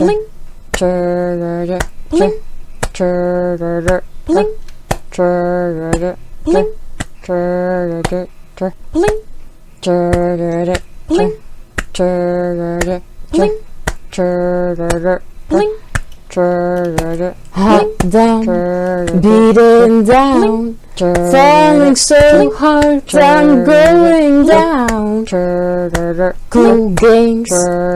blink, blink, blink, blink, blink, blink, blink, blink, Up, down, beating down, falling so hard, I'm going down. Cool games,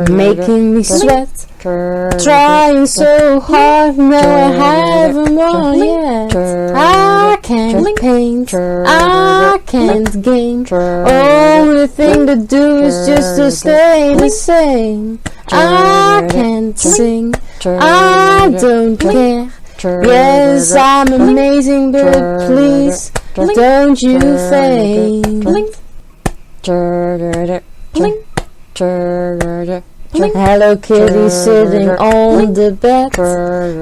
making me sweat, trying so hard, no I haven't won yet. I can't paint, I can't game, only thing to do is just to stay the same. I can't sing, I don't care. Yes, I'm amazing, but please don't you faint. Hello Kitty sitting on the bed,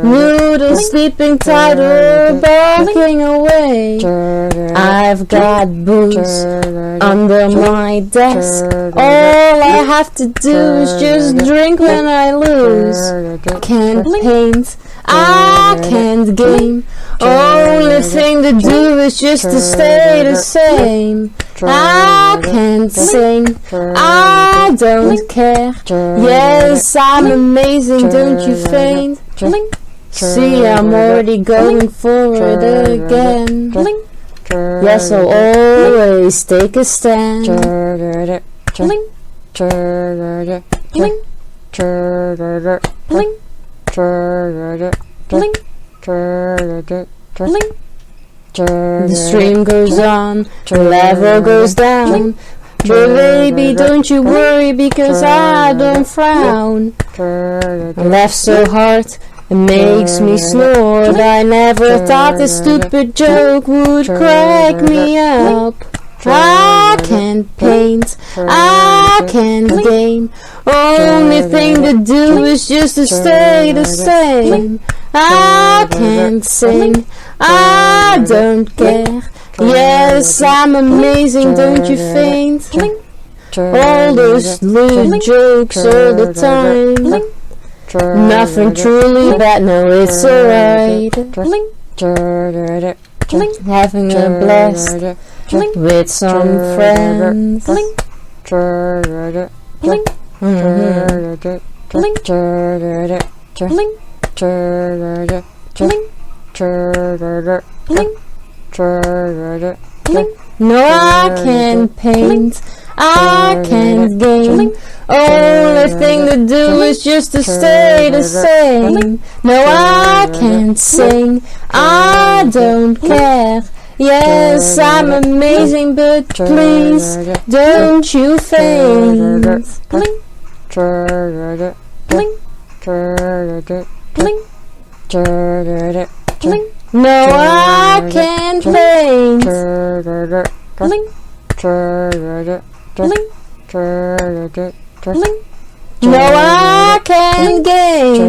Noodle sleeping tight or barking away. I've got booze under my desk, all I have to do is just drink when I lose. Can't paint, I can't game, only thing to do is just to stay the same. I can't sing, I don't care. Yes, I'm amazing, don't you faint? See, I'm already going forward again. Yes, I'll always take a stand. The stream goes on, the level goes down. But baby, don't you worry because I don't frown. I laugh so hard, it makes me snort. I never thought this stupid joke would crack me up. I can't paint, I can't game, only thing to do is just to stay the same. I can't sing, I don't care. Yes, I'm amazing, don't you faint? All those little jokes all the time, nothing truly bad, no it's alright. Having a blast with some friends. No, I can't paint, I can't game, only thing to do is just to stay the same. No, I can't sing, I don't care. Yes, I'm amazing, but please don't you faint. No, I can't paint. No, I can't game.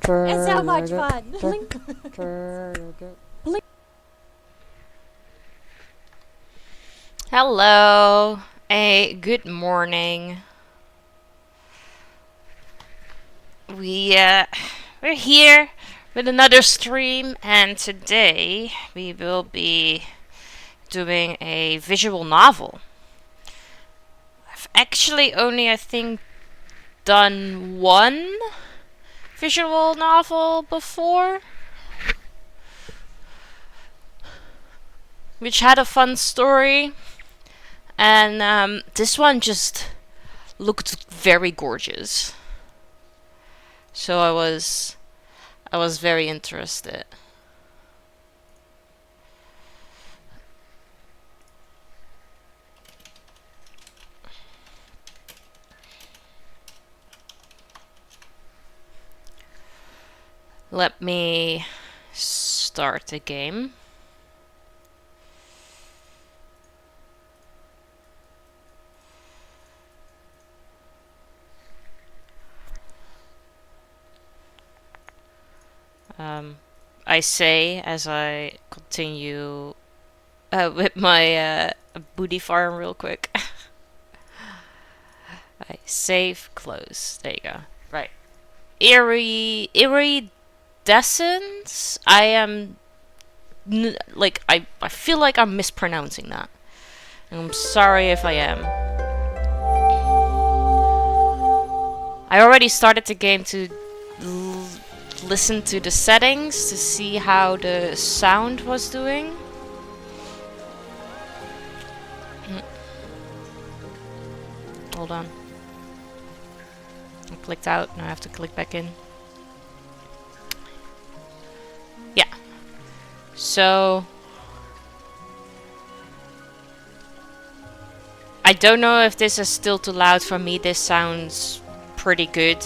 It's so much fun. Hello, good morning. We're here with another stream, and today we will be doing a visual novel. I've actually only, I think, done one visual novel before, which had a fun story, and this one just looked very gorgeous. So I was very interested. Let me start the game. I say as I continue with my booty farm real quick. Okay, save, close. There you go. Right. Iridescence? I am... like, I feel like I'm mispronouncing that. I'm sorry if I am. I already started the game to listen to the settings to see how the sound was doing. Hold on. I clicked out, now I have to click back in. Yeah. So... I don't know if this is still too loud. For me, this sounds pretty good.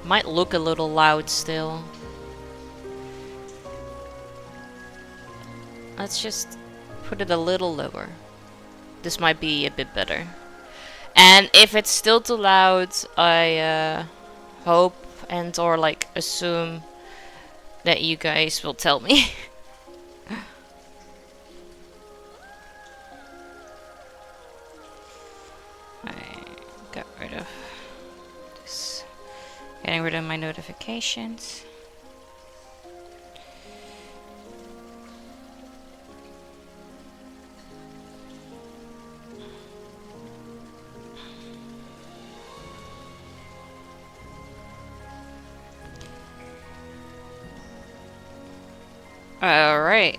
Might look a little loud still. Let's just put it a little lower. This might be a bit better. And if it's still too loud, I hope and or like assume that you guys will tell me. I got rid of this. Getting rid of my notifications. Alright.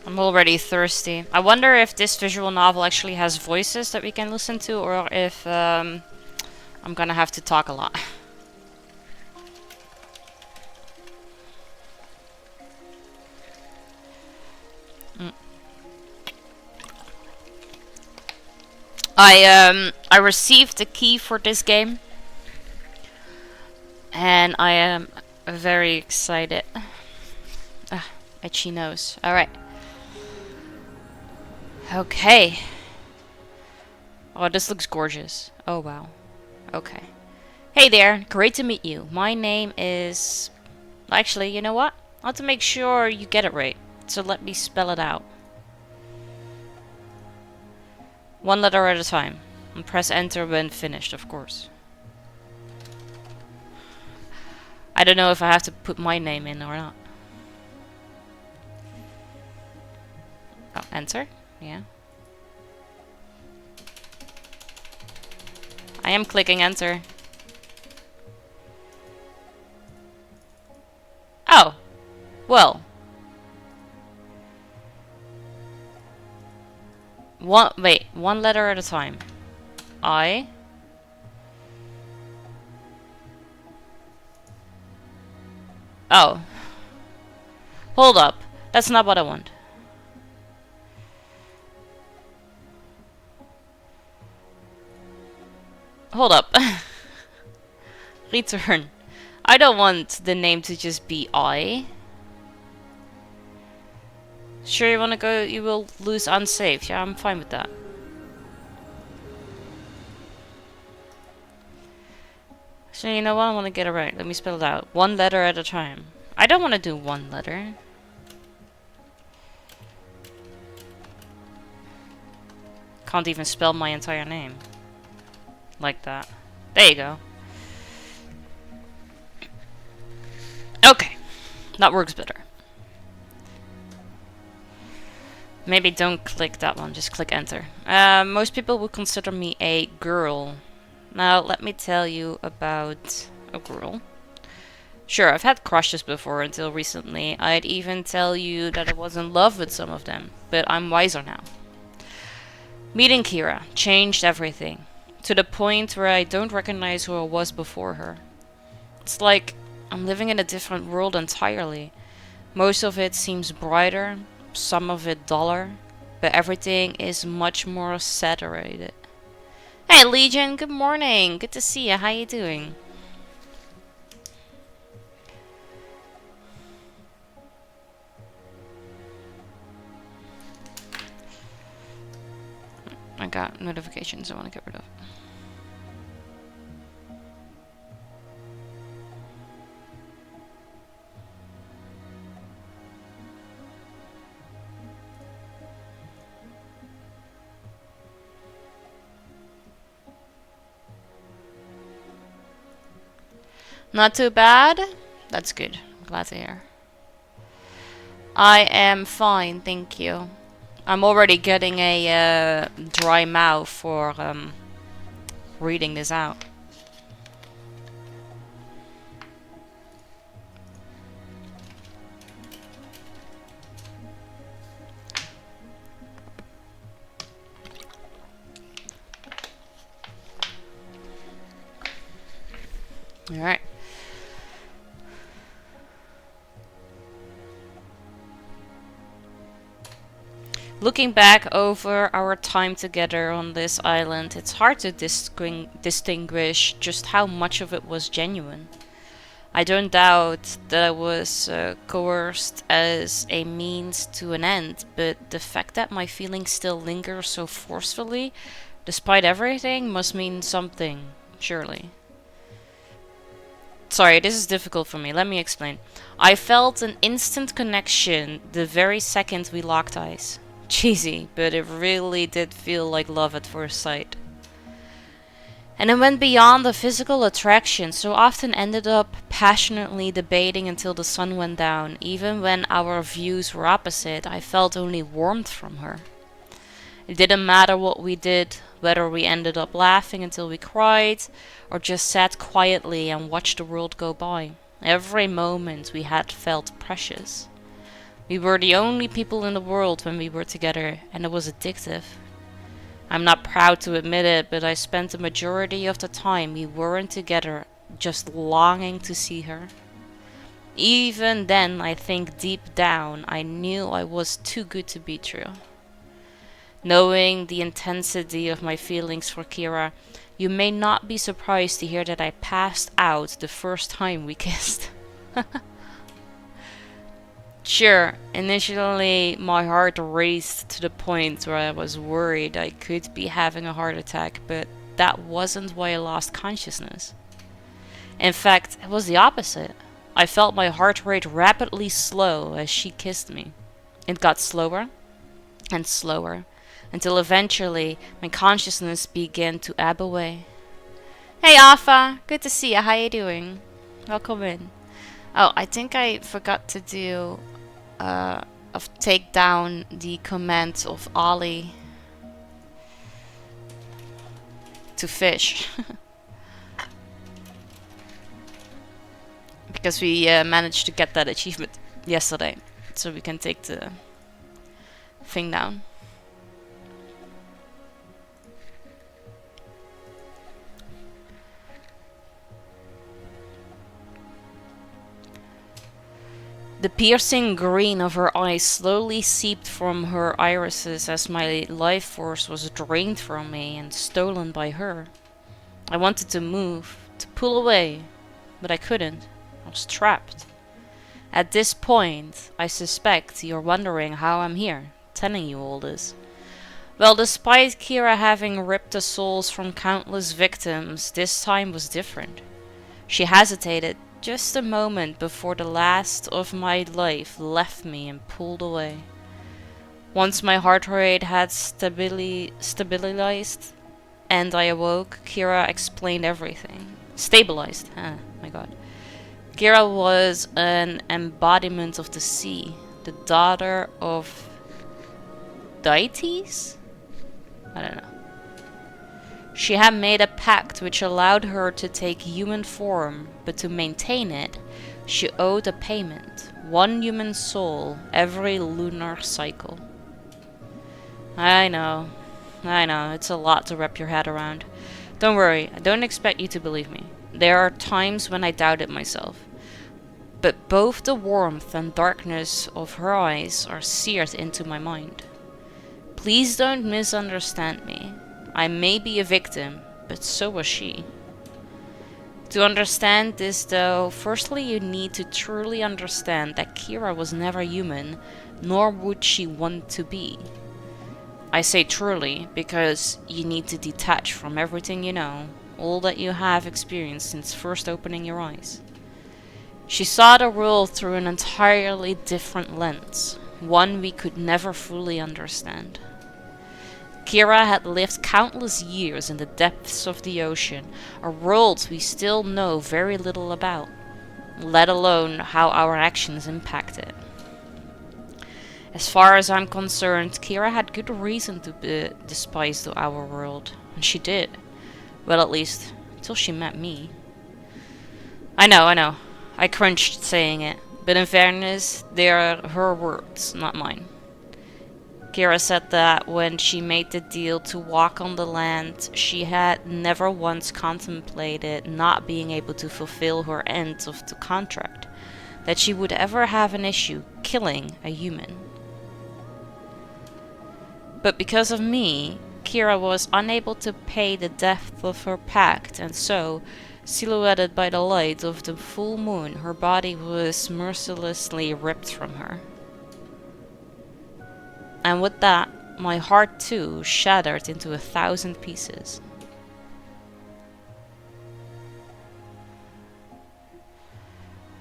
I'm already thirsty. I wonder if this visual novel actually has voices that we can listen to, or if I'm gonna have to talk a lot. I received the key for this game, and I am very excited. Ah, itchy nose. All right. Okay. Oh, this looks gorgeous. Oh wow. Okay. Hey there. Great to meet you. My name is... Actually, you know what? I want to make sure you get it right. So let me spell it out. One letter at a time. And press enter when finished, of course. I don't know if I have to put my name in or not. Oh, enter? Yeah. I am clicking enter. Oh. Well. One letter at a time. I. Oh. Hold up. That's not what I want. Hold up. Return. I don't want the name to just be I. Sure you wanna go, you will lose unsaved. Yeah, I'm fine with that. So you know what, I wanna get it right. Let me spell it out. One letter at a time. I don't wanna do one letter. Can't even spell my entire name. Like that. There you go. Okay. That works better. Maybe don't click that one, just click enter. Most people would consider me a girl. Now, let me tell you about a girl. Sure, I've had crushes before until recently. I'd even tell you that I was in love with some of them, but I'm wiser now. Meeting Kira changed everything, to the point where I don't recognize who I was before her. It's like I'm living in a different world entirely. Most of it seems brighter, some of it duller, but everything is much more saturated. Hey Legion, good morning. Good to see you. How you doing? I got notifications I want to get rid of. Not too bad? That's good. Glad to hear. I am fine, thank you. I'm already getting a dry mouth for reading this out. Alright. Looking back over our time together on this island, it's hard to distinguish just how much of it was genuine. I don't doubt that I was coerced as a means to an end, but the fact that my feelings still linger so forcefully, despite everything, must mean something, surely. Sorry, this is difficult for me. Let me explain. I felt an instant connection the very second we locked eyes. Cheesy, but it really did feel like love at first sight. And it went beyond the physical attraction, so often ended up passionately debating until the sun went down. Even when our views were opposite, I felt only warmth from her. It didn't matter what we did, whether we ended up laughing until we cried, or just sat quietly and watched the world go by. Every moment we had felt precious. We were the only people in the world when we were together, and it was addictive. I'm not proud to admit it, but I spent the majority of the time we weren't together just longing to see her. Even then, I think deep down, I knew I was too good to be true. Knowing the intensity of my feelings for Kira, you may not be surprised to hear that I passed out the first time we kissed. Sure, initially my heart raced to the point where I was worried I could be having a heart attack, but that wasn't why I lost consciousness. In fact, it was the opposite. I felt my heart rate rapidly slow as she kissed me. It got slower and slower, until eventually my consciousness began to ebb away. Hey Alpha, good to see you, how you doing? Welcome in. Oh, I think I forgot to do take down the command of Ollie to fish. Because we managed to get that achievement yesterday, so we can take the thing down. The piercing green of her eyes slowly seeped from her irises as my life force was drained from me and stolen by her. I wanted to move, to pull away, but I couldn't. I was trapped. At this point, I suspect you're wondering how I'm here, telling you all this. Well, despite Kira having ripped the souls from countless victims, this time was different. She hesitated just a moment before the last of my life left me and pulled away. Once my heart rate had stabilized and I awoke, Kira explained everything. Stabilized, my god. Kira was an embodiment of the sea, the daughter of deities? I don't know. She had made a pact which allowed her to take human form, but to maintain it, she owed a payment, 1 human soul every lunar cycle. I know, it's a lot to wrap your head around. Don't worry, I don't expect you to believe me. There are times when I doubted myself. But both the warmth and darkness of her eyes are seared into my mind. Please don't misunderstand me. I may be a victim, but so was she. To understand this though, firstly you need to truly understand that Kira was never human, nor would she want to be. I say truly, because you need to detach from everything you know, all that you have experienced since first opening your eyes. She saw the world through an entirely different lens, one we could never fully understand. Kira had lived countless years in the depths of the ocean, a world we still know very little about, let alone how our actions impact it. As far as I'm concerned, Kira had good reason to despise our world, and she did. Well, at least, till she met me. I know. I cringed saying it, but in fairness, they are her words, not mine. Kira said that when she made the deal to walk on the land, she had never once contemplated not being able to fulfill her end of the contract, that she would ever have an issue killing a human. But because of me, Kira was unable to pay the debt of her pact, and so, silhouetted by the light of the full moon, her body was mercilessly ripped from her. And with that, my heart too shattered into 1,000 pieces.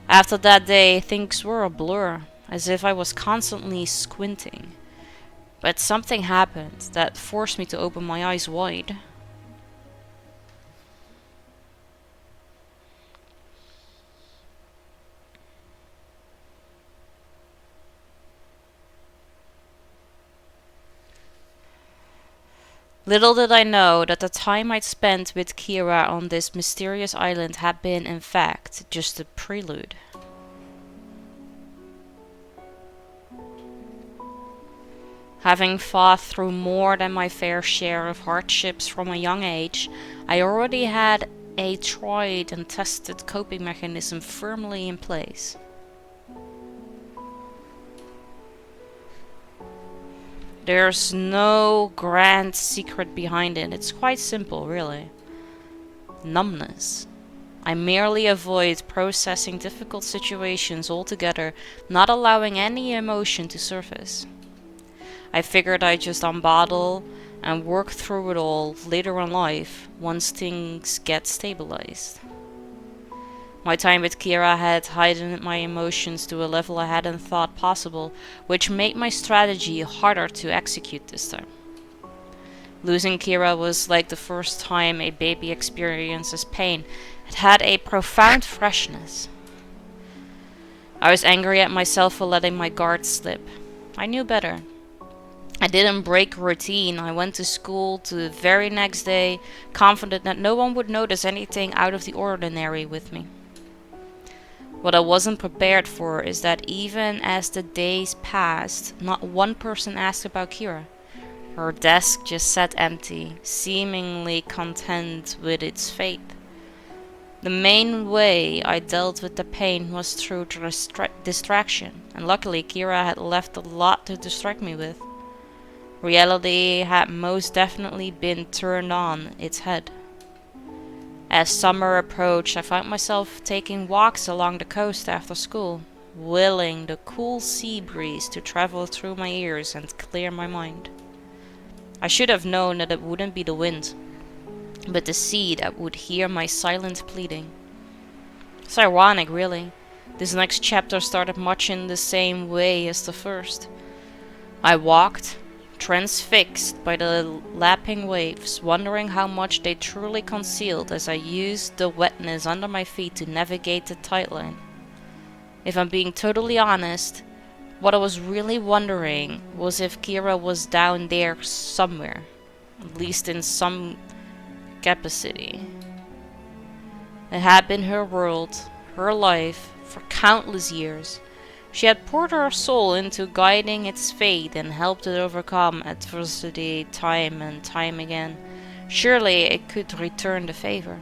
After that day, things were a blur, as if I was constantly squinting. But something happened that forced me to open my eyes wide. Little did I know that the time I'd spent with Kira on this mysterious island had been, in fact, just a prelude. Having fought through more than my fair share of hardships from a young age, I already had a tried and tested coping mechanism firmly in place. There's no grand secret behind it. It's quite simple, really. Numbness. I merely avoid processing difficult situations altogether, not allowing any emotion to surface. I figured I'd just unbottle and work through it all later in life, once things get stabilized. My time with Kira had heightened my emotions to a level I hadn't thought possible, which made my strategy harder to execute this time. Losing Kira was like the first time a baby experiences pain. It had a profound freshness. I was angry at myself for letting my guard slip. I knew better. I didn't break routine. I went to school to the very next day, confident that no one would notice anything out of the ordinary with me. What I wasn't prepared for is that even as the days passed, not one person asked about Kira. Her desk just sat empty, seemingly content with its fate. The main way I dealt with the pain was through distraction, and luckily Kira had left a lot to distract me with. Reality had most definitely been turned on its head. As summer approached, I found myself taking walks along the coast after school, willing the cool sea breeze to travel through my ears and clear my mind. I should have known that it wouldn't be the wind, but the sea that would hear my silent pleading. It's ironic, really. This next chapter started much in the same way as the first. I walked, transfixed by the lapping waves, wondering how much they truly concealed as I used the wetness under my feet to navigate the tide line. If I'm being totally honest, what I was really wondering was if Kira was down there somewhere, at least in some capacity. It had been her world, her life, for countless years. She had poured her soul into guiding its fate and helped it overcome adversity time and time again. Surely it could return the favor.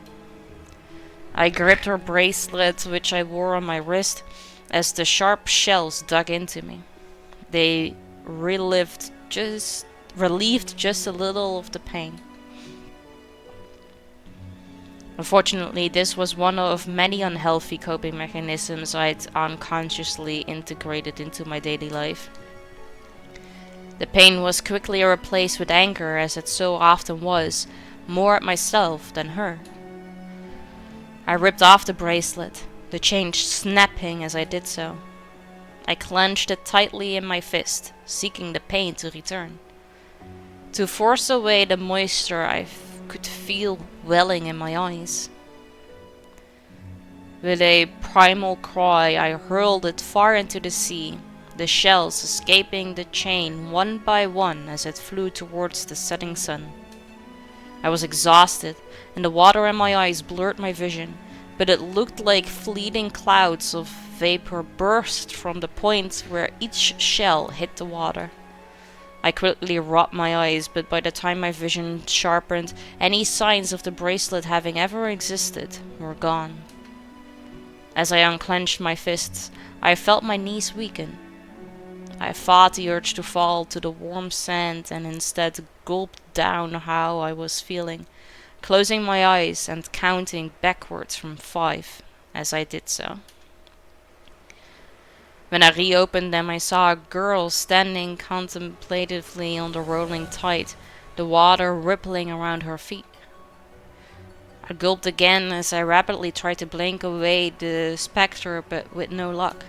I gripped her bracelet, which I wore on my wrist, as the sharp shells dug into me. They relieved just a little of the pain. Unfortunately, this was one of many unhealthy coping mechanisms I'd unconsciously integrated into my daily life. The pain was quickly replaced with anger, as it so often was, more at myself than her. I ripped off the bracelet, the chain snapping as I did so. I clenched it tightly in my fist, seeking the pain to return. to force away the moisture I could feel welling in my eyes. With a primal cry, I hurled it far into the sea, the shells escaping the chain one by one as it flew towards the setting sun. I was exhausted, and the water in my eyes blurred my vision, but it looked like fleeting clouds of vapor burst from the point where each shell hit the water. I quickly rubbed my eyes, but by the time my vision sharpened, any signs of the bracelet having ever existed were gone. As I unclenched my fists, I felt my knees weaken. I fought the urge to fall to the warm sand and instead gulped down how I was feeling, closing my eyes and counting backwards from 5 as I did so. When I reopened them, I saw a girl standing contemplatively on the rolling tide, the water rippling around her feet. I gulped again as I rapidly tried to blink away the spectre, but with no luck.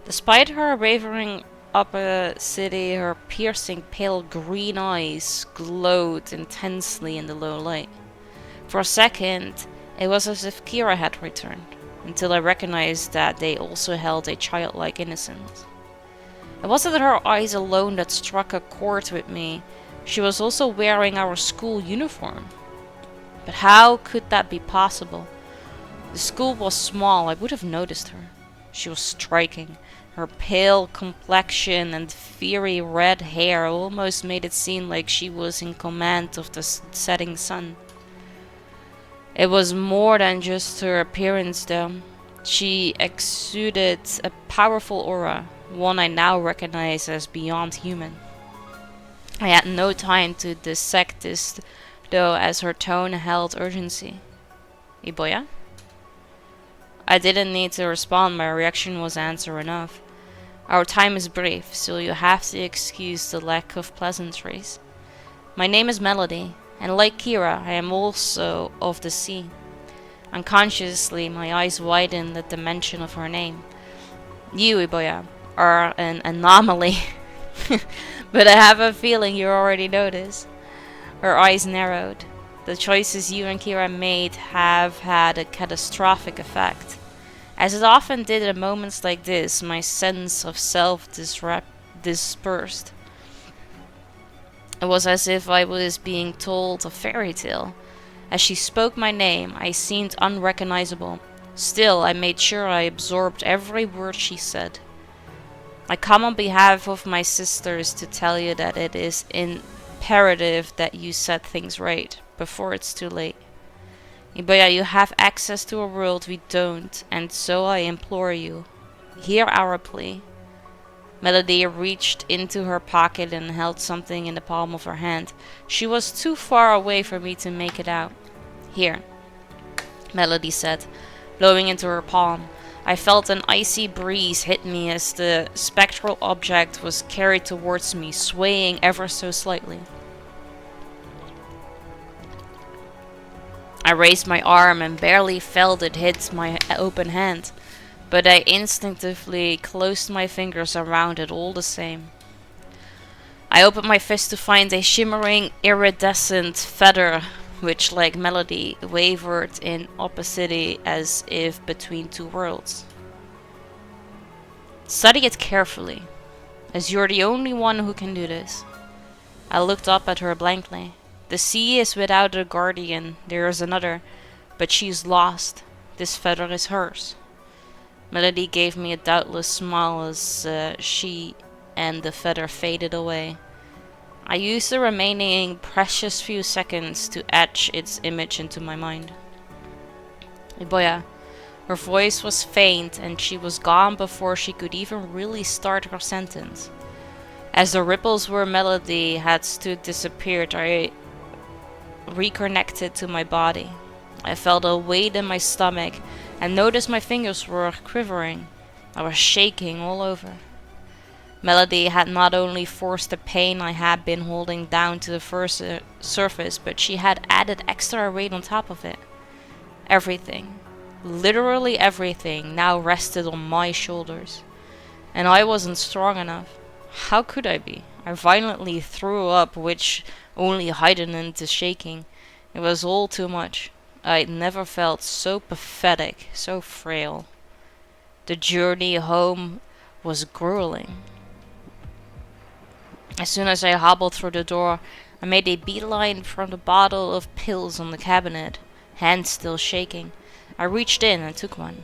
Despite her wavering opacity, her piercing pale green eyes glowed intensely in the low light. For a second, it was as if Kira had returned, until I recognized that they also held a childlike innocence. It wasn't her eyes alone that struck a chord with me. She was also wearing our school uniform. But how could that be possible? The school was small, I would have noticed her. She was striking. Her pale complexion and fiery red hair almost made it seem like she was in command of the setting sun. It was more than just her appearance though. She exuded a powerful aura, one I now recognize as beyond human. I had no time to dissect this though, as her tone held urgency. Iboya? I didn't need to respond, my reaction was answer enough. Our time is brief, so you have to excuse the lack of pleasantries. My name is Melody, and like Kira, I am also of the sea. Unconsciously, my eyes widened at the mention of her name. You, Iboya, are an anomaly, but I have a feeling you already know this. Her eyes narrowed. The choices you and Kira made have had a catastrophic effect. As it often did at moments like this, my sense of self dispersed. It was as if I was being told a fairy tale. As she spoke my name, I seemed unrecognizable. Still, I made sure I absorbed every word she said. I come on behalf of my sisters to tell you that it is imperative that you set things right before it's too late. Iboya, you have access to a world we don't, and so I implore you, hear our plea. Melody reached into her pocket and held something in the palm of her hand. She was too far away for me to make it out. Here, Melody said, blowing into her palm. I felt an icy breeze hit me as the spectral object was carried towards me, swaying ever so slightly. I raised my arm and barely felt it hit my open hand, but I instinctively closed my fingers around it all the same. I opened my fist to find a shimmering, iridescent feather, which, like Melody, wavered in opacity as if between two worlds. Study it carefully, as you're the only one who can do this. I looked up at her blankly. The sea is without a guardian, there is another, but she is lost. This feather is hers. Melody gave me a doubtless smile as she and the feather faded away. I used the remaining precious few seconds to etch its image into my mind. Iboya. Her voice was faint and she was gone before she could even really start her sentence. As the ripples where Melody had stood disappeared, I reconnected to my body. I felt a weight in my stomach and noticed my fingers were quivering. I was shaking all over. Melody had not only forced the pain I had been holding down to the first surface, but she had added extra weight on top of it. Everything, literally everything, now rested on my shoulders. And I wasn't strong enough. How could I be? I violently threw up, which only heightened the shaking. It was all too much. I'd never felt so pathetic, so frail. The journey home was grueling. As soon as I hobbled through the door, I made a beeline from the bottle of pills on the cabinet, hands still shaking. I reached in and took one.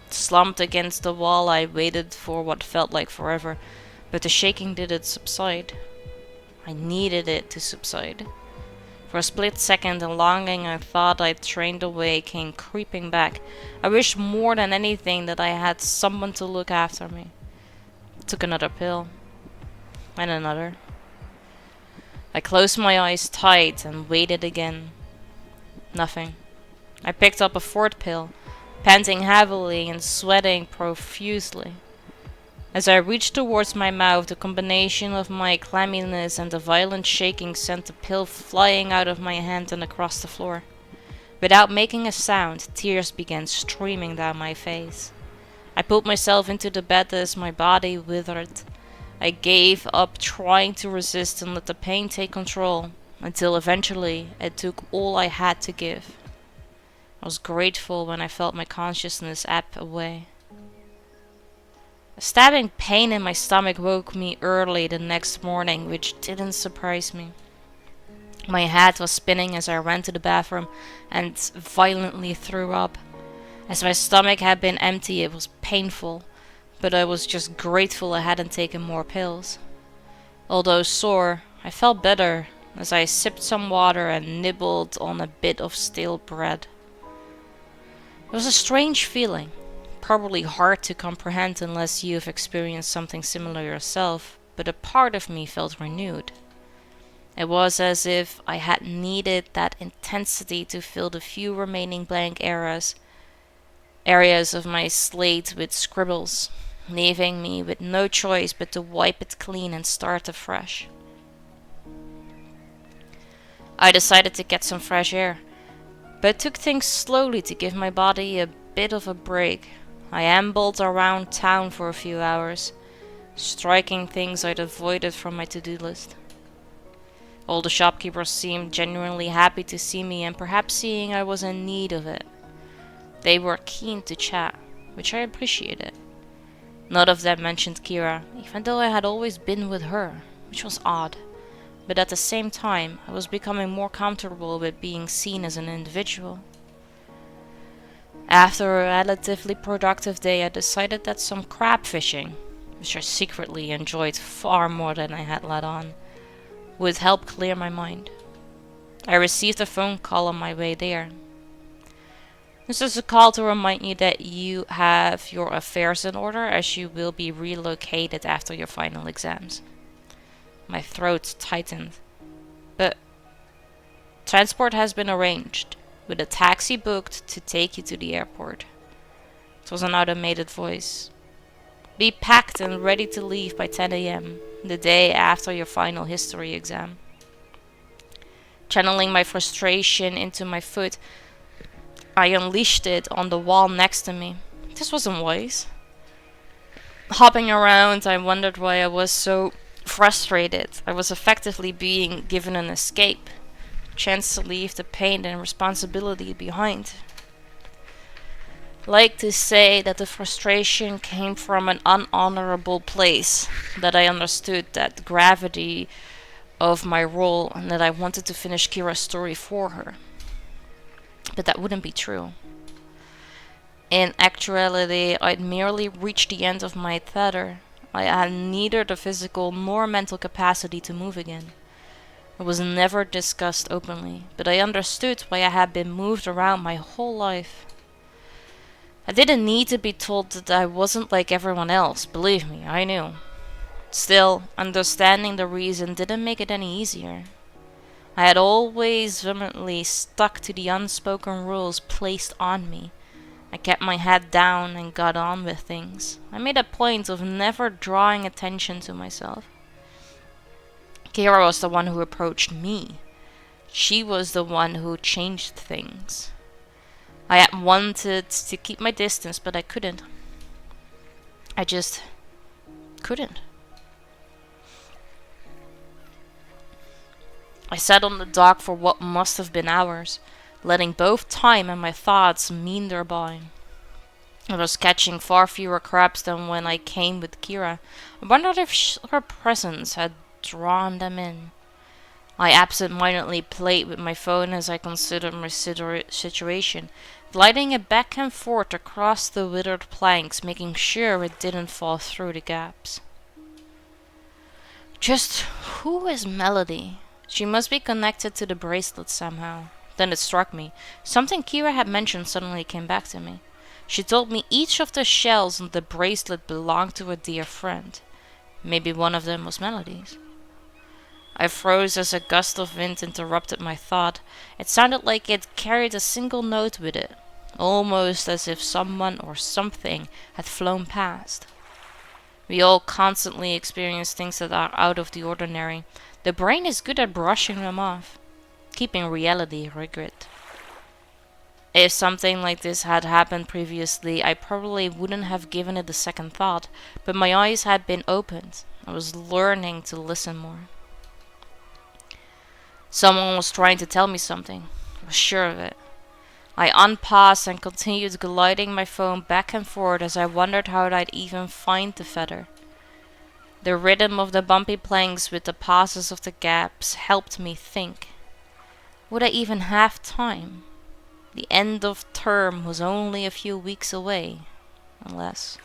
Slumped against the wall, I waited for what felt like forever, but the shaking didn't subside. I needed it to subside. For a split second, the longing I thought I'd trained away came creeping back. I wished more than anything that I had someone to look after me. Took another pill. And another. I closed my eyes tight and waited again. Nothing. I picked up a fourth pill, panting heavily and sweating profusely. As I reached towards my mouth, the combination of my clamminess and the violent shaking sent the pill flying out of my hand and across the floor. Without making a sound, tears began streaming down my face. I pulled myself into the bed as my body withered. I gave up trying to resist and let the pain take control, until eventually it took all I had to give. I was grateful when I felt my consciousness ebb away. A stabbing pain in my stomach woke me early the next morning, which didn't surprise me. My head was spinning as I ran to the bathroom and violently threw up. As my stomach had been empty, it was painful, but I was just grateful I hadn't taken more pills. Although sore, I felt better as I sipped some water and nibbled on a bit of stale bread. It was a strange feeling. Probably hard to comprehend unless you've experienced something similar yourself, but a part of me felt renewed. It was as if I had needed that intensity to fill the few remaining blank areas of my slate with scribbles, leaving me with no choice but to wipe it clean and start afresh. I decided to get some fresh air, but took things slowly to give my body a bit of a break. I ambled around town for a few hours, striking things I'd avoided from my to-do list. All the shopkeepers seemed genuinely happy to see me, and perhaps seeing I was in need of it. They were keen to chat, which I appreciated. None of them mentioned Kira, even though I had always been with her, which was odd. But at the same time, I was becoming more comfortable with being seen as an individual. After a relatively productive day, I decided that some crab fishing, which I secretly enjoyed far more than I had let on, would help clear my mind. I received a phone call on my way there. This is a call to remind you that you have your affairs in order, as you will be relocated after your final exams. My throat tightened. But transport has been arranged, with a taxi booked to take you to the airport. It was an automated voice. Be packed and ready to leave by 10 a.m., the day after your final history exam. Channeling my frustration into my foot, I unleashed it on the wall next to me. This wasn't wise. Hopping around, I wondered why I was so frustrated. I was effectively being given an escape. Chance to leave the pain and responsibility behind. Like to say that the frustration came from an unhonorable place, that I understood that gravity of my role and that I wanted to finish Kira's story for her. But that wouldn't be true. In actuality, I'd merely reached the end of my tether. I had neither the physical nor mental capacity to move again. It was never discussed openly, but I understood why I had been moved around my whole life. I didn't need to be told that I wasn't like everyone else, believe me, I knew. Still, understanding the reason didn't make it any easier. I had always vehemently stuck to the unspoken rules placed on me. I kept my head down and got on with things. I made a point of never drawing attention to myself. Kira was the one who approached me. She was the one who changed things. I had wanted to keep my distance, but I couldn't. I just couldn't. I sat on the dock for what must have been hours, letting both time and my thoughts meander by. I was catching far fewer crabs than when I came with Kira. I wondered if her presence had drawn them in. I absent-mindedly played with my phone as I considered my situation, gliding it back and forth across the withered planks, making sure it didn't fall through the gaps. Just who is Melody? She must be connected to the bracelet somehow. Then it struck me. Something Kira had mentioned suddenly came back to me. She told me each of the shells on the bracelet belonged to a dear friend. Maybe one of them was Melody's. I froze as a gust of wind interrupted my thought. It sounded like it carried a single note with it, almost as if someone or something had flown past. We all constantly experience things that are out of the ordinary. The brain is good at brushing them off, keeping reality regret. If something like this had happened previously, I probably wouldn't have given it a second thought, but my eyes had been opened. I was learning to listen more. Someone was trying to tell me something. I was sure of it. I unpaused and continued gliding my phone back and forth as I wondered how I'd even find the feather. The rhythm of the bumpy planks with the pauses of the gaps helped me think. Would I even have time? The end of term was only a few weeks away, unless...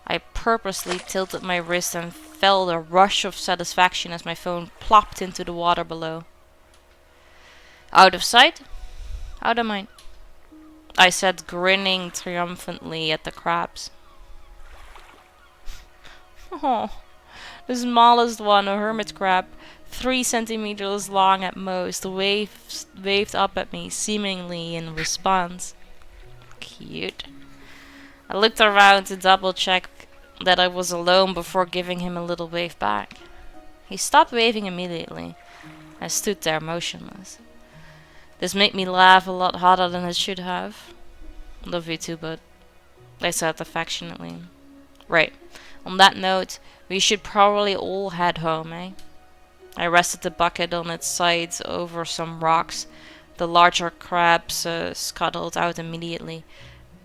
I purposely tilted my wrist and felt a rush of satisfaction as my phone plopped into the water below. Out of sight, out of mind, I said, grinning triumphantly at the crabs. Oh, the smallest one, a hermit crab, 3 centimeters long at most, waved up at me, seemingly in response. Cute. I looked around to double check that I was alone before giving him a little wave back. He stopped waving immediately. I stood there motionless. This made me laugh a lot harder than it should have. Love you too, bud, I said affectionately. Right. On that note, we should probably all head home, eh? I rested the bucket on its sides over some rocks. The larger crabs scuttled out immediately,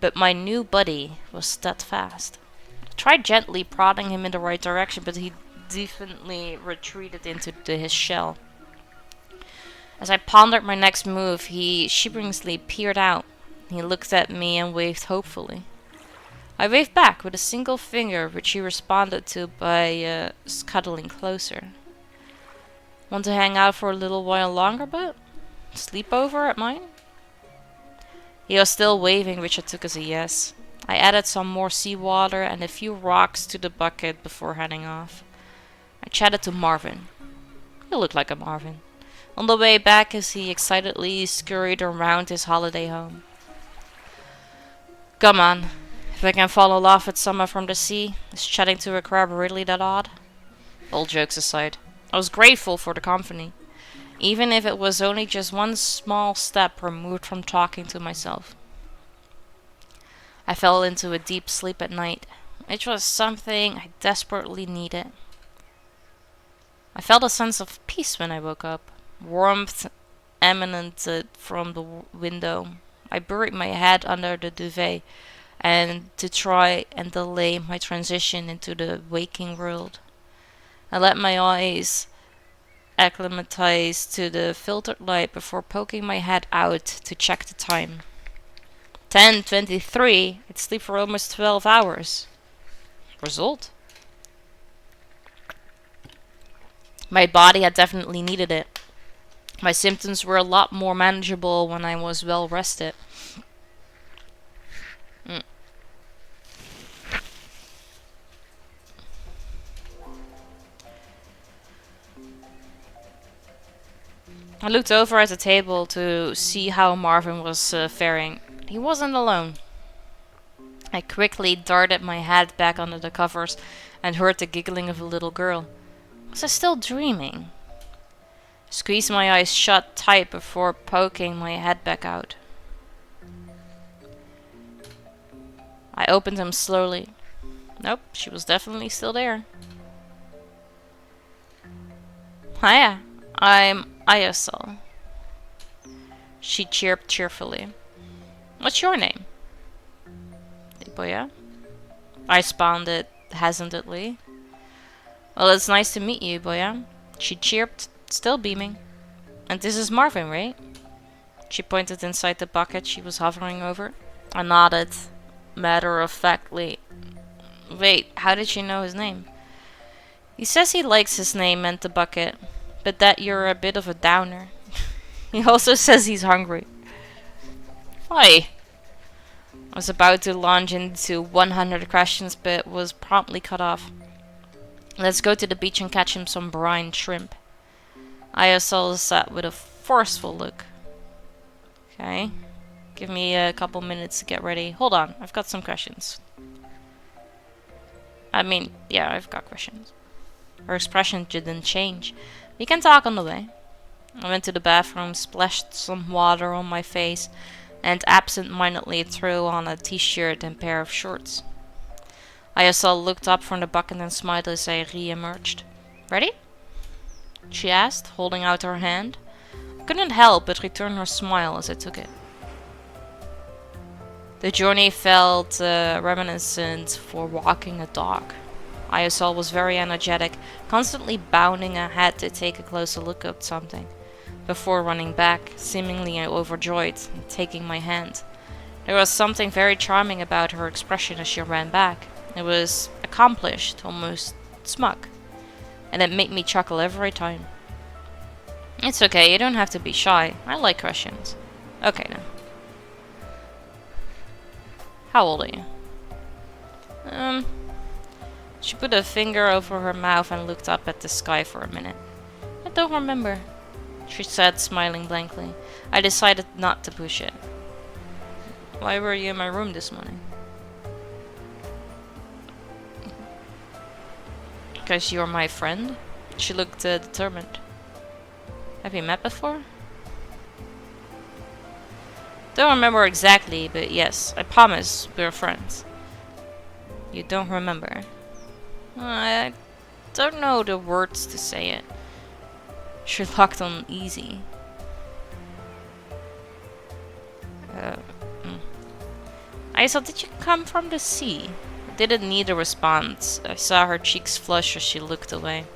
but my new buddy was steadfast. I tried gently prodding him in the right direction, but he definitely retreated into his shell. As I pondered my next move, he shiveringly peered out. He looked at me and waved hopefully. I waved back with a single finger, which he responded to by scuttling closer. Want to hang out for a little while longer, bud? Sleep over at mine? He was still waving, which I took as a yes. I added some more seawater and a few rocks to the bucket before heading off. I chatted to Marvin. He looked like a Marvin. On the way back as he excitedly scurried around his holiday home. Come on. If I can fall in love with someone from the sea, is chatting to a crab really that odd? All jokes aside, I was grateful for the company, even if it was only just one small step removed from talking to myself. I fell into a deep sleep at night, which was something I desperately needed. I felt a sense of peace when I woke up, warmth emanated from the window. I buried my head under the duvet and to try and delay my transition into the waking world. I let my eyes acclimatize to the filtered light before poking my head out to check the time. 10:23. I'd sleep for almost 12 hours. Result? My body had definitely needed it. My symptoms were a lot more manageable when I was well rested. I looked over at the table to see how Marvin was faring. He wasn't alone. I quickly darted my head back under the covers and heard the giggling of a little girl. Was I still dreaming? I squeezed my eyes shut tight before poking my head back out. I opened them slowly. Nope, she was definitely still there. Hiya, I'm Ayasal. She chirped cheerfully. What's your name? Boya? I responded hesitantly. Well, it's nice to meet you, Boya. She chirped, still beaming. And this is Marvin, right? She pointed inside the bucket she was hovering over. I nodded, matter-of-factly. Wait, how did she know his name? He says he likes his name and the bucket, but that you're a bit of a downer. He also says he's hungry. Why? I was about to launch into 100 questions, but was promptly cut off. Let's go to the beach and catch him some brine shrimp. Ayasal sat with a forceful look. Okay. Give me a couple minutes to get ready. Hold on, I've got some questions. I mean, yeah, I've got questions. Her expression didn't change. We can talk on the way. I went to the bathroom, splashed some water on my face, and absent-mindedly threw on a t-shirt and pair of shorts. Ayasal looked up from the bucket and smiled as I re-emerged. Ready? She asked, holding out her hand. I couldn't help but return her smile as I took it. The journey felt reminiscent for walking a dog. Ayasal was very energetic, constantly bounding ahead to take a closer look at something, before running back, seemingly overjoyed, and taking my hand. There was something very charming about her expression as she ran back. It was accomplished, almost smug, and it made me chuckle every time. It's okay, you don't have to be shy. I like questions. Okay now. How old are you? She put a finger over her mouth and looked up at the sky for a minute. I don't remember, she said, smiling blankly. I decided not to push it. Why were you in my room this morning? Because you're my friend? She looked determined. Have you met before? Don't remember exactly, but yes, I promise we're friends. You don't remember? I don't know the words to say it. She looked uneasy. I said, did you come from the sea? I didn't need a response. I saw her cheeks flush as she looked away.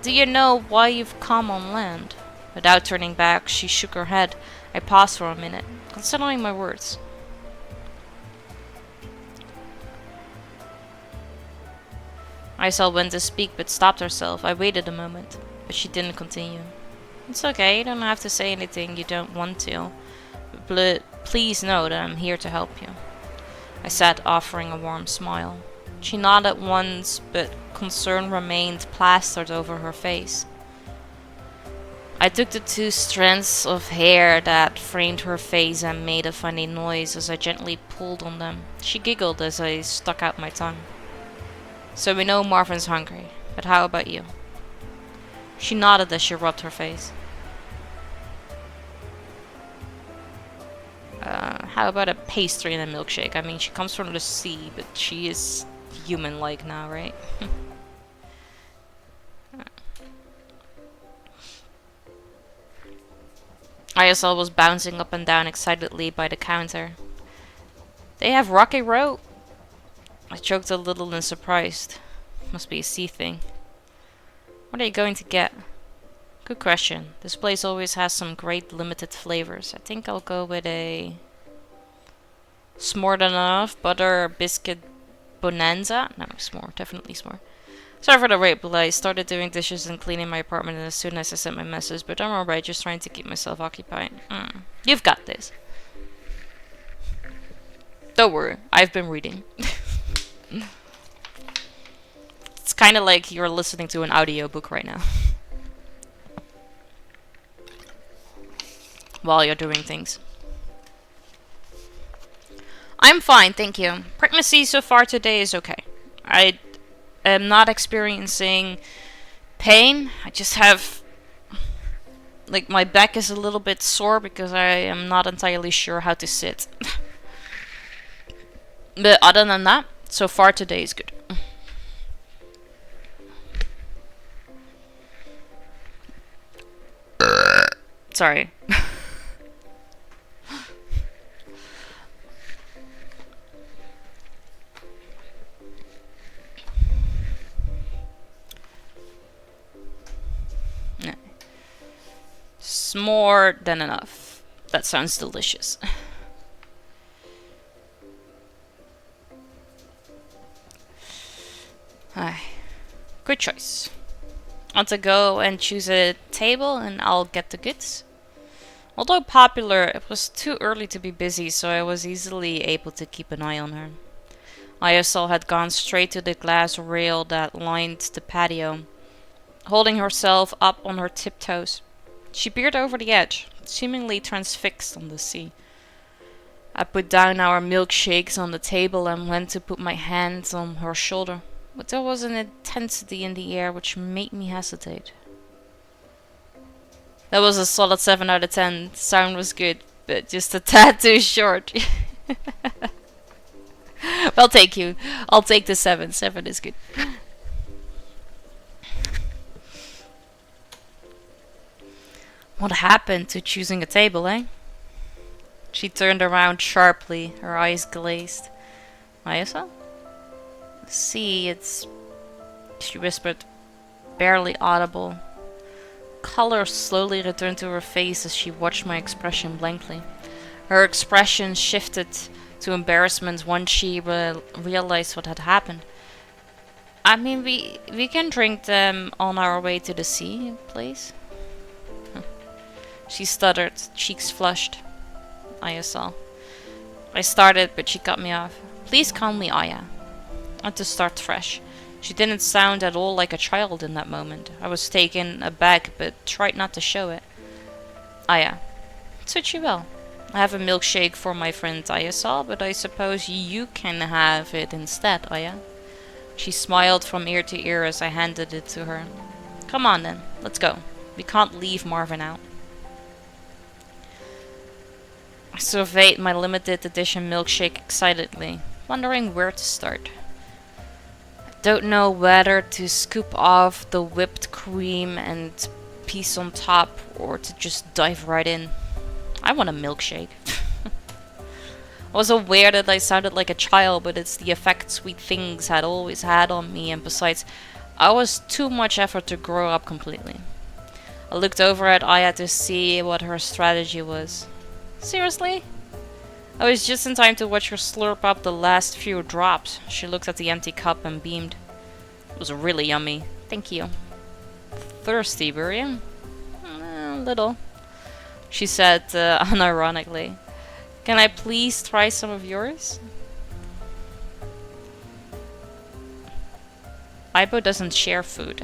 Do you know why you've come on land? Without turning back, she shook her head. I paused for a minute, considering my words. Isel went to speak but stopped herself. I waited a moment, but she didn't continue. It's okay, you don't have to say anything you don't want to. But please know that I'm here to help you. I said, offering a warm smile. She nodded once, but concern remained plastered over her face. I took the 2 strands of hair that framed her face and made a funny noise as I gently pulled on them. She giggled as I stuck out my tongue. So we know Marvin's hungry, but how about you? She nodded as she rubbed her face. How about a pastry and a milkshake? I mean, she comes from the sea, but she is human-like now, right? ISL was bouncing up and down excitedly by the counter. They have Rocky Road? I choked a little and surprised. Must be a sea thing. What are you going to get? Good question. This place always has some great limited flavors. I think I'll go with a s'more than enough butter biscuit bonanza. No, s'more. Definitely s'more. Sorry for the rape, but I started doing dishes and cleaning my apartment as soon as I sent my message, but I'm alright, just trying to keep myself occupied. You've got this. Don't worry, I've been reading. It's kind of like you're listening to an audiobook right now. While you're doing things. I'm fine, thank you. Pregnancy so far today is okay. I am not experiencing pain. I just have, like, my back is a little bit sore because I am not entirely sure how to sit. But other than that, so far today is good. Sorry. No. It's more than enough. That sounds delicious. Aye. Good choice. Want to go and choose a table and I'll get the goods? Although popular, it was too early to be busy, so I was easily able to keep an eye on her. ISL had gone straight to the glass rail that lined the patio, holding herself up on her tiptoes. She peered over the edge, seemingly transfixed on the sea. I put down our milkshakes on the table and went to put my hands on her shoulder, but there was an intensity in the air which made me hesitate. That was a solid 7 out of 10. The sound was good, but just a tad too short. I'll take you. I'll take the 7. 7 is good. What happened to choosing a table, eh? She turned around sharply, her eyes glazed. Ayasa? See, it's... She whispered, barely audible. Color slowly returned to her face as she watched my expression blankly. Her expression shifted to embarrassment once she realized what had happened. I mean, we can drink them on our way to the sea, please? She stuttered, cheeks flushed. Aya saw. I started, but she cut me off. Please call me Aya. I had to start fresh. She didn't sound at all like a child in that moment. I was taken aback, but tried not to show it. Aya. Suits you well. I have a milkshake for my friend Ayasal, but I suppose you can have it instead, Aya. She smiled from ear to ear as I handed it to her. Come on then, let's go. We can't leave Marvin out. I surveyed my limited edition milkshake excitedly, wondering where to start. Don't know whether to scoop off the whipped cream and piece on top or to just dive right in. I want a milkshake. I was aware that I sounded like a child, but it's the effect sweet things had always had on me, and besides, I was too much effort to grow up completely. I looked over at Aya to see what her strategy was. Seriously? I was just in time to watch her slurp up the last few drops. She looked at the empty cup and beamed. It was really yummy. Thank you. Thirsty, were you? A little. She said unironically. Can I please try some of yours? Aibo doesn't share food.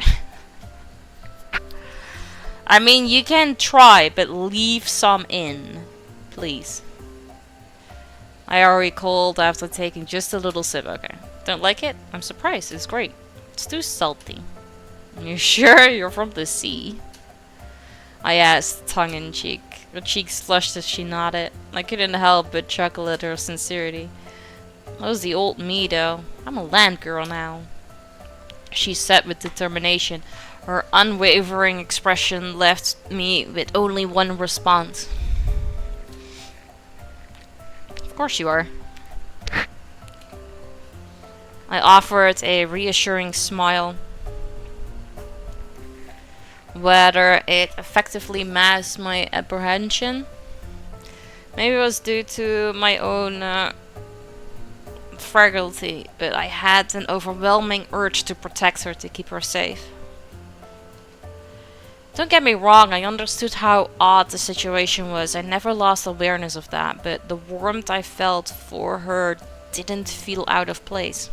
I mean, you can try, but leave some in. Please. I already called after taking just a little sip. Okay. Don't like it? I'm surprised. It's great. It's too salty. You sure you're from the sea? I asked, tongue in cheek. Her cheeks flushed as she nodded. I couldn't help but chuckle at her sincerity. That was the old me, though. I'm a land girl now. She said with determination. Her unwavering expression left me with only one response. Of course you are. I offered a reassuring smile. Whether it effectively masked my apprehension, maybe it was due to my own fragility, but I had an overwhelming urge to protect her, to keep her safe. Don't get me wrong, I understood how odd the situation was. I never lost awareness of that, but the warmth I felt for her didn't feel out of place.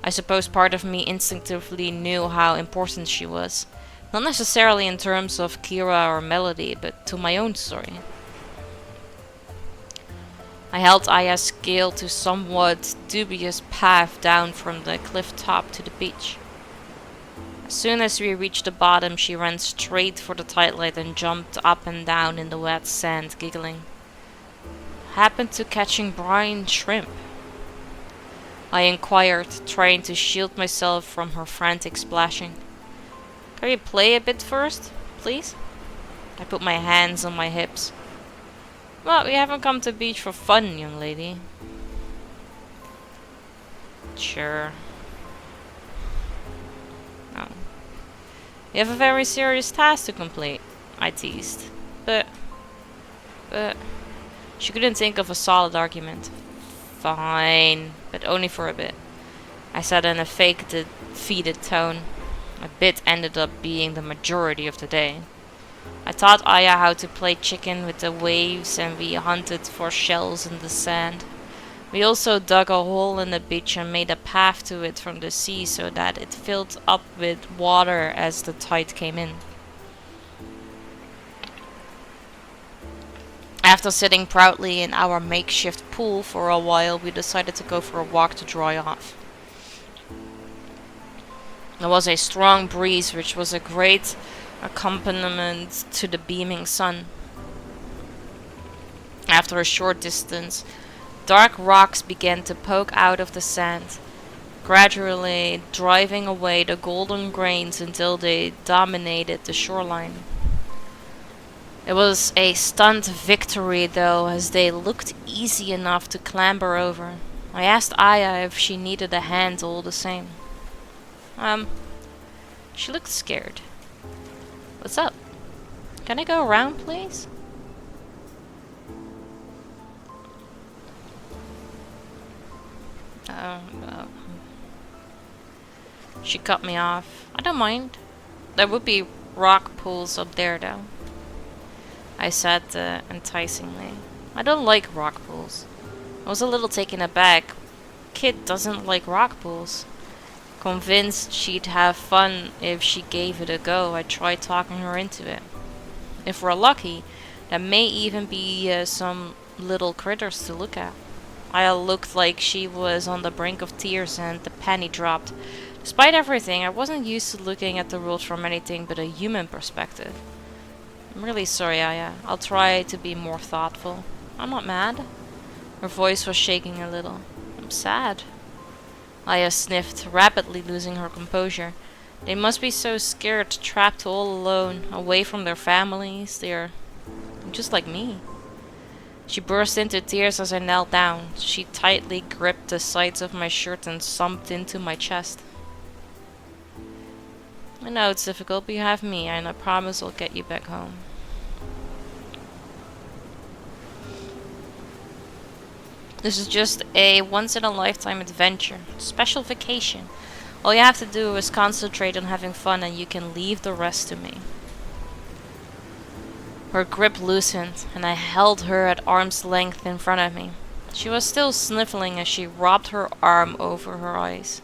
I suppose part of me instinctively knew how important she was. Not necessarily in terms of Kira or Melody, but to my own story. I held Aya's scale to somewhat dubious path down from the cliff top to the beach. As soon as we reached the bottom, she ran straight for the tidelight and jumped up and down in the wet sand, giggling. Happened to catching brine shrimp? I inquired, trying to shield myself from her frantic splashing. Can we play a bit first, please? I put my hands on my hips. Well, we haven't come to the beach for fun, young lady. Sure. Oh. You have a very serious task to complete, I teased. But... She couldn't think of a solid argument. Fine, but only for a bit. I said in a fake defeated tone. A bit ended up being the majority of the day. I taught Aya how to play chicken with the waves, and we hunted for shells in the sand. We also dug a hole in the beach and made a path to it from the sea so that it filled up with water as the tide came in. After sitting proudly in our makeshift pool for a while, we decided to go for a walk to dry off. There was a strong breeze, which was a great accompaniment to the beaming sun. After a short distance, dark rocks began to poke out of the sand, gradually driving away the golden grains until they dominated the shoreline. It was a stunned victory, though, as they looked easy enough to clamber over. I asked Aya if she needed a hand all the same. She looked scared. What's up? Can I go around, please? No. She cut me off. I don't mind. There would be rock pools up there, though. I said enticingly. I don't like rock pools. I was a little taken aback. Kid doesn't like rock pools. Convinced she'd have fun if she gave it a go, I tried talking her into it. If we're lucky, there may even be some little critters to look at. Aya looked like she was on the brink of tears and the penny dropped. Despite everything, I wasn't used to looking at the world from anything but a human perspective. I'm really sorry, Aya. I'll try to be more thoughtful. I'm not mad. Her voice was shaking a little. I'm sad. Aya sniffed, rapidly losing her composure. They must be so scared, trapped all alone, away from their families. They're just like me. She burst into tears as I knelt down. She tightly gripped the sides of my shirt and thumped into my chest. I know it's difficult, but you have me, and I promise I'll get you back home. This is just a once-in-a-lifetime adventure. Special vacation. All you have to do is concentrate on having fun and you can leave the rest to me. Her grip loosened and I held her at arm's length in front of me. She was still sniffling as she wrapped her arm over her eyes.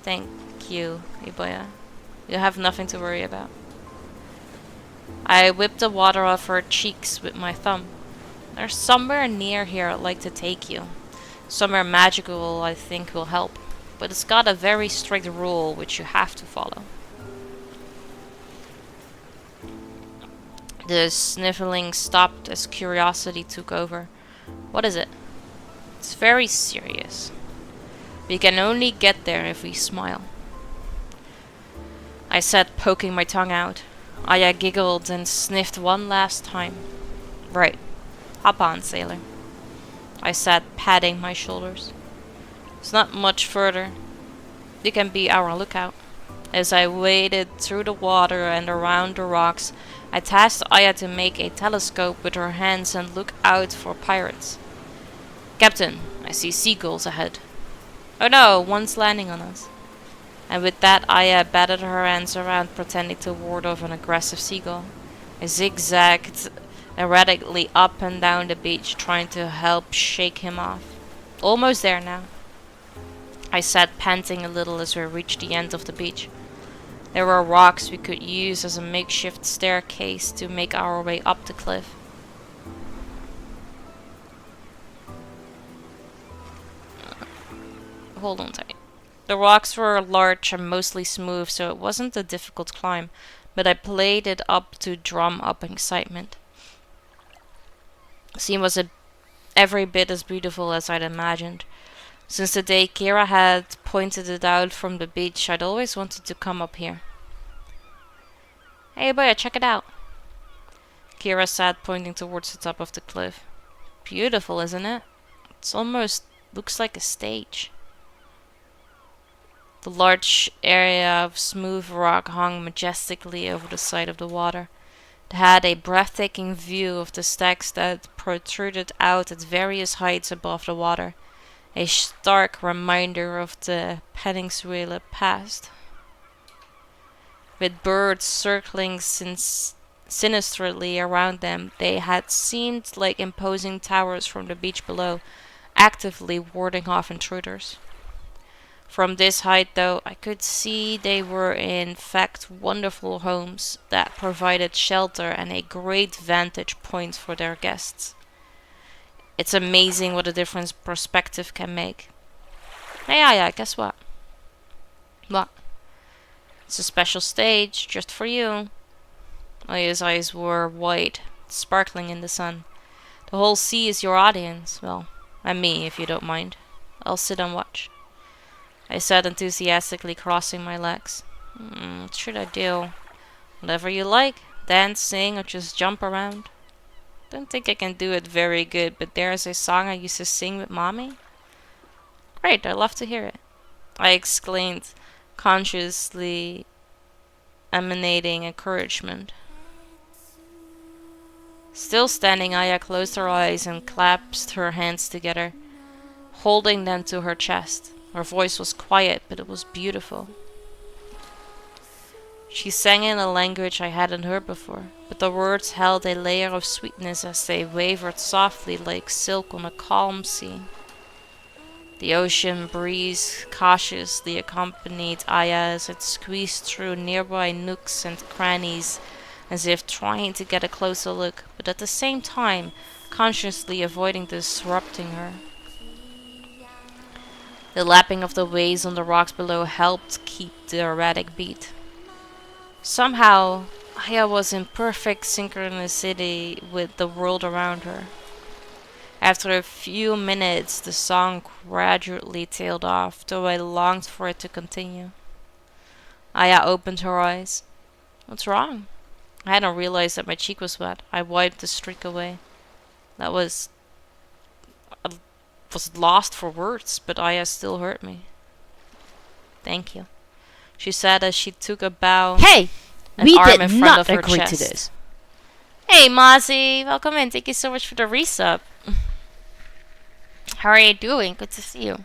Thank you, Iboya. You have nothing to worry about. I whipped the water off her cheeks with my thumb. There's somewhere near here I'd like to take you. Somewhere magical I think will help. But it's got a very strict rule which you have to follow. The sniffling stopped as curiosity took over. What is it? It's very serious. We can only get there if we smile. I said, poking my tongue out. Aya giggled and sniffed one last time. Right. Hop on, sailor. I said, patting my shoulders. It's not much further. You can be our lookout. As I waded through the water and around the rocks, I tasked Aya to make a telescope with her hands and look out for pirates. Captain, I see seagulls ahead. Oh no, one's landing on us. And with that, Aya batted her hands around, pretending to ward off an aggressive seagull. I zigzagged erratically up and down the beach, trying to help shake him off. Almost there now. I sat panting a little as we reached the end of the beach. There were rocks we could use as a makeshift staircase to make our way up the cliff. Hold on tight. The rocks were large and mostly smooth, so it wasn't a difficult climb, but I played it up to drum up excitement. The scene was every bit as beautiful as I'd imagined. Since the day Kira had pointed it out from the beach, I'd always wanted to come up here. Hey boy, check it out. Kira said, pointing towards the top of the cliff. Beautiful, isn't it? It almost looks like a stage. The large area of smooth rock hung majestically over the side of the water. It had a breathtaking view of the stacks that protruded out at various heights above the water, a stark reminder of the Peninsula past. With birds circling sinisterly around them, they had seemed like imposing towers from the beach below, actively warding off intruders. From this height, though, I could see they were in fact wonderful homes that provided shelter and a great vantage point for their guests. It's amazing what a difference perspective can make. Yeah, guess what? What? It's a special stage, just for you. Aya's eyes were wide, sparkling in the sun. The whole sea is your audience. Well, and me, if you don't mind. I'll sit and watch. I said enthusiastically, crossing my legs. What should I do? Whatever you like. Dance, sing, or just jump around. Don't think I can do it very good, but there's a song I used to sing with Mommy. Great, I'd love to hear it. I exclaimed, consciously emanating encouragement. Still standing, Aya closed her eyes and clasped her hands together, holding them to her chest. Her voice was quiet, but it was beautiful. She sang in a language I hadn't heard before, but the words held a layer of sweetness as they wavered softly like silk on a calm sea. The ocean breeze cautiously accompanied Aya as it squeezed through nearby nooks and crannies, as if trying to get a closer look, but at the same time consciously avoiding disrupting her. The lapping of the waves on the rocks below helped keep the erratic beat. Somehow, Aya was in perfect synchronicity with the world around her. After a few minutes, the song gradually tailed off, though I longed for it to continue. Aya opened her eyes. What's wrong? I hadn't realized that my cheek was wet. I wiped the streak away. I was lost for words, but Aya still hurt me. Thank you, she said as she took a bow. Hey! An We arm did in front not of her agree to chest. this. Hey, Mozzie! Welcome in. Thank you so much for the resub. How are you doing? Good to see you.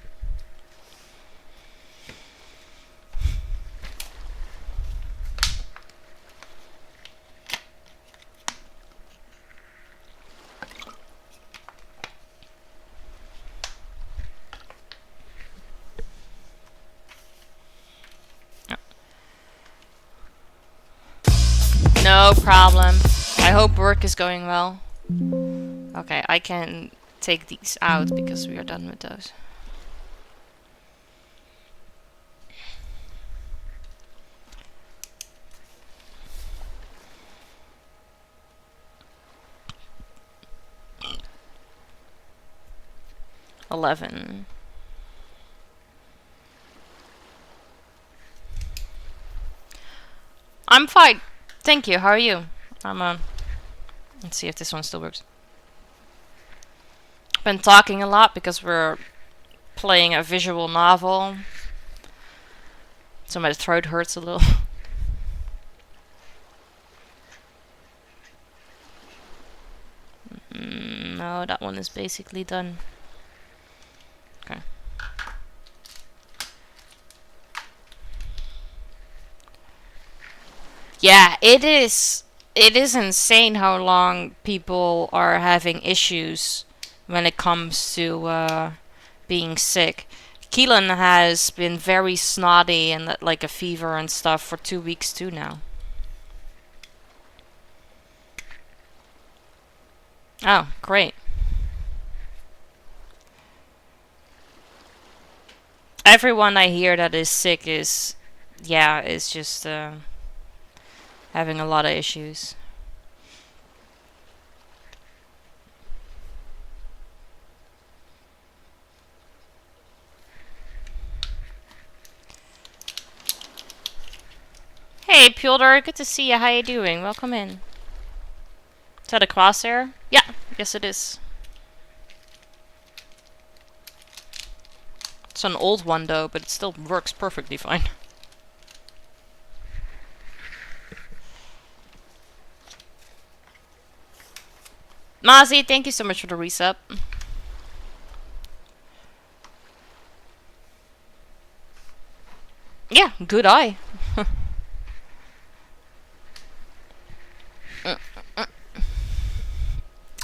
No problem. I hope work is going well. Okay, I can take these out because we are done with those. $11. I'm fine. Thank you. How are you? Let's see if this one still works. Been talking a lot because we're playing a visual novel. So my throat hurts a little. No, that one is basically done. Okay. Yeah, it is insane how long people are having issues when it comes to being sick. Keelan has been very snotty and like a fever and stuff for 2 weeks too now. Oh, great. Everyone I hear that is sick is just having a lot of issues. Hey, Pyotr, good to see you. How you doing? Welcome in. Is that a crosshair? Yeah, yes it is. It's an old one though, but it still works perfectly fine. Mozzie, thank you so much for the resub. Yeah, good eye.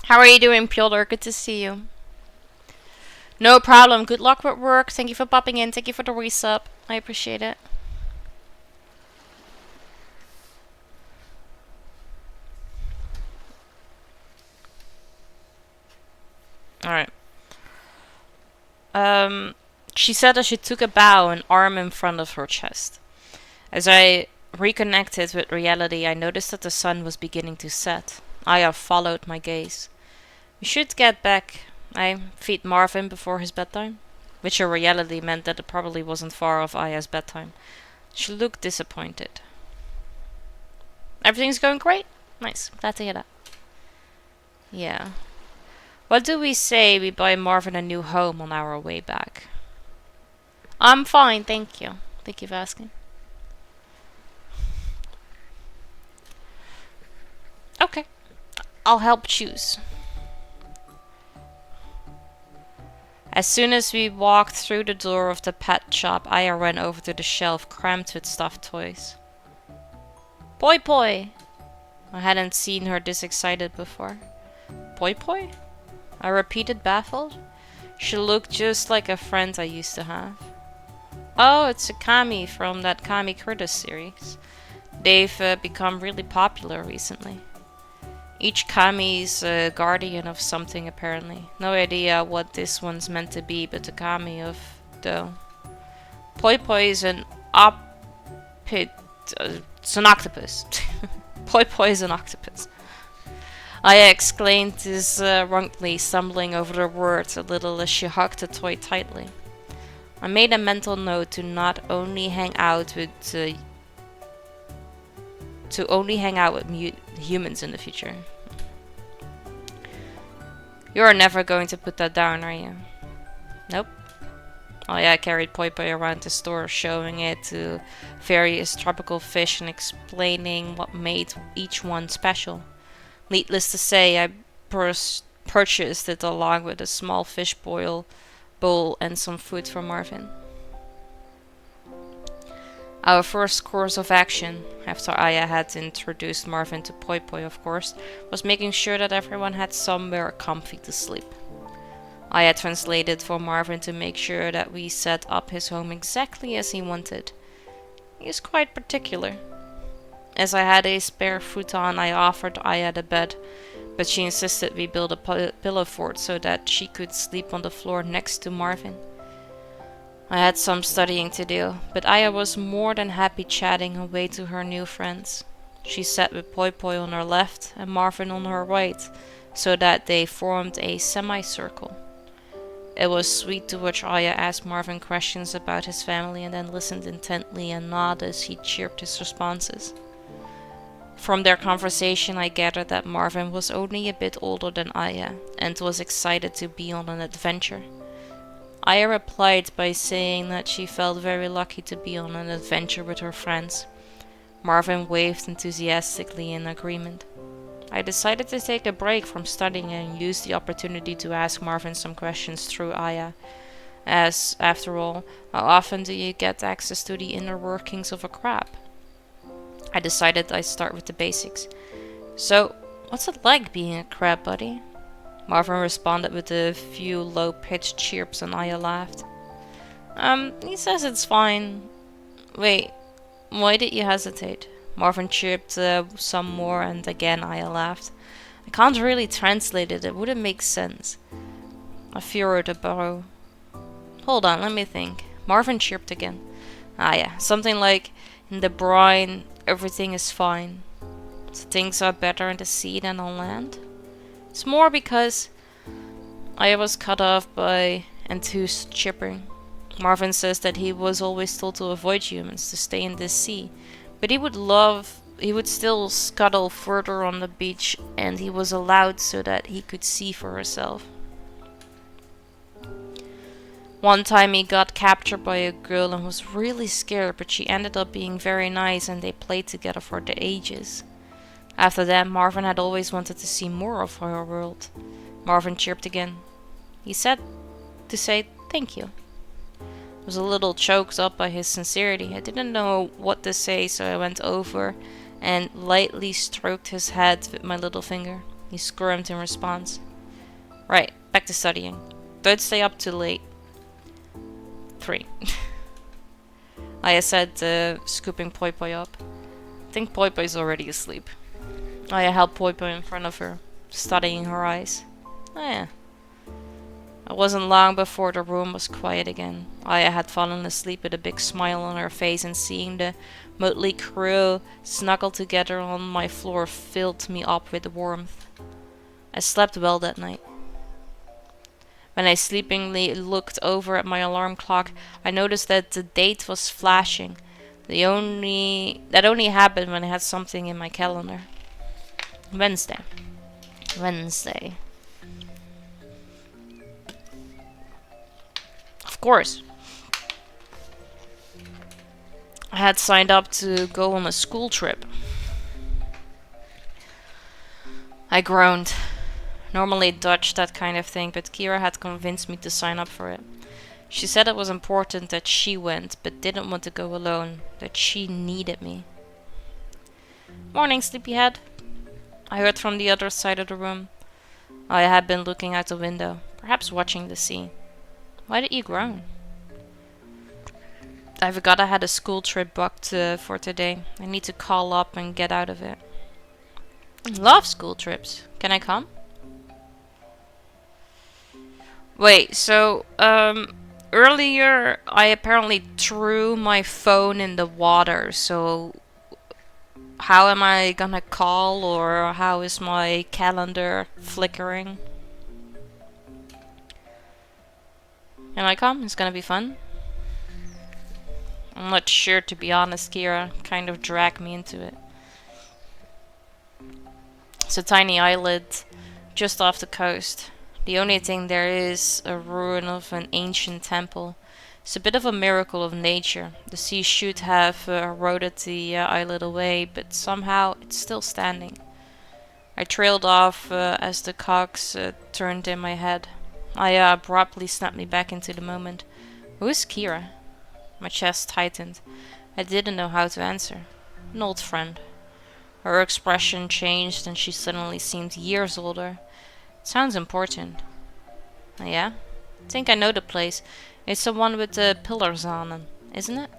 How are you doing, Pyotr? Good to see you. No problem. Good luck with work. Thank you for popping in. Thank you for the resub. I appreciate it. Alright. She said as she took a bow, an arm in front of her chest. As I reconnected with reality, I noticed that the sun was beginning to set. Aya followed my gaze. We should get back. I feed Marvin before his bedtime. Which in reality meant that it probably wasn't far off Aya's bedtime. She looked disappointed. Everything's going great? Nice. Glad to hear that. Yeah. What do we say we buy Marvin a new home on our way back? I'm fine, thank you. Thank you for asking. Okay. I'll help choose. As soon as we walked through the door of the pet shop, Aya ran over to the shelf crammed with stuffed toys. Poi Poi! I hadn't seen her this excited before. Poi Poi? I repeated, baffled. She looked just like a friend I used to have. Oh, it's a Kami from that Kami Curtis series. They've become really popular recently. Each Kami's a guardian of something, apparently. No idea what this one's meant to be, but a Kami of though. Poi Poi is an it's an octopus. Poi Poi is an octopus. I exclaimed this wrongly, stumbling over the words a little as she hugged the toy tightly. I made a mental note to not only hang out with humans in the future. You're never going to put that down, are you? Nope. Oh yeah, I carried Poi Poi around the store, showing it to various tropical fish and explaining what made each one special. Needless to say, I purchased it along with a small fish bowl and some food for Marvin. Our first course of action, after Aya had introduced Marvin to Poi Poi of course, was making sure that everyone had somewhere comfy to sleep. Aya translated for Marvin to make sure that we set up his home exactly as he wanted. He is quite particular. As I had a spare futon, I offered Aya the bed, but she insisted we build a pillow fort so that she could sleep on the floor next to Marvin. I had some studying to do, but Aya was more than happy chatting away to her new friends. She sat with Poi Poi on her left and Marvin on her right, so that they formed a semicircle. It was sweet to watch Aya ask Marvin questions about his family and then listened intently and nod as he chirped his responses. From their conversation I gathered that Marvin was only a bit older than Aya and was excited to be on an adventure. Aya replied by saying that she felt very lucky to be on an adventure with her friends. Marvin waved enthusiastically in agreement. I decided to take a break from studying and use the opportunity to ask Marvin some questions through Aya. As, after all, how often do you get access to the inner workings of a crab? I decided I'd start with the basics. So, what's it like being a crab, buddy? Marvin responded with a few low-pitched chirps and Aya laughed. He says it's fine. Wait, why did you hesitate? Marvin chirped some more and again Aya laughed. I can't really translate it, it wouldn't make sense. I furrowed a brow. Hold on, let me think. Marvin chirped again. Ah yeah, something like, in the brine, everything is fine. So things are better in the sea than on land? It's more because I was cut off by enthused chirping. Marvin says that he was always told to avoid humans, to stay in this sea, but he he would still scuttle further on the beach, and he was allowed so that he could see for herself. One time he got captured by a girl and was really scared, but she ended up being very nice and they played together for the ages. After that, Marvin had always wanted to see more of her world. Marvin chirped again. He said to say thank you. I was a little choked up by his sincerity. I didn't know what to say, so I went over and lightly stroked his head with my little finger. He squirmed in response. Right, back to studying. Don't stay up too late. 3. I said, scooping Poi Poi up. I think Poi Poi's already asleep. I held Poi Poi in front of her, studying her eyes. Oh yeah. It wasn't long before the room was quiet again. Aya had fallen asleep with a big smile on her face, and seeing the motley crew snuggled together on my floor filled me up with warmth. I slept well that night. When I sleepingly looked over at my alarm clock, I noticed that the date was flashing. That only happened when I had something in my calendar. Wednesday. Of course. I had signed up to go on a school trip. I groaned. Normally dodge that kind of thing, but Kira had convinced me to sign up for it. She said it was important that she went, but didn't want to go alone, that she needed me. Morning, sleepyhead. I heard from the other side of the room. I had been looking out the window, perhaps watching the sea. Why did you groan? I forgot I had a school trip booked for today. I need to call up and get out of it. I love school trips. Can I come? Wait, so, earlier I apparently threw my phone in the water, so how am I gonna call, or how is my calendar flickering? Can I come? It's gonna be fun. I'm not sure, to be honest. Kira kind of dragged me into it. It's a tiny island just off the coast. The only thing there is a ruin of an ancient temple. It's a bit of a miracle of nature. The sea should have eroded the island away, but somehow it's still standing. I trailed off as the cogs turned in my head. I abruptly snapped me back into the moment. Who is Kira? My chest tightened. I didn't know how to answer. An old friend. Her expression changed and she suddenly seemed years older. It sounds important. Oh, yeah? I think I know the place. It's the one with the pillars on them, isn't it?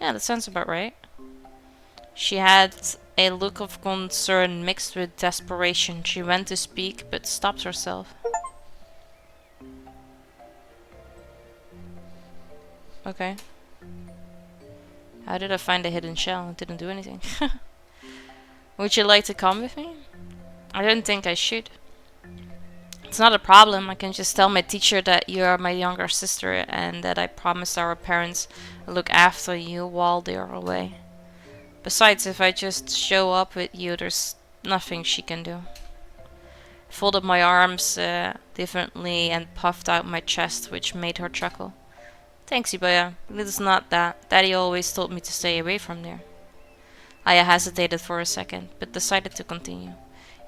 Yeah, that sounds about right. She had a look of concern mixed with desperation. She went to speak, but stopped herself. Okay. How did I find a hidden shell? I didn't do anything. Would you like to come with me? I don't think I should. It's not a problem. I can just tell my teacher that you are my younger sister and that I promised our parents to look after you while they are away. Besides, if I just show up with you, there's nothing she can do. I folded my arms differently and puffed out my chest, which made her chuckle. Thanks, Ibaya. It is not that. Daddy always told me to stay away from there. Aya hesitated for a second, but decided to continue.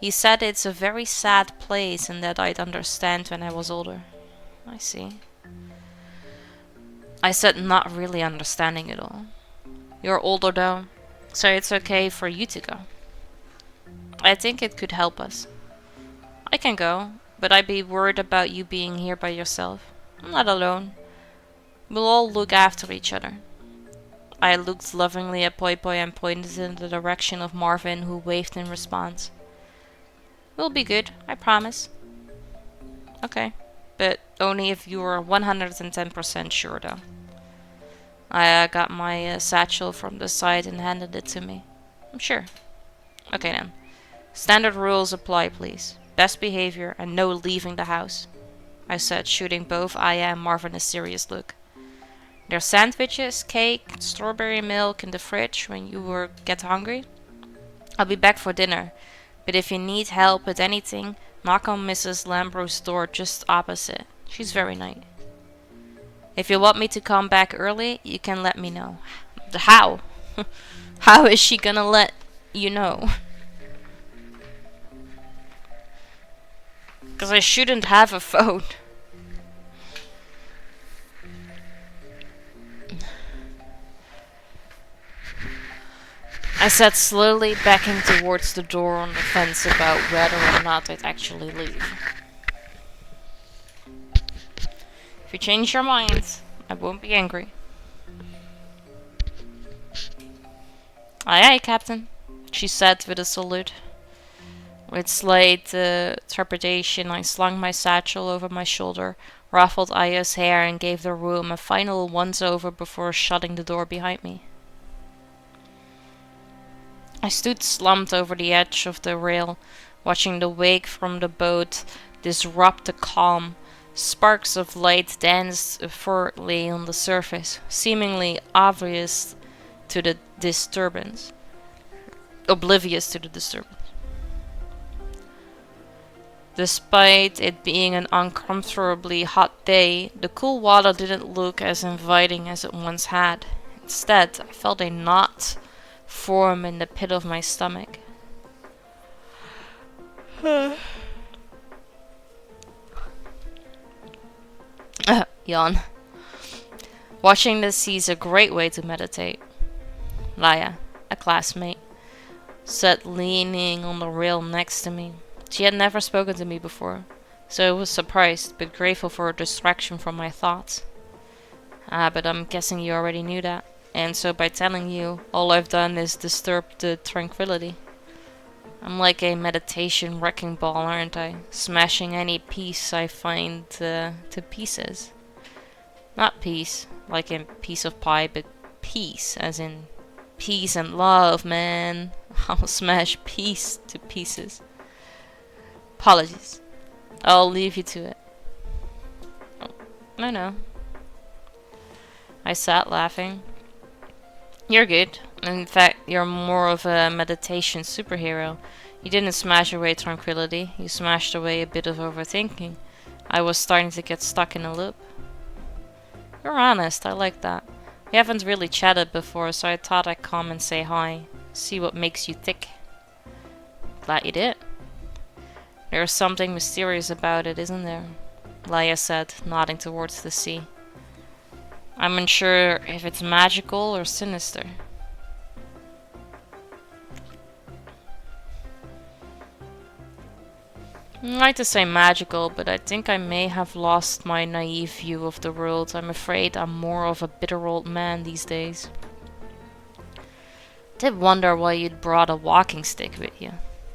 He said it's a very sad place and that I'd understand when I was older. I see. I said not really understanding it all. You're older though, so it's okay for you to go. I think it could help us. I can go, but I'd be worried about you being here by yourself. I'm not alone. We'll all look after each other. I looked lovingly at Poi Poi and pointed in the direction of Marvin, who waved in response. We'll be good, I promise. Okay, but only if you are 110% sure though. I got my satchel from the side and handed it to me. I'm sure. Okay then. Standard rules apply, please. Best behavior and no leaving the house, I said, shooting both Aya and Marvin a serious look. There's sandwiches, cake, strawberry milk in the fridge when you get hungry. I'll be back for dinner, but if you need help with anything, knock on Mrs. Lambro's door just opposite. She's very nice. If you want me to come back early, you can let me know. How? How is she gonna let you know? Because I shouldn't have a phone. I sat slowly backing towards the door on the fence about whether or not I'd actually leave. If you change your mind, I won't be angry. Aye aye, Captain, she said with a salute. With slight trepidation, I slung my satchel over my shoulder, ruffled Aya's hair, and gave the room a final once-over before shutting the door behind me. I stood slumped over the edge of the rail, watching the wake from the boat disrupt the calm. Sparks of light danced furtively on the surface, seemingly oblivious to the disturbance. Despite it being an uncomfortably hot day, the cool water didn't look as inviting as it once had. Instead, I felt a knot form in the pit of my stomach. Yawn. Watching the sea is a great way to meditate. Laya, a classmate, sat leaning on the rail next to me. She had never spoken to me before, so I was surprised but grateful for a distraction from my thoughts. But I'm guessing you already knew that, and so by telling you, all I've done is disturb the tranquility. I'm like a meditation wrecking ball, aren't I? Smashing any piece I find to pieces. Not peace, like in piece of pie, but peace, as in peace and love, man. I'll smash peace to pieces. Apologies. I'll leave you to it. Oh, no. I sat laughing. You're good. In fact, you're more of a meditation superhero. You didn't smash away tranquility. You smashed away a bit of overthinking. I was starting to get stuck in a loop. You're honest. I like that. We haven't really chatted before, so I thought I'd come and say hi. See what makes you tick. Glad you did. There's something mysterious about it, isn't there? Laya said, nodding towards the sea. I'm unsure if it's magical or sinister. I'd like to say magical, but I think I may have lost my naive view of the world. I'm afraid I'm more of a bitter old man these days. Did wonder why you'd brought a walking stick with you.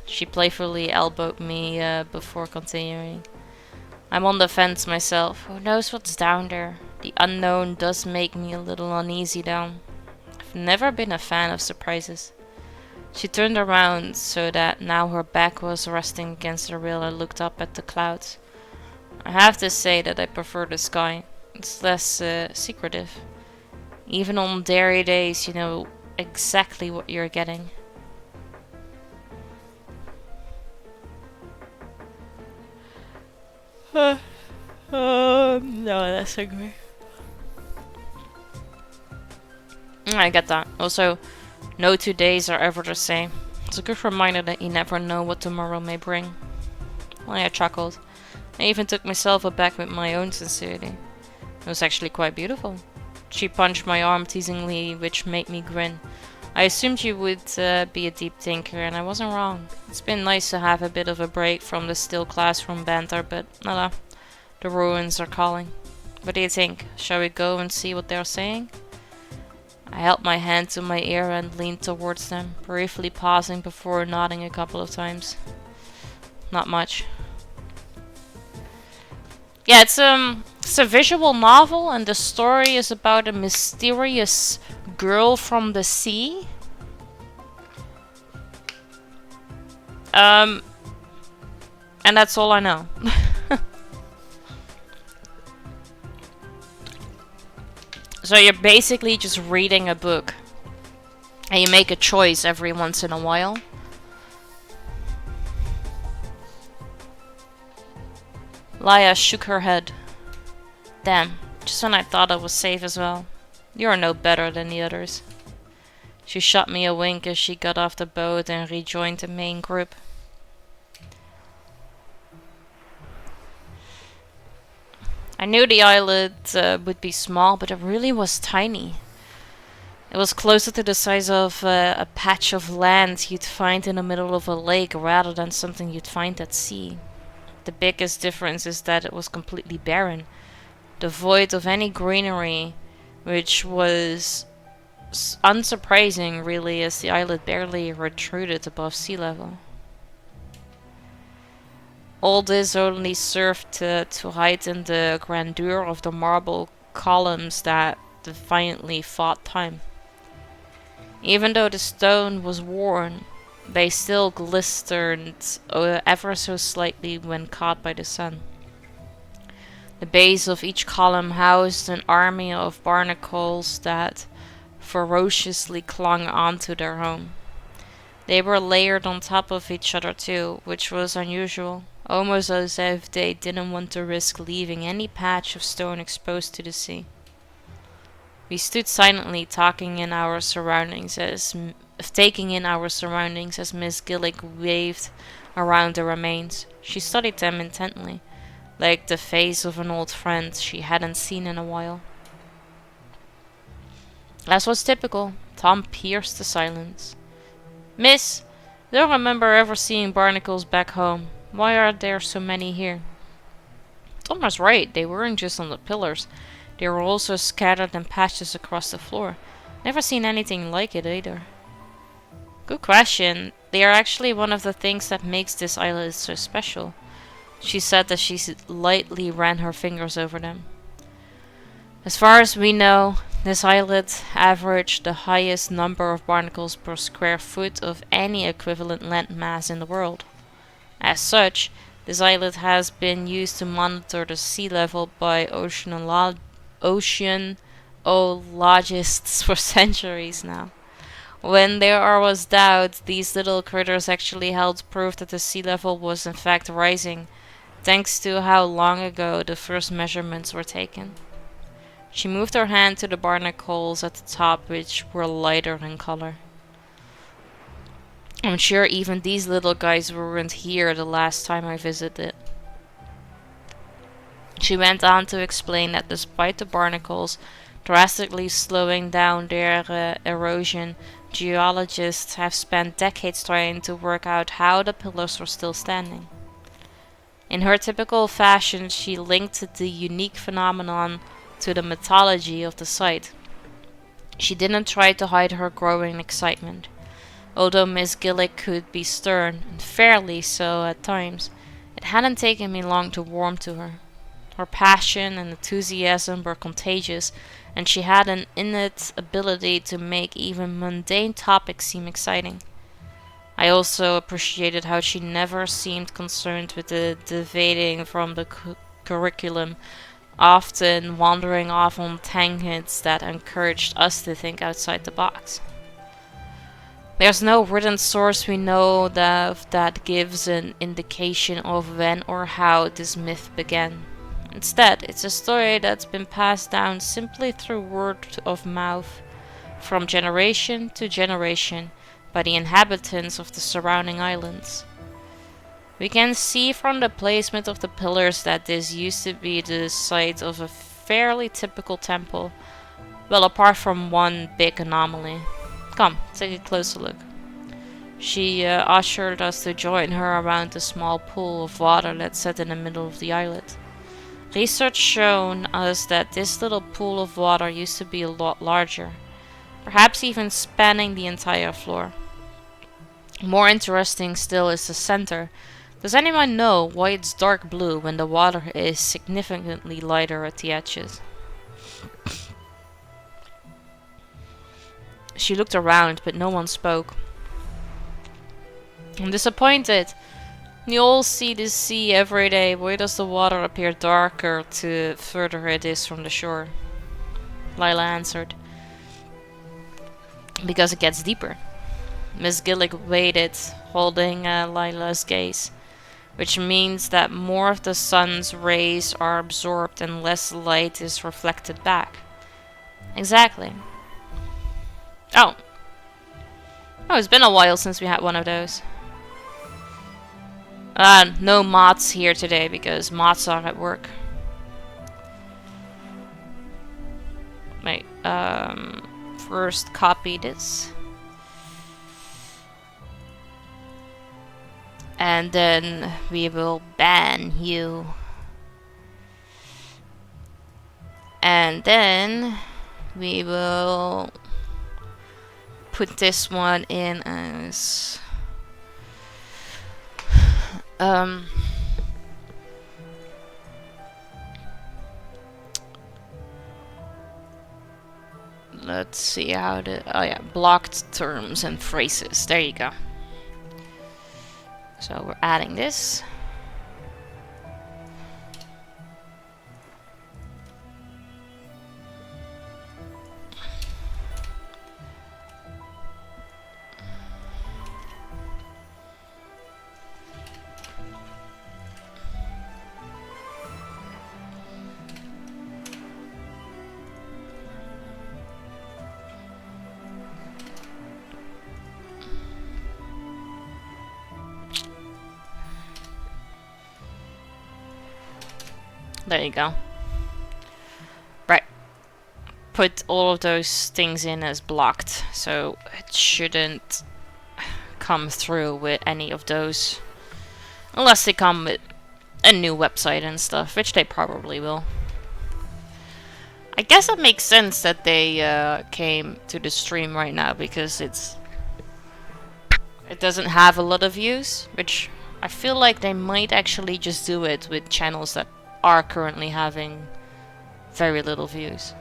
She playfully elbowed me before continuing. I'm on the fence myself. Who knows what's down there? The unknown does make me a little uneasy down. I've never been a fan of surprises. She turned around so that now her back was resting against the rail and looked up at the clouds. I have to say that I prefer the sky. It's less secretive. Even on dairy days, you know exactly what you're getting. No, that's angry. I get that. Also, no 2 days are ever the same. It's a good reminder that you never know what tomorrow may bring. I chuckled. I even took myself aback with my own sincerity. It was actually quite beautiful. She punched my arm teasingly, which made me grin. I assumed you would be a deep thinker, and I wasn't wrong. It's been nice to have a bit of a break from the still classroom banter, but the ruins are calling. What do you think? Shall we go and see what they're saying? I held my hand to my ear and leaned towards them, briefly pausing before nodding a couple of times. Not much. Yeah, it's a visual novel, and the story is about a mysterious girl from the sea. And that's all I know. So you're basically just reading a book. And you make a choice every once in a while. Laya shook her head. Damn, just when I thought I was safe as well. You're no better than the others. She shot me a wink as she got off the boat and rejoined the main group. I knew the islet would be small, but it really was tiny. It was closer to the size of a patch of land you'd find in the middle of a lake rather than something you'd find at sea. The biggest difference is that it was completely barren, devoid of any greenery, which was unsurprising really, as the islet barely protruded above sea level. All this only served to heighten the grandeur of the marble columns that defiantly fought time. Even though the stone was worn, they still glistened ever so slightly when caught by the sun. The base of each column housed an army of barnacles that ferociously clung onto their home. They were layered on top of each other too, which was unusual, almost as if they didn't want to risk leaving any patch of stone exposed to the sea. We stood silently taking in our surroundings as Miss Gillick waved around the remains. She studied them intently, like the face of an old friend she hadn't seen in a while. As was typical, Tom pierced the silence. Miss, don't remember ever seeing barnacles back home. Why are there so many here? Tom was right, they weren't just on the pillars. They were also scattered in patches across the floor. Never seen anything like it either. Good question. They are actually one of the things that makes this island so special. She said as she lightly ran her fingers over them. As far as we know, this islet averaged the highest number of barnacles per square foot of any equivalent landmass in the world. As such, this islet has been used to monitor the sea level by oceanologists for centuries now. When there was doubt, these little critters actually helped prove that the sea level was in fact rising, thanks to how long ago the first measurements were taken. She moved her hand to the barnacles at the top, which were lighter in color. I'm sure even these little guys weren't here the last time I visited. She went on to explain that despite the barnacles drastically slowing down their erosion, geologists have spent decades trying to work out how the pillars were still standing. In her typical fashion, she linked the unique phenomenon to the mythology of the site. She didn't try to hide her growing excitement. Although Miss Gillick could be stern, and fairly so at times, it hadn't taken me long to warm to her. Her passion and enthusiasm were contagious, and she had an innate ability to make even mundane topics seem exciting. I also appreciated how she never seemed concerned with deviating from the curriculum, often wandering off on tangents that encouraged us to think outside the box. There's no written source we know that gives an indication of when or how this myth began. Instead, it's a story that's been passed down simply through word of mouth, from generation to generation, by the inhabitants of the surrounding islands. We can see from the placement of the pillars that this used to be the site of a fairly typical temple, well, apart from one big anomaly. Come, take a closer look. She ushered us to join her around the small pool of water that sat in the middle of the islet. Research shown us that this little pool of water used to be a lot larger, perhaps even spanning the entire floor. More interesting still is the center. Does anyone know why it's dark blue when the water is significantly lighter at the edges? She looked around, but no one spoke. I'm disappointed. You all see the sea every day. Why does the water appear darker the further it is from the shore? Lila answered. Because it gets deeper. Miss Gillick waited, holding Lila's gaze, which means that more of the sun's rays are absorbed and less light is reflected back. Exactly. Oh. Oh, it's been a while since we had one of those. No mods here today because mods are at work. Wait, first copy this. And then we will ban you. And then we will put this one in as let's see how to, oh yeah, blocked terms and phrases. There you go. So we're adding this. There you go. Right. Put all of those things in as blocked, so it shouldn't come through with any of those. Unless they come with a new website and stuff, which they probably will. I guess it makes sense that they came to the stream right now, because it doesn't have a lot of views, which I feel like they might actually just do it with channels that are currently having very little views.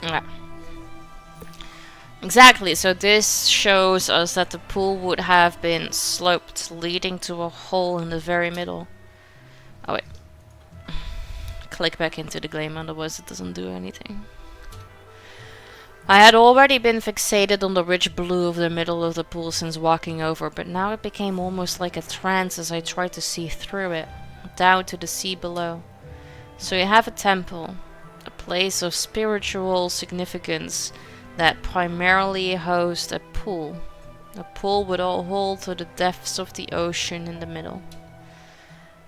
Yeah. Exactly, so this shows us that the pool would have been sloped, leading to a hole in the very middle. Oh wait. Click back into the game, otherwise it doesn't do anything. I had already been fixated on the rich blue of the middle of the pool since walking over, but now it became almost like a trance as I tried to see through it, down to the sea below. So you have a temple, a place of spiritual significance that primarily hosts a pool with a hole to the depths of the ocean in the middle.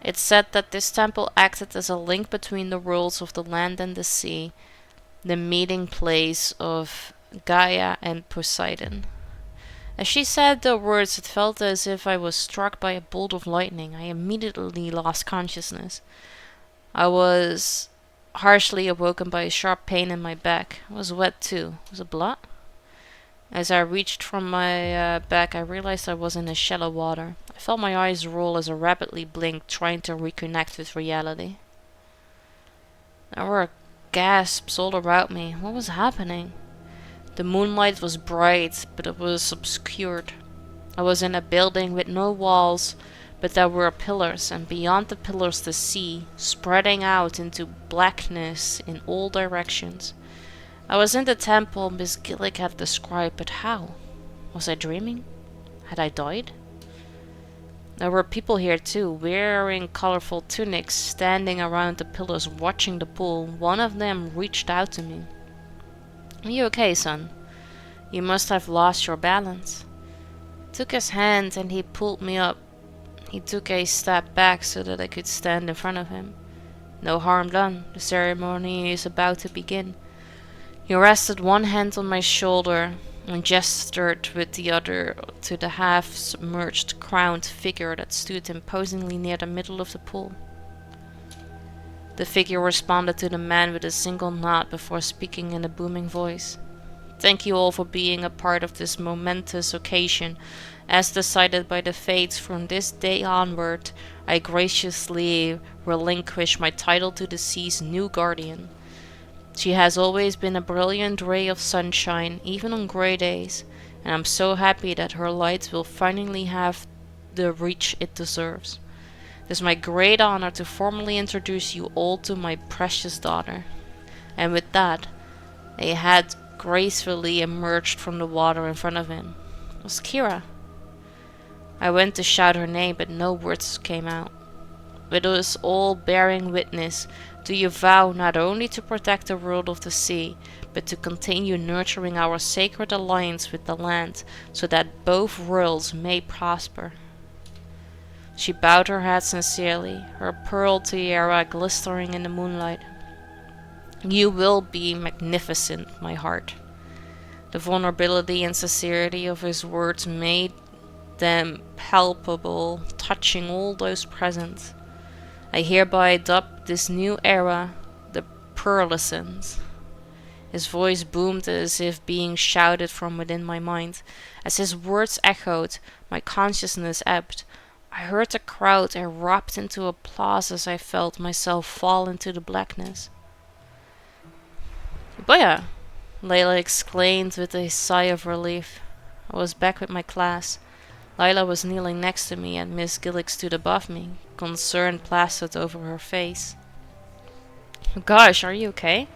It's said that this temple acted as a link between the worlds of the land and the sea, the meeting place of Gaia and Poseidon. As she said the words, it felt as if I was struck by a bolt of lightning. I immediately lost consciousness. I was harshly awoken by a sharp pain in my back. I was wet too. Was it blood? As I reached from my back, I realized I was in a shallow water. I felt my eyes roll as I rapidly blinked, trying to reconnect with reality. There were gasps all around me. What was happening? The moonlight was bright, but it was obscured. I was in a building with no walls, but there were pillars, and beyond the pillars the sea, spreading out into blackness in all directions. I was in the temple Miss Gillick had described, but how? Was I dreaming? Had I died? There were people here too, wearing colorful tunics, standing around the pillars watching the pool. One of them reached out to me. Are you okay, son? You must have lost your balance. I took his hand and he pulled me up. He took a step back so that I could stand in front of him. No harm done. The ceremony is about to begin. He rested one hand on my shoulder and gestured with the other to the half-submerged crowned figure that stood imposingly near the middle of the pool. The figure responded to the man with a single nod before speaking in a booming voice. Thank you all for being a part of this momentous occasion. As decided by the fates, from this day onward, I graciously relinquish my title to the sea's new guardian. She has always been a brilliant ray of sunshine, even on grey days, and I'm so happy that her light will finally have the reach it deserves. It is my great honor to formally introduce you all to my precious daughter. And with that, a head gracefully emerged from the water in front of him. It was Kira. I went to shout her name, but no words came out. With us all bearing witness, do you vow not only to protect the world of the sea, but to continue nurturing our sacred alliance with the land, so that both worlds may prosper? She bowed her head sincerely, her pearl tiara glittering in the moonlight. You will be magnificent, my heart. The vulnerability and sincerity of his words made them palpable, touching all those present. I hereby adopt this new era, the Iridescence. His voice boomed as if being shouted from within my mind. As his words echoed, my consciousness ebbed. I heard the crowd erupt into applause as I felt myself fall into the blackness. Boya! Layla exclaimed with a sigh of relief. I was back with my class. Lila was kneeling next to me and Miss Gillick stood above me, concern plastered over her face. Gosh, are you okay?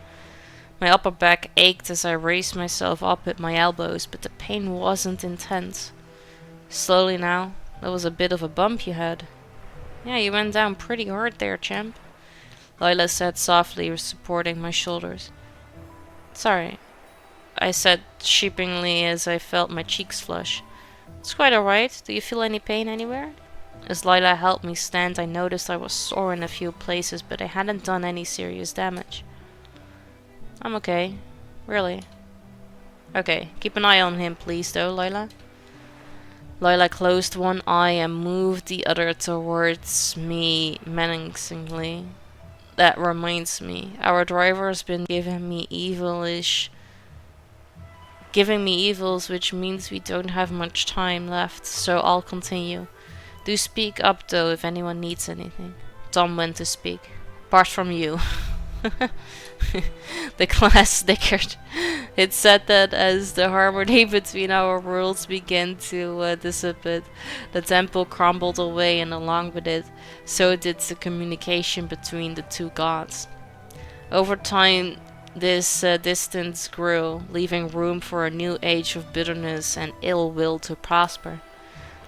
My upper back ached as I raised myself up with my elbows, but the pain wasn't intense. Slowly now, there was a bit of a bump you had. Yeah, you went down pretty hard there, champ. Lila said softly, supporting my shoulders. Sorry, I said sheepishly as I felt my cheeks flush. It's quite alright. Do you feel any pain anywhere? As Lila helped me stand, I noticed I was sore in a few places, but I hadn't done any serious damage. I'm okay. Really. Okay, keep an eye on him, please, though, Lila. Lila closed one eye and moved the other towards me menacingly. That reminds me, our driver has been giving me evils, which means we don't have much time left, so I'll continue. Do speak up though if anyone needs anything. Tom went to speak. Apart from you. The class snickered. It said that as the harmony between our worlds began to dissipate, the temple crumbled away, and along with it, so did the communication between the two gods. Over time, this distance grew, leaving room for a new age of bitterness and ill will to prosper.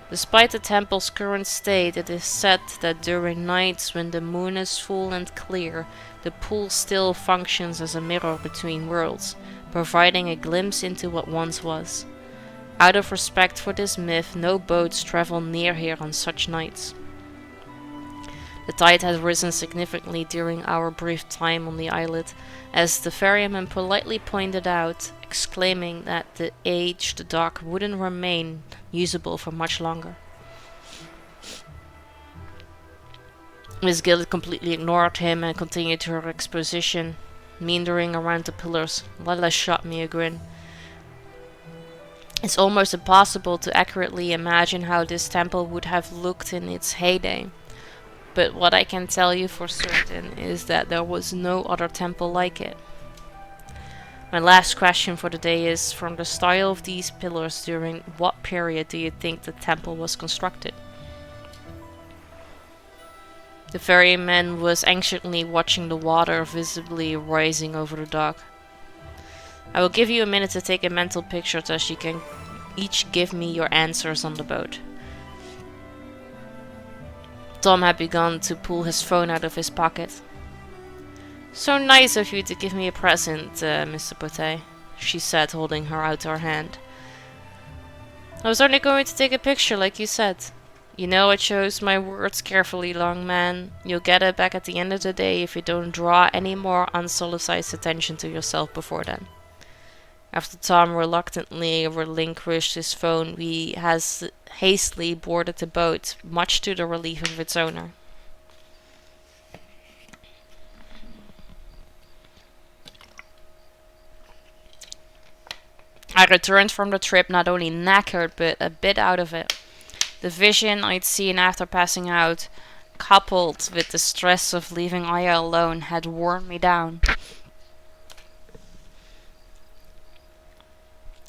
Despite the temple's current state, it is said that during nights when the moon is full and clear, the pool still functions as a mirror between worlds, providing a glimpse into what once was. Out of respect for this myth, no boats travel near here on such nights. The tide had risen significantly during our brief time on the islet, as the ferryman politely pointed out, exclaiming that the aged dock wouldn't remain usable for much longer. Miss Gillet completely ignored him and continued her exposition, meandering around the pillars. Lila shot me a grin. It's almost impossible to accurately imagine how this temple would have looked in its heyday. But what I can tell you for certain is that there was no other temple like it. My last question for the day is, from the style of these pillars, during what period do you think the temple was constructed? The ferryman was anxiously watching the water visibly rising over the dock. I will give you a minute to take a mental picture as you can each give me your answers on the boat. Tom had begun to pull his phone out of his pocket. So nice of you to give me a present, Mr. Potet, she said, holding her out her hand. I was only going to take a picture like you said. You know I chose my words carefully, young man. You'll get it back at the end of the day if you don't draw any more unsolicited attention to yourself before then. After Tom reluctantly relinquished his phone, we hastily boarded the boat, much to the relief of its owner. I returned from the trip not only knackered, but a bit out of it. The vision I'd seen after passing out, coupled with the stress of leaving Aya alone, had worn me down.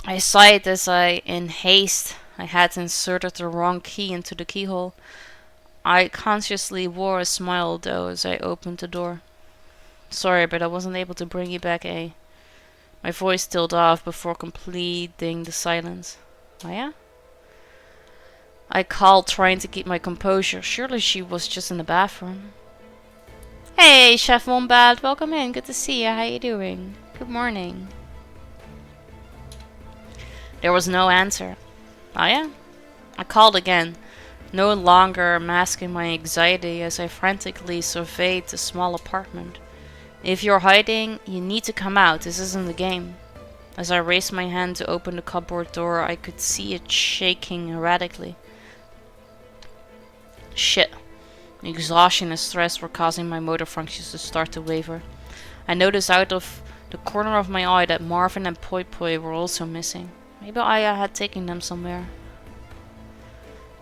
I sighed as in haste, I had inserted the wrong key into the keyhole. I consciously wore a smile though as I opened the door. Sorry, but I wasn't able to bring you back, eh? My voice stilled off before completing the silence. Oh yeah? I called, trying to keep my composure. Surely she was just in the bathroom. Hey, Chef Wombat, welcome in. Good to see you. How you doing? Good morning. There was no answer. Oh yeah? I called again, no longer masking my anxiety as I frantically surveyed the small apartment. If you're hiding, you need to come out. This isn't the game. As I raised my hand to open the cupboard door, I could see it shaking erratically. Shit. Exhaustion and stress were causing my motor functions to start to waver. I noticed out of the corner of my eye that Marvin and Poi Poi were also missing. Maybe Aya had taken them somewhere.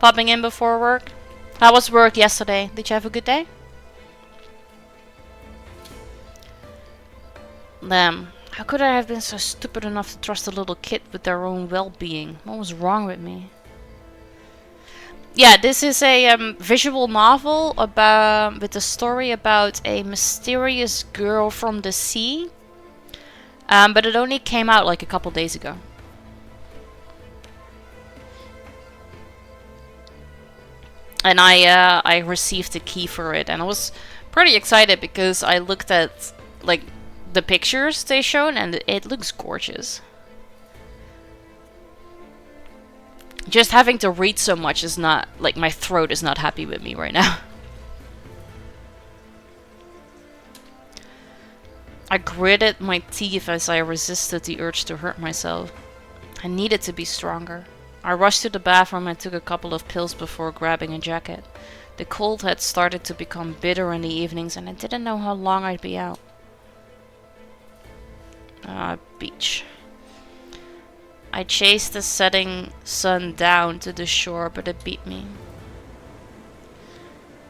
Popping in before work? How was work yesterday? Did you have a good day? Damn. How could I have been so stupid enough to trust a little kid with their own well-being? What was wrong with me? Yeah, this is a visual novel about with a story about a mysterious girl from the sea. But it only came out like a couple days ago. And I received the key for it, and I was pretty excited because I looked at like the pictures they shown, and it looks gorgeous. Just having to read so much is not, like, my throat is not happy with me right now. I gritted my teeth as I resisted the urge to hurt myself. I needed to be stronger. I rushed to the bathroom and took a couple of pills before grabbing a jacket. The cold had started to become bitter in the evenings, and I didn't know how long I'd be out. Beach. I chased the setting sun down to the shore, but it beat me.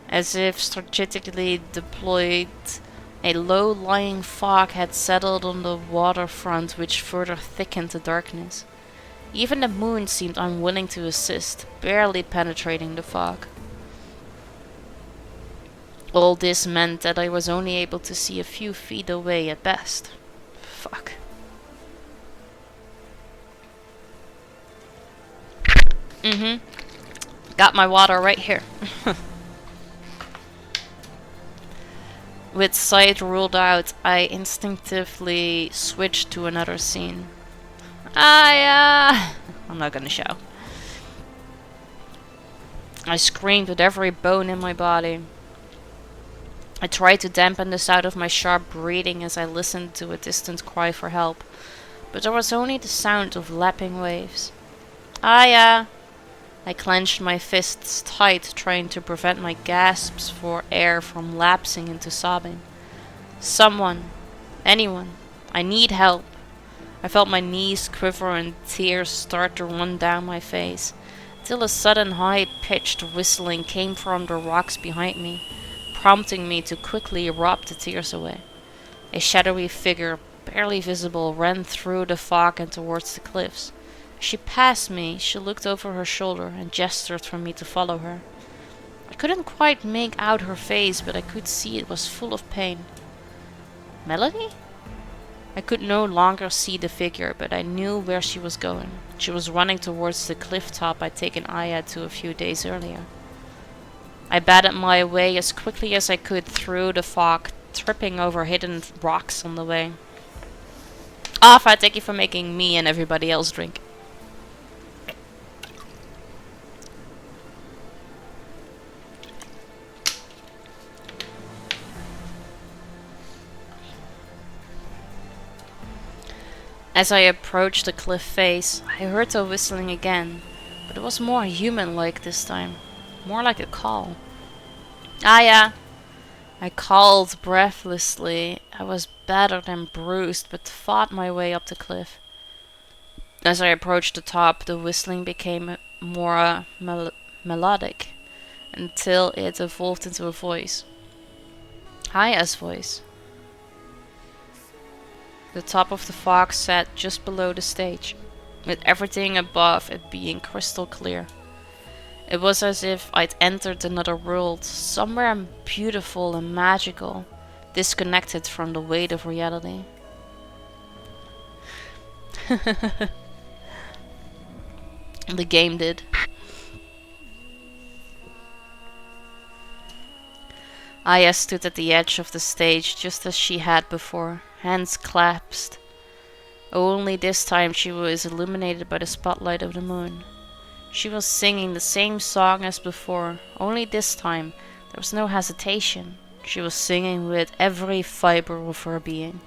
As if strategically deployed, a low-lying fog had settled on the waterfront, which further thickened the darkness. Even the moon seemed unwilling to assist, barely penetrating the fog. All this meant that I was only able to see a few feet away at best. Fuck. Got my water right here. With sight ruled out, I instinctively switched to another scene. I'm not gonna show. I screamed with every bone in my body. I tried to dampen the sound of my sharp breathing as I listened to a distant cry for help, but there was only the sound of lapping waves. I clenched my fists tight, trying to prevent my gasps for air from lapsing into sobbing. Someone, anyone, I need help. I felt my knees quiver and tears start to run down my face, till a sudden high-pitched whistling came from the rocks behind me, prompting me to quickly rub the tears away. A shadowy figure, barely visible, ran through the fog and towards the cliffs. As she passed me, she looked over her shoulder and gestured for me to follow her. I couldn't quite make out her face, but I could see it was full of pain. Melody? I could no longer see the figure, but I knew where she was going. She was running towards the cliff top I'd taken Aya to a few days earlier. I batted my way as quickly as I could through the fog, tripping over hidden rocks on the way. Off, I thank you for making me and everybody else drink. As I approached the cliff face, I heard the whistling again, but it was more human-like this time, more like a call. Aya! I called breathlessly. I was battered and bruised, but fought my way up the cliff. As I approached the top, the whistling became more melodic until it evolved into a voice. Aya's voice. The top of the fog sat just below the stage, with everything above it being crystal clear. It was as if I'd entered another world, somewhere beautiful and magical, disconnected from the weight of reality. The game did. Aya stood at the edge of the stage just as she had before, hands clasped. Only this time she was illuminated by the spotlight of the moon. She was singing the same song as before, only this time there was no hesitation. She was singing with every fiber of her being.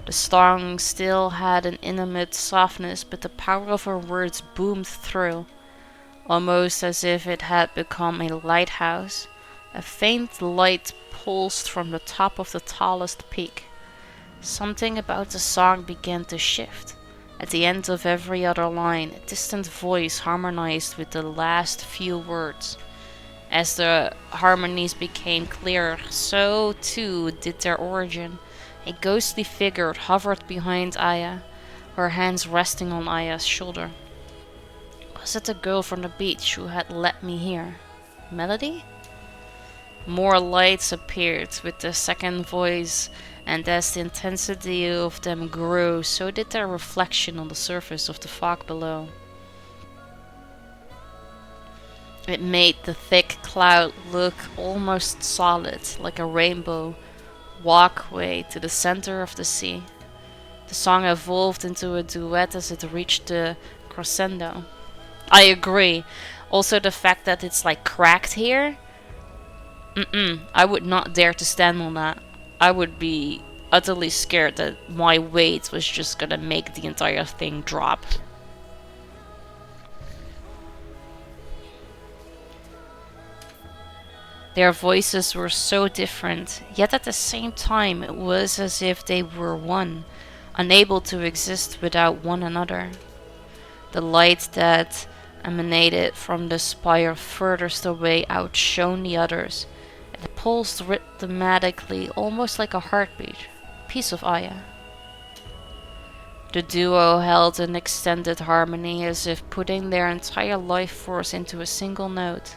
The song still had an intimate softness, but the power of her words boomed through, almost as if it had become a lighthouse. A faint light pulsed from the top of the tallest peak. Something about the song began to shift. At the end of every other line, a distant voice harmonized with the last few words. As the harmonies became clearer, so too did their origin. A ghostly figure hovered behind Aya, her hands resting on Aya's shoulder. Was it the girl from the beach who had led me here? Melody? More lights appeared with the second voice, and as the intensity of them grew, so did their reflection on the surface of the fog below. It made the thick cloud look almost solid, like a rainbow walkway to the center of the sea. The song evolved into a duet as it reached the crescendo. I agree. Also the fact that it's like cracked here. I would not dare to stand on that. I would be utterly scared that my weight was just gonna make the entire thing drop. Their voices were so different, yet at the same time it was as if they were one, unable to exist without one another. The light that emanated from the spire furthest away outshone the others. It pulsed rhythmically, almost like a heartbeat. Piece of Aya. The duo held an extended harmony, as if putting their entire life force into a single note.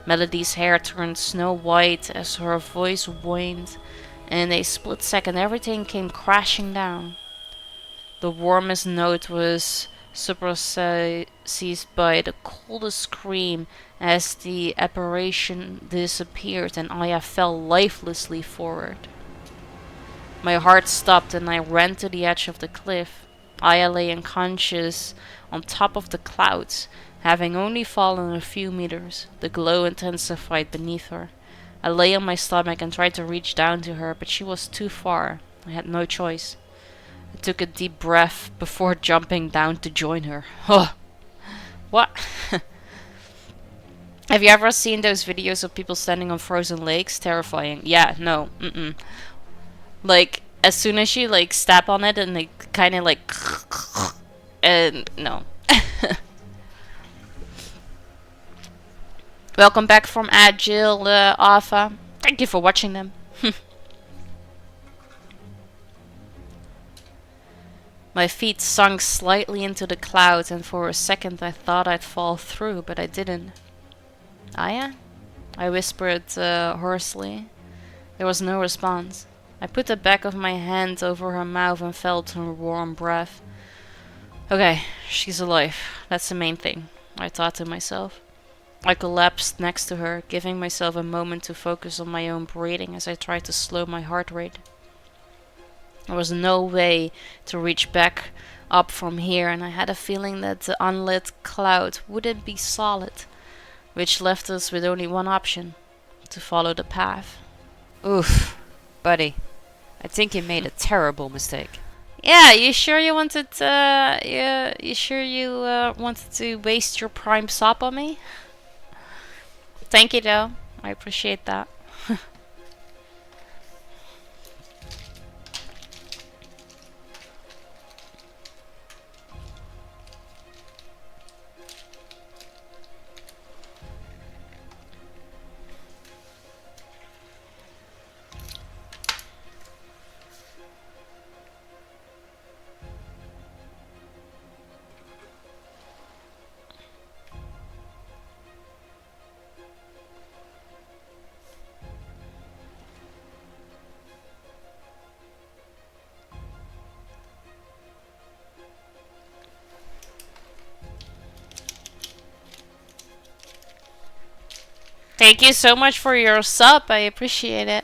Melody's hair turned snow white as her voice waned, and in a split second everything came crashing down. The warmest note was superseded by the coldest scream as the apparition disappeared and Aya fell lifelessly forward. My heart stopped and I ran to the edge of the cliff. Aya lay unconscious on top of the clouds, having only fallen a few meters. The glow intensified beneath her. I lay on my stomach and tried to reach down to her, but she was too far. I had no choice. I took a deep breath before jumping down to join her. Oh, what? Have you ever seen those videos of people standing on frozen lakes? Terrifying. Yeah, no. Like, as soon as you like step on it and they kind of like and no. Welcome back from Agile Alpha. Thank you for watching them. My feet sunk slightly into the clouds, and for a second I thought I'd fall through, but I didn't. Aya? I whispered hoarsely. There was no response. I put the back of my hand over her mouth and felt her warm breath. Okay, she's alive. That's the main thing, I thought to myself. I collapsed next to her, giving myself a moment to focus on my own breathing as I tried to slow my heart rate. There was no way to reach back up from here, and I had a feeling that the unlit cloud wouldn't be solid, which left us with only one option: to follow the path. Oof, buddy. I think you made a terrible mistake. Yeah, you sure you wanted wanted to waste your prime sop on me? Thank you though. I appreciate that. Thank you so much for your sub. I appreciate it.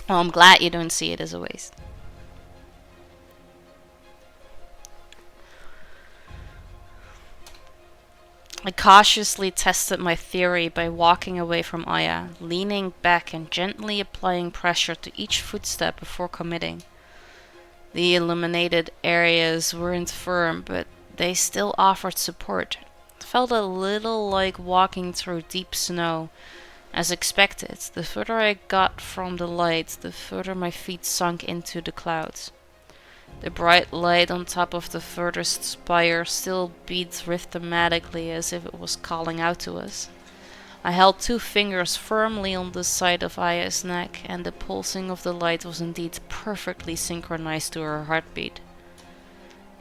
Well, I'm glad you don't see it as a waste. I cautiously tested my theory by walking away from Aya, leaning back and gently applying pressure to each footstep before committing. The illuminated areas weren't firm, but they still offered support. It felt a little like walking through deep snow. As expected, the further I got from the light, the further my feet sunk into the clouds. The bright light on top of the furthest spire still beat rhythmically as if it was calling out to us. I held 2 fingers firmly on the side of Aya's neck, and the pulsing of the light was indeed perfectly synchronized to her heartbeat.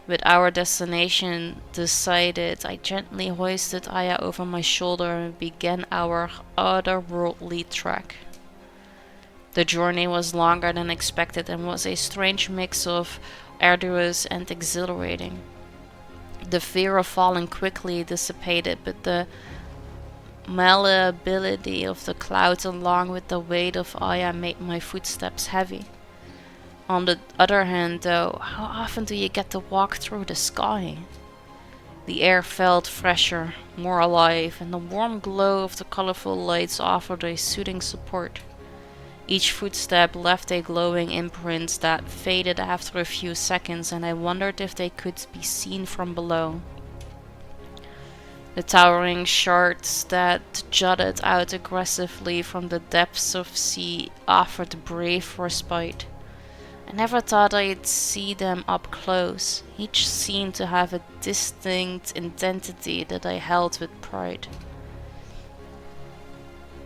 With our destination decided, I gently hoisted Aya over my shoulder and began our otherworldly trek. The journey was longer than expected and was a strange mix of arduous and exhilarating. The fear of falling quickly dissipated, but the malleability of the clouds along with the weight of Aya made my footsteps heavy. On the other hand, though, how often do you get to walk through the sky? The air felt fresher, more alive, and the warm glow of the colorful lights offered a soothing support. Each footstep left a glowing imprint that faded after a few seconds, and I wondered if they could be seen from below. The towering shards that jutted out aggressively from the depths of sea offered brief respite. I never thought I'd see them up close. Each seemed to have a distinct identity that I held with pride.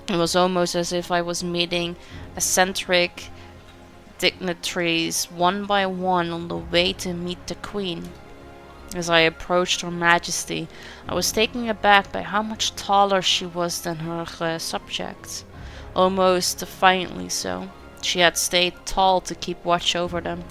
It was almost as if I was meeting eccentric dignitaries one by one on the way to meet the Queen. As I approached Her Majesty, I was taken aback by how much taller she was than her subjects, almost defiantly so. She had stayed tall to keep watch over them.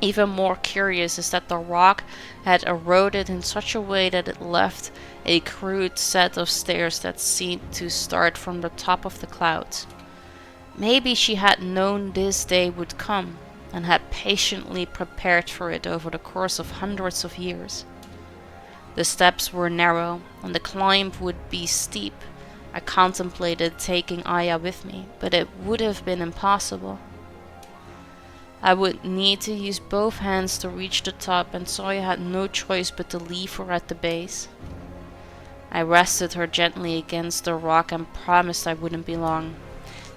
Even more curious is that the rock had eroded in such a way that it left a crude set of stairs that seemed to start from the top of the clouds. Maybe she had known this day would come, and had patiently prepared for it over the course of hundreds of years. The steps were narrow, and the climb would be steep. I contemplated taking Aya with me, but it would have been impossible. I would need to use both hands to reach the top, and so I had no choice but to leave her at the base. I rested her gently against the rock and promised I wouldn't be long.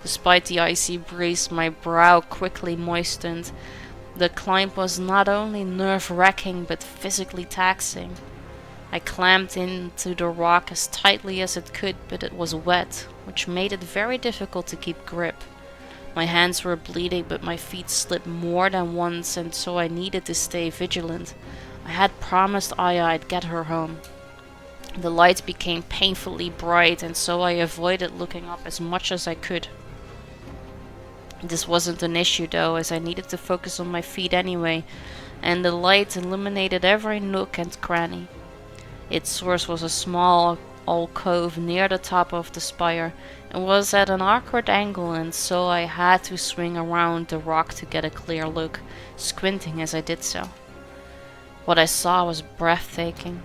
Despite the icy breeze, my brow quickly moistened. The climb was not only nerve-wracking but physically taxing. I clamped into the rock as tightly as it could, but it was wet, which made it very difficult to keep grip. My hands were bleeding, but my feet slipped more than once, and so I needed to stay vigilant. I had promised Aya I'd get her home. The light became painfully bright, and so I avoided looking up as much as I could. This wasn't an issue though, as I needed to focus on my feet anyway, and the light illuminated every nook and cranny. Its source was a small alcove near the top of the spire, and was at an awkward angle, and so I had to swing around the rock to get a clear look, squinting as I did so. What I saw was breathtaking.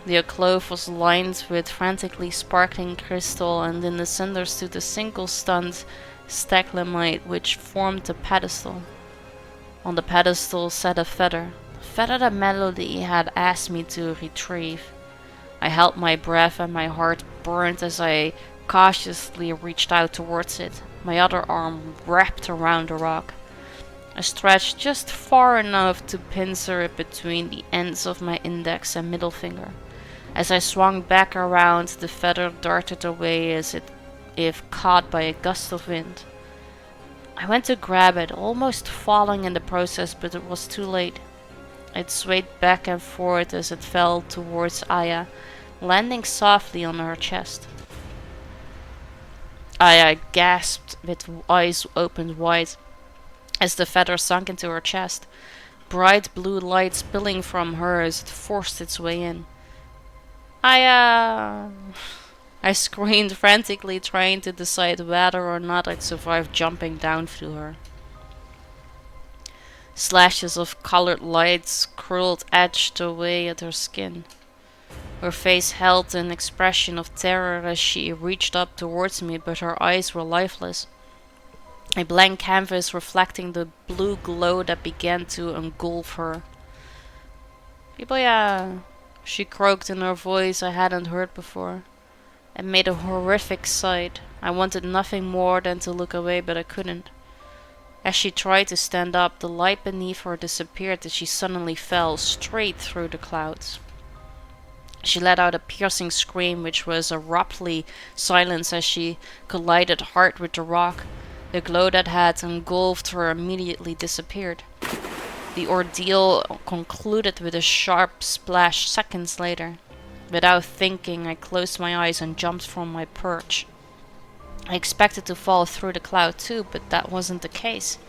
The alcove was lined with frantically sparkling crystal, and in the center stood a single stunned stalagmite which formed the pedestal. On the pedestal sat a feather that Melody had asked me to retrieve. I held my breath and my heart burned as I cautiously reached out towards it, my other arm wrapped around the rock. I stretched just far enough to pincer it between the ends of my index and middle finger. As I swung back around, the feather darted away as if caught by a gust of wind. I went to grab it, almost falling in the process, but it was too late. It swayed back and forth as it fell towards Aya, landing softly on her chest. Aya gasped with eyes opened wide as the feather sunk into her chest. bright blue light spilling from her as it forced its way in. I screamed frantically, trying to decide whether or not I'd survive jumping down through her. Slashes of colored lights curled edged away at her skin. Her face held an expression of terror as she reached up towards me, but her eyes were lifeless. A blank canvas reflecting the blue glow that began to engulf her. Iboya, she croaked in her voice I hadn't heard before. It made a horrific sight. I wanted nothing more than to look away, but I couldn't. As she tried to stand up, the light beneath her disappeared as she suddenly fell straight through the clouds. She let out a piercing scream, which was abruptly silenced as she collided hard with the rock. The glow that had engulfed her immediately disappeared. The ordeal concluded with a sharp splash seconds later. Without thinking, I closed my eyes and jumped from my perch. I expected to fall through the cloud too, but that wasn't the case.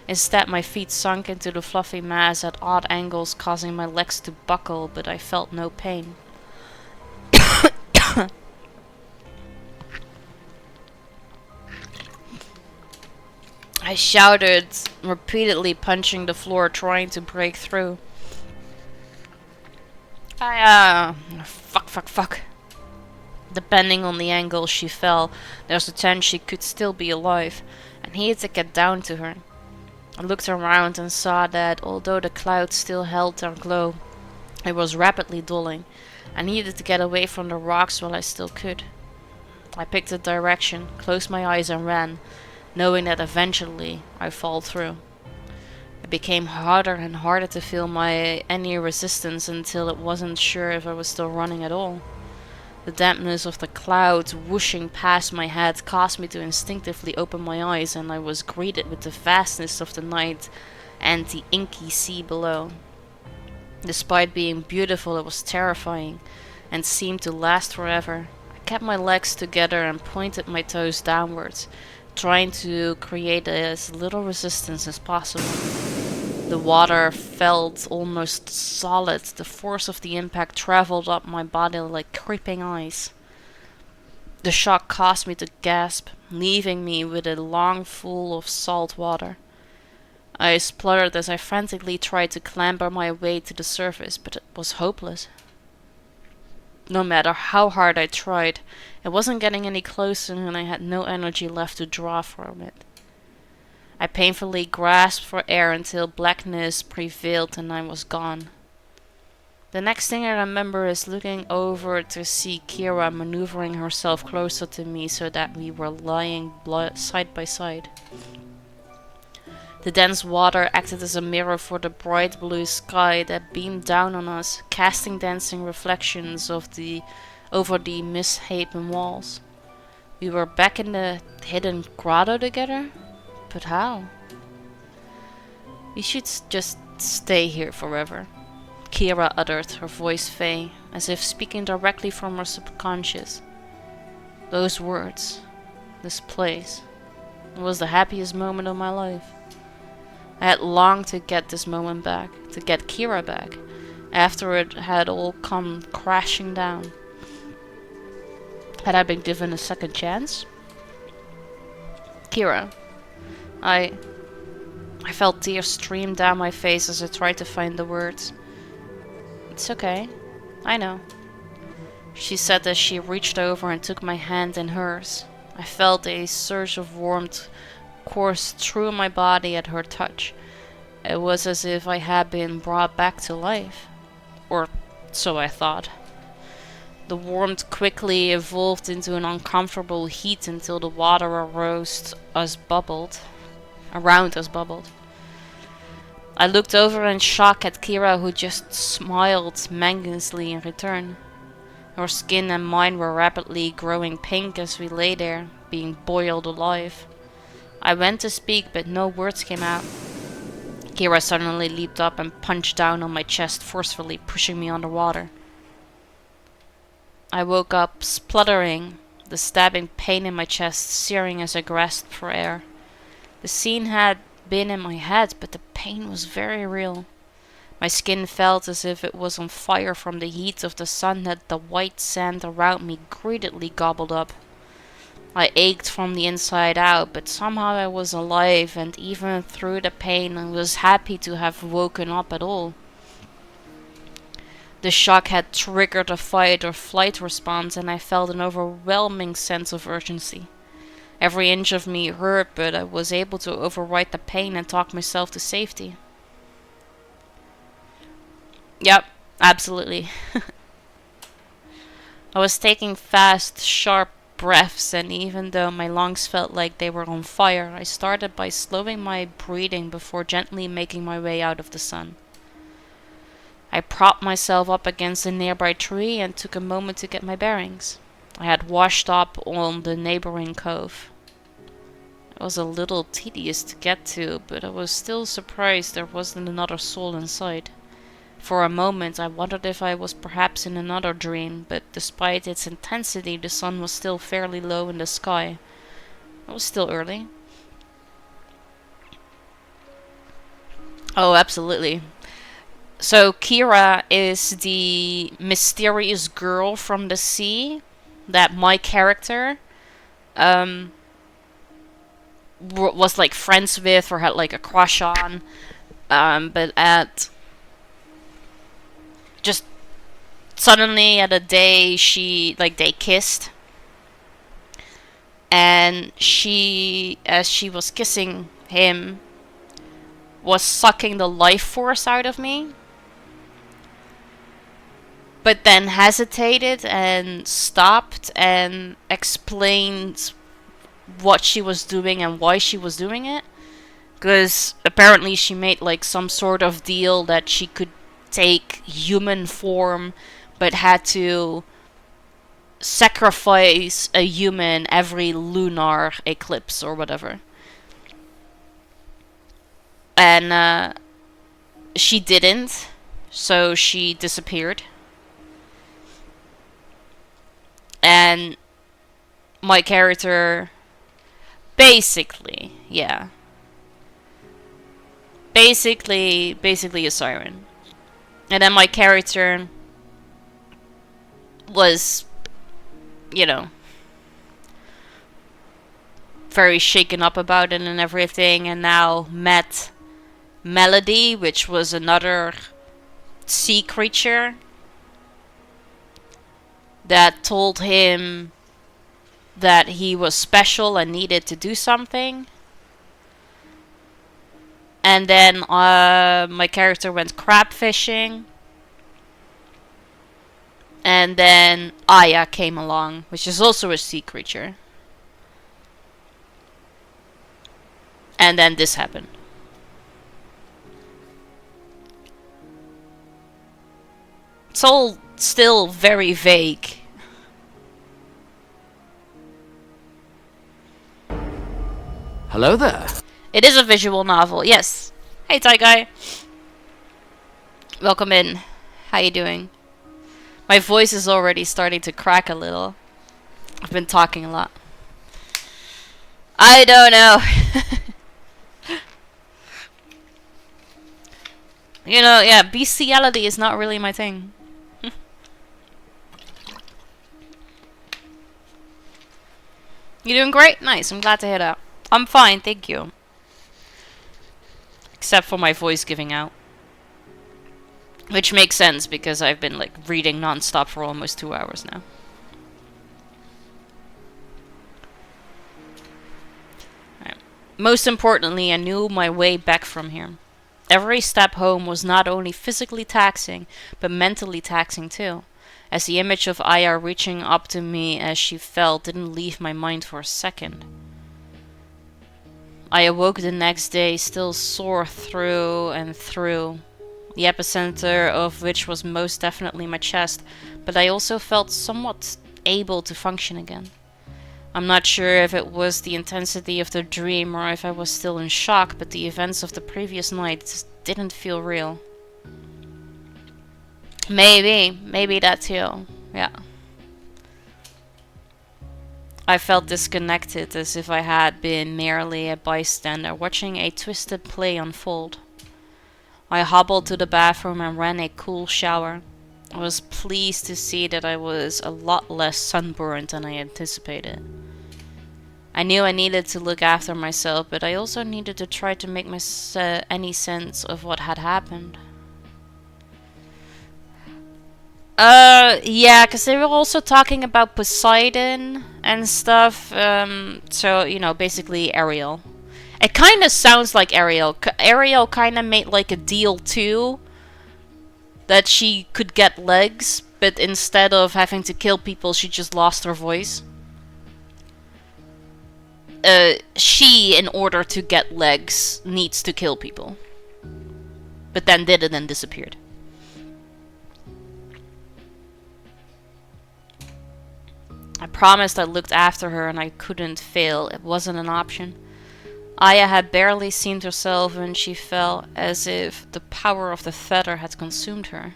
Instead, my feet sunk into the fluffy mass at odd angles, causing my legs to buckle, but I felt no pain. I shouted, repeatedly punching the floor, trying to break through. Fuck. Depending on the angle she fell, there's a chance she could still be alive. I needed to get down to her. I looked around and saw that, although the clouds still held their glow, it was rapidly dulling. I needed to get away from the rocks while I still could. I picked a direction, closed my eyes and ran, knowing that eventually I'd fall through. It became harder and harder to feel any resistance until it wasn't sure if I was still running at all. The dampness of the clouds whooshing past my head caused me to instinctively open my eyes, and I was greeted with the vastness of the night and the inky sea below. Despite being beautiful, it was terrifying and seemed to last forever. I kept my legs together and pointed my toes downwards, trying to create as little resistance as possible. The water felt almost solid. The force of the impact traveled up my body like creeping ice. The shock caused me to gasp, leaving me with a lung full of salt water. I spluttered as I frantically tried to clamber my way to the surface, but it was hopeless. No matter how hard I tried, it wasn't getting any closer, and I had no energy left to draw from it. I painfully grasped for air until blackness prevailed and I was gone. The next thing I remember is looking over to see Kira maneuvering herself closer to me so that we were lying side by side. The dense water acted as a mirror for the bright blue sky that beamed down on us, casting dancing reflections over the misshapen walls. We were back in the hidden grotto together? But how? We should just stay here forever, Kira uttered, her voice faint, as if speaking directly from her subconscious. Those words, this place, it was the happiest moment of my life. I had longed to get this moment back, to get Kira back, after it had all come crashing down. Had I been given a second chance? Kira. I felt tears stream down my face as I tried to find the words. It's okay. I know. She said as she reached over and took my hand in hers. I felt a surge of warmth course through my body at her touch. It was as if I had been brought back to life. Or so I thought. The warmth quickly evolved into an uncomfortable heat until the water around us bubbled. I looked over in shock at Kira, who just smiled magnanimously in return. Her skin and mine were rapidly growing pink as we lay there, being boiled alive. I went to speak, but no words came out. Kira suddenly leaped up and punched down on my chest forcefully, pushing me underwater. I woke up spluttering, the stabbing pain in my chest searing as I grasped for air. The scene had been in my head, but the pain was very real. My skin felt as if it was on fire from the heat of the sun that the white sand around me greedily gobbled up. I ached from the inside out, but somehow I was alive, and even through the pain I was happy to have woken up at all. The shock had triggered a fight or flight response, and I felt an overwhelming sense of urgency. Every inch of me hurt, but I was able to override the pain and talk myself to safety. Yep, absolutely. I was taking fast, sharp breaths, and even though my lungs felt like they were on fire, I started by slowing my breathing before gently making my way out of the sun. I propped myself up against a nearby tree and took a moment to get my bearings. I had washed up on the neighboring cove. It was a little tedious to get to, but I was still surprised there wasn't another soul inside. For a moment I wondered if I was perhaps in another dream, but despite its intensity the sun was still fairly low in the sky. It was still early. Oh, absolutely. So Kira is the mysterious girl from the sea that my character was like friends with or had like a crush on, but at just suddenly at a day they kissed, and she, as she was kissing him, was sucking the life force out of me, but then hesitated and stopped and explained what she was doing and why she was doing it. Because apparently she made like some sort of deal that she could take human form, but had to sacrifice a human every lunar eclipse or whatever. And she didn't, so she disappeared. And my character basically a siren. And then my character was, very shaken up about it and everything, and now met Melody, which was another sea creature that told him that he was special and needed to do something. And then my character went crab fishing. And then Aya came along, which is also a sea creature. And then this happened. It's all still very vague. Hello there. It is a visual novel, yes. Hey, Thai guy. Welcome in. How you doing? My voice is already starting to crack a little. I've been talking a lot. I don't know. Yeah, bestiality is not really my thing. You doing great? Nice, I'm glad to hear that. I'm fine, thank you. Except for my voice giving out. Which makes sense because I've been like reading non-stop for almost 2 hours now. Right. Most importantly, I knew my way back from here. Every step home was not only physically taxing, but mentally taxing too, as the image of Aya reaching up to me as she fell didn't leave my mind for a second. I awoke the next day still sore through and through, the epicenter of which was most definitely my chest, but I also felt somewhat able to function again. I'm not sure if it was the intensity of the dream or if I was still in shock, but the events of the previous night just didn't feel real. Maybe that too, yeah. I felt disconnected, as if I had been merely a bystander watching a twisted play unfold. I hobbled to the bathroom and ran a cool shower. I was pleased to see that I was a lot less sunburned than I anticipated. I knew I needed to look after myself, but I also needed to try to make any sense of what had happened. Yeah, because they were also talking about Poseidon and stuff. So, you know, basically Ariel. It kind of sounds like Ariel. Ariel kind of made like a deal too, that she could get legs, but instead of having to kill people, she just lost her voice. She, in order to get legs, needs to kill people. But then did it and disappeared. I promised I looked after her and I couldn't fail. It wasn't an option. Aya had barely seen herself when she fell, as if the power of the feather had consumed her.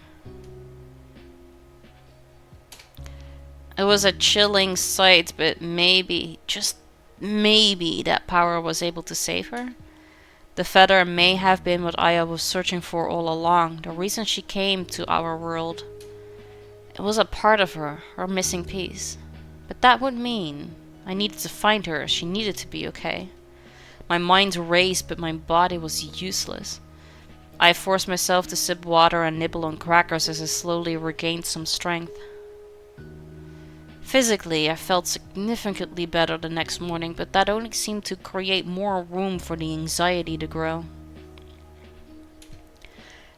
It was a chilling sight, but maybe, just maybe, that power was able to save her. The feather may have been what Aya was searching for all along, the reason she came to our world. It was a part of her, her missing piece. But that would mean I needed to find her. She needed to be okay. My mind raced, but my body was useless. I forced myself to sip water and nibble on crackers as I slowly regained some strength. Physically, I felt significantly better the next morning, but that only seemed to create more room for the anxiety to grow.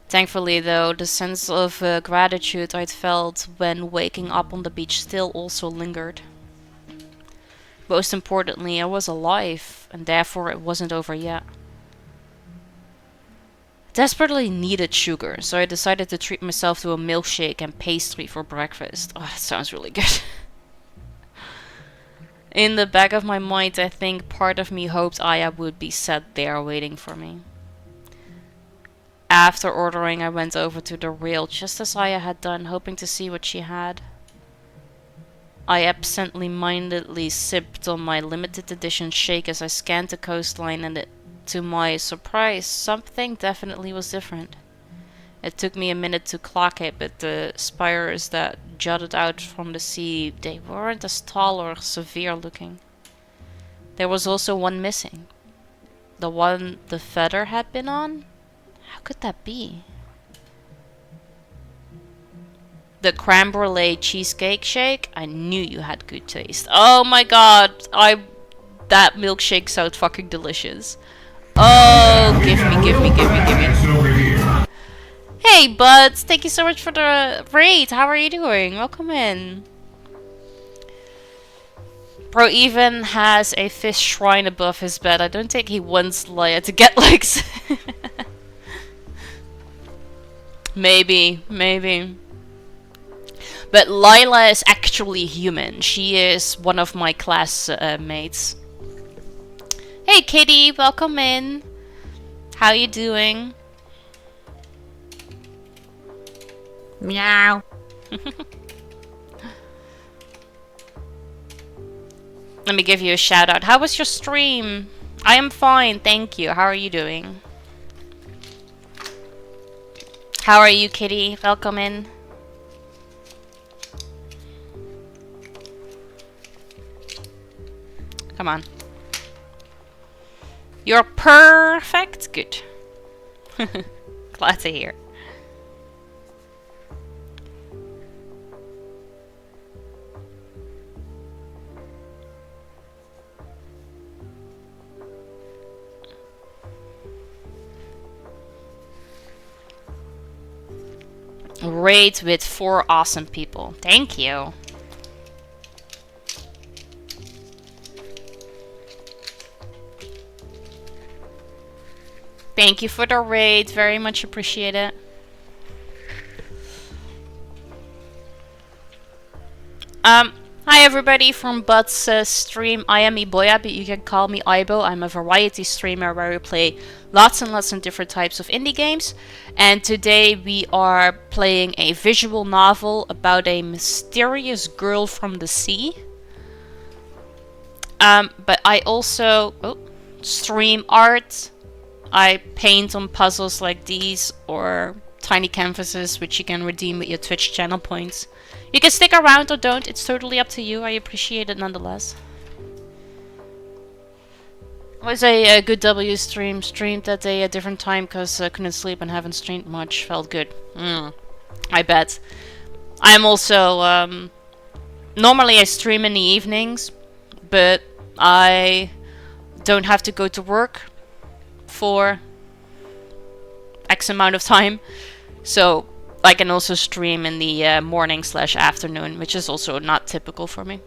Thankfully, though, the sense of gratitude I'd felt when waking up on the beach still also lingered. Most importantly, I was alive, and therefore it wasn't over yet. I desperately needed sugar, so I decided to treat myself to a milkshake and pastry for breakfast. Oh, that sounds really good. In the back of my mind, I think part of me hoped Aya would be sat there waiting for me. After ordering, I went over to the rail just as Aya had done, hoping to see what she had. I absently-mindedly sipped on my limited edition shake as I scanned the coastline, and to my surprise, something definitely was different. It took me a minute to clock it, but the spires that jutted out from the sea, they weren't as tall or severe looking. There was also one missing. The one the feather had been on? How could that be? The creme brulee cheesecake shake? I knew you had good taste. Oh my god, that milkshake sounds fucking delicious. Oh, give me. Hey buds, thank you so much for the raid. How are you doing? Welcome in. Bro even has a fish shrine above his bed. I don't think he wants Leia to get legs. Maybe. But Lila is actually human. She is one of my class mates. Hey kitty, welcome in. How you doing? Meow. Let me give you a shout out. How was your stream? I am fine, thank you. How are you doing? How are you, kitty? Welcome in. Come on. You're perfect. Good. Glad to hear. Raid with 4 awesome people. Thank you. Thank you for the raid. Very much appreciate it. Hi everybody from But's stream. I am Iboya, but you can call me Ibo. I'm a variety streamer where we play lots and lots of different types of indie games. And today we are playing a visual novel about a mysterious girl from the sea. But I also stream art. I paint on puzzles like these or tiny canvases which you can redeem with your Twitch channel points. You can stick around or don't, it's totally up to you. I appreciate it nonetheless. It was a good W stream. Streamed at a different time because I couldn't sleep and haven't streamed much. Felt good. I bet. I'm also... normally I stream in the evenings, but I don't have to go to work for X amount of time. So I can also stream in the morning/afternoon, which is also not typical for me.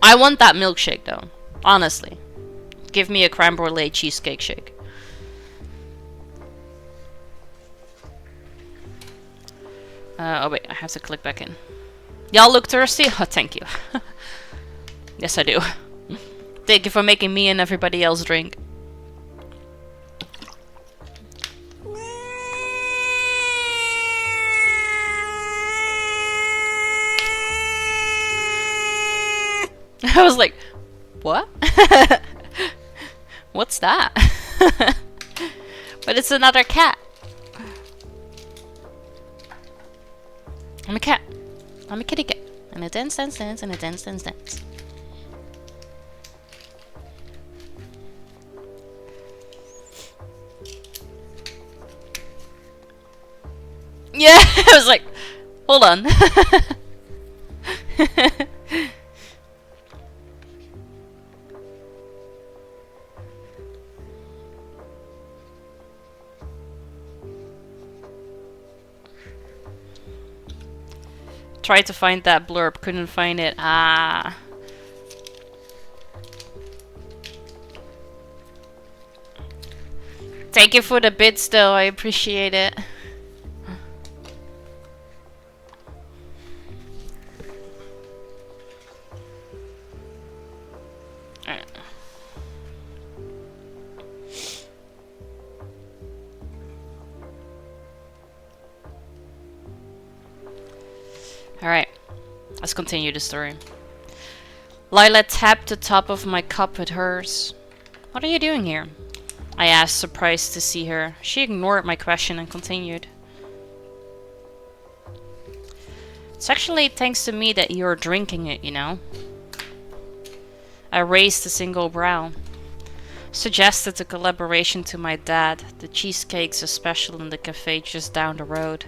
I want that milkshake though, honestly. Give me a creme brulee cheesecake shake. Oh wait, I have to click back in. Y'all look thirsty? Oh, thank you. Yes, I do. Thank you for making me and everybody else drink. I was like, what? What's that? But it's another cat. I'm a cat. I'm a kitty cat. And a dance, dance, dance, and a dance, dance, dance. Yeah, I was like, hold on. Tried to find that blurb, couldn't find it. Ah. Thank you for the bits though, I appreciate it. Alright, let's continue the story. Lila tapped the top of my cup with hers. What are you doing here? I asked, surprised to see her. She ignored my question and continued. It's actually thanks to me that you're drinking it, you know. I raised a single brow. Suggested a collaboration to my dad. The cheesecakes are special in the cafe just down the road.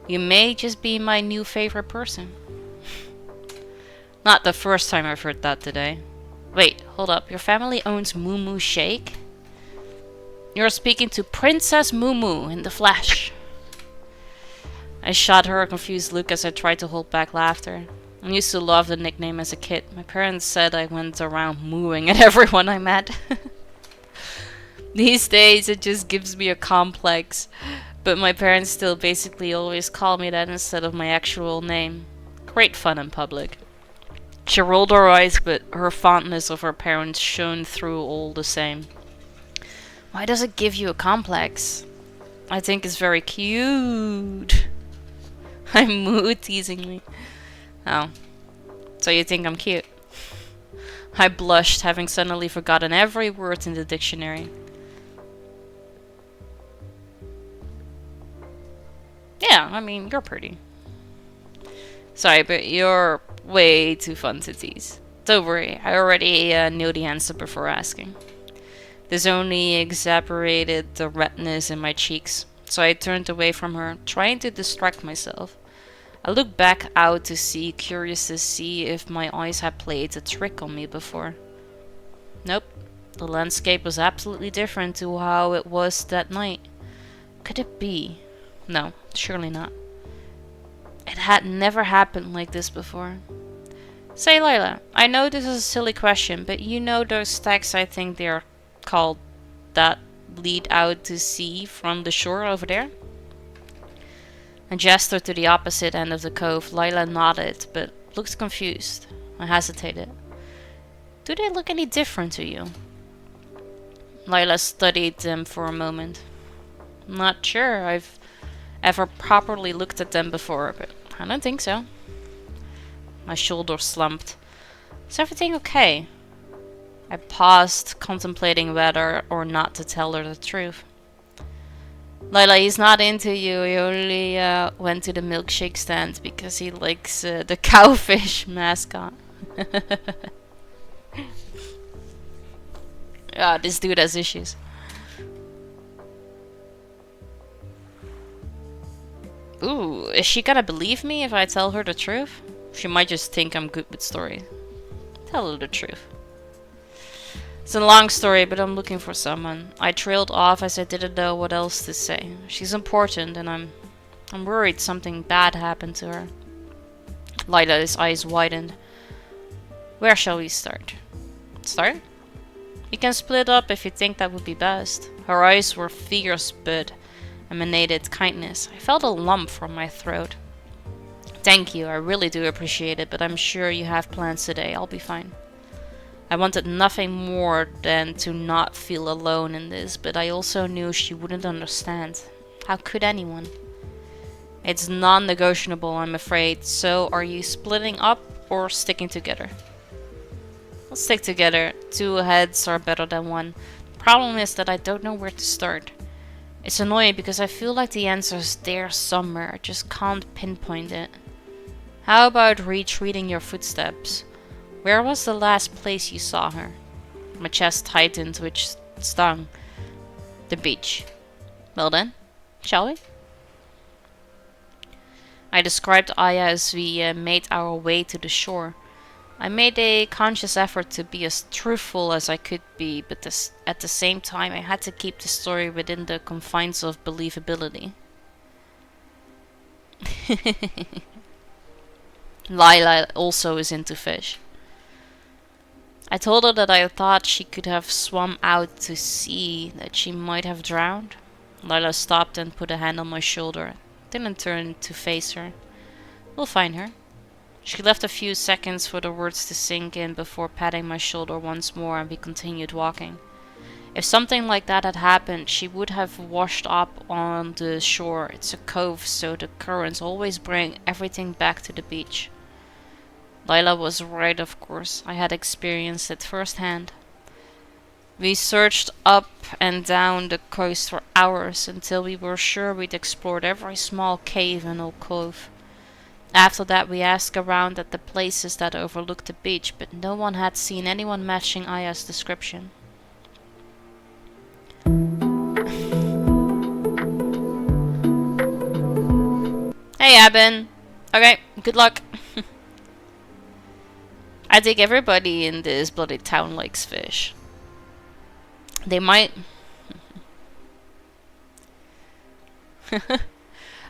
You may just be my new favorite person. Not the first time I've heard that today. Wait, hold up. Your family owns Moo Moo Shake? You're speaking to Princess Moo Moo in the flesh. I shot her a confused look as I tried to hold back laughter. I used to love the nickname as a kid. My parents said I went around mooing at everyone I met. These days it just gives me a complex. But my parents still basically always call me that instead of my actual name. Great fun in public. She rolled her eyes, but her fondness of her parents shone through all the same. Why does it give you a complex? I think it's very cute. I'm mood teasingly. Oh. So you think I'm cute? I blushed, having suddenly forgotten every word in the dictionary. Yeah, I mean, you're pretty. Sorry, but you're way too fun to tease. Don't worry, I already knew the answer before asking. This only exacerbated the redness in my cheeks, so I turned away from her, trying to distract myself. I looked back out to sea, curious to see if my eyes had played a trick on me before. Nope, the landscape was absolutely different to how it was that night. Could it be? No, surely not. It had never happened like this before. Say, Lila, I know this is a silly question, but you know those stacks, I think they're called, that lead out to sea from the shore over there? I gestured to the opposite end of the cove. Lila nodded, but looked confused. I hesitated. Do they look any different to you? Lila studied them for a moment. Not sure. I've ever properly looked at them before, but I don't think so. My shoulder slumped. Is everything okay? I paused, contemplating whether or not to tell her the truth. Lila, he's not into you. He only went to the milkshake stand because he likes the cowfish mascot. Ah, this dude has issues. Ooh, is she gonna believe me if I tell her the truth? She might just think I'm good with stories. Tell her the truth. It's a long story, but I'm looking for someone. I trailed off as I didn't know what else to say. She's important, and I'm worried something bad happened to her. Lila's eyes widened. Where shall we start? Start? We can split up if you think that would be best. Her eyes were fierce, but emanated kindness. I felt a lump from my throat. Thank you, I really do appreciate it, but I'm sure you have plans today. I'll be fine. I wanted nothing more than to not feel alone in this, but I also knew she wouldn't understand. How could anyone? It's non-negotiable, I'm afraid. So, are you splitting up or sticking together? Let's stick together. Two heads are better than one. The problem is that I don't know where to start. It's annoying because I feel like the answer's there somewhere. I just can't pinpoint it. How about retreating your footsteps? Where was the last place you saw her? My chest tightened, which stung. The beach. Well then, shall we? I described Aya as we made our way to the shore. I made a conscious effort to be as truthful as I could be, but at the same time I had to keep the story within the confines of believability. Lila also is into fish. I told her that I thought she could have swum out to sea, that she might have drowned. Lila stopped and put a hand on my shoulder. Didn't turn to face her. We'll find her. She left a few seconds for the words to sink in before patting my shoulder once more, and we continued walking. If something like that had happened, she would have washed up on the shore. It's a cove, so the currents always bring everything back to the beach. Lila was right, of course. I had experienced it firsthand. We searched up and down the coast for hours until we were sure we'd explored every small cave and alcove. After that we asked around at the places that overlooked the beach, but no one had seen anyone matching Aya's description. Hey Abin! Okay, good luck. I think everybody in this bloody town likes fish. They might...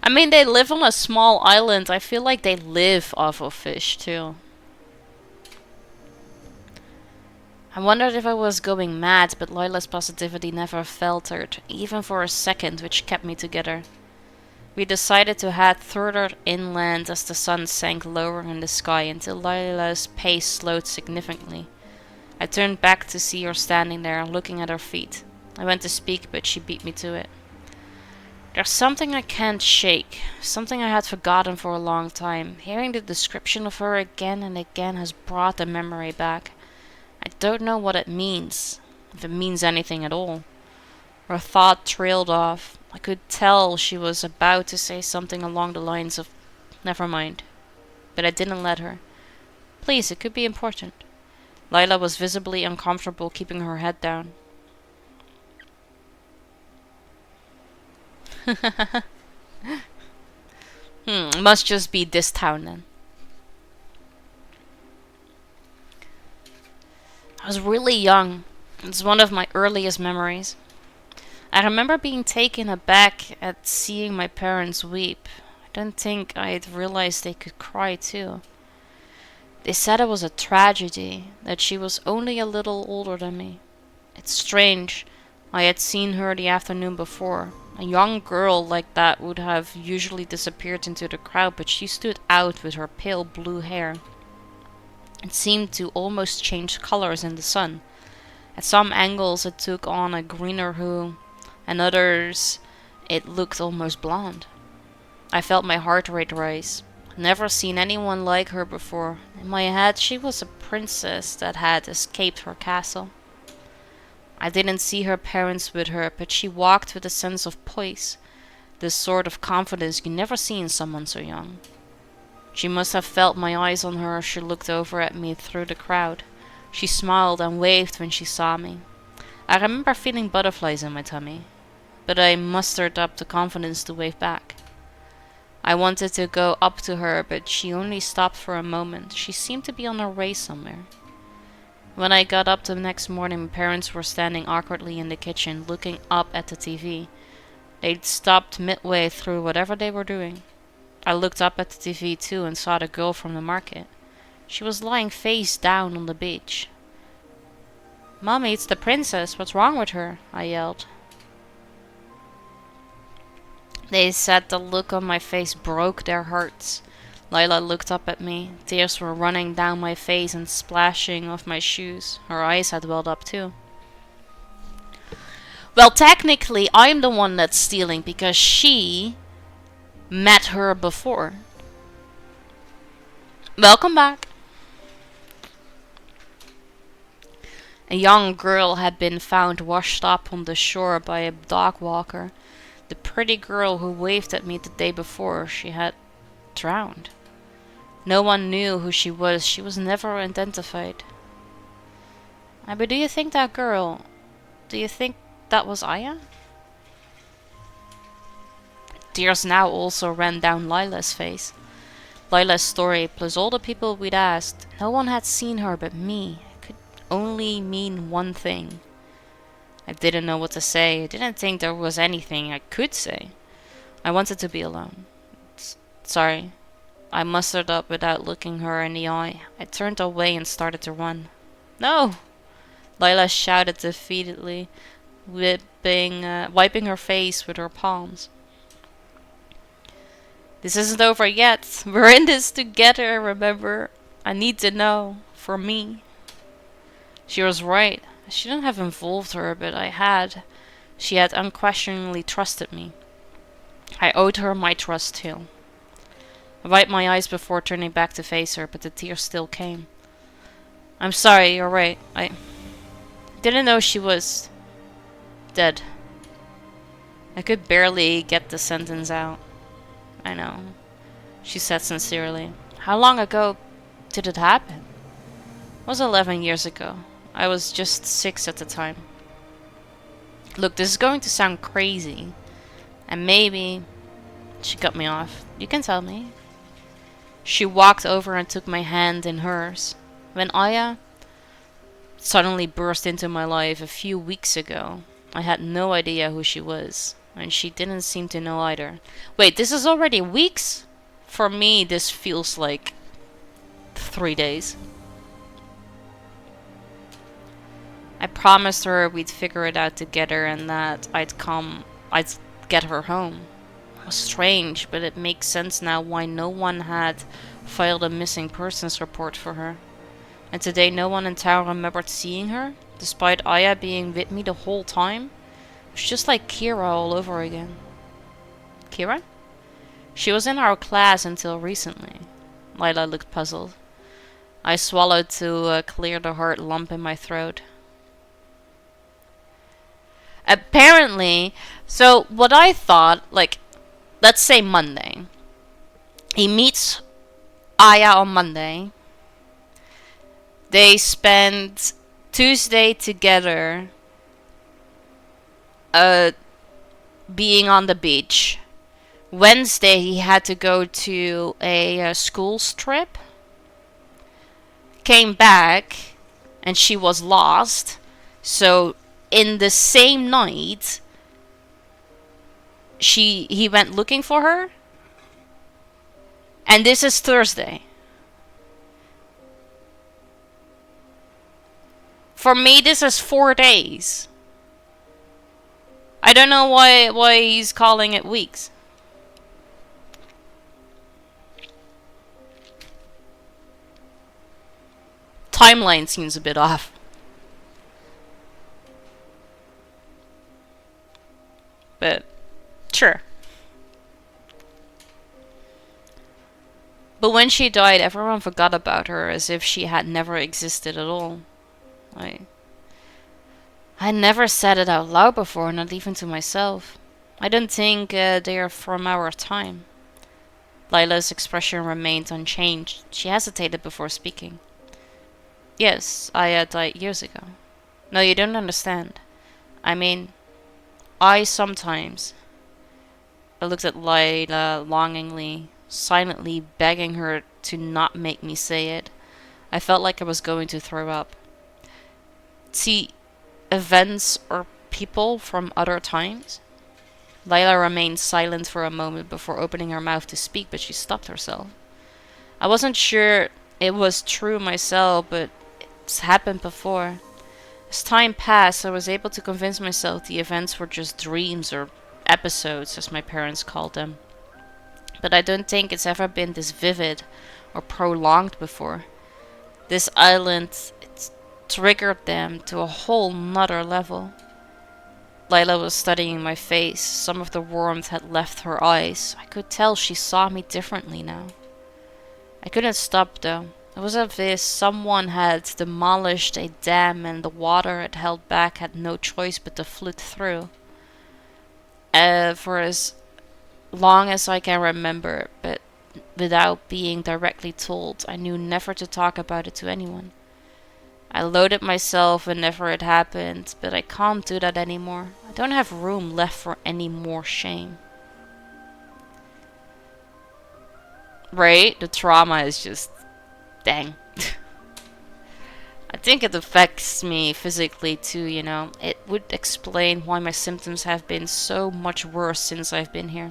I mean, they live on a small island. I feel like they live off of fish, too. I wondered if I was going mad, but Lila's positivity never faltered, even for a second, which kept me together. We decided to head further inland as the sun sank lower in the sky until Lila's pace slowed significantly. I turned back to see her standing there, looking at her feet. I went to speak, but she beat me to it. There's something I can't shake, something I had forgotten for a long time. Hearing the description of her again and again has brought the memory back. I don't know what it means, if it means anything at all. Her thought trailed off. I could tell she was about to say something along the lines of, never mind. But I didn't let her. Please, it could be important. Lila was visibly uncomfortable, keeping her head down. Must just be this town then. I was really young. It's one of my earliest memories. I remember being taken aback at seeing my parents weep. I don't think I'd realized they could cry too. They said it was a tragedy, that she was only a little older than me. It's strange. I had seen her the afternoon before. A young girl like that would have usually disappeared into the crowd, but she stood out with her pale blue hair. It seemed to almost change colors in the sun. At some angles it took on a greener hue, and others it looked almost blonde. I felt my heart rate rise. Never seen anyone like her before. In my head, she was a princess that had escaped her castle. I didn't see her parents with her, but she walked with a sense of poise, the sort of confidence you never see in someone so young. She must have felt my eyes on her as she looked over at me through the crowd. She smiled and waved when she saw me. I remember feeling butterflies in my tummy, but I mustered up the confidence to wave back. I wanted to go up to her, but she only stopped for a moment. She seemed to be on her way somewhere. When I got up the next morning, my parents were standing awkwardly in the kitchen, looking up at the TV. They'd stopped midway through whatever they were doing. I looked up at the TV too and saw the girl from the market. She was lying face down on the beach. "Mommy, it's the princess. What's wrong with her?" I yelled. They said the look on my face broke their hearts. Lila looked up at me. Tears were running down my face and splashing off my shoes. Her eyes had welled up too. Well, technically, I'm the one that's stealing because she met her before. Welcome back. A young girl had been found washed up on the shore by a dog walker. The pretty girl who waved at me the day before, she had drowned. No one knew who she was. She was never identified. But do you think that girl... Do you think that was Aya? Tears now also ran down Lila's face. Lila's story, plus all the people we'd asked, no one had seen her but me. It could only mean one thing. I didn't know what to say. I didn't think there was anything I could say. I wanted to be alone. Sorry. I mustered up without looking her in the eye. I turned away and started to run. "No!" Lila shouted defeatedly, wiping her face with her palms. "This isn't over yet. We're in this together, remember? I need to know. For me." She was right. I shouldn't have involved her, but I had. She had unquestioningly trusted me. I owed her my trust too. I wiped my eyes before turning back to face her, but the tears still came. "I'm sorry, you're right. I didn't know she was dead." I could barely get the sentence out. "I know," she said sincerely. "How long ago did it happen?" It was 11 years ago. I was just 6 at the time. Look, this is going to sound crazy. And maybe... She cut me off. "You can tell me." She walked over and took my hand in hers. When Aya suddenly burst into my life a few weeks ago, I had no idea who she was. And she didn't seem to know either. Wait, this is already weeks? For me, this feels like 3 days. I promised her we'd figure it out together and that I'd get her home. It was strange, but it makes sense now why no one had filed a missing persons report for her. And today no one in town remembered seeing her, despite Aya being with me the whole time. It was just like Kira all over again. Kira? She was in our class until recently. Lila looked puzzled. I swallowed to clear the hard lump in my throat. Apparently, so what I thought, like, let's say Monday. He meets Aya on Monday. They spend Tuesday together, being on the beach. Wednesday he had to go to a school trip. Came back and she was lost. So in the same night he went looking for her. And this is Thursday. For me this is 4 days. I don't know why he's calling it weeks. Timeline seems a bit off. But sure. But when she died, everyone forgot about her as if she had never existed at all. I never said it out loud before, not even to myself. I don't think they are from our time. Lila's expression remained unchanged. She hesitated before speaking. Yes, I died years ago. No, you don't understand. I mean, I sometimes... I looked at Lila longingly, silently begging her to not make me say it. I felt like I was going to throw up. See, events or people from other times? Lila remained silent for a moment before opening her mouth to speak, but she stopped herself. I wasn't sure it was true myself, but it's happened before. As time passed, I was able to convince myself the events were just dreams or episodes, as my parents called them. But I don't think it's ever been this vivid or prolonged before. This island, it triggered them to a whole nother level. Lila was studying my face. Some of the warmth had left her eyes. I could tell she saw me differently now. I couldn't stop though. It was as if someone had demolished a dam and the water it held back had no choice but to flood through. For as long as I can remember, but without being directly told, I knew never to talk about it to anyone. I loathed myself whenever it happened, but I can't do that anymore. I don't have room left for any more shame. Right? The trauma is just... dang. I think it affects me physically too, you know. It would explain why my symptoms have been so much worse since I've been here.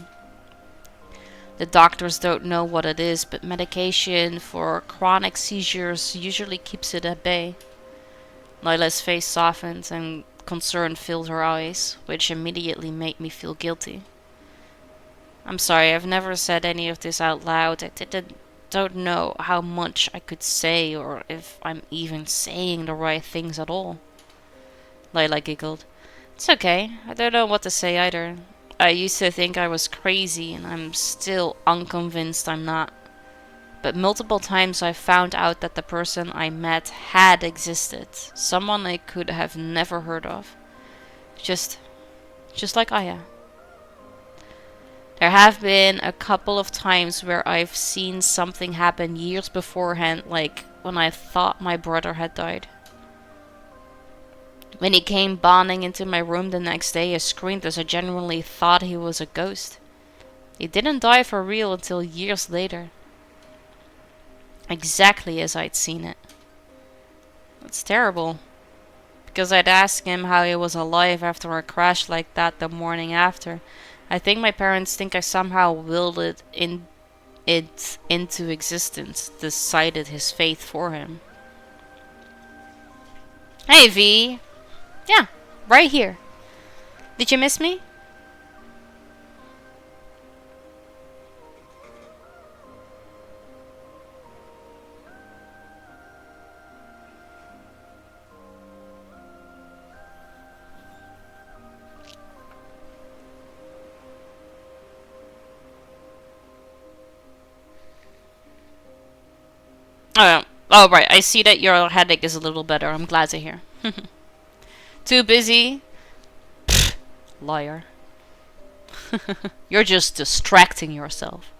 The doctors don't know what it is, but medication for chronic seizures usually keeps it at bay. Lila's face softened and concern filled her eyes, which immediately made me feel guilty. I'm sorry, I've never said any of this out loud. I don't know how much I could say or if I'm even saying the right things at all. Lila giggled. It's okay, I don't know what to say either. I used to think I was crazy and I'm still unconvinced I'm not. But multiple times I found out that the person I met had existed. Someone I could have never heard of. Just like Aya. There have been a couple of times where I've seen something happen years beforehand, like when I thought my brother had died. When he came bounding into my room the next day, I screamed as I genuinely thought he was a ghost. He didn't die for real until years later. Exactly as I'd seen it. It's terrible. Because I'd ask him how he was alive after a crash like that the morning after. I think my parents think I somehow willed it into existence, decided his fate for him. Hey V! Yeah, right here. Did you miss me? Oh, right. I see that your headache is a little better. I'm glad to hear. Too busy? Pfft, liar. You're just distracting yourself.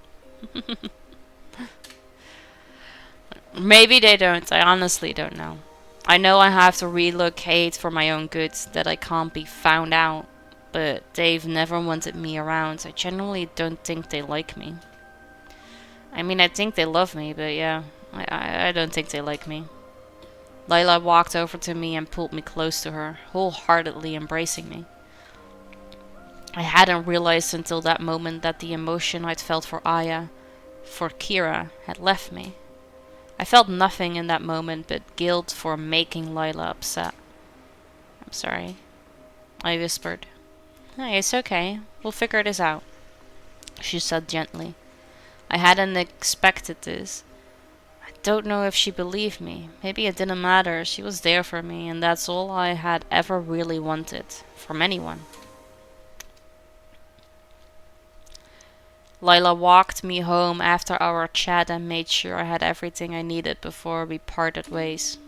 Maybe they don't. I honestly don't know. I know I have to relocate for my own good, that I can't be found out. But they've never wanted me around. I genuinely don't think they like me. I mean, I think they love me, but yeah. I don't think they like me. Lila walked over to me and pulled me close to her, wholeheartedly embracing me. I hadn't realized until that moment that the emotion I'd felt for Aya, for Kira, had left me. I felt nothing in that moment but guilt for making Lila upset. I'm sorry, I whispered. Hey, it's okay. We'll figure this out, she said gently. I hadn't expected this. I don't know if she believed me. Maybe it didn't matter. She was there for me, and that's all I had ever really wanted from anyone. Lila walked me home after our chat and made sure I had everything I needed before we parted ways.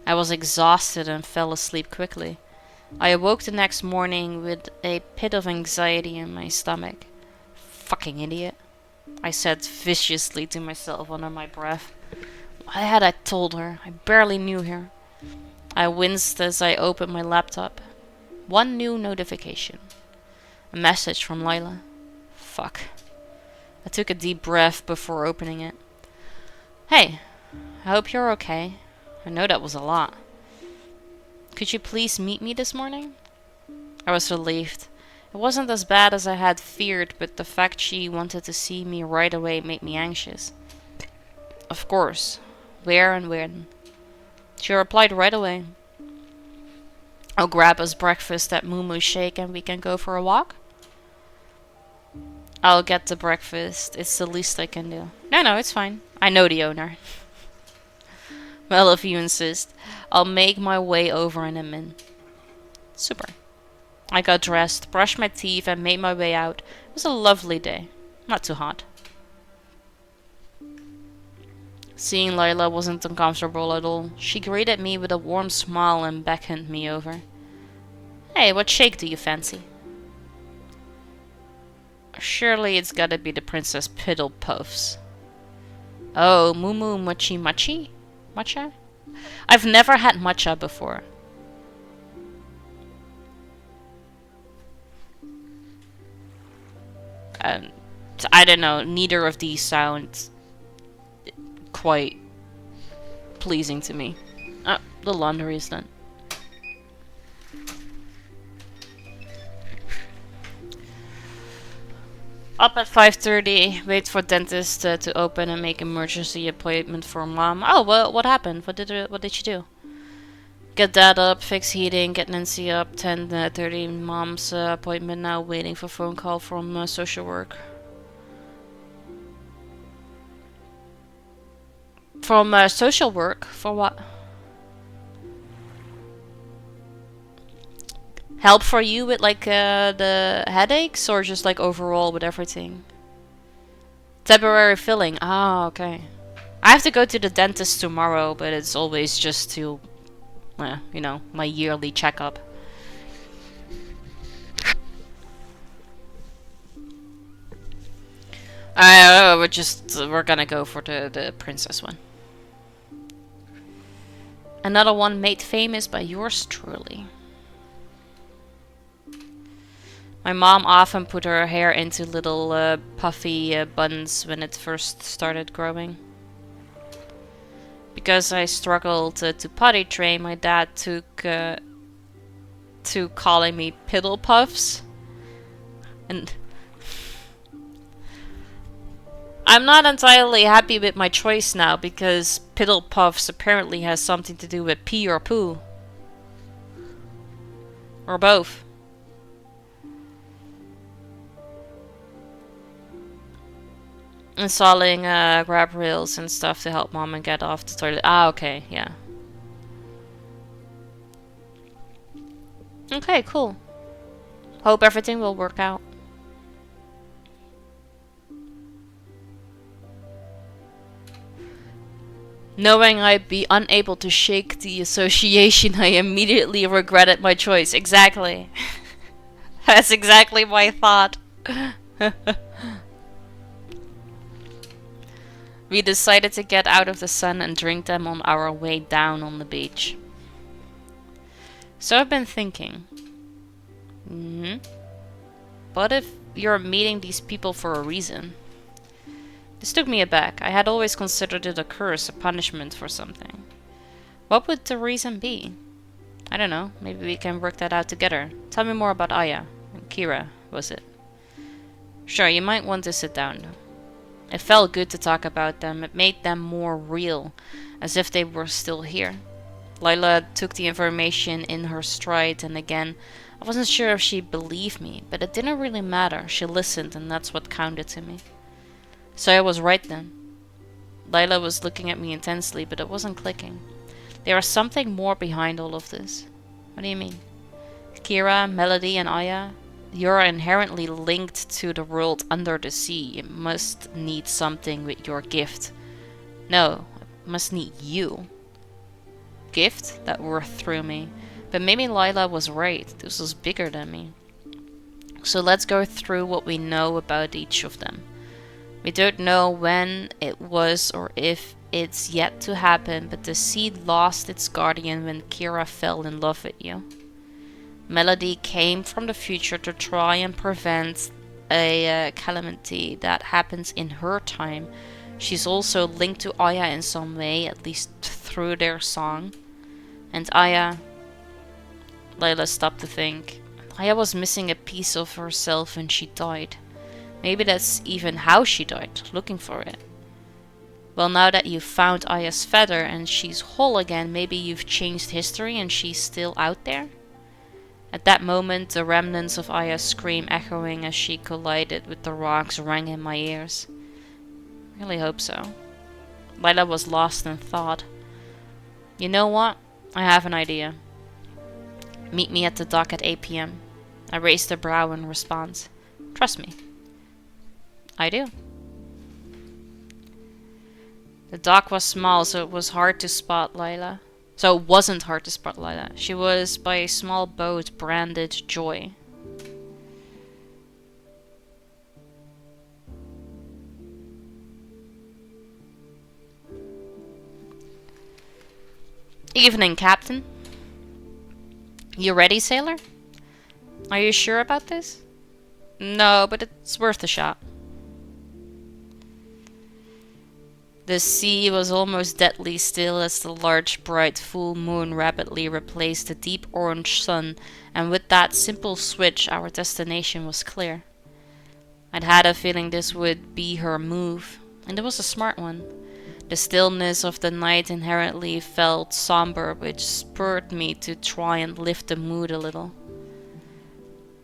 I was exhausted and fell asleep quickly. I awoke the next morning with a pit of anxiety in my stomach. Fucking idiot, I said viciously to myself under my breath. Why had I told her? I barely knew her. I winced as I opened my laptop. One new notification. A message from Lila. Fuck. I took a deep breath before opening it. Hey, I hope you're okay. I know that was a lot. Could you please meet me this morning? I was relieved. It wasn't as bad as I had feared, but the fact she wanted to see me right away made me anxious. Of course. Where and when? She replied right away. I'll grab us breakfast at Moo Moo Shake and we can go for a walk? I'll get the breakfast. It's the least I can do. No, it's fine. I know the owner. Well, if you insist, I'll make my way over in a minute. Super. I got dressed, brushed my teeth, and made my way out. It was a lovely day. Not too hot. Seeing Lila wasn't uncomfortable at all. She greeted me with a warm smile and beckoned me over. Hey, what shake do you fancy? Surely it's gotta be the Princess Piddle Puffs. Oh, Moo Moo Mochi Mochi? Matcha? I've never had matcha before. I don't know, neither of these sounds quite pleasing to me. The laundry is done. Up at 5:30, wait for dentist to open and make emergency appointment for mom. Oh, well, what happened? What did she do? Get dad up, fix heating, get Nancy up. 10:30, mom's appointment now, waiting for phone call from social work. From social work? For what? Help for you with like the headaches, or just like overall with everything? Temporary filling. Ah, okay. I have to go to the dentist tomorrow, but it's always just to, you know, my yearly checkup. We're gonna go for the princess one. Another one made famous by yours truly. My mom often put her hair into little puffy buns when it first started growing. Because I struggled to potty train, my dad took to calling me Piddle Puffs. And I'm not entirely happy with my choice now, because Piddle Puffs apparently has something to do with pee or poo. Or both. Installing grab rails and stuff to help mom and get off the toilet. Ah, okay, yeah. Okay, cool. Hope everything will work out. Knowing I'd be unable to shake the association, I immediately regretted my choice. Exactly. That's exactly my thought. We decided to get out of the sun and drink them on our way down on the beach. So I've been thinking. What if you're meeting these people for a reason? This took me aback. I had always considered it a curse, a punishment for something. What would the reason be? I don't know. Maybe we can work that out together. Tell me more about Aya and Kira, was it? Sure, you might want to sit down. It felt good to talk about them. It made them more real, as if they were still here. Lila took the information in her stride, and again, I wasn't sure if she believed me, but it didn't really matter. She listened, and that's what counted to me. So I was right then. Lila was looking at me intensely, but it wasn't clicking. There was something more behind all of this. What do you mean? Kira, Melody, and Aya? You're inherently linked to the world under the sea. It must need something with your gift. No, it must need you. Gift? That word threw me. But maybe Lila was right. This was bigger than me. So let's go through what we know about each of them. We don't know when it was or if it's yet to happen, but the seed lost its guardian when Kira fell in love with you. Melody came from the future to try and prevent a calamity that happens in her time. She's also linked to Aya in some way, at least through their song. And Aya... Layla stopped to think. Aya was missing a piece of herself when she died. Maybe that's even how she died, looking for it. Well, now that you've found Aya's feather and she's whole again, maybe you've changed history and she's still out there? At that moment, the remnants of Aya's scream echoing as she collided with the rocks rang in my ears. Really hope so. Lila was lost in thought. You know what? I have an idea. Meet me at the dock at 8 p.m. I raised a brow in response. Trust me. I do. The dock was small, so it was hard to spot Lila. So it wasn't hard to spot Lila. She was by a small boat branded Joy. Evening, Captain. You ready, sailor? Are you sure about this? No, but it's worth a shot. The sea was almost deadly still as the large bright full moon rapidly replaced the deep orange sun, and with that simple switch our destination was clear. I'd had a feeling this would be her move, and it was a smart one. The stillness of the night inherently felt somber, which spurred me to try and lift the mood a little.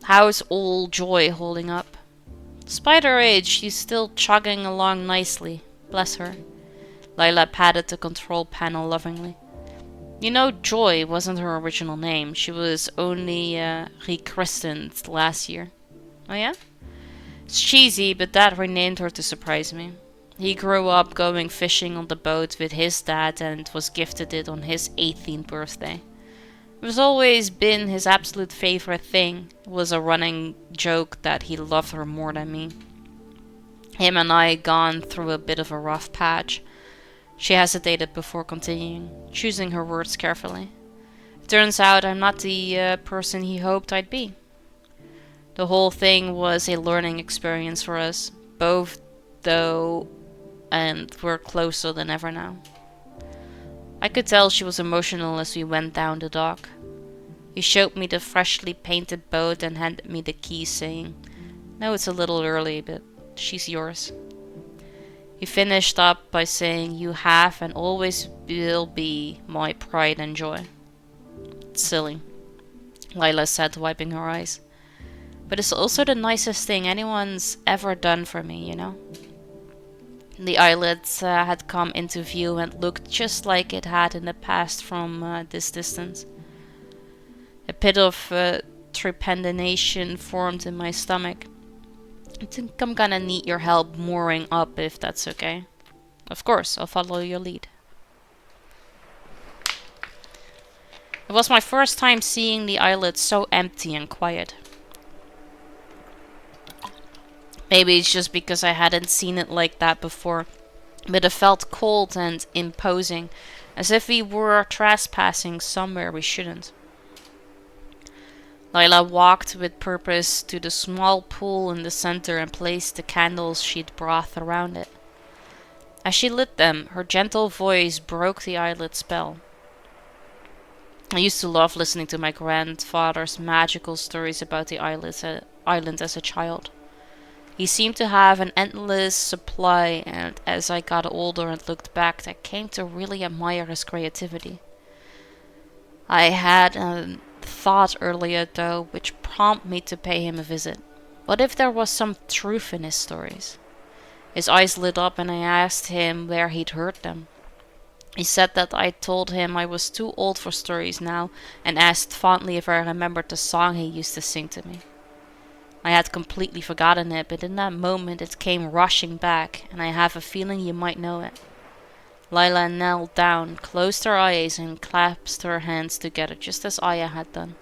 How's old Joy holding up? Despite her age, she's still chugging along nicely. Bless her. Lila patted the control panel lovingly. You know, Joy wasn't her original name. She was only rechristened last year. Oh yeah? It's cheesy, but Dad renamed her to surprise me. He grew up going fishing on the boat with his dad and was gifted it on his 18th birthday. It was always been his absolute favorite thing. It was a running joke that he loved her more than me. Him and I had gone through a bit of a rough patch. She hesitated before continuing, choosing her words carefully. It turns out I'm not the person he hoped I'd be. The whole thing was a learning experience for us, both though, and we're closer than ever now. I could tell she was emotional as we went down the dock. He showed me the freshly painted boat and handed me the keys, saying, "No, it's a little early, but she's yours." He finished up by saying, "You have and always will be my pride and joy." It's silly, Lila said, wiping her eyes. But it's also the nicest thing anyone's ever done for me, you know? The islets had come into view and looked just like it had in the past from this distance. A pit of trepidation formed in my stomach. I think I'm gonna need your help mooring up if that's okay. Of course, I'll follow your lead. It was my first time seeing the islet so empty and quiet. Maybe it's just because I hadn't seen it like that before, but it felt cold and imposing, as if we were trespassing somewhere we shouldn't. Lila walked with purpose to the small pool in the center and placed the candles she'd brought around it. As she lit them, her gentle voice broke the islet spell. I used to love listening to my grandfather's magical stories about the island as a child. He seemed to have an endless supply, and as I got older and looked back, I came to really admire his creativity. I had a thought earlier, though, which prompted me to pay him a visit. What if there was some truth in his stories? His eyes lit up and I asked him where he'd heard them. He said that I told him I was too old for stories now and asked fondly if I remembered the song he used to sing to me. I had completely forgotten it, but in that moment it came rushing back, and I have a feeling you might know it. Lila knelt down, closed her eyes, and clasped her hands together, just as Aya had done.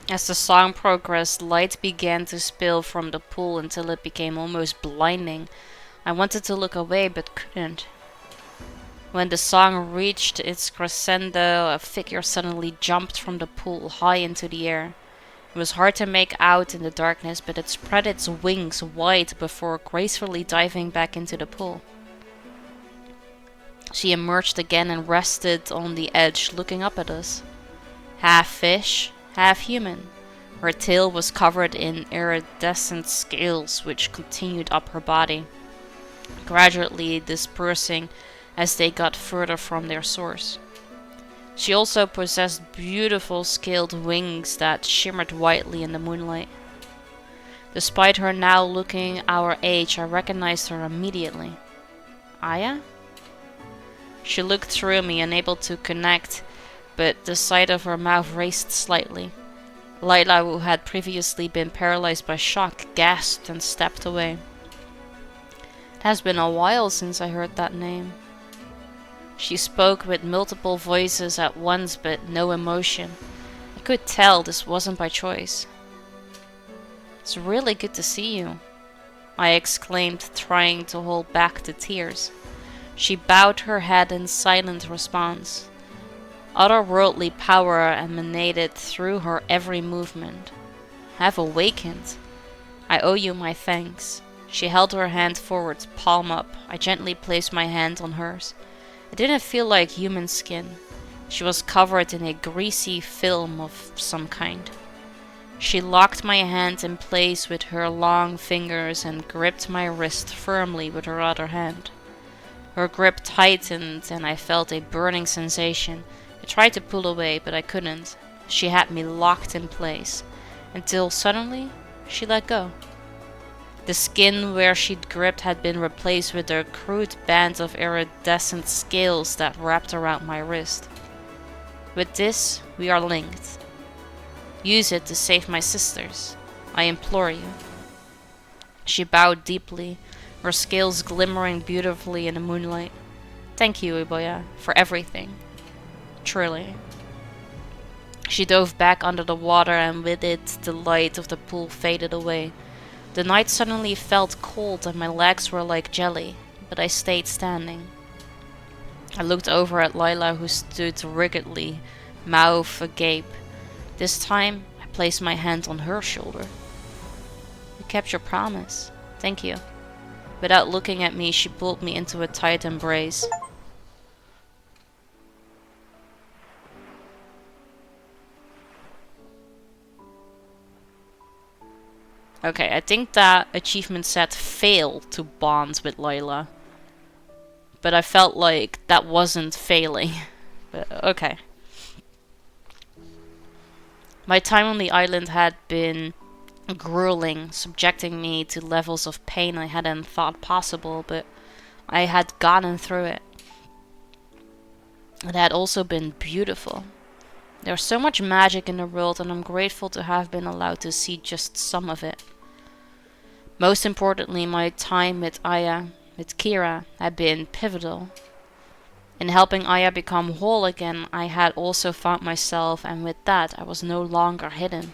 As the song progressed, light began to spill from the pool until it became almost blinding. I wanted to look away but couldn't. When the song reached its crescendo, a figure suddenly jumped from the pool high into the air. It was hard to make out in the darkness, but it spread its wings wide before gracefully diving back into the pool. She emerged again and rested on the edge, looking up at us. Half fish, half human. Her tail was covered in iridescent scales which continued up her body, gradually dispersing as they got further from their source. She also possessed beautiful scaled wings that shimmered whitely in the moonlight. Despite her now looking our age, I recognized her immediately. Aya? She looked through me, unable to connect, but the side of her mouth raised slightly. Lila, who had previously been paralyzed by shock, gasped and stepped away. It has been a while since I heard that name. She spoke with multiple voices at once, but no emotion. I could tell this wasn't by choice. It's really good to see you, I exclaimed, trying to hold back the tears. She bowed her head in silent response. Otherworldly power emanated through her every movement. I have awakened. I owe you my thanks. She held her hand forward, palm up. I gently placed my hand on hers. It didn't feel like human skin. She was covered in a greasy film of some kind. She locked my hand in place with her long fingers and gripped my wrist firmly with her other hand. Her grip tightened and I felt a burning sensation. I tried to pull away, but I couldn't. She had me locked in place, until suddenly she let go. The skin where she'd gripped had been replaced with a crude band of iridescent scales that wrapped around my wrist. With this, we are linked. Use it to save my sisters. I implore you. She bowed deeply, her scales glimmering beautifully in the moonlight. Thank you, Iboya, for everything. Truly. She dove back under the water, and with it the light of the pool faded away. The night suddenly felt cold and my legs were like jelly, but I stayed standing. I looked over at Lila, who stood rigidly, mouth agape. This time I placed my hand on her shoulder. You kept your promise. Thank you. Without looking at me, she pulled me into a tight embrace. Okay, I think that achievement said fail to bond with Layla. But I felt like that wasn't failing. But okay. My time on the island had been grueling, subjecting me to levels of pain I hadn't thought possible, but I had gotten through it. It had also been beautiful. There's so much magic in the world, and I'm grateful to have been allowed to see just some of it. Most importantly, my time with Aya, with Kira, had been pivotal. In helping Aya become whole again, I had also found myself, and with that, I was no longer hidden.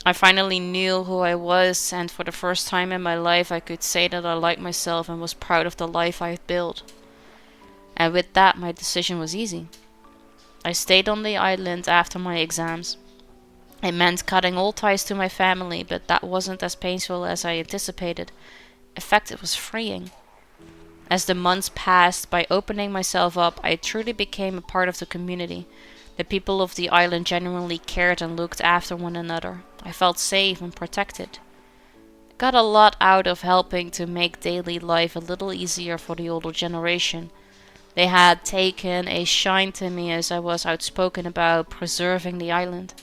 I finally knew who I was, and for the first time in my life, I could say that I liked myself and was proud of the life I've built. And with that, my decision was easy. I stayed on the island after my exams. It meant cutting all ties to my family, but that wasn't as painful as I anticipated. In fact, it was freeing. As the months passed, by opening myself up, I truly became a part of the community. The people of the island genuinely cared and looked after one another. I felt safe and protected. Got a lot out of helping to make daily life a little easier for the older generation. They had taken a shine to me as I was outspoken about preserving the island.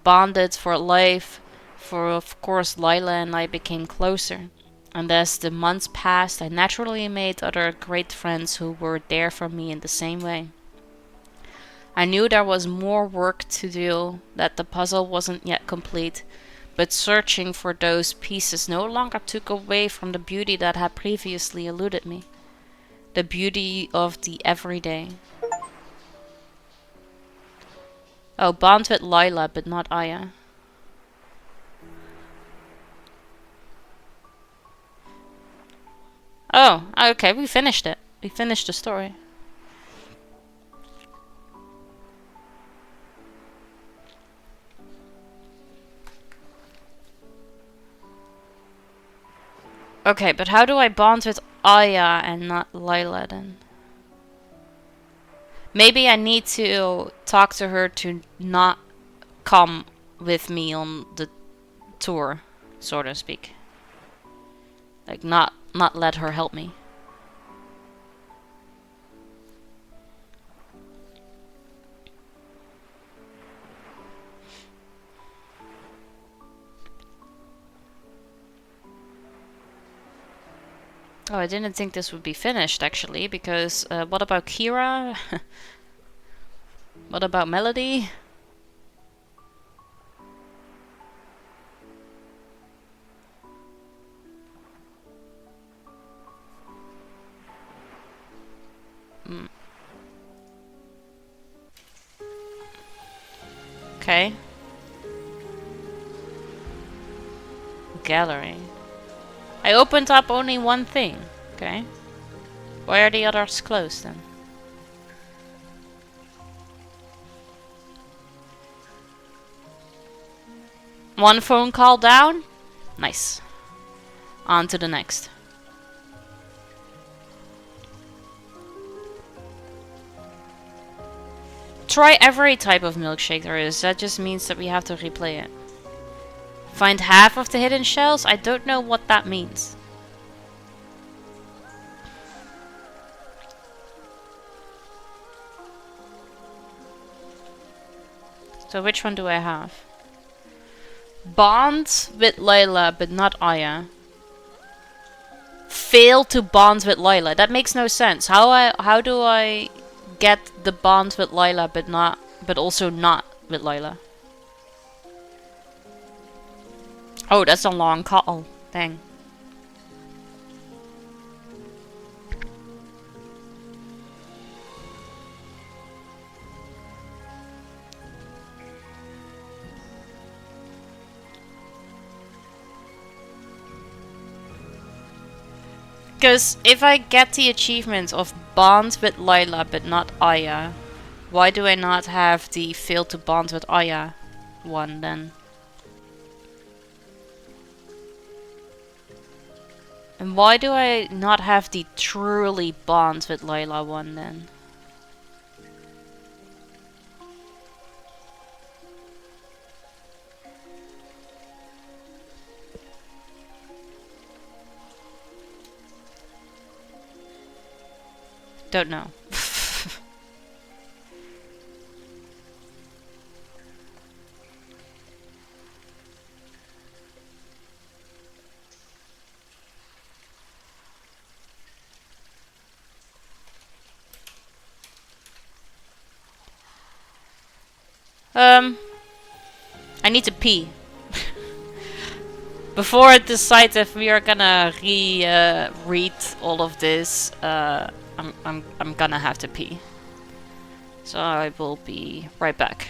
Bonded for life, for of course Lila and I became closer. And as the months passed, I naturally made other great friends who were there for me in the same way. I knew there was more work to do, that the puzzle wasn't yet complete, but searching for those pieces no longer took away from the beauty that had previously eluded me. The beauty of the everyday. Oh, bond with Lila, but not Aya. Oh, okay, we finished it. We finished the story. Okay, but how do I bond with Aya and not Lila then? Maybe I need to talk to her to not come with me on the tour, so to speak. Like not let her help me. Oh, I didn't think this would be finished actually, because what about Kira? What about Melody? Okay. Gallery. I opened up only one thing. Okay. Why are the others closed then? One phone call down? Nice. On to the next. Try every type of milkshake there is. That just means that we have to replay it. Find half of the hidden shells? I don't know what that means. So which one do I have? Bond with Layla, but not Aya. Fail to bond with Layla. That makes no sense. How do I get the bond with Layla, but also not with Layla? Oh, that's a long call. Dang. Because if I get the achievement of bond with Layla but not Aya, why do I not have the fail to bond with Aya one then? And why do I not have the truly bond with Layla one then? Don't know. I need to pee. Before I decide if we are gonna read all of this, I'm gonna have to pee. So I will be right back.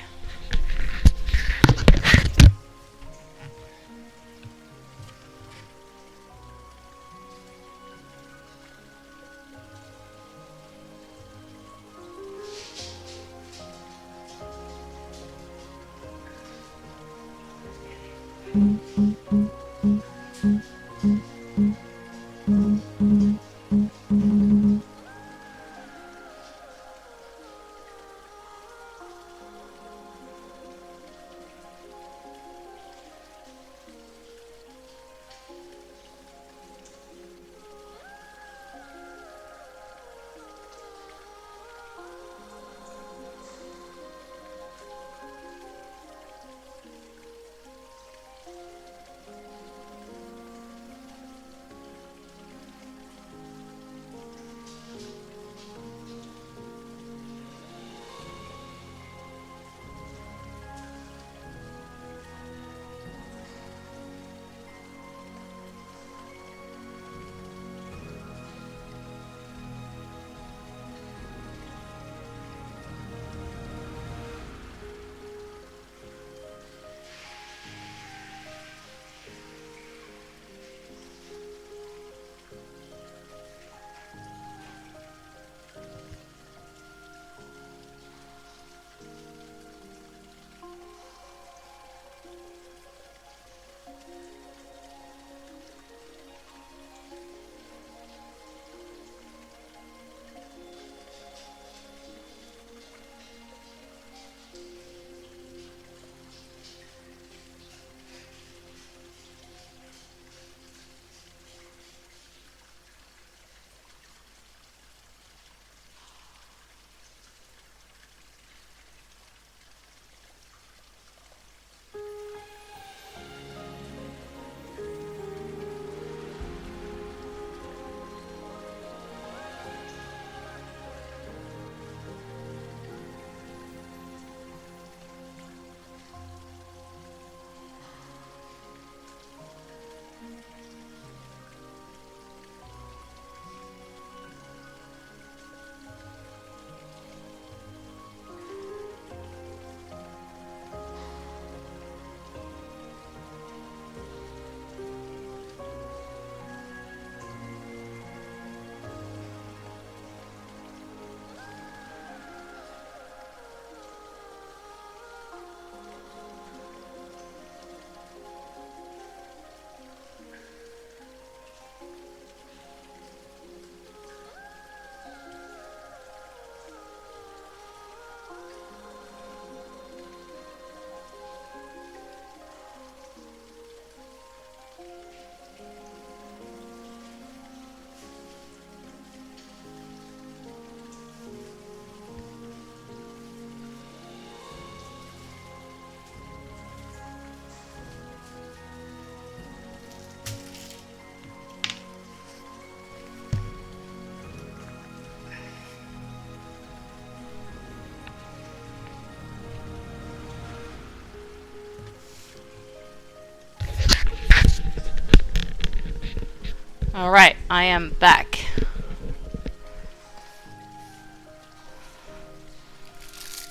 Alright, I am back.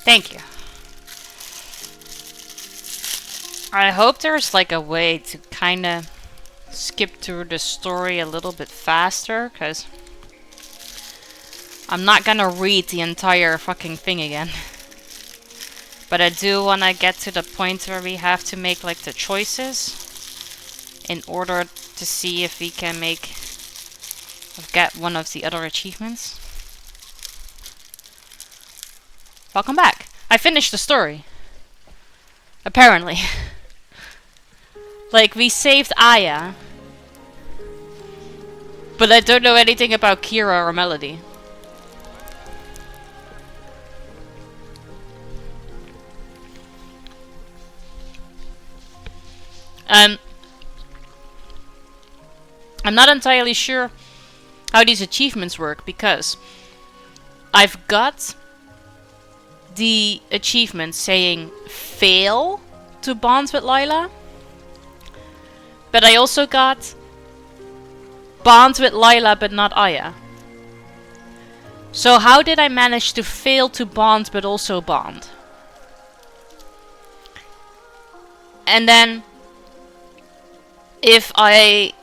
Thank you. I hope there's like a way to kinda skip through the story a little bit faster, cause I'm not gonna read the entire fucking thing again. But I do wanna get to the point where we have to make like the choices in order to see if we can get one of the other achievements. Welcome back. I finished the story. Apparently. Like, we saved Aya. But I don't know anything about Kira or Melody. I'm not entirely sure how these achievements work, because I've got the achievement saying fail to bond with Lila, but I also got bond with Lila but not Aya. So how did I manage to fail to bond but also bond? And then if I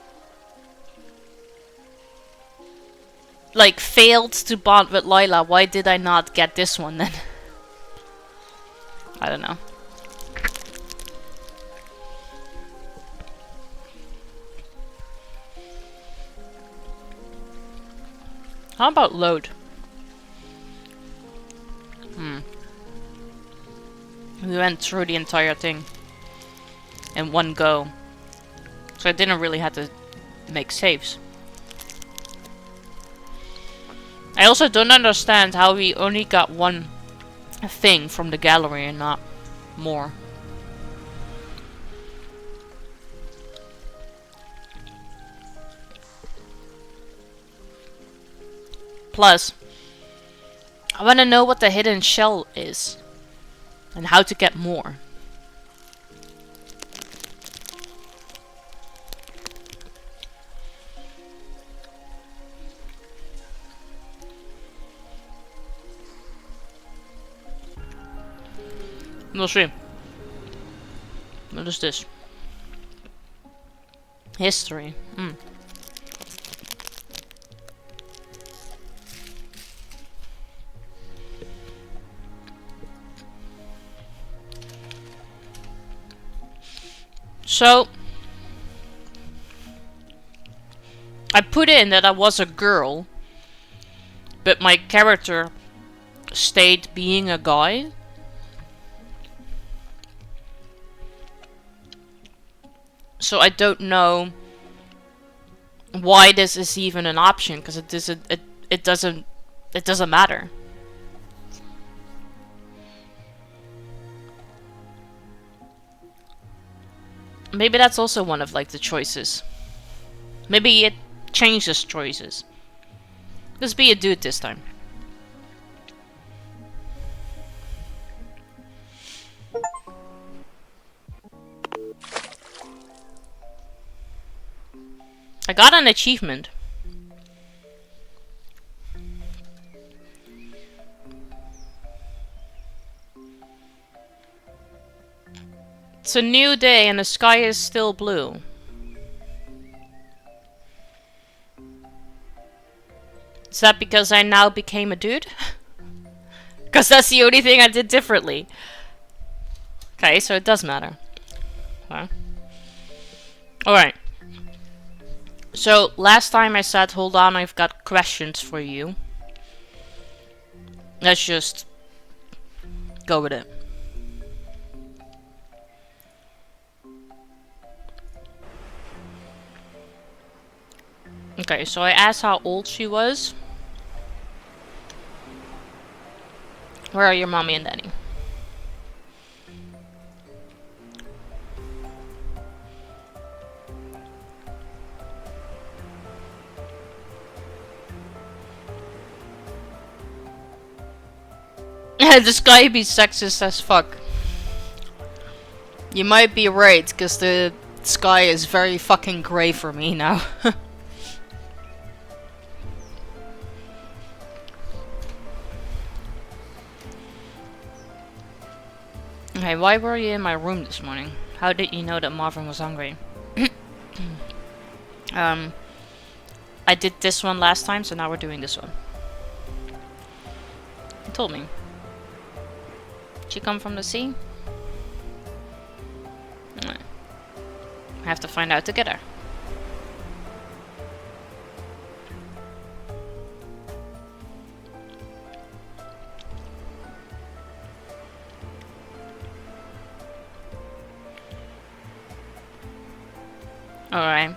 like failed to bond with Lila, why did I not get this one then? I don't know. How about load? We went through the entire thing in one go, so I didn't really have to make saves. I also don't understand how we only got one thing from the gallery and not more. Plus, I want to know what the hidden shell is and how to get more. We'll see. What is this? History. So, I put in that I was a girl, but my character stayed being a guy. So I don't know why this is even an option, because it doesn't matter. Maybe that's also one of like the choices. Maybe it changes choices. Let's be a dude this time. I got an achievement. It's a new day and the sky is still blue. Is that because I now became a dude? Because that's the only thing I did differently. Okay, so it does matter. Okay. Alright. So, last time I said, hold on, I've got questions for you. Let's just go with it. Okay, so I asked how old she was. Where are your mommy and daddy? This guy be sexist as fuck. You might be right, because the sky is very fucking grey for me now. Okay, why were you in my room this morning? How did you know that Marvin was hungry? um, I did this one last time, so now we're doing this one. He told me. Did she come from the sea? I have to find out together. Alright.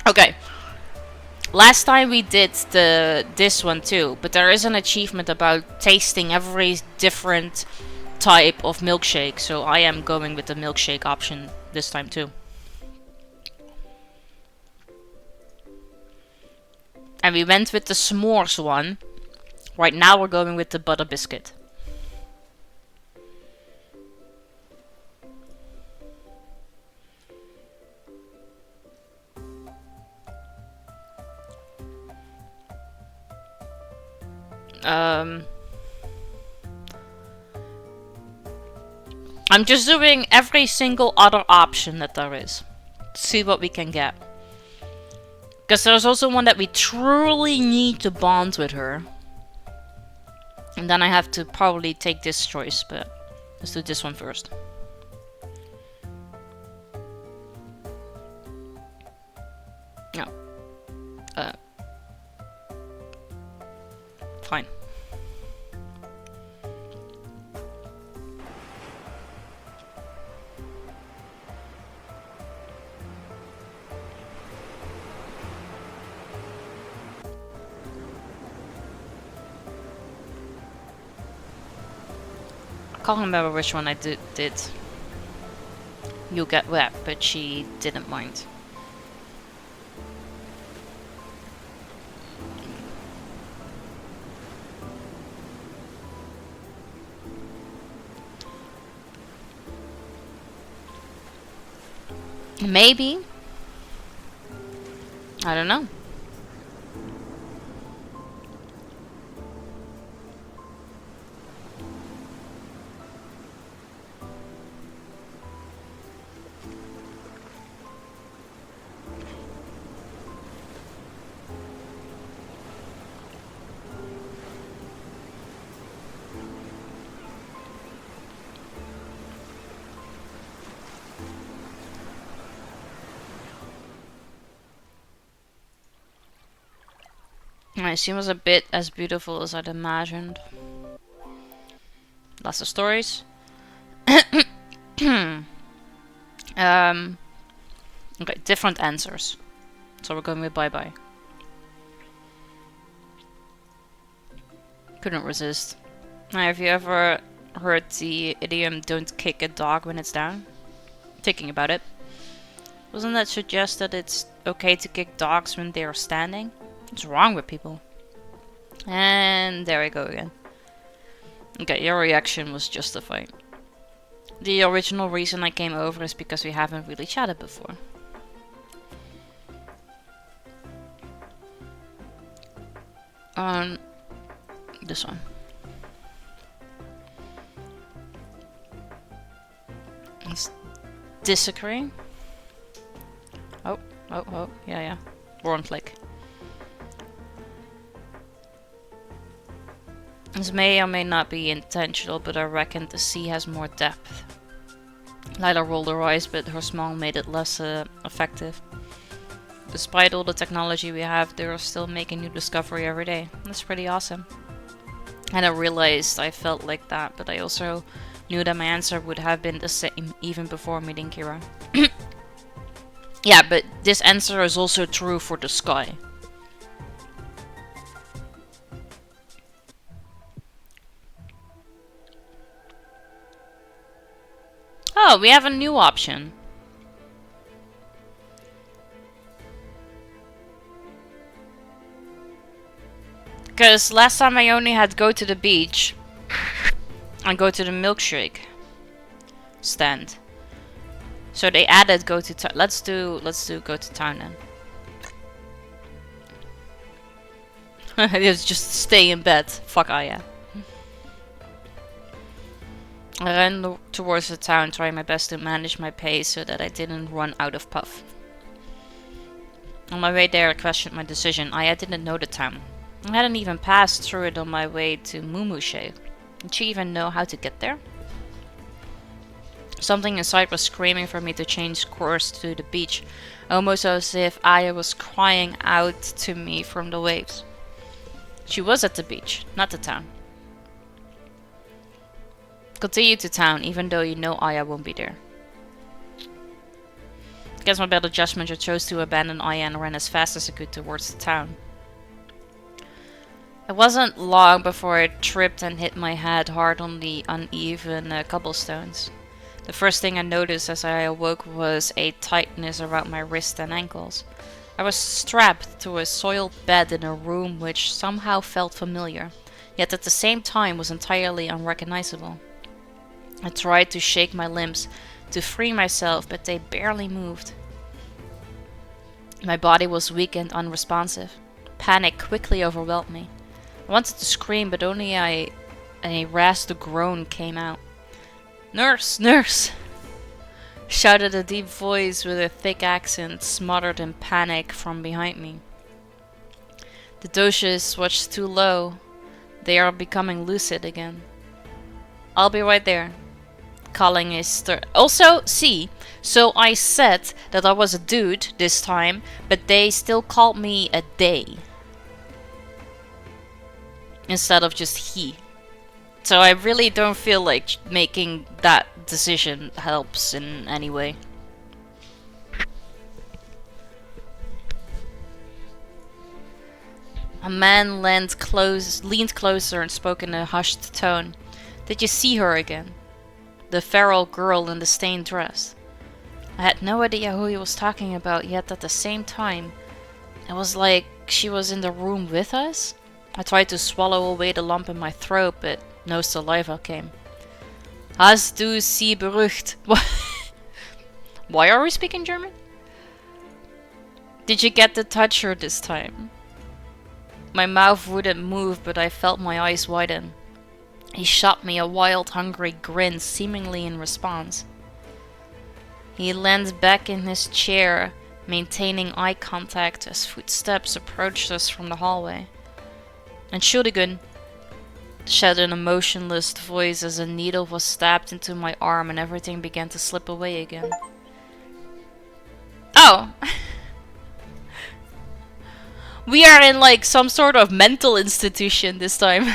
Okay. Last time we did this one too, but there is an achievement about tasting every different type of milkshake, so I am going with the milkshake option this time too. And we went with the s'mores one. Right now we're going with the butter biscuit. I'm just doing every single other option that there is. See what we can get. Because there's also one that we truly need to bond with her. And then I have to probably take this choice, but let's do this one first. No. Fine. I can't remember which one I did. You get wet, but she didn't mind. Maybe. I don't know. She was a bit as beautiful as I'd imagined. Lots of stories. Okay, different answers. So we're going with bye-bye. Couldn't resist. Now, have you ever heard the idiom, don't kick a dog when it's down? Thinking about it. Doesn't that suggest that it's okay to kick dogs when they are standing? What's wrong with people? And there we go again. Okay, your reaction was justified. The original reason I came over is because we haven't really chatted before. This one. Let's disagree. Oh, yeah. Wrong click. This may or may not be intentional, but I reckon the sea has more depth. Lila rolled her eyes, but her smile made it less effective. Despite all the technology we have, they are still making new discovery every day. That's pretty awesome. And I realized I felt like that, but I also knew that my answer would have been the same even before meeting Kira. Yeah, but this answer is also true for the sky. Oh, we have a new option. Because last time I only had go to the beach and go to the milkshake stand. So they added go to town. Let's do go to town then. Just stay in bed. Fuck yeah. I ran towards the town, trying my best to manage my pace so that I didn't run out of puff. On my way there, I questioned my decision. I didn't know the town. I hadn't even passed through it on my way to Mumushe. Did she even know how to get there? Something inside was screaming for me to change course to the beach, almost as if Aya was crying out to me from the waves. She was at the beach, not the town. Continue to town, even though you know Aya won't be there. Against my better judgment, I chose to abandon Aya and ran as fast as I could towards the town. It wasn't long before I tripped and hit my head hard on the uneven cobblestones. The first thing I noticed as I awoke was a tightness around my wrists and ankles. I was strapped to a soiled bed in a room which somehow felt familiar, yet at the same time was entirely unrecognizable. I tried to shake my limbs to free myself, but they barely moved. My body was weak and unresponsive. Panic quickly overwhelmed me. I wanted to scream, but only a rasped groan came out. "Nurse! Nurse!" shouted a deep voice with a thick accent, smothered in panic from behind me. The doses watched too low. They are becoming lucid again. "I'll be right there." Calling is also, see, so I said that I was a dude this time, but they still called me a they. Instead of just he. So I really don't feel like making that decision helps in any way. A man leaned closer and spoke in a hushed tone. "Did you see her again? The feral girl in the stained dress?" I had no idea who he was talking about, yet at the same time, it was like she was in the room with us. I tried to swallow away the lump in my throat, but no saliva came. "Hast du sie beruhigt?" Why are we speaking German? "Did you get to touch her this time?" My mouth wouldn't move, but I felt my eyes widen. He shot me a wild, hungry grin, seemingly in response. He leaned back in his chair, maintaining eye contact as footsteps approached us from the hallway. "Entschuldigung," shouted a motionless voice as a needle was stabbed into my arm and everything began to slip away again. Oh! We are in like some sort of mental institution this time.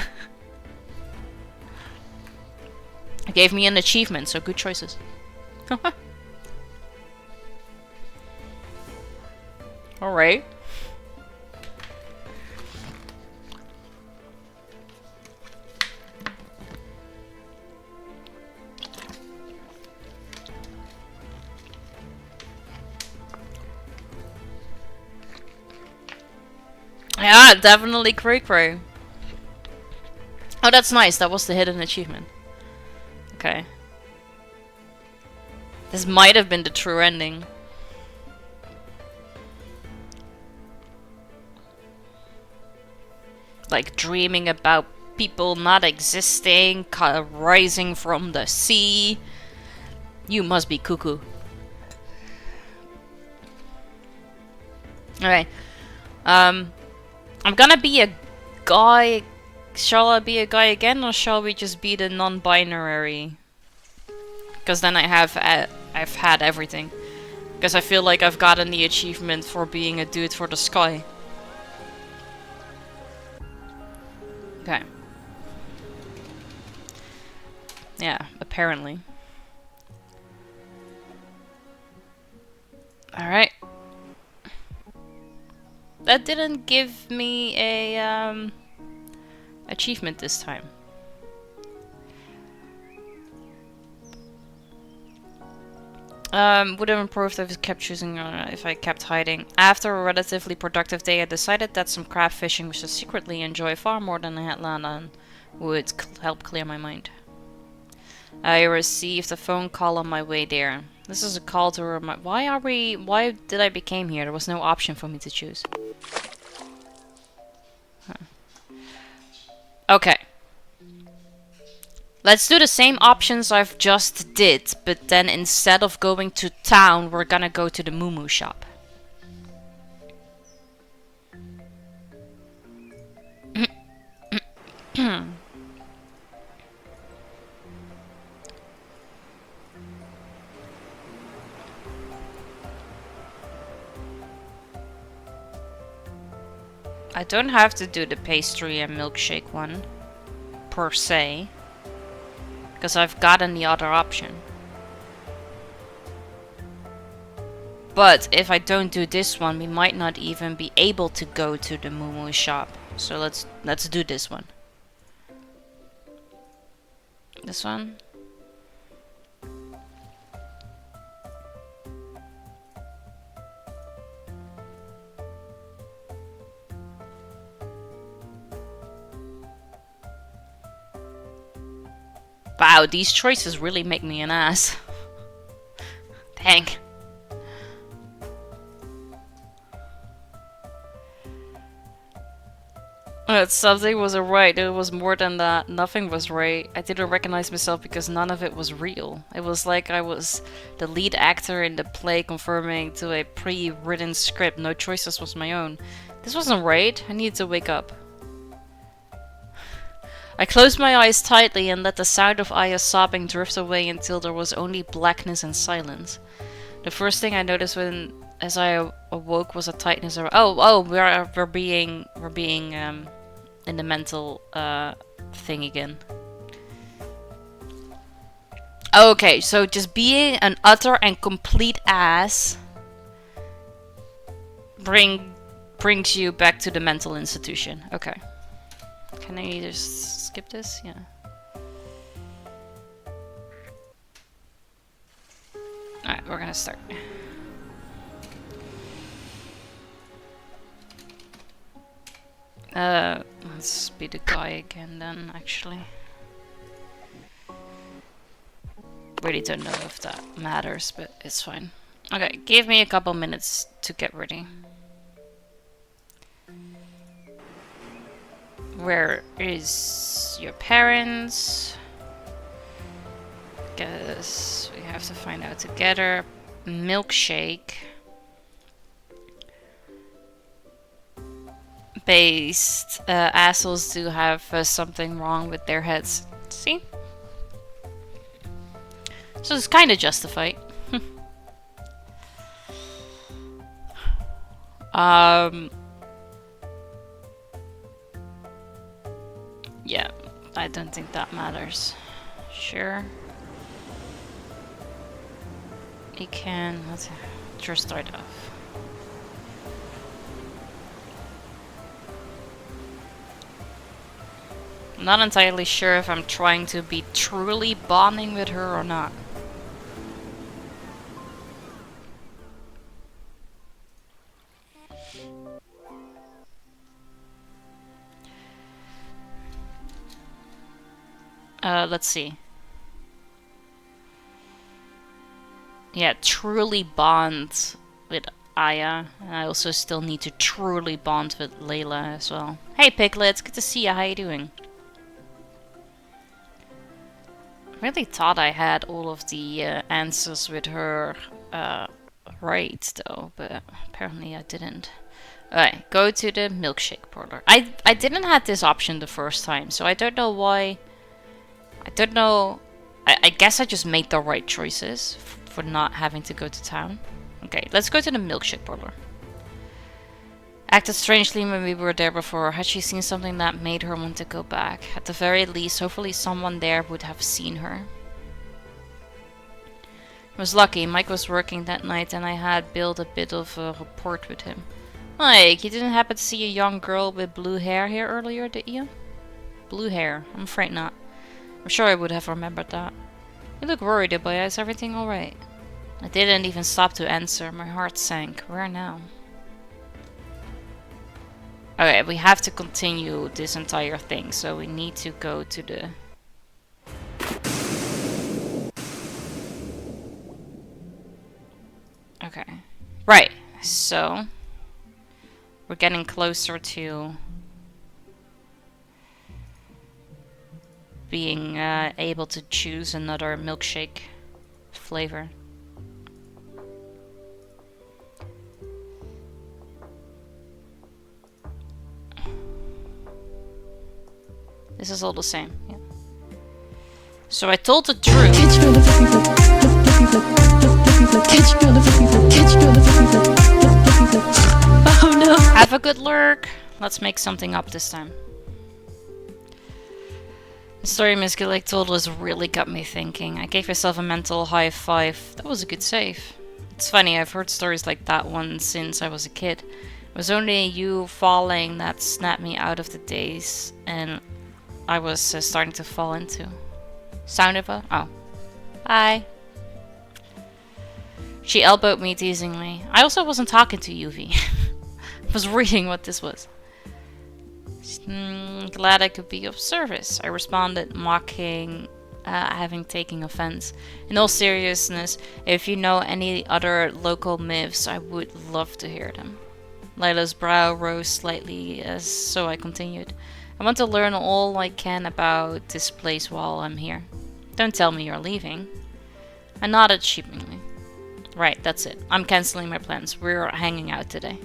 It gave me an achievement, so good choices. Alright. Yeah, definitely cray-cray. Oh, that's nice. That was the hidden achievement. Okay. This might have been the true ending. Like dreaming about people not existing, rising from the sea. You must be cuckoo. Alright. I'm gonna be a guy. Shall I be a guy again, or shall we just be the non-binary? Because then I've had everything. Because I feel like I've gotten the achievement for being a dude for the sky. Okay. Yeah, apparently. Alright. That didn't give me a achievement this time. Would have improved if I kept hiding. After a relatively productive day, I decided that some crab fishing, which I secretly enjoy far more than I had planned on, would help clear my mind. I received a phone call on my way there. This is a call to remind. Why did I became here? There was no option for me to choose. Huh. Okay. Let's do the same options I've just did, but then instead of going to town, we're gonna go to the Moo shop. I don't have to do the pastry and milkshake one, per se, because I've gotten the other option. But if I don't do this one, we might not even be able to go to the Moo shop. So let's do this one. This one. Wow, these choices really make me an ass. Dang. Something wasn't right. It was more than that. Nothing was right. I didn't recognize myself because none of it was real. It was like I was the lead actor in the play conforming to a pre-written script. No choices was my own. This wasn't right. I needed to wake up. I closed my eyes tightly and let the sound of Aya's sobbing drift away until there was only blackness and silence. The first thing I noticed as I awoke was a tightness around. We're being in the mental thing again. Okay, so just being an utter and complete ass brings you back to the mental institution. Okay. Can I just skip this? Yeah. Alright, we're gonna start. Let's be the guy again then, actually. Really don't know if that matters, but it's fine. Okay, give me a couple minutes to get ready. Where is your parents? Guess we have to find out together. Milkshake. Based assholes do have something wrong with their heads. See? So it's kind of justified. Yeah, I don't think that matters. Sure. You can. Let's just start off. I'm not entirely sure if I'm trying to be truly bonding with her or not. Let's see. Yeah, truly bond with Aya. And I also still need to truly bond with Layla as well. Hey Piglets, good to see you. How you doing? I really thought I had all of the answers with her right though, but apparently I didn't. Alright, go to the milkshake parlor. I didn't have this option the first time, so I don't know why. I don't know. I guess I just made the right choices for not having to go to town. Okay, let's go to the milkshake parlor. Acted strangely when we were there before. Had she seen something that made her want to go back? At the very least, hopefully someone there would have seen her. I was lucky. Mike was working that night and I had built a bit of a rapport with him. Mike, you didn't happen to see a young girl with blue hair here earlier, did you? Blue hair? I'm afraid not. I'm sure I would have remembered that. You look worried, Abaya. Is everything alright? I didn't even stop to answer. My heart sank. Where now? Okay, we have to continue this entire thing, so we need to go to the... Okay. Right, so... we're getting closer to... being able to choose another milkshake flavor. This is all the same. Yeah. So I told the truth. Catch me on the flippy flip, flippy flip, flippy flip. Catch me on the flippy flip, catch me on the flippy flip, flippy flip. Oh no! Have a good lurk. Let's make something up this time. The story Miss Gillick told us really got me thinking. I gave myself a mental high five. That was a good save. It's funny, I've heard stories like that one since I was a kid. It was only you falling that snapped me out of the daze, and I was starting to fall into. Sound of a... Oh. Hi. She elbowed me teasingly. I also wasn't talking to Yuvi. I was reading what this was. Glad I could be of service, I responded, mocking having taken offense. In all seriousness, if you know any other local myths, I would love to hear them. Lila's brow rose slightly so I continued. I want to learn all I can about this place while I'm here. Don't tell me you're leaving. I nodded sheepishly. Right, that's it. I'm cancelling my plans. We're hanging out today.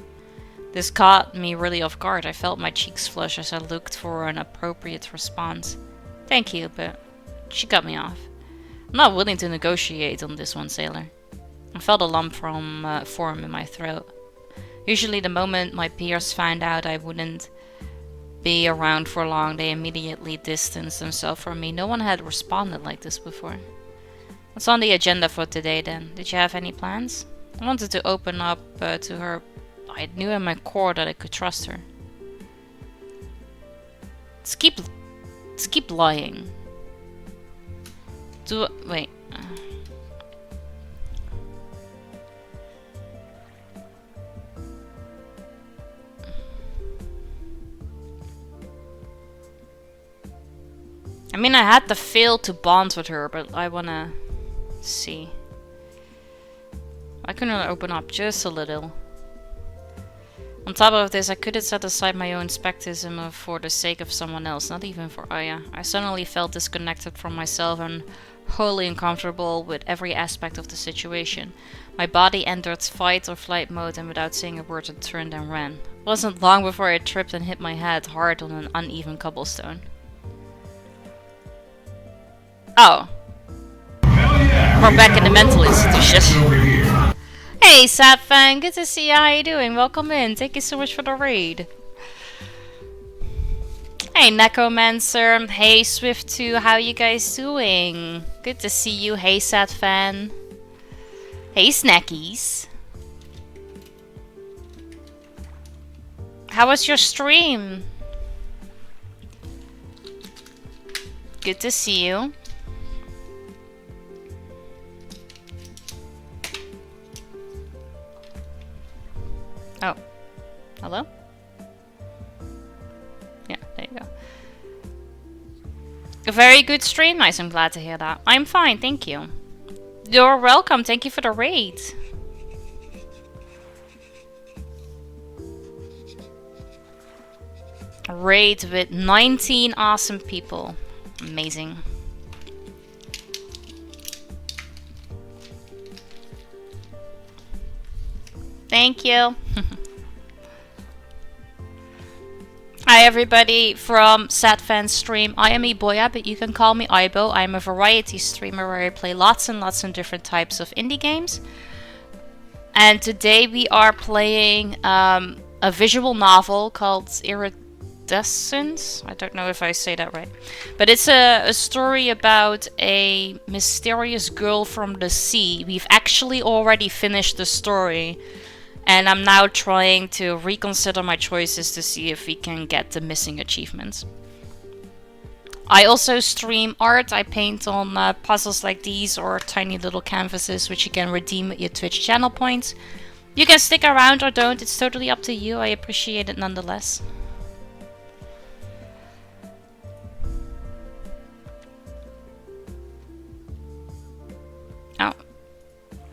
This caught me really off guard. I felt my cheeks flush as I looked for an appropriate response. Thank you, but she cut me off. I'm not willing to negotiate on this one, sailor. I felt a lump form in my throat. Usually the moment my peers found out I wouldn't be around for long, they immediately distanced themselves from me. No one had responded like this before. What's on the agenda for today then? Did you have any plans? I wanted to open up to her. I knew in my core that I could trust her. Let's keep lying. Wait. I mean, I had to fail to bond with her, but I wanna see. I couldn't open up just a little. On top of this, I couldn't set aside my own skepticism for the sake of someone else, not even for Aya. I suddenly felt disconnected from myself and wholly uncomfortable with every aspect of the situation. My body entered fight or flight mode, and without saying a word, I turned and ran. It wasn't long before I tripped and hit my head hard on an uneven cobblestone. Oh. We're back in the mental institution. Hey, Sapfang, good to see you. How you doing? Welcome in. Thank you so much for the raid. Hey, Necromancer. Hey, Swift2. How you guys doing? Good to see you. Hey, Satfan. Hey, Snackies. How was your stream? Good to see you. Oh. Hello? Yeah, there you go. A very good stream. Nice, I'm glad to hear that. I'm fine, thank you. You're welcome. Thank you for the raid. A raid with 19 awesome people. Amazing. Thank you. Hi everybody from Satfan's stream. I am Iboya, but you can call me Ibo. I'm a variety streamer where I play lots and lots of different types of indie games. And today we are playing a visual novel called Iridescence. I don't know if I say that right. But it's a story about a mysterious girl from the sea. We've actually already finished the story. And I'm now trying to reconsider my choices to see if we can get the missing achievements. I also stream art. I paint on puzzles like these or tiny little canvases which you can redeem with your Twitch channel points. You can stick around or don't. It's totally up to you. I appreciate it nonetheless. Oh.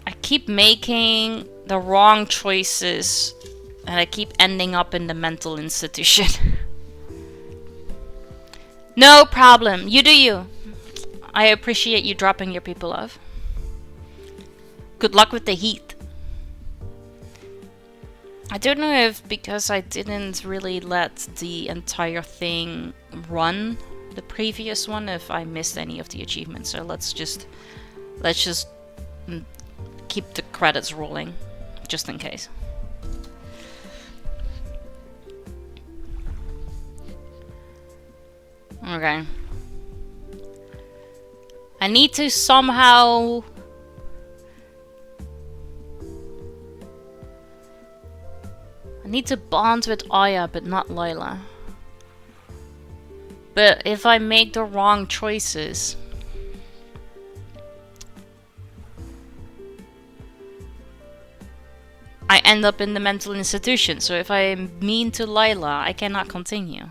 I keep making the wrong choices and I keep ending up in the mental institution. No problem. You do you. I appreciate you dropping your people off. Good luck with the heat. I don't know if because I didn't really let the entire thing run, the previous one, if I missed any of the achievements. So let's just keep the credits rolling, just in case. Okay. I need to somehow... I need to bond with Aya, but not Lila. But if I make the wrong choices... I end up in the mental institution, so if I am mean to Lila, I cannot continue.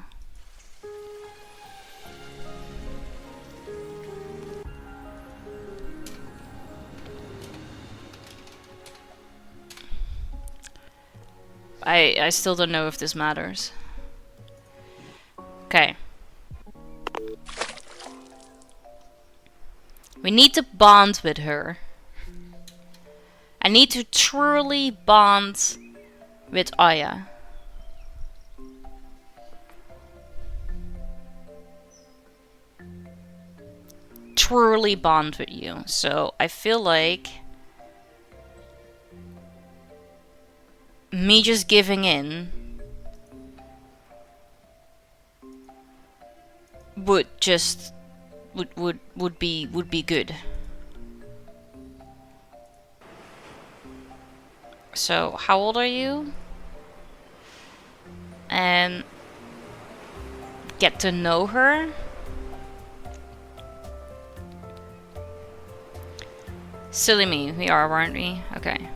I still don't know if this matters. Okay. We need to bond with her. I need to truly bond with Aya. Truly bond with you. So I feel like me just giving in would be good. So how old are you? And get to know her. Silly me, we are, aren't we? Okay.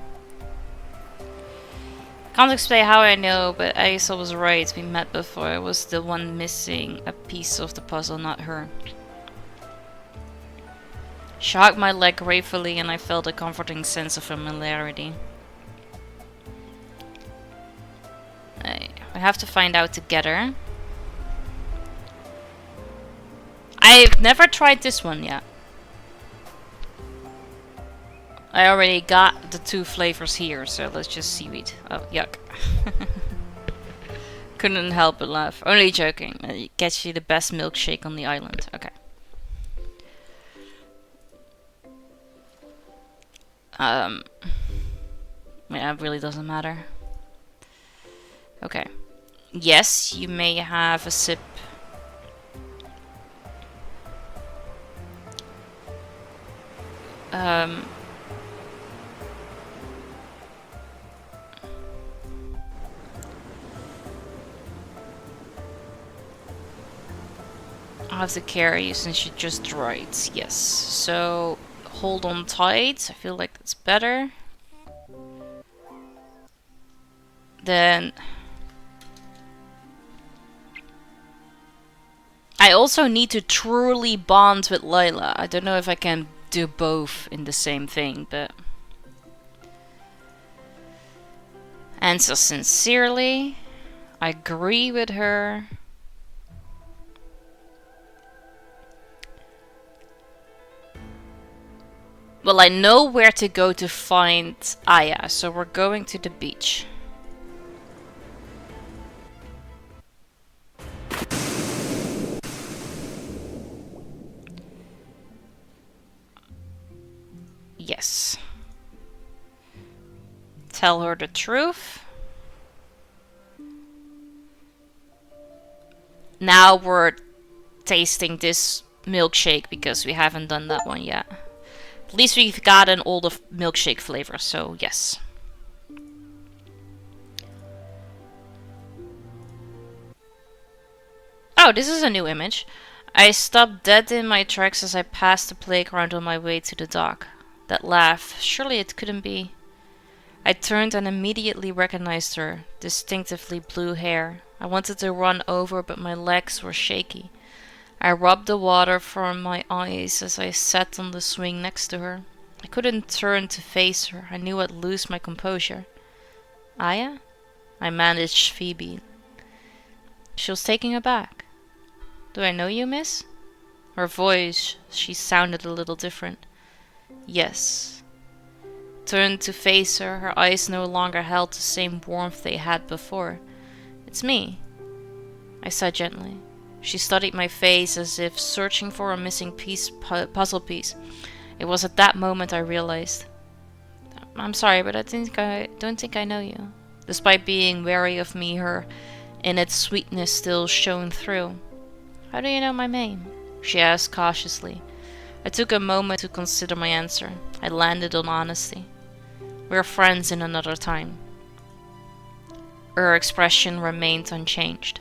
Can't explain how I know, but Aisa was right. We met before. I was the one missing a piece of the puzzle, not her. She hugged my leg gratefully and I felt a comforting sense of familiarity. We have to find out together. I've never tried this one yet. I already got the 2 flavors here, so let's just seaweed. Oh, yuck. Couldn't help but laugh. Only joking. It gets you the best milkshake on the island. Okay. Yeah, it really doesn't matter. Okay. Yes, you may have a sip. I'll have to carry you since you just right. Yes. So hold on tight. I feel like that's better. Then I also need to truly bond with Lila. I don't know if I can do both in the same thing, but answer sincerely. I agree with her. Well, I know where to go to find Aya, so we're going to the beach. Yes. Tell her the truth. Now we're tasting this milkshake because we haven't done that one yet. At least we've gotten all the milkshake flavor, so yes. Oh, this is a new image. I stopped dead in my tracks as I passed the playground on my way to the dock. That laugh, surely it couldn't be. I turned and immediately recognized her, distinctively blue hair. I wanted to run over, but my legs were shaky. I rubbed the water from my eyes as I sat on the swing next to her. I couldn't turn to face her. I knew I'd lose my composure. Aya? I managed Phoebe. She was taking her back. Do I know you, miss? Her voice, she sounded a little different. Yes. Turned to face her, her eyes no longer held the same warmth they had before. It's me, I said gently. She studied my face as if searching for a missing puzzle piece. It was at that moment I realized. I'm sorry, but I don't think I know you. Despite being wary of me, her innate sweetness still shone through. How do you know my name? She asked cautiously. I took a moment to consider my answer. I landed on honesty. We're friends in another time. Her expression remained unchanged.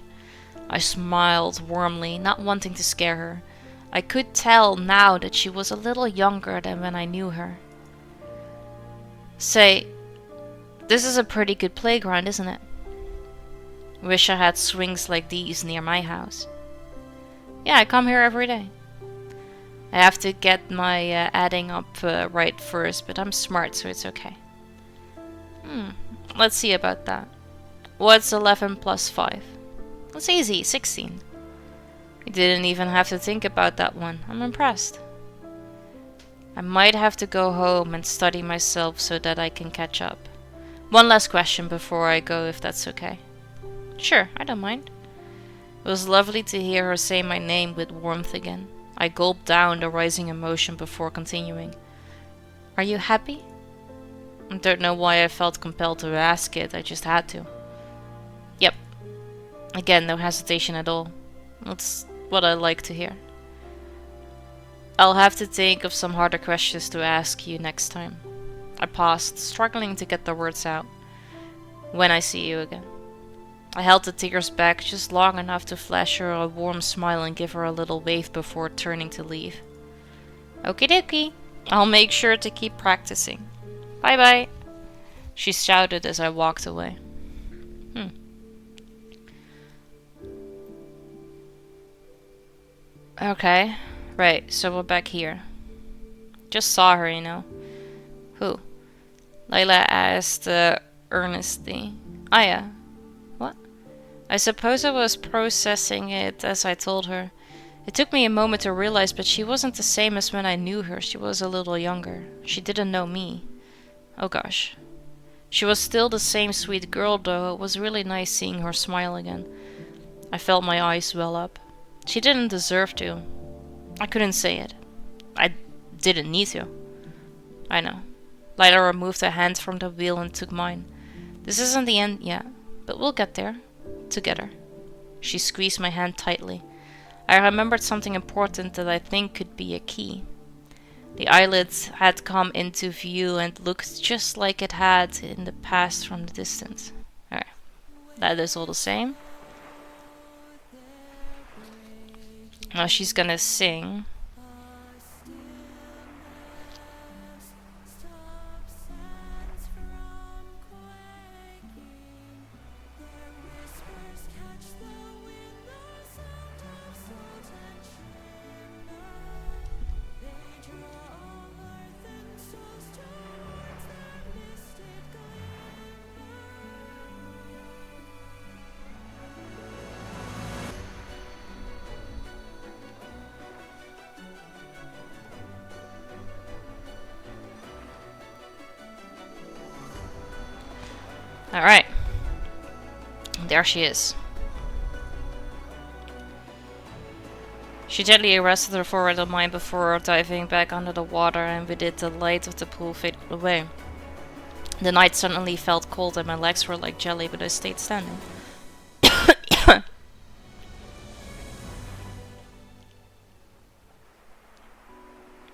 I smiled warmly, not wanting to scare her. I could tell now that she was a little younger than when I knew her. Say, this is a pretty good playground, isn't it? Wish I had swings like these near my house. Yeah, I come here every day. I have to get my adding up right first, but I'm smart, so it's okay. Let's see about that. What's 11 plus 5? That's easy, 16. You didn't even have to think about that one. I'm impressed. I might have to go home and study myself so that I can catch up. One last question before I go, if that's okay. Sure, I don't mind. It was lovely to hear her say my name with warmth again. I gulped down the rising emotion before continuing. Are you happy? I don't know why I felt compelled to ask it, I just had to. Yep. Again, no hesitation at all. That's what I like to hear. I'll have to think of some harder questions to ask you next time. I paused, struggling to get the words out. When I see you again. I held the tears back just long enough to flash her a warm smile and give her a little wave before turning to leave. Okie dokie. I'll make sure to keep practicing. Bye bye. She shouted as I walked away. Okay. Right, so we're back here. Just saw her, you know. Who? Layla asked earnestly. Aya. What? I suppose I was processing it as I told her. It took me a moment to realize, but she wasn't the same as when I knew her. She was a little younger. She didn't know me. Oh gosh. She was still the same sweet girl, though. It was really nice seeing her smile again. I felt my eyes well up. She didn't deserve to. I couldn't say it. I didn't need to. I know. Lila removed her hand from the wheel and took mine. This isn't the end yet, but we'll get there. Together. She squeezed my hand tightly. I remembered something important that I think could be a key. The eyelids had come into view and looked just like it had in the past from the distance. Alright. That is all the same. Now she's gonna sing. Alright. There she is. She gently rested her forehead on mine before diving back under the water, and with it the light of the pool faded away. The night suddenly felt cold and my legs were like jelly, but I stayed standing.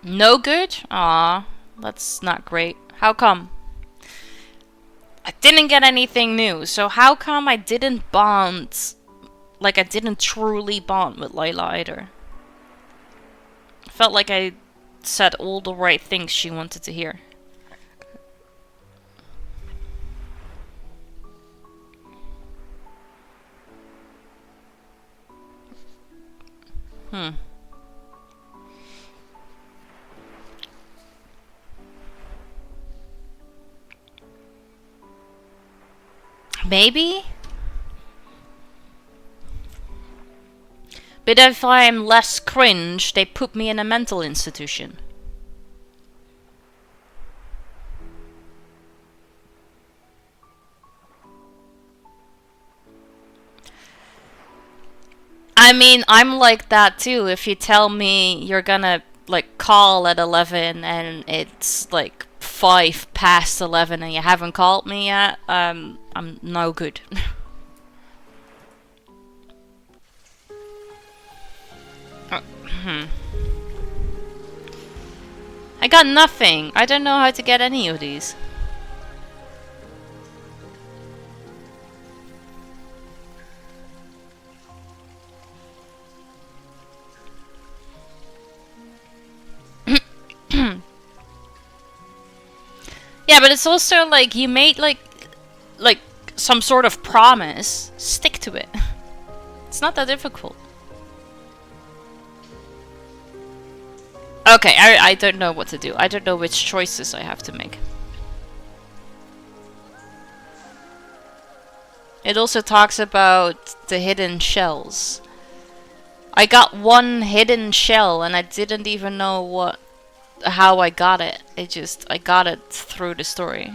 No good? Aw, that's not great. How come? I didn't get anything new, so how come I didn't bond? Like I didn't truly bond with Layla either. I felt like I said all the right things she wanted to hear. Maybe? But if I'm less cringe, they put me in a mental institution. I mean, I'm like that too. If you tell me you're gonna like call at 11 and it's like 5 past 11 and you haven't called me yet, I'm no good. I got nothing. I don't know how to get any of these. Yeah, but it's also like you made like some sort of promise. Stick to it. It's not that difficult. Okay, I don't know what to do. I don't know which choices I have to make. It also talks about the hidden shells. I got one hidden shell and I didn't even know how I got it. I got it through the story.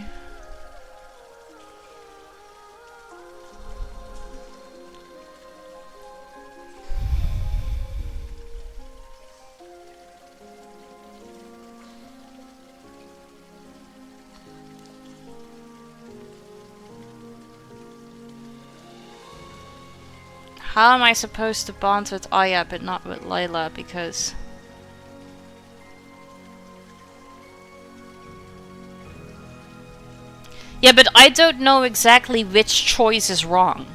How am I supposed to bond with Aya but not with Layla? Because... Yeah, but I don't know exactly which choice is wrong.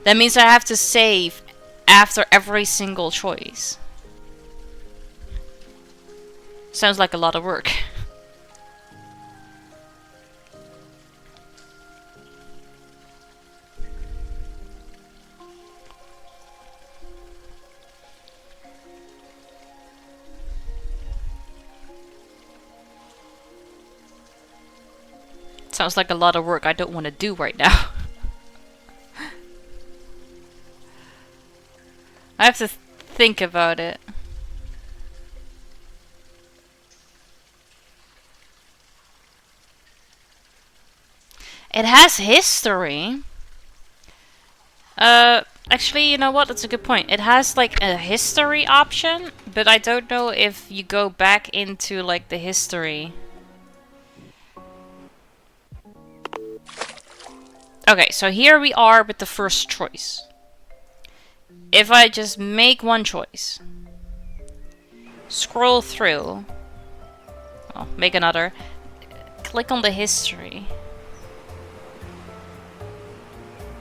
That means I have to save after every single choice. Sounds like a lot of work. Sounds like a lot of work I don't want to do right now. I have to think about it. It has history. Actually, you know what? That's a good point. It has like a history option, but I don't know if you go back into like the history. Okay, so here we are with the first choice. If I just make one choice, scroll through, well, make another, click on the history.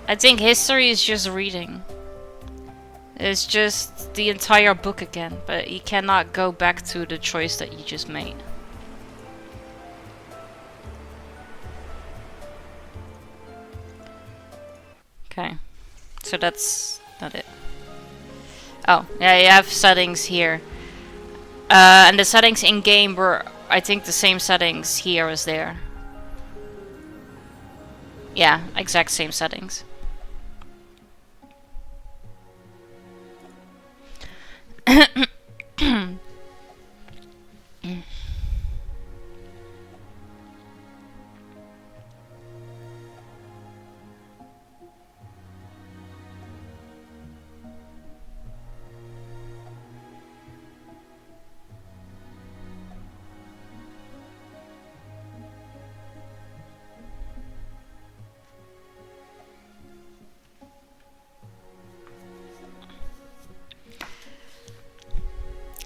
I think history is just reading. It's just the entire book again, but you cannot go back to the choice that you just made. Okay, so that's not it. Oh, yeah, you have settings here. And the settings in-game were, I think, the same settings here as there. Yeah, exact same settings.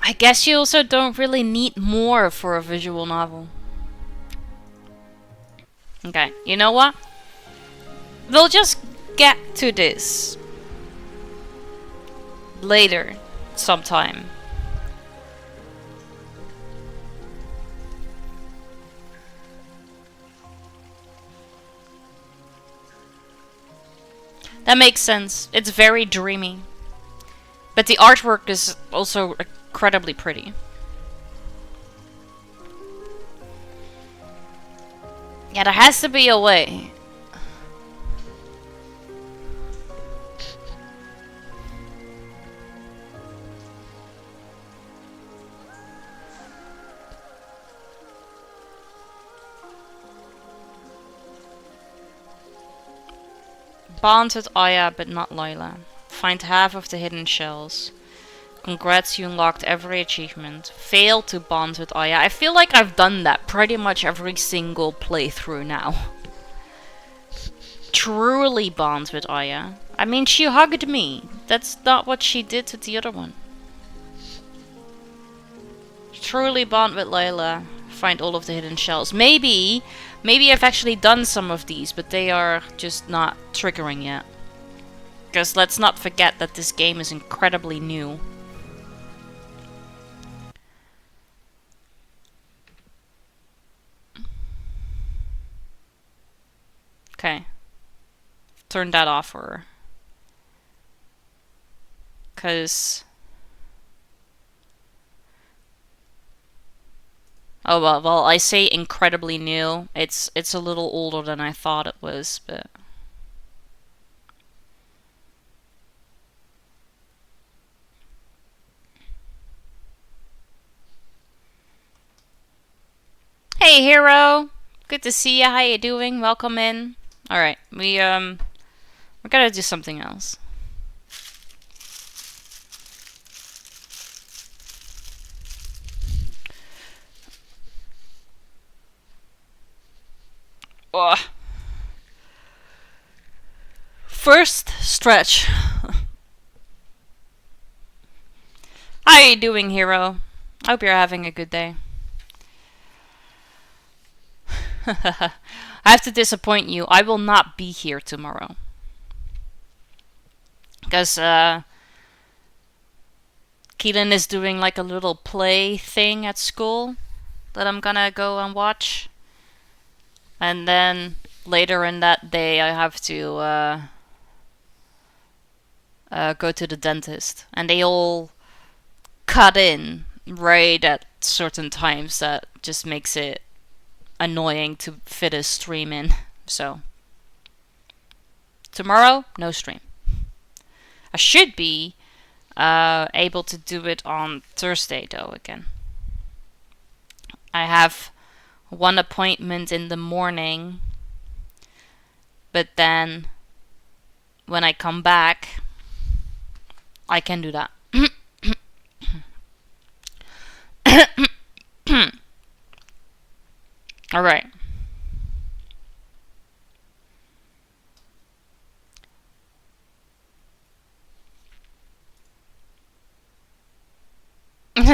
I guess you also don't really need more for a visual novel. Okay, you know what? We'll just get to this later sometime. That makes sense. It's very dreamy. But the artwork is also incredibly pretty. Yeah, there has to be a way. Bond with Aya, but not Layla. Find half of the hidden shells. Congrats, you unlocked every achievement. Fail to bond with Aya. I feel like I've done that pretty much every single playthrough now. Truly bond with Aya. I mean, she hugged me. That's not what she did to the other one. Truly bond with Layla. Find all of the hidden shells. Maybe I've actually done some of these, but they are just not triggering yet. Because let's not forget that this game is incredibly new. Okay. Turn that off for her. Because... Oh, well, I say incredibly new. It's a little older than I thought it was, but... Hey, hero! Good to see you. How you doing? Welcome in. Alright, we're gonna do something else. Ugh. First, stretch. How you doing, hero? Hope you're having a good day. I have to disappoint you. I will not be here tomorrow. Because, Keelan is doing like a little play thing at school that I'm gonna go and watch. And then later in that day I have to go to the dentist. And they all cut in right at certain times that just makes it annoying to fit a stream in. So tomorrow, no stream. I should be able to do it on Thursday though again. I have one appointment in the morning, but then when I come back I can do that. Alright.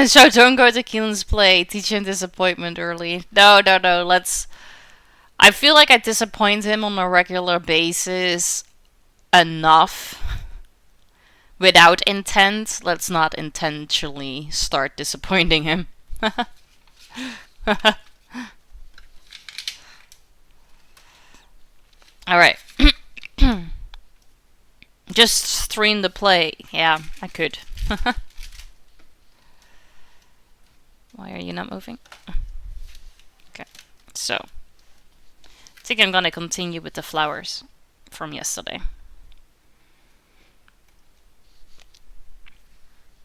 So don't go to Keelan's play. Teach him disappointment early. No, let's... I feel like I disappoint him on a regular basis enough. Without intent. Let's not intentionally start disappointing him. Alright. Just stream the play. Yeah, I could. Why are you not moving? Okay, so I think I'm gonna continue with the flowers from yesterday.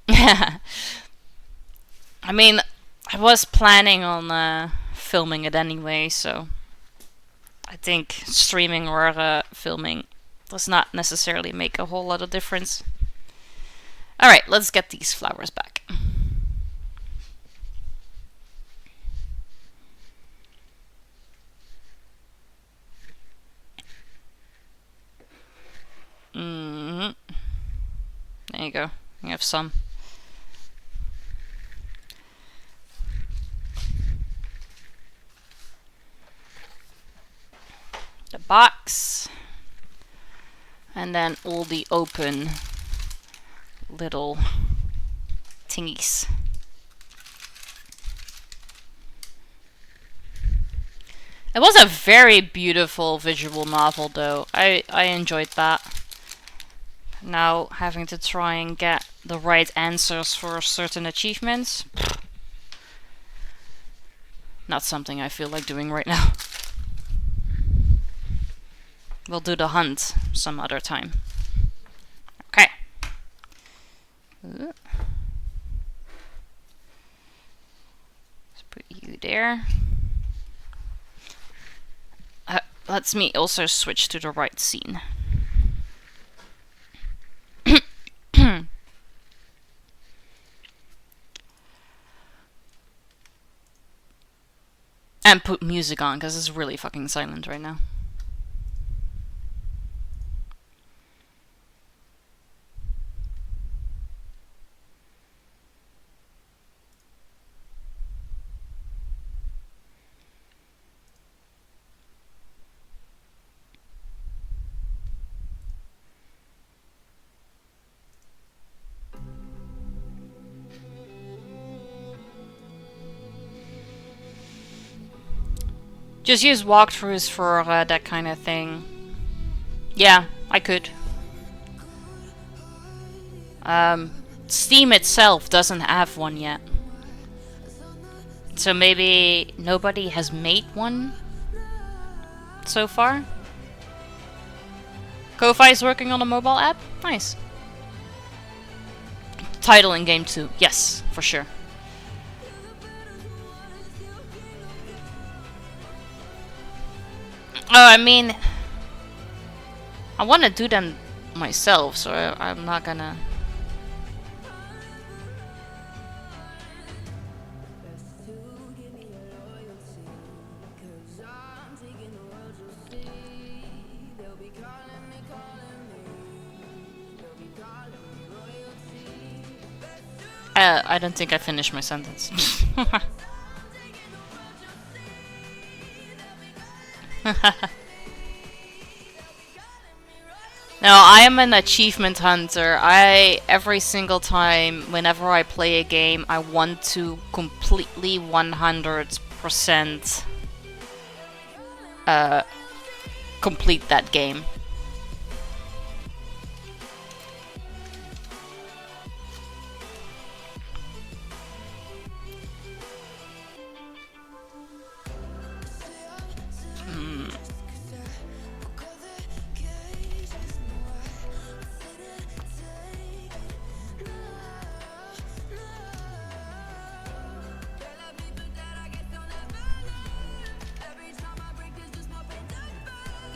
I mean, I was planning on filming it anyway, so I think streaming or filming does not necessarily make a whole lot of difference. Alright, let's get these flowers back. There you go. You have some. The box. And then all the open little thingies. It was a very beautiful visual novel though. I enjoyed that. Now having to try and get the right answers for certain achievements. Not something I feel like doing right now. We'll do the hunt some other time. Okay. Let's put you there. Let's me also switch to the right scene. And put music on, because it's really fucking silent right now. Just use walkthroughs for that kind of thing. Yeah, I could. Steam itself doesn't have one yet. So maybe nobody has made one so far? Ko-Fi is working on a mobile app? Nice. Title in game 2. Yes, for sure. Oh, I mean, I want to do them myself, so I'm not gonna. I don't think I finished my sentence. No, I am an achievement hunter. Every single time, whenever I play a game, I want to completely 100% complete that game.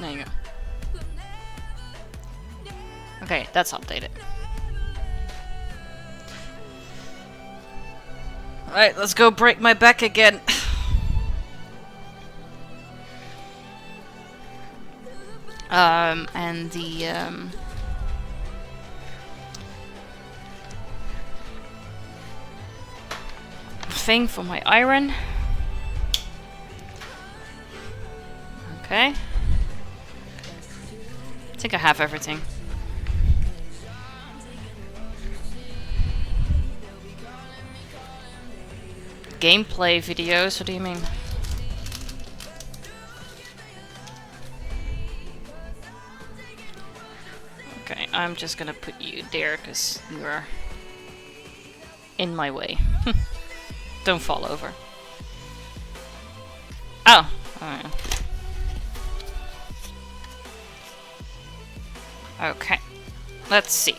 There you go. Okay, that's updated. Alright, let's go break my back again. And the, thing for my iron. Okay. I think I have everything. Gameplay videos? What do you mean? Okay, I'm just gonna put you there because you are in my way. Don't fall over. Oh! Oh yeah. Okay, let's see.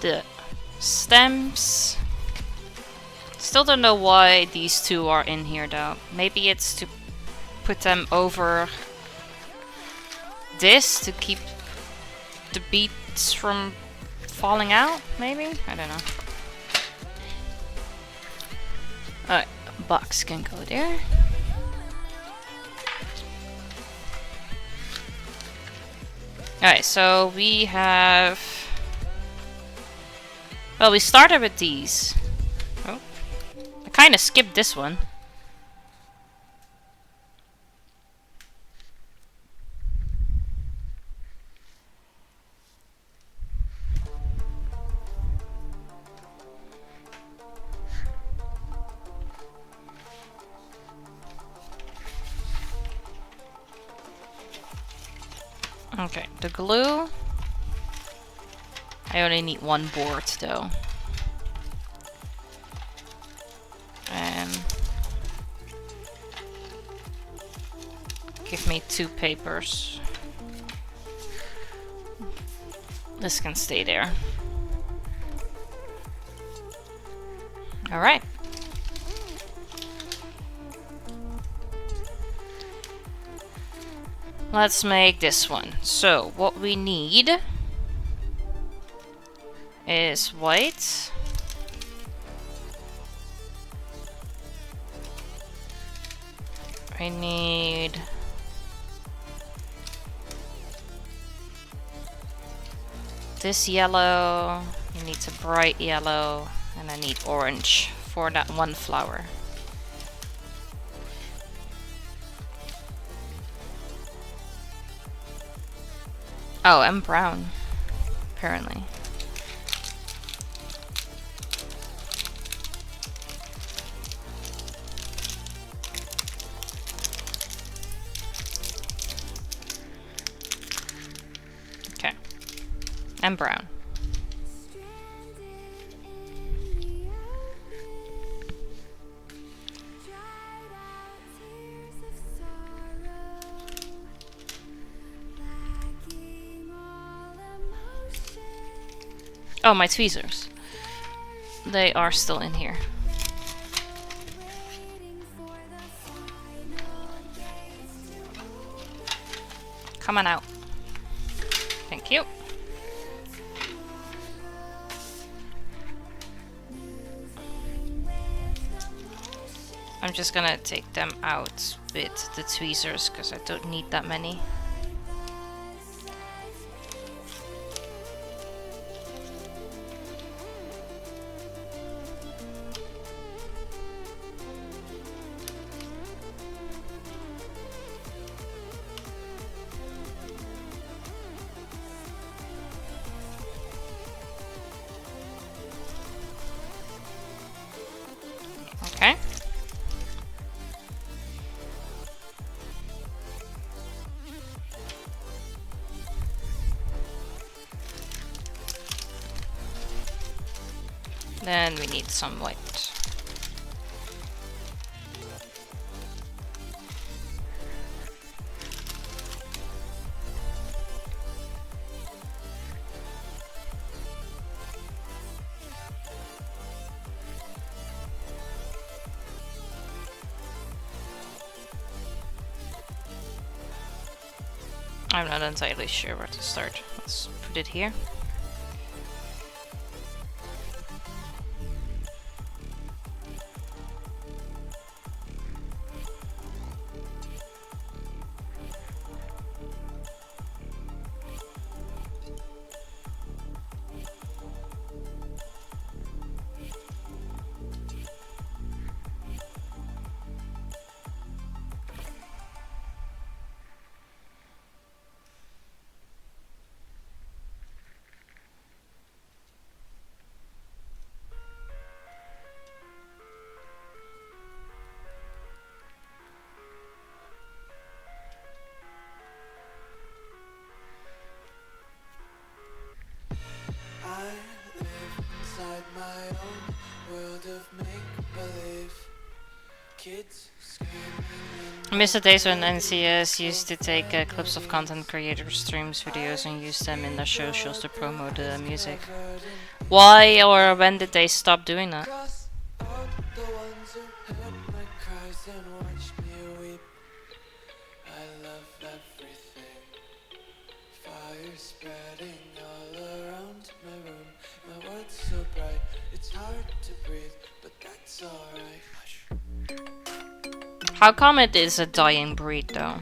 The stems. Still don't know why these two are in here though. Maybe it's to put them over this to keep the beads from falling out, maybe? I don't know. Alright, box can go there. Alright, so we have... Well, we started with these. Oh. I kinda skipped this one. Okay, the glue. I only need one board though. And give me 2 papers. This can stay there. Alright. Let's make this one. So, what we need is white. I need... this yellow. It needs a bright yellow. And I need orange for that one flower. Oh, and brown. Apparently. Okay. And brown. Oh, my tweezers. They are still in here. Come on out. Thank you. I'm just gonna take them out with the tweezers because I don't need that many. Okay. Then we need some white. I'm not entirely sure where to start. Let's put it here. I miss the days when NCS used to take clips of content creators' streams, videos and use them in their socials to promote the music. Why or when did they stop doing that? How come it is a dying breed though?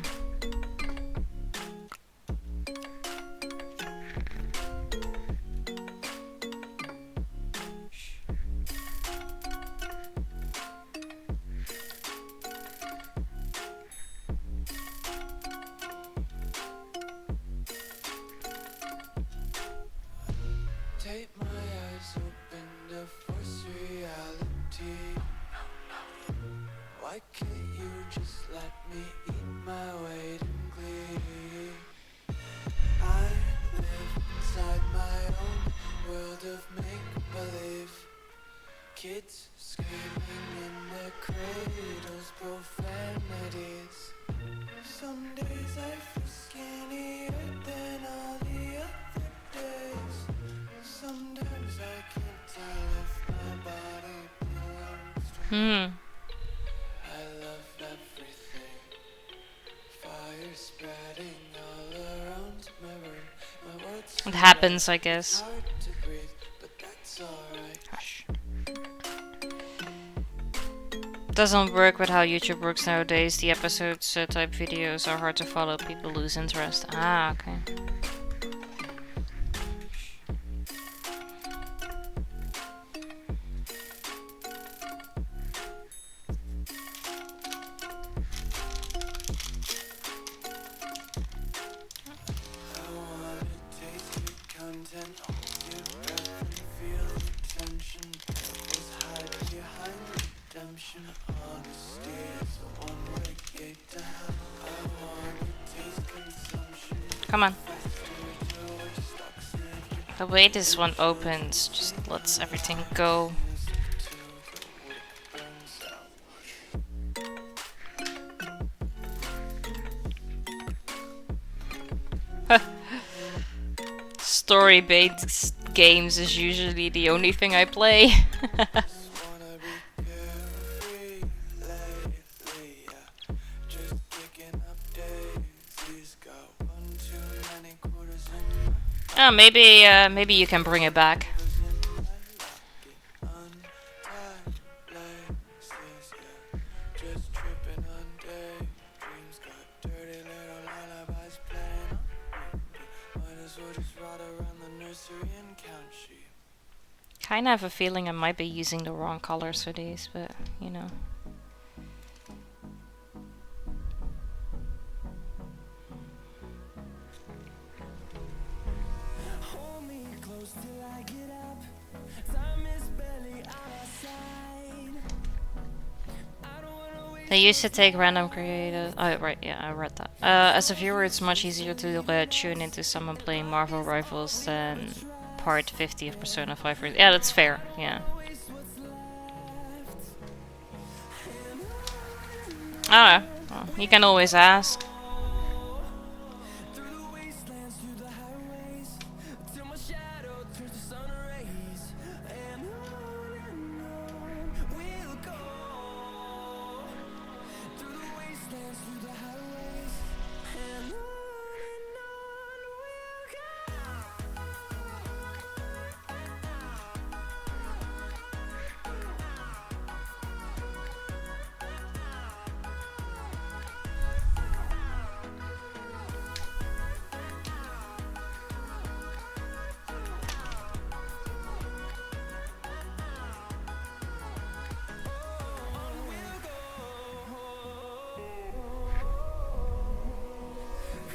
Take my eyes open to force reality. Why can't you just let me eat my weight in glee? I live inside my own world of make-believe. Kids screaming in their cradles, profanities. Some days I feel skinnier than all the other days. Sometimes I can't tell if my body belongs to me. I love everything. Fire spreading all around my room. My words It happens, I guess. hard to breathe, but that's alright. Hush. Doesn't work with how YouTube works nowadays. The episodes type videos are hard to follow. People lose interest. Ah, okay. I wanna taste your content, hold your breath and feel the tension. Always hide behind redemption. Honesty is a one-way gate to hell. I wanna taste consumption. Come on. Faster to waste stocks in your The way this one opens just lets everything go. burns out. Story-based games is usually the only thing I play. Just wanna be carefree lately, yeah. Just kicking up daisies. Got one too many quarters in my Oh, maybe you can bring it back. untied laces, yeah. Just tripping on daydreams. Got dirty little lullabies playing on repeat. Might as well just ride around the nursery and count sheep. Kinda have a feeling I might be using the wrong colors for these, but you know. Hold me close till I get up. Time is barely on our side. I don't wanna wait. They used to take random creators. Oh, right, yeah, I read that. As a viewer, it's much easier to tune into someone playing Marvel Rivals than part 50 of Persona 5. Yeah, that's fair, yeah. I don't know. Well, you can always ask. Through the wastelands, through the highways, till my shadow turns to sun rays. And on we'll go. Through the wastelands, through the highways, and on we'll go.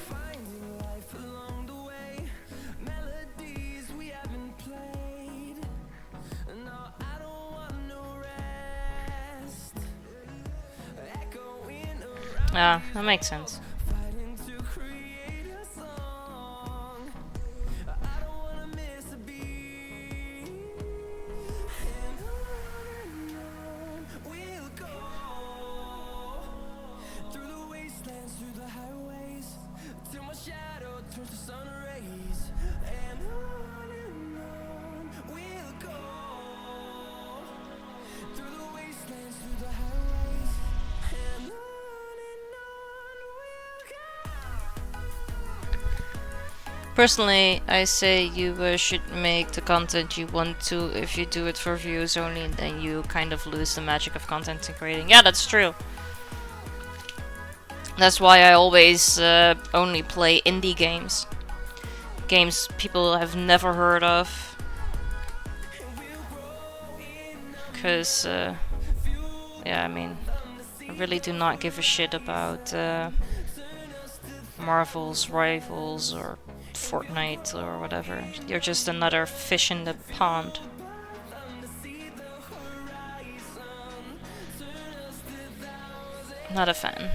Finding life along the way, melodies we haven't played. No, I don't want no rest. Echoing around, Yeah, that makes sense. fighting to create a song. I don't wanna miss a beat. And on we'll go. Through the wastelands, through the highways, till my shadow turns to sun rays. And on we'll go. Through the wastelands, through the highways, and on we'll go. Personally, I say you should make the content you want to. If you do it for views only, then you kind of lose the magic of content creating. Yeah, that's true. That's why I always only play indie games. Games people have never heard of. Because, yeah, I mean, I really do not give a shit about Marvel's Rivals or Fortnite or whatever. You're just another fish in the pond. Not a fan.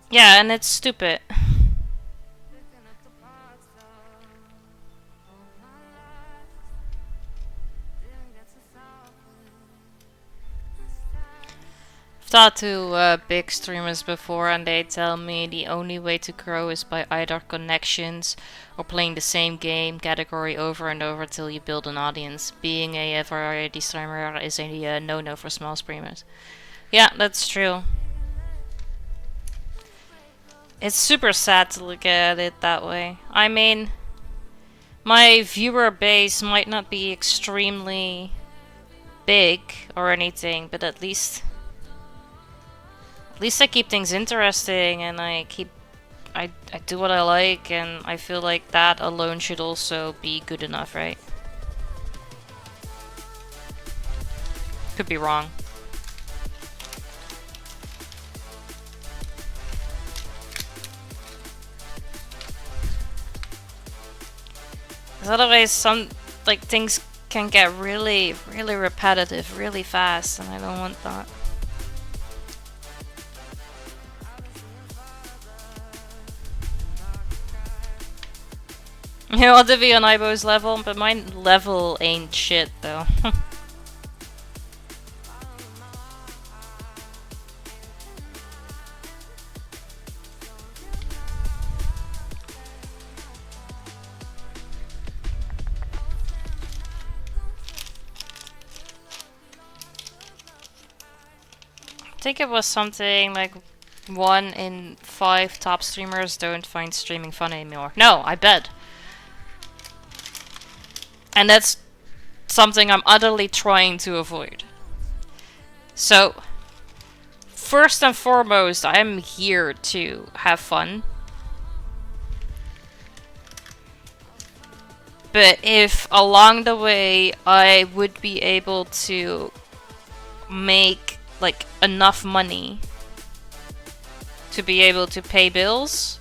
Yeah, and it's stupid. I've talked to big streamers before, and they tell me the only way to grow is by either connections or playing the same game category over and over till you build an audience. Being a variety streamer is a no-no for small streamers. Yeah, that's true. It's super sad to look at it that way. I mean, my viewer base might not be extremely big or anything, but at least I keep things interesting, and I do what I like, and I feel like that alone should also be good enough, right? Could be wrong. 'Cause otherwise some like things can get really repetitive really fast, and I don't want that. You want to be on Ibo's level, but my level ain't shit though. I think it was something like 1 in 5 top streamers don't find streaming fun anymore. No, I bet. And that's something I'm utterly trying to avoid. So, first and foremost, I am here to have fun. But if along the way I would be able to make like enough money to be able to pay bills,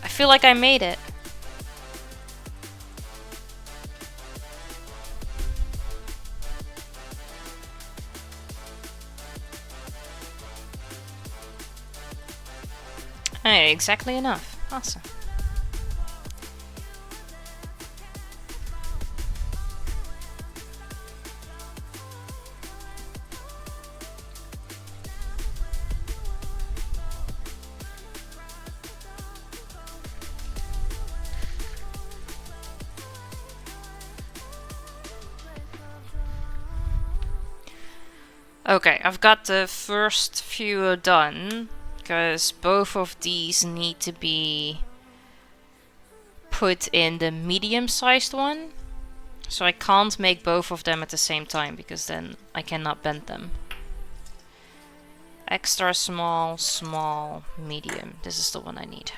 I feel like I made it. Hey, exactly enough. Awesome. Okay, I've got the first few done, because both of these need to be put in the medium-sized one. So I can't make both of them at the same time, because then I cannot bend them. Extra small, small, medium. This is the one I need.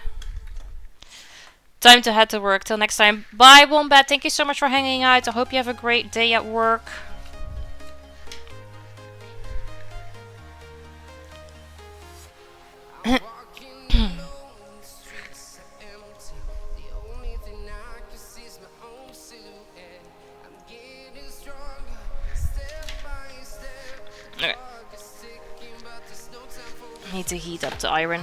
Time to head to work. Till next time. Bye, Wombat. Thank you so much for hanging out. I hope you have a great day at work. Okay. Need to heat up the iron.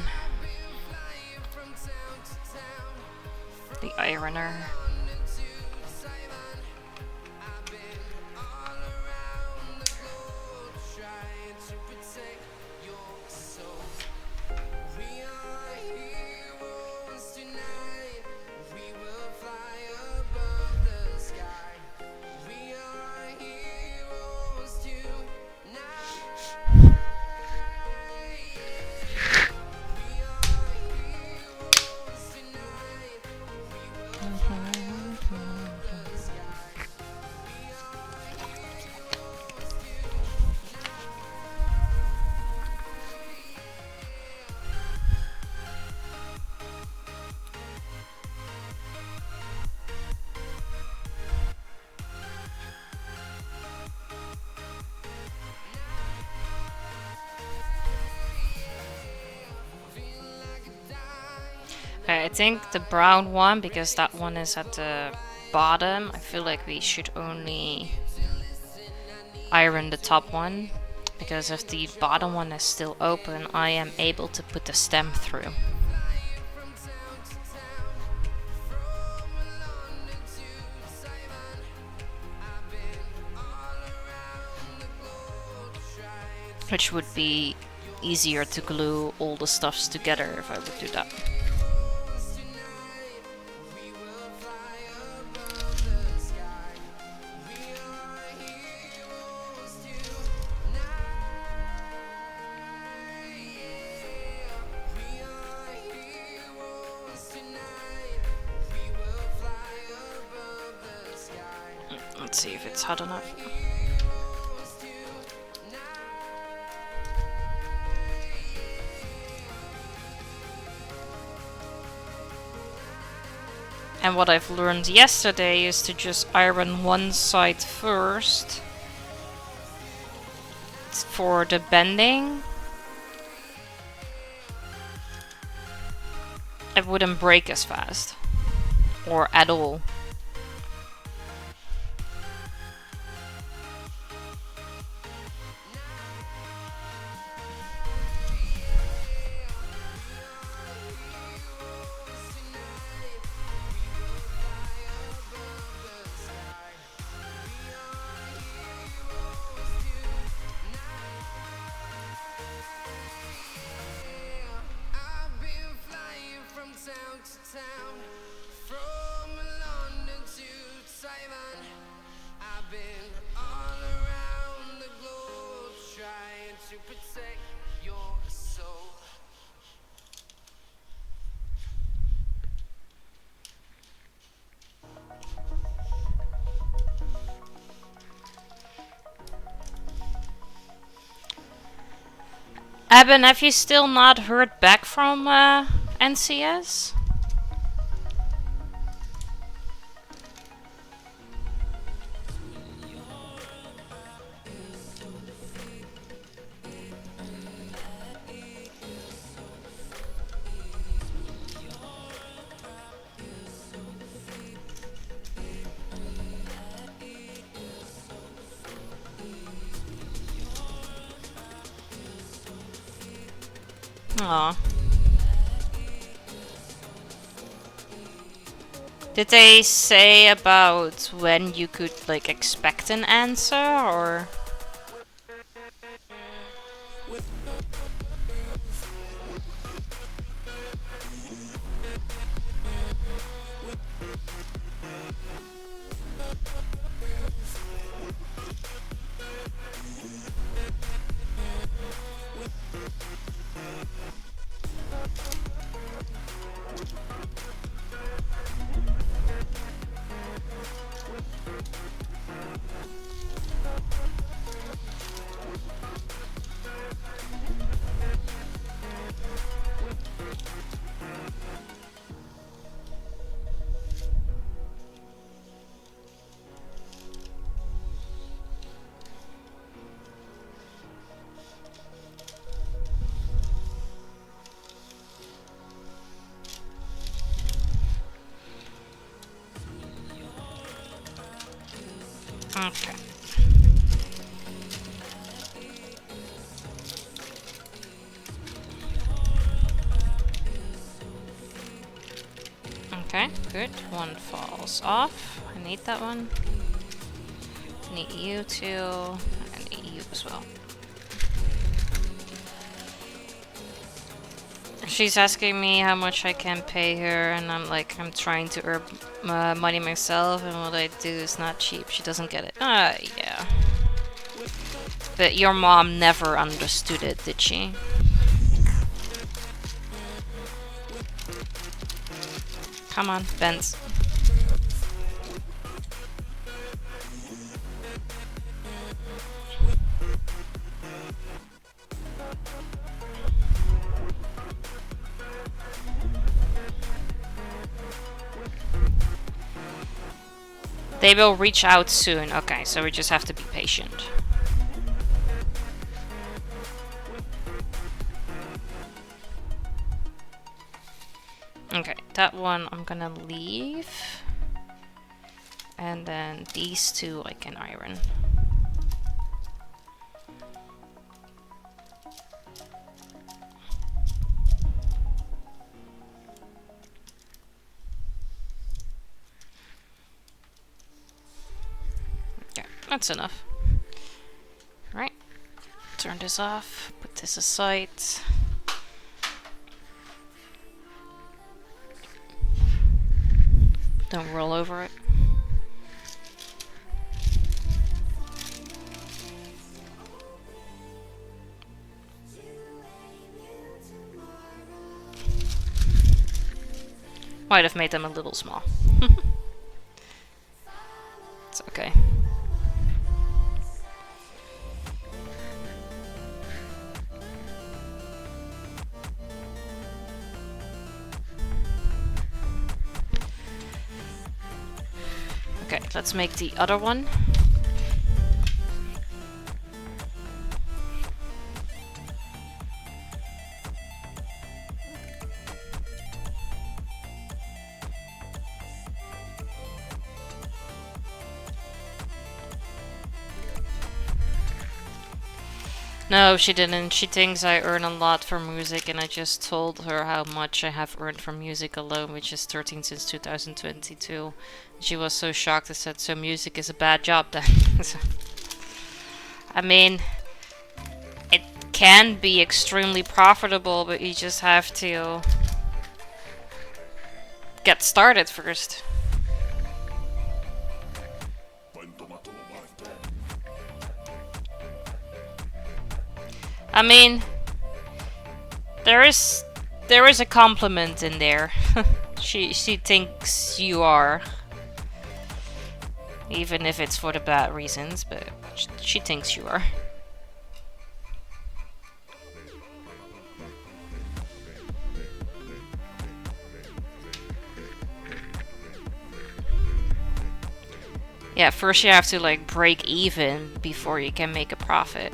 The ironer. Okay, I think the brown one, because that one is at the bottom, I feel like we should only iron the top one, Because if the bottom one is still open, I am able to put the stem through. Which would be easier to glue all the stuffs together if I would do that. Let's see if it's hot enough. And what I've learned yesterday is to just iron one side first for the bending. It wouldn't break as fast or at all. Eben, have you still not heard back from NCS? Aw. Did they say about when you could like expect an answer or? Okay. Okay, good. One falls off. I need that one. Need you too. I need you as well. She's asking me how much I can pay her, and I'm like, I'm trying to earn money myself, and what I do is not cheap. She doesn't get it. Yeah. But your mom never understood it, did she? Come on, Benz. They will reach out soon. Okay, so we just have to be patient. Okay, that one I'm gonna leave. And then these two I can iron. That's enough. Right. Turn this off. Put this aside. Don't roll over it. Might have made them a little small. It's okay. Okay, let's make the other one. No, she didn't. She thinks I earn a lot from music, and I just told her how much I have earned from music alone, which is 13 since 2022. She was so shocked. I said, so music is a bad job then. I mean, it can be extremely profitable, but you just have to get started first. I mean, there is a compliment in there. she thinks you are, even if it's for the bad reasons, but she thinks you are. Yeah, first you have to like break even before you can make a profit.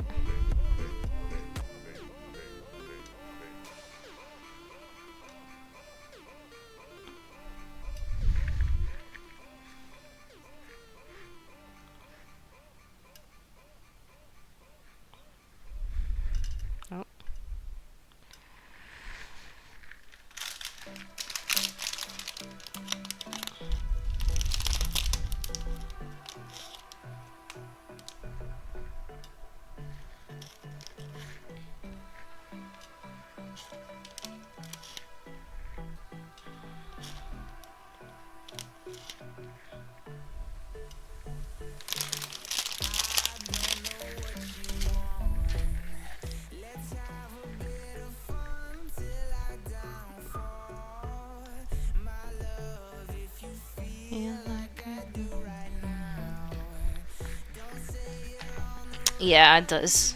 Yeah, it does.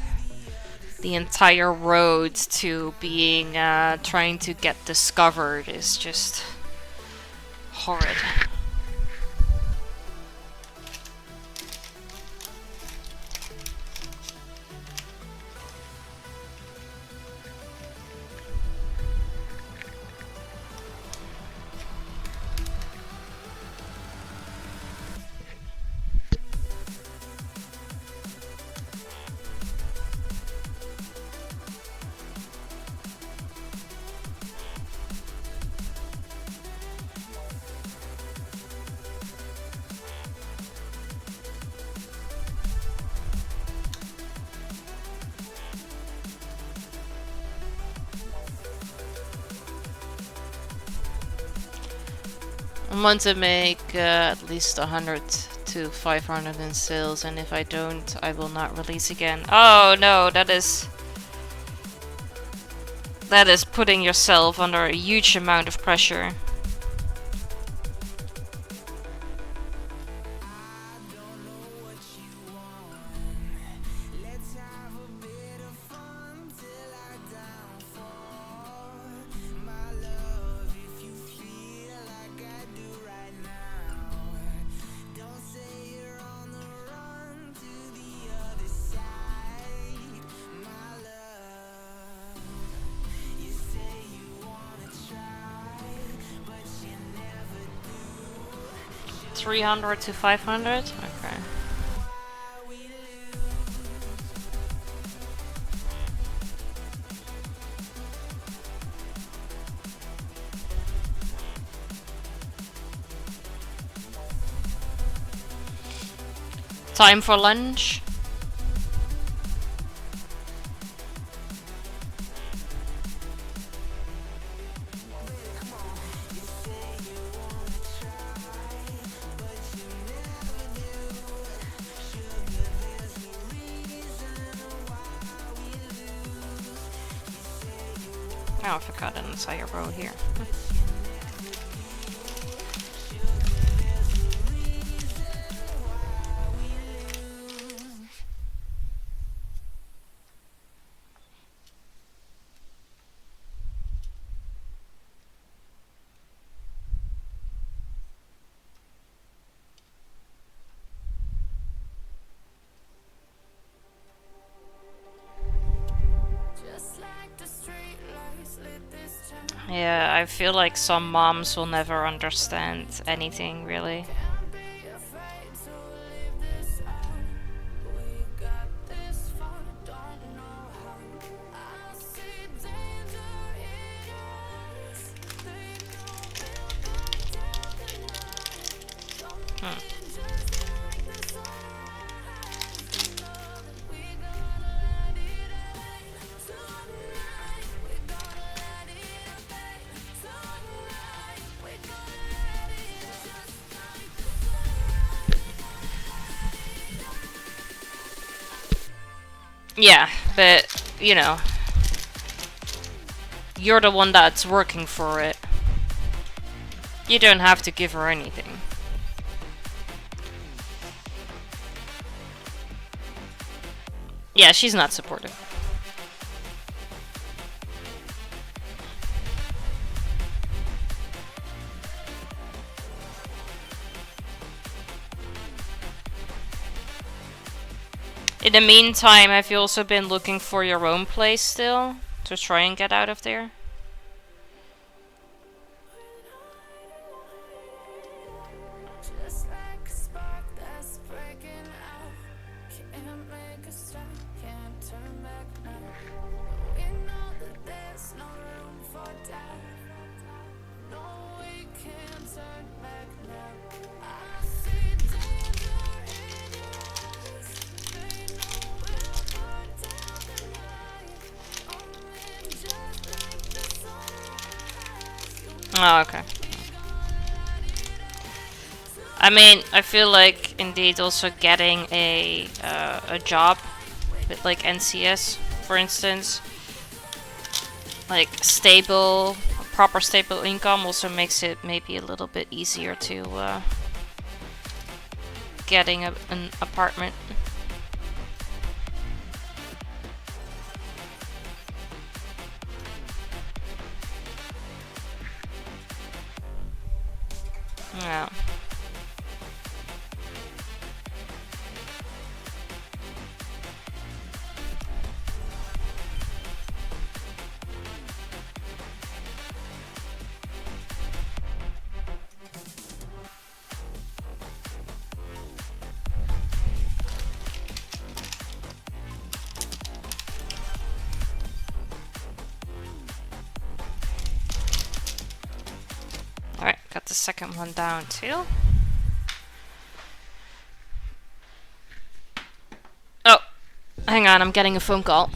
The entire road to being, trying to get discovered is just horrid. I want to make at least 100 to 500 in sales, and if I don't, I will not release again. Oh no, that is putting yourself under a huge amount of pressure. $300 to $500? Okay. Time for lunch. Oh, I forgot an entire row here. Yeah, I feel like some moms will never understand anything, really. Yeah, but, you know, you're the one that's working for it. You don't have to give her anything. Yeah, she's not supportive. In the meantime, have you also been looking for your own place still? To try and get out of there? Oh, okay. I mean, I feel like indeed also getting a job with like NCS, for instance, like stable, proper stable income also makes it maybe a little bit easier to getting an apartment. Yeah. Alright, got the second one down too. Oh, hang on, I'm getting a phone call.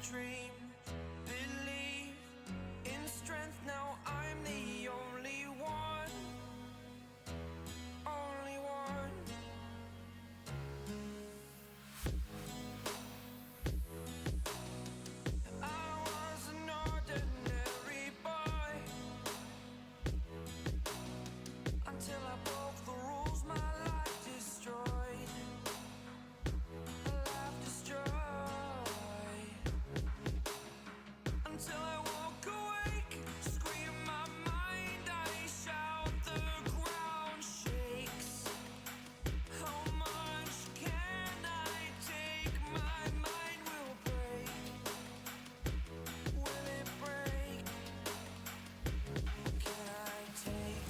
dream, believe in strength. Now I'm the only one, only one. I was an ordinary boy until I broke the rules. My life destroyed, life destroyed. Until I walk awake, scream my mind, I shout, the ground shakes. How much can I take? My mind will break. Will it break? Can I take?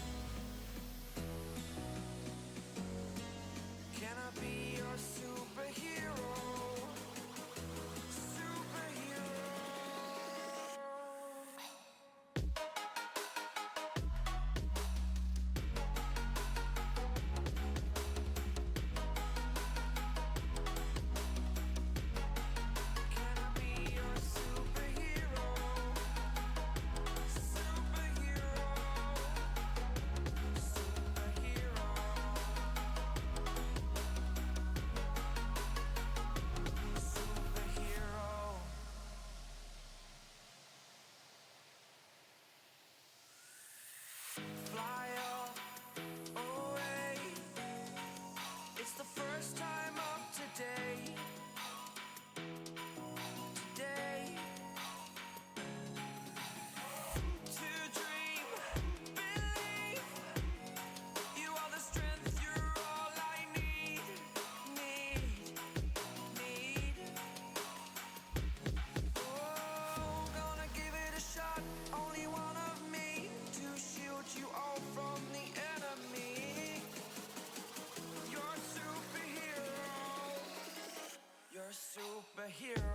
Can I be your superhero? Superhero. Can I be your superhero? Superhero. Superhero. Superhero. Fly up away. It's the first time of today. Today. To dream, believe. You are the strength, you're all I need. Need. Oh, gonna give it a shot. Only one of me to shield you all from the enemy. You're a superhero. You're a superhero.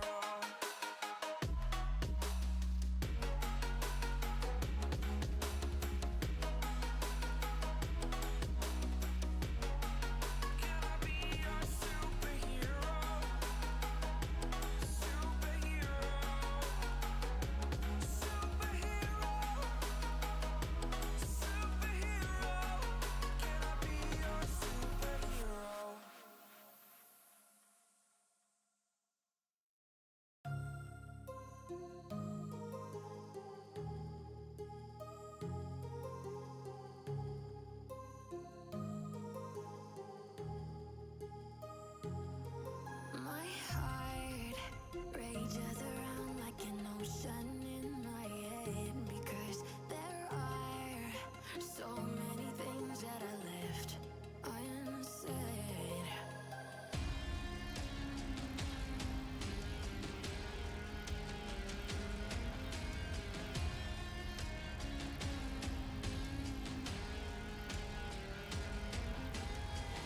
Can I be your superhero? Superhero. Superhero. Superhero. Can I be your superhero? My heart rages around like an ocean in my head because there are so many things that I left unsaid.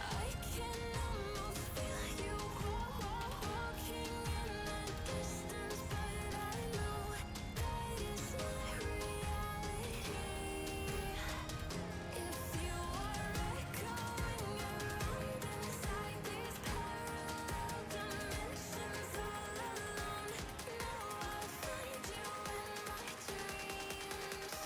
I can almost feel you walking in the distance, but I know that it's not reality. If you are echoing around inside these parallel dimensions all alone, now I'll find you in my dreams.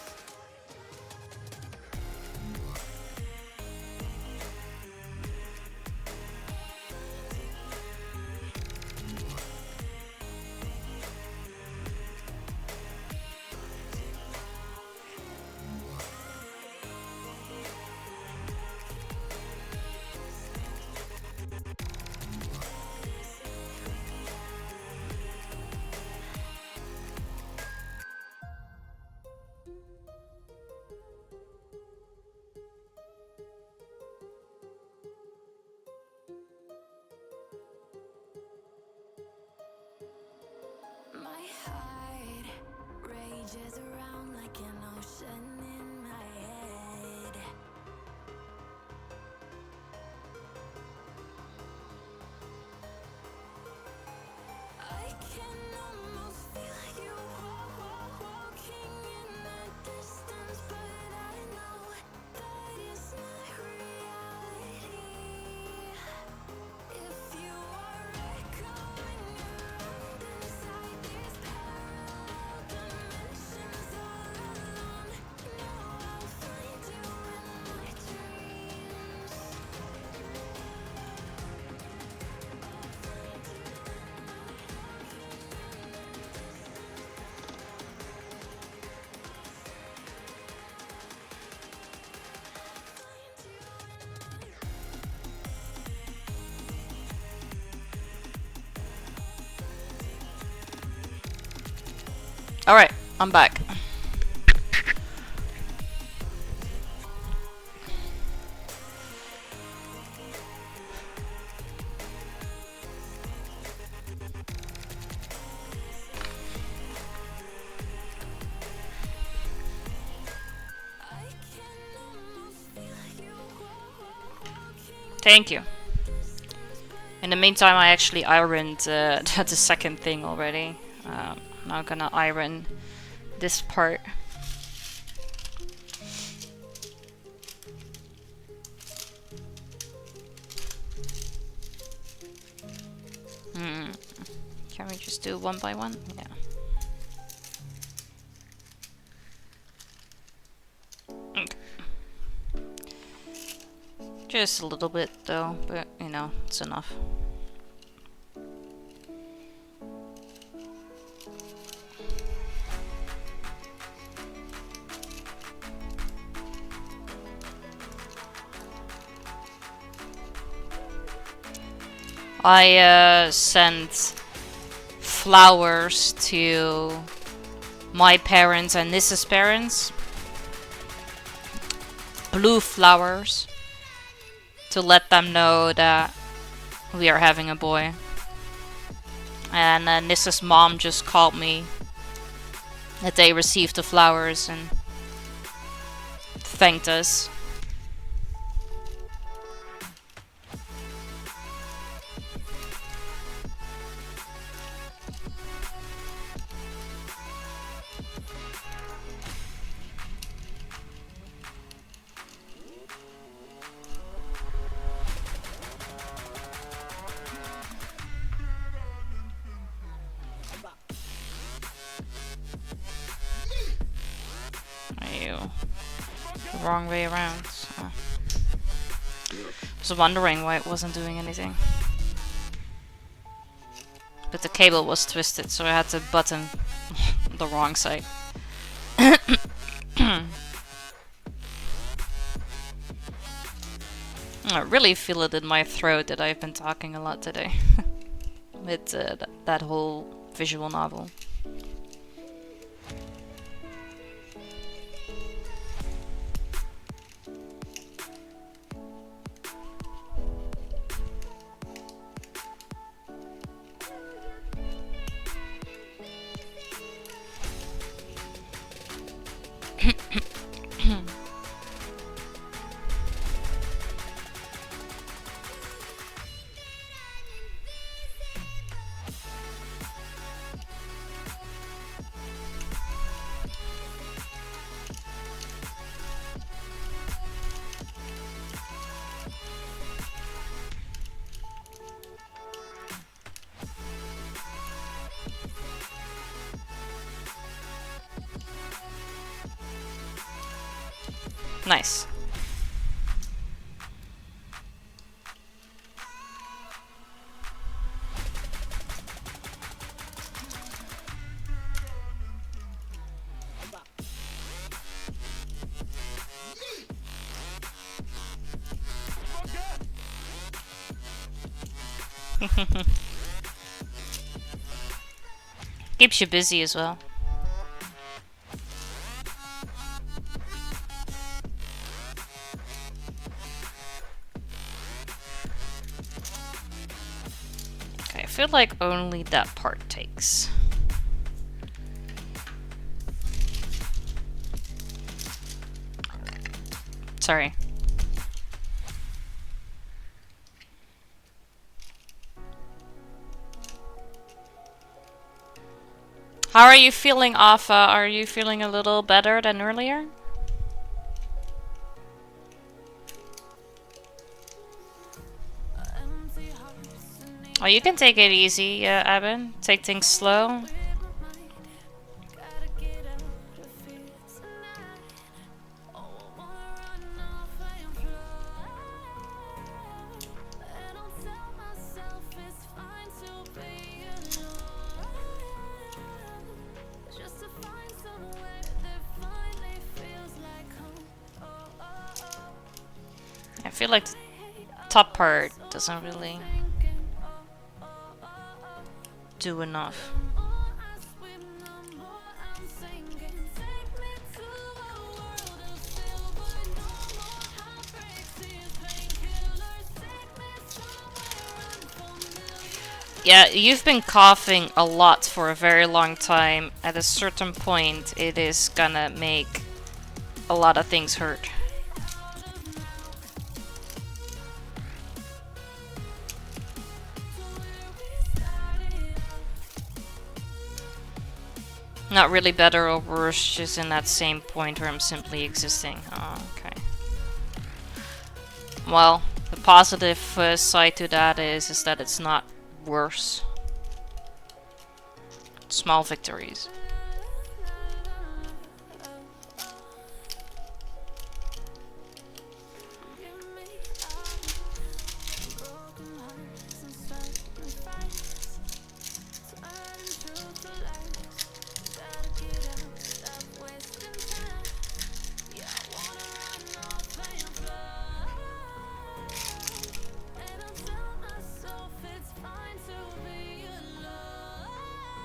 My heart rages around like an ocean in my head. I can almost feel you walking in the distance, but I know that it's not reality. If you are echoing around inside these Alright, I'm back. Thank you. In the meantime, I actually ironed the second thing already. Now I'm gonna iron this part. Can we just do one by one? Yeah. Okay. Just a little bit though, but you know, it's enough. I sent flowers to my parents and Nissa's parents. Blue flowers. To let them know that we are having a boy. And Nissa's mom just called me that they received the flowers and thanked us. The wrong way around. So. I was wondering why it wasn't doing anything. But the cable was twisted, so I had to button the wrong side. I really feel it in my throat that I've been talking a lot today. With that whole visual novel. Nice. Keeps you busy as well. Okay, I feel like only that part takes. Sorry. How are you feeling, Alpha? Are you feeling a little better than earlier? Oh, you can take it easy, Evan. Take things slow. I feel like the top part doesn't really do enough. Yeah, you've been coughing a lot for a very long time. At a certain point, it is gonna make a lot of things hurt. Not really better or worse, just in that same point where I'm simply existing. Oh, okay. Well, the positive side to that is that it's not worse. Small victories.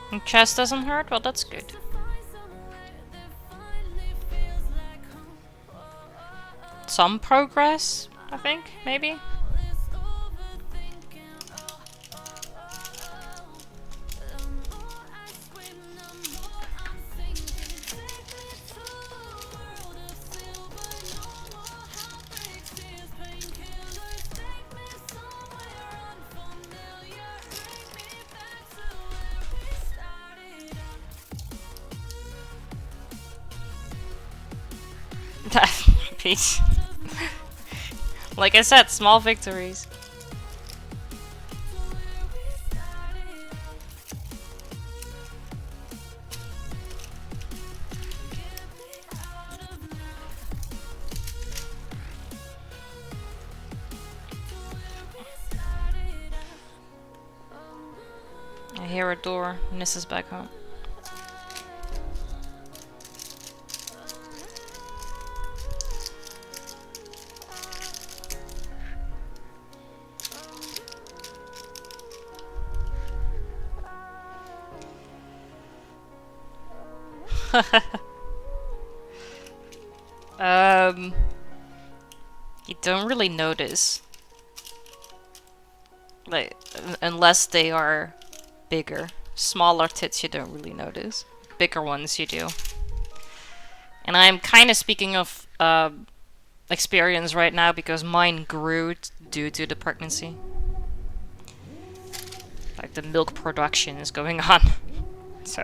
And chest doesn't hurt? Well, that's good. Some progress, I think, maybe? Peace. Like I said, small victories. I hear a door. Nissa's back home. You don't really notice. Like, unless they are bigger. Smaller tits you don't really notice. Bigger ones you do. And I'm kind of speaking of experience right now because mine grew due to the pregnancy. Like the milk production is going on. So.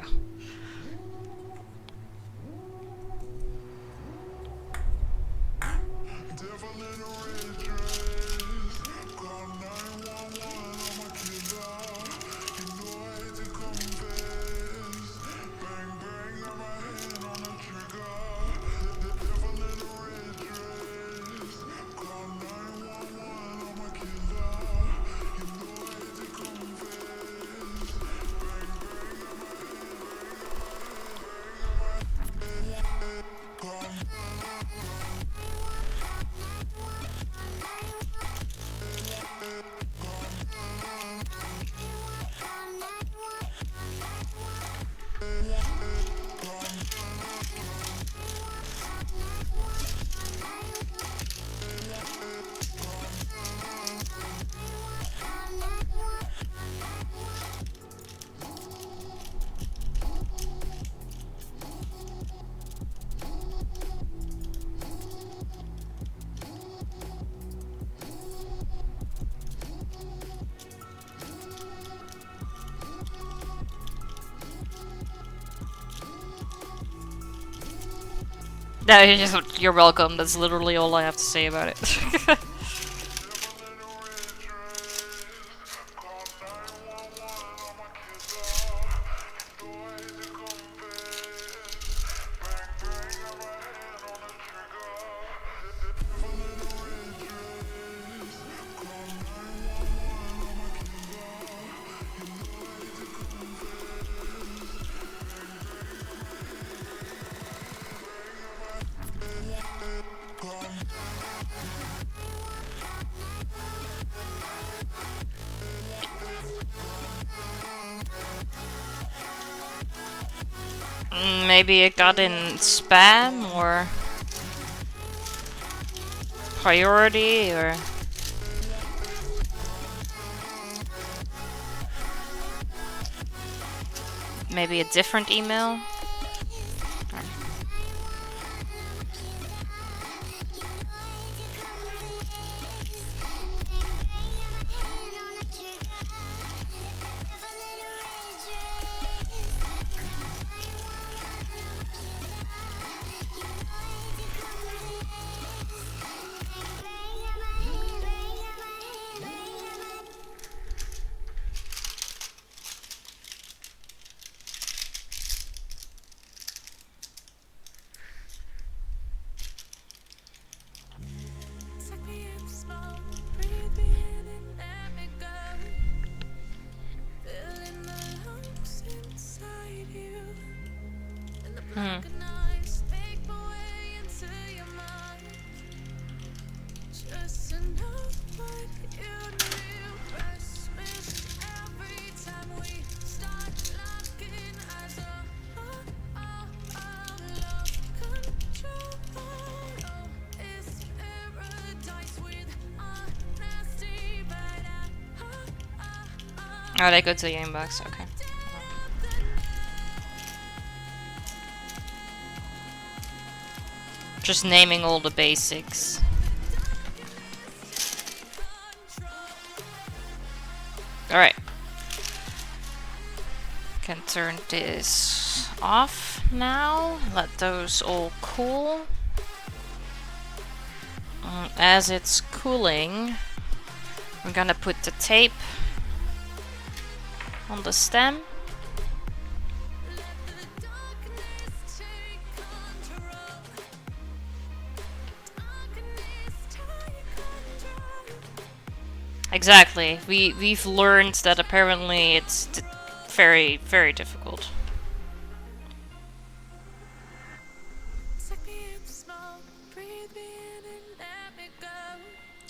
No, you're welcome. That's literally all I have to say about it. Maybe it got in spam or priority or maybe a different email. Suck me in slow, breathe me in and let me go. Filling the lumps inside you. And the black eyes make my way into your mind. Just to know what you do. Press me every time we start locking eyes. Love control. Oh, it's paradise with honesty, but Oh, they go to your inbox. Okay. Just naming all the basics. Alright. Can turn this off now. Let those all cool. As it's cooling, I'm gonna put the tape on the stem. Exactly. We've learned that apparently it's very, very difficult. suck me in slow, breathe me in and let me go.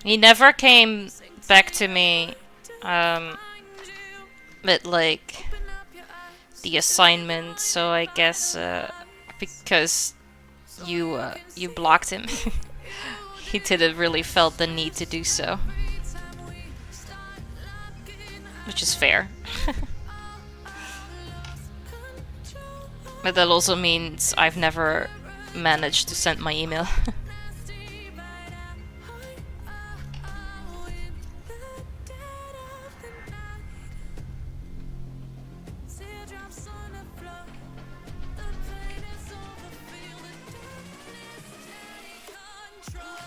He never came back to me with like Open up your eyes. the assignment, so I guess because you blocked him, he didn't really felt the need to do so, which is fair. But that also means I've never managed to send my email. Teardrops on the floor. The pain is over. Feel the darkness take control.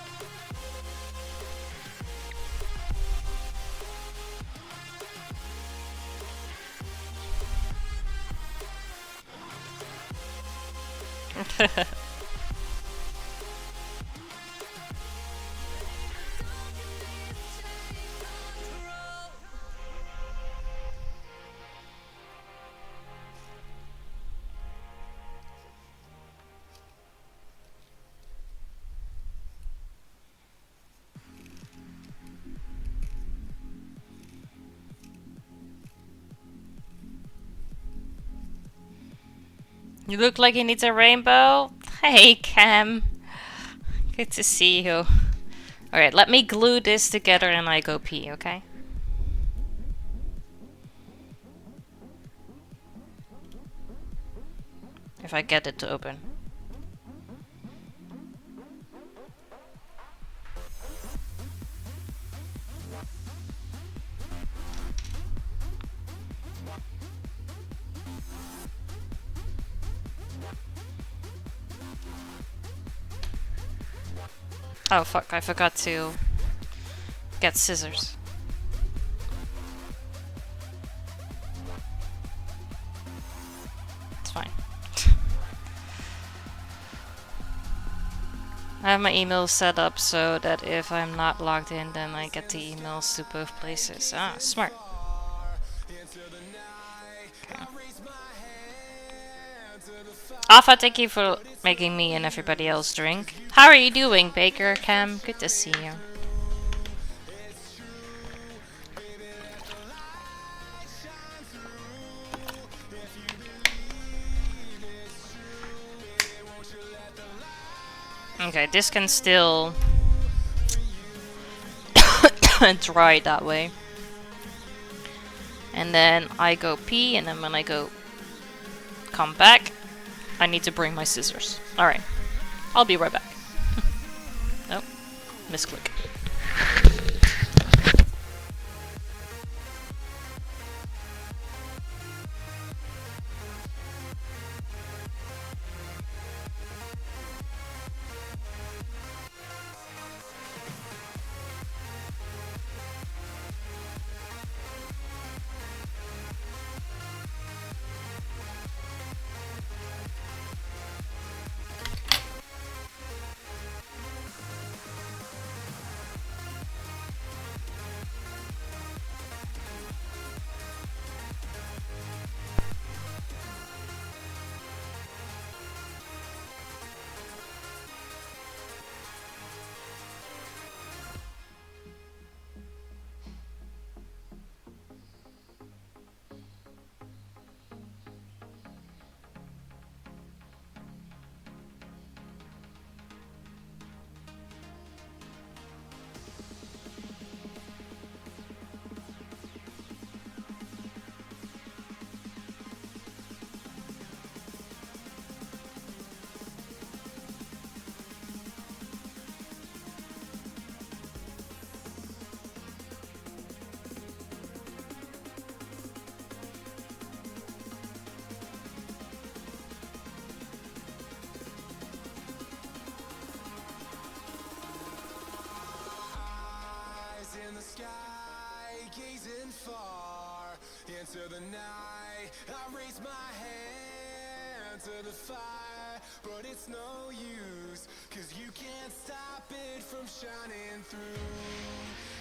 You look like you need a rainbow. Hey, Cam. Good to see you. Alright, let me glue this together and I go pee, okay? If I get it to open. Oh fuck, I forgot to get scissors. It's fine. I have my email set up so that if I'm not logged in, then I get the emails to both places. Ah, smart. Okay. Alpha, thank you for making me and everybody else drink. How are you doing, Baker Cam? Good to see you. Okay, this can still dry that way. And then I go pee, and then when I go come back. I need to bring my scissors. Alright. I'll be right back. Nope. Misclick. Into the night, I raise my hand to the fire, but it's no use, 'cause you can't stop it from shining through.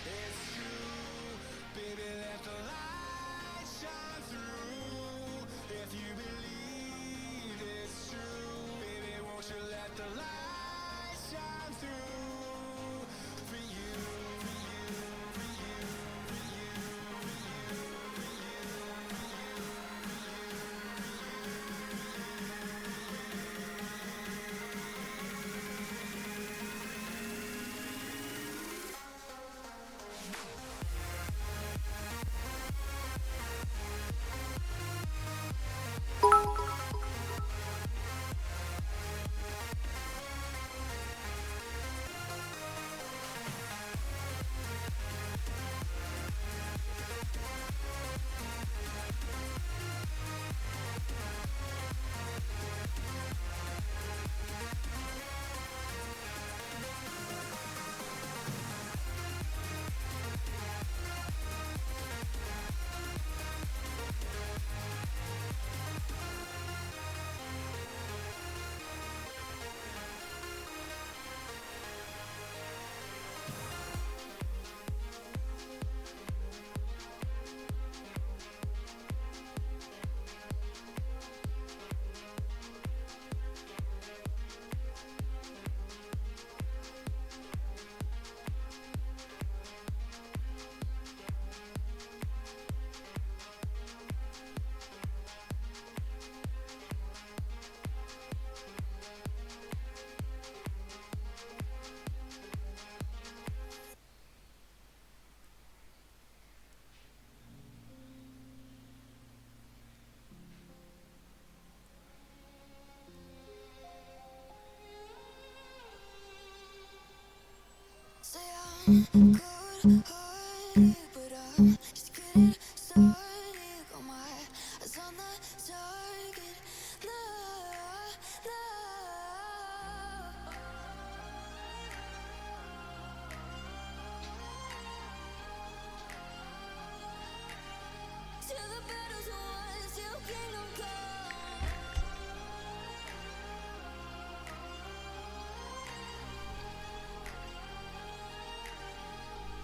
It's true, baby, let the light shine through. If you believe it's true, baby, won't you let the light shine through for you, for you, for you, for you, for you, for Say I'm good-hearted, but I'm just getting started. Got my eyes on the target. Love, love. Till the battle's won, till kingdom come.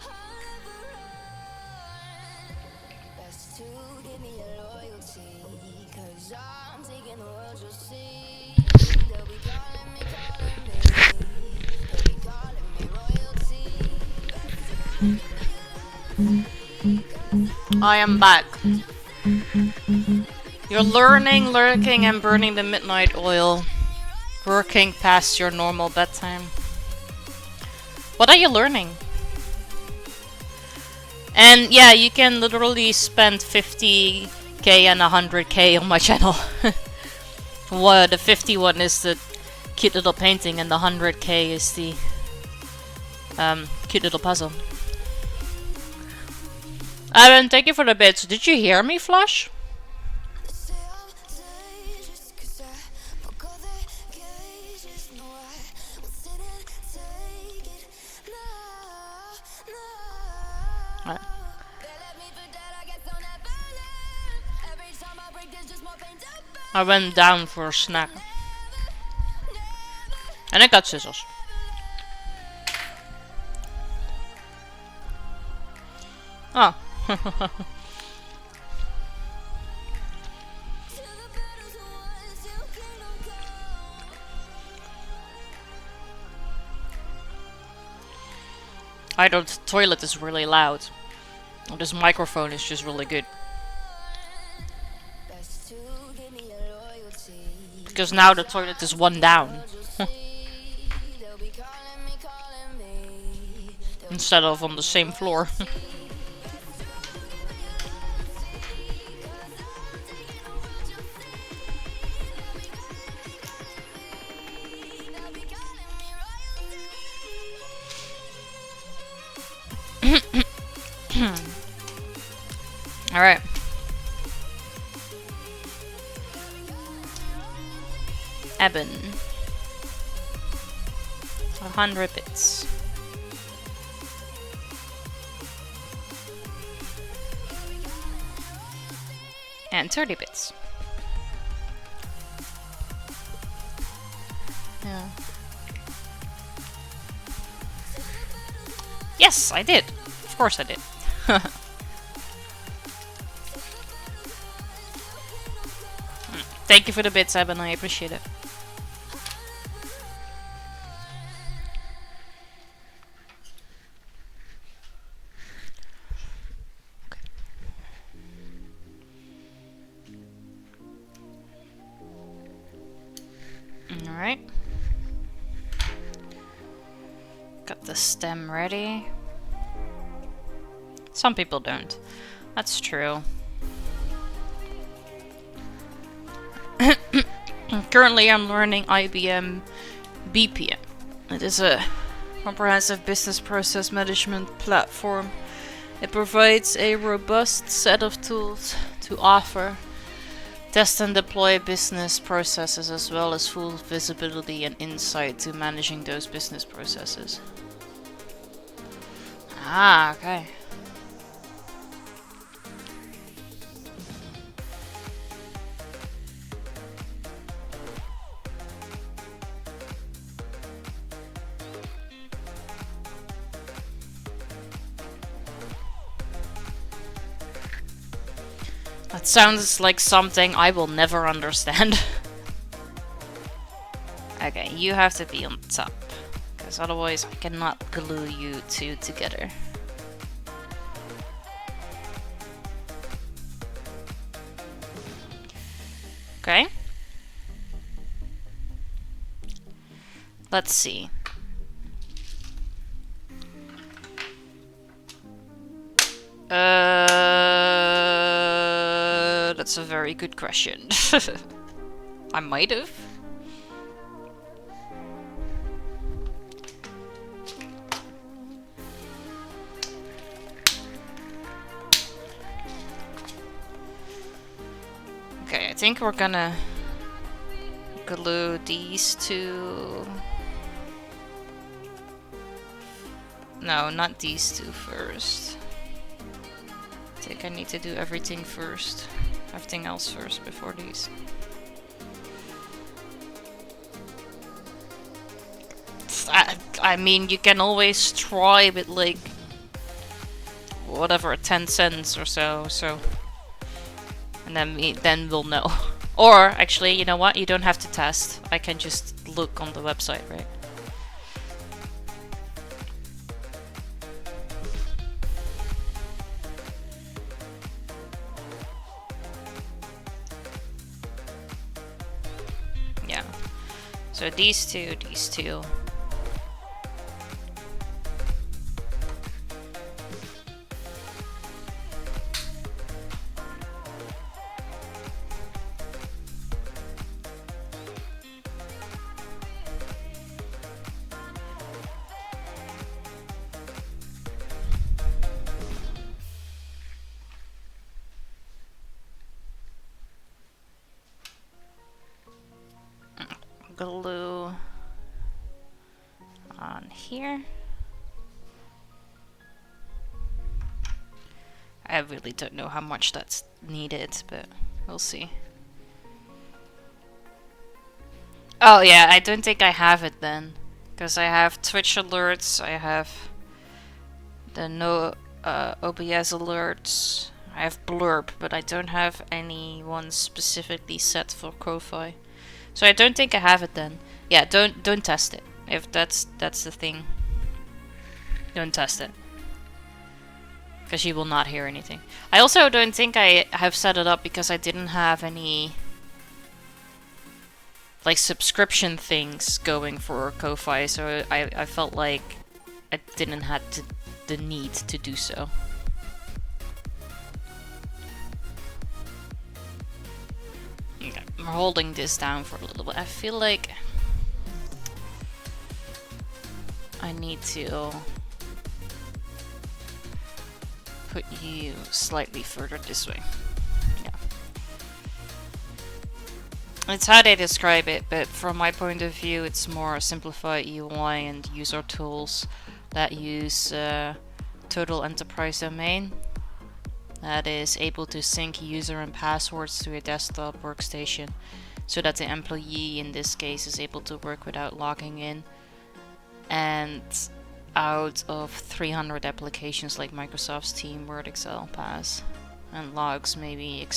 I'll never run. Best to give me your loyalty, 'cause I'm taking the world, you'll see. They'll be calling me, calling me. They'll be calling me royalty. Best to give me your loyalty, 'cause I am back. You're learning, lurking, and burning the midnight oil. Working past your normal bedtime. What are you learning? And yeah, you can literally spend 50k and 100k on my channel. What the 51 is the cute little painting, and the 100k is the cute little puzzle. Evan, thank you for the bits. Did you hear me, Flush? Right. I went down for a snack. And I got scissors. Oh. I know the toilet is really loud. This microphone is just really good. Because now the toilet is one down. Instead of on the same floor. Alright. Eben. 100 bits. And 30 bits. Yeah. Yes, I did. Of course I did. Thank you for the bits, Eben. I appreciate it. Alright. Got the stem ready. Some people don't. That's true. Currently I'm learning IBM BPM. It is a comprehensive business process management platform. It provides a robust set of tools to offer, test and deploy business processes, as well as full visibility and insight to managing those business processes. Ah, okay. That sounds like something I will never understand. Okay, you have to be on top, because otherwise I cannot glue you two together. Okay. Let's see. That's a very good question. I might have. Okay, I think we're gonna glue these two. No, not these two first. I think I need to do everything first. Everything else first before these. I mean, you can always try with like whatever 10 cents or so, and then we'll know. Or actually, you know what? You don't have to test. I can just look on the website, right? Yeah. So these two. glue on here. I really don't know how much that's needed, but we'll see. Oh yeah, I don't think I have it then. Because I have Twitch alerts, I have the no OBS alerts, I have Blurb, but I don't have any one specifically set for Ko-Fi. So I don't think I have it then. Yeah, don't test it. If that's the thing. Don't test it. Because you will not hear anything. I also don't think I have set it up because I didn't have any like subscription things going for Ko-Fi, so I felt like I didn't have the need to do so. Okay, I'm holding this down for a little bit. I feel like I need to put you slightly further this way. Yeah. It's how they describe it, but from my point of view, it's more a simplified UI and user tools that use Total Enterprise Domain. That is able to sync user and passwords to a desktop workstation so that the employee in this case is able to work without logging in. And out of 300 applications like Microsoft's Team, Word, Excel, Pass, and Logs, maybe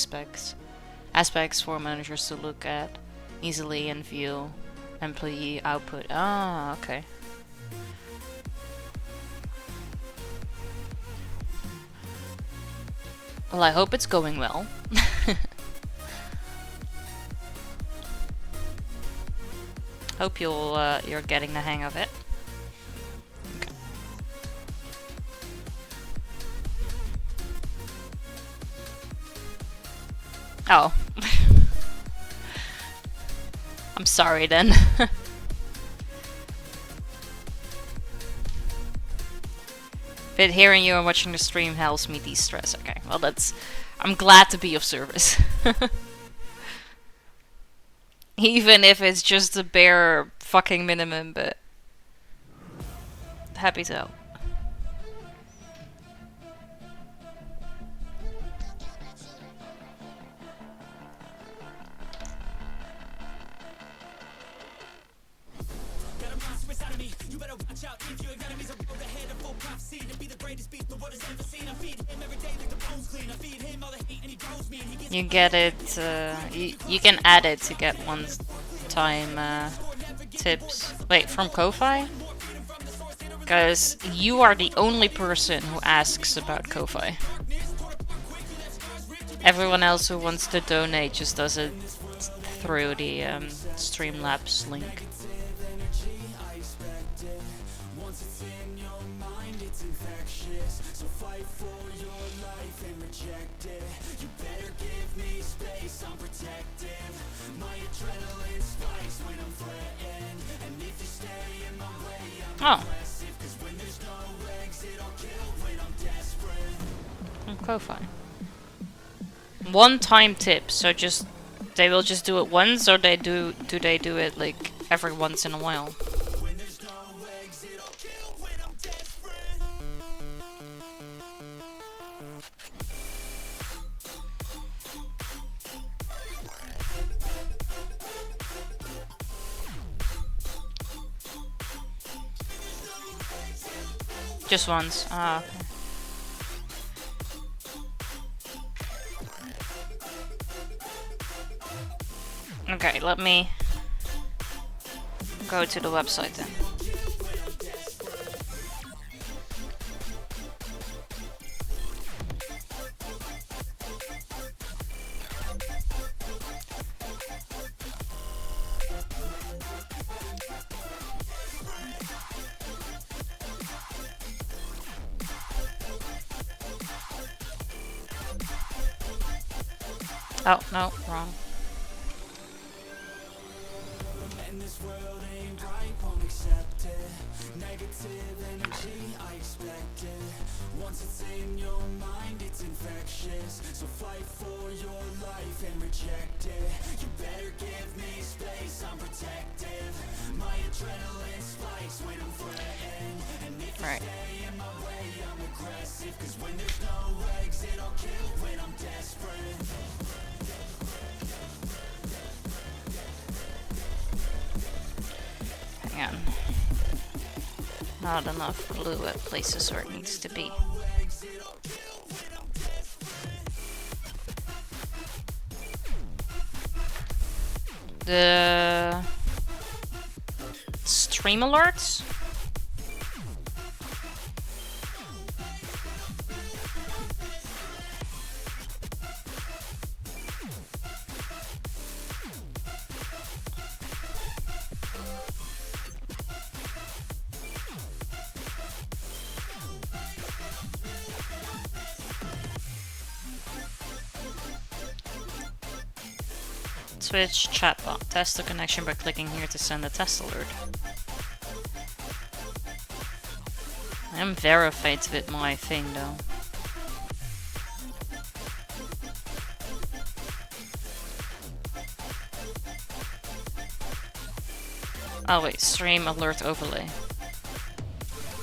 aspects for managers to look at easily and view employee output. Ah, okay. Well, I hope it's going well. Hope you're getting the hang of it. Okay. Oh. I'm sorry then. But hearing you and watching the stream helps me de-stress. Okay, well I'm glad to be of service. Even if it's just the bare fucking minimum, but happy to help. You get it, you can add it to get one-time tips. Wait, from Ko-Fi? Because you are the only person who asks about Ko-Fi. Everyone else who wants to donate just does it through the Streamlabs link. Oh. Ko-Fi. One-time tip, so just they will just do it once, or do they do it like every once in a while? Just once. Ah, okay. Okay, let me go to the website then. Oh, no, wrong. And this world ain't right, won't accept it. Negative energy, I expect it. Once it's in your mind, it's infectious. So fight for your life and reject it. You better give me space, I'm protected. Right. Hang on. Not enough glue at places where it needs to be. The stream alerts? Switch chatbot. Test the connection by clicking here to send a test alert. I am verified with my thing though. Oh wait, stream alert overlay.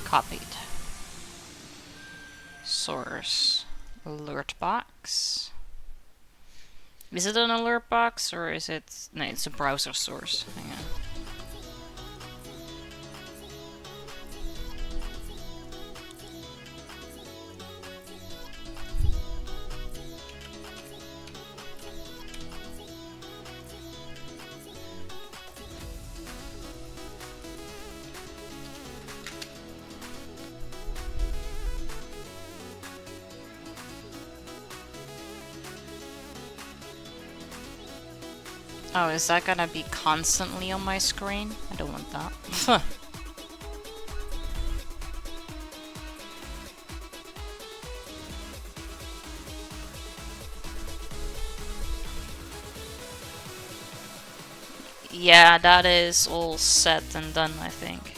Copied. Source. Alert box. Is it an alert box or is it... No, it's a browser source. Hang on. Oh, is that gonna be constantly on my screen? I don't want that. Yeah, that is all set and done, I think.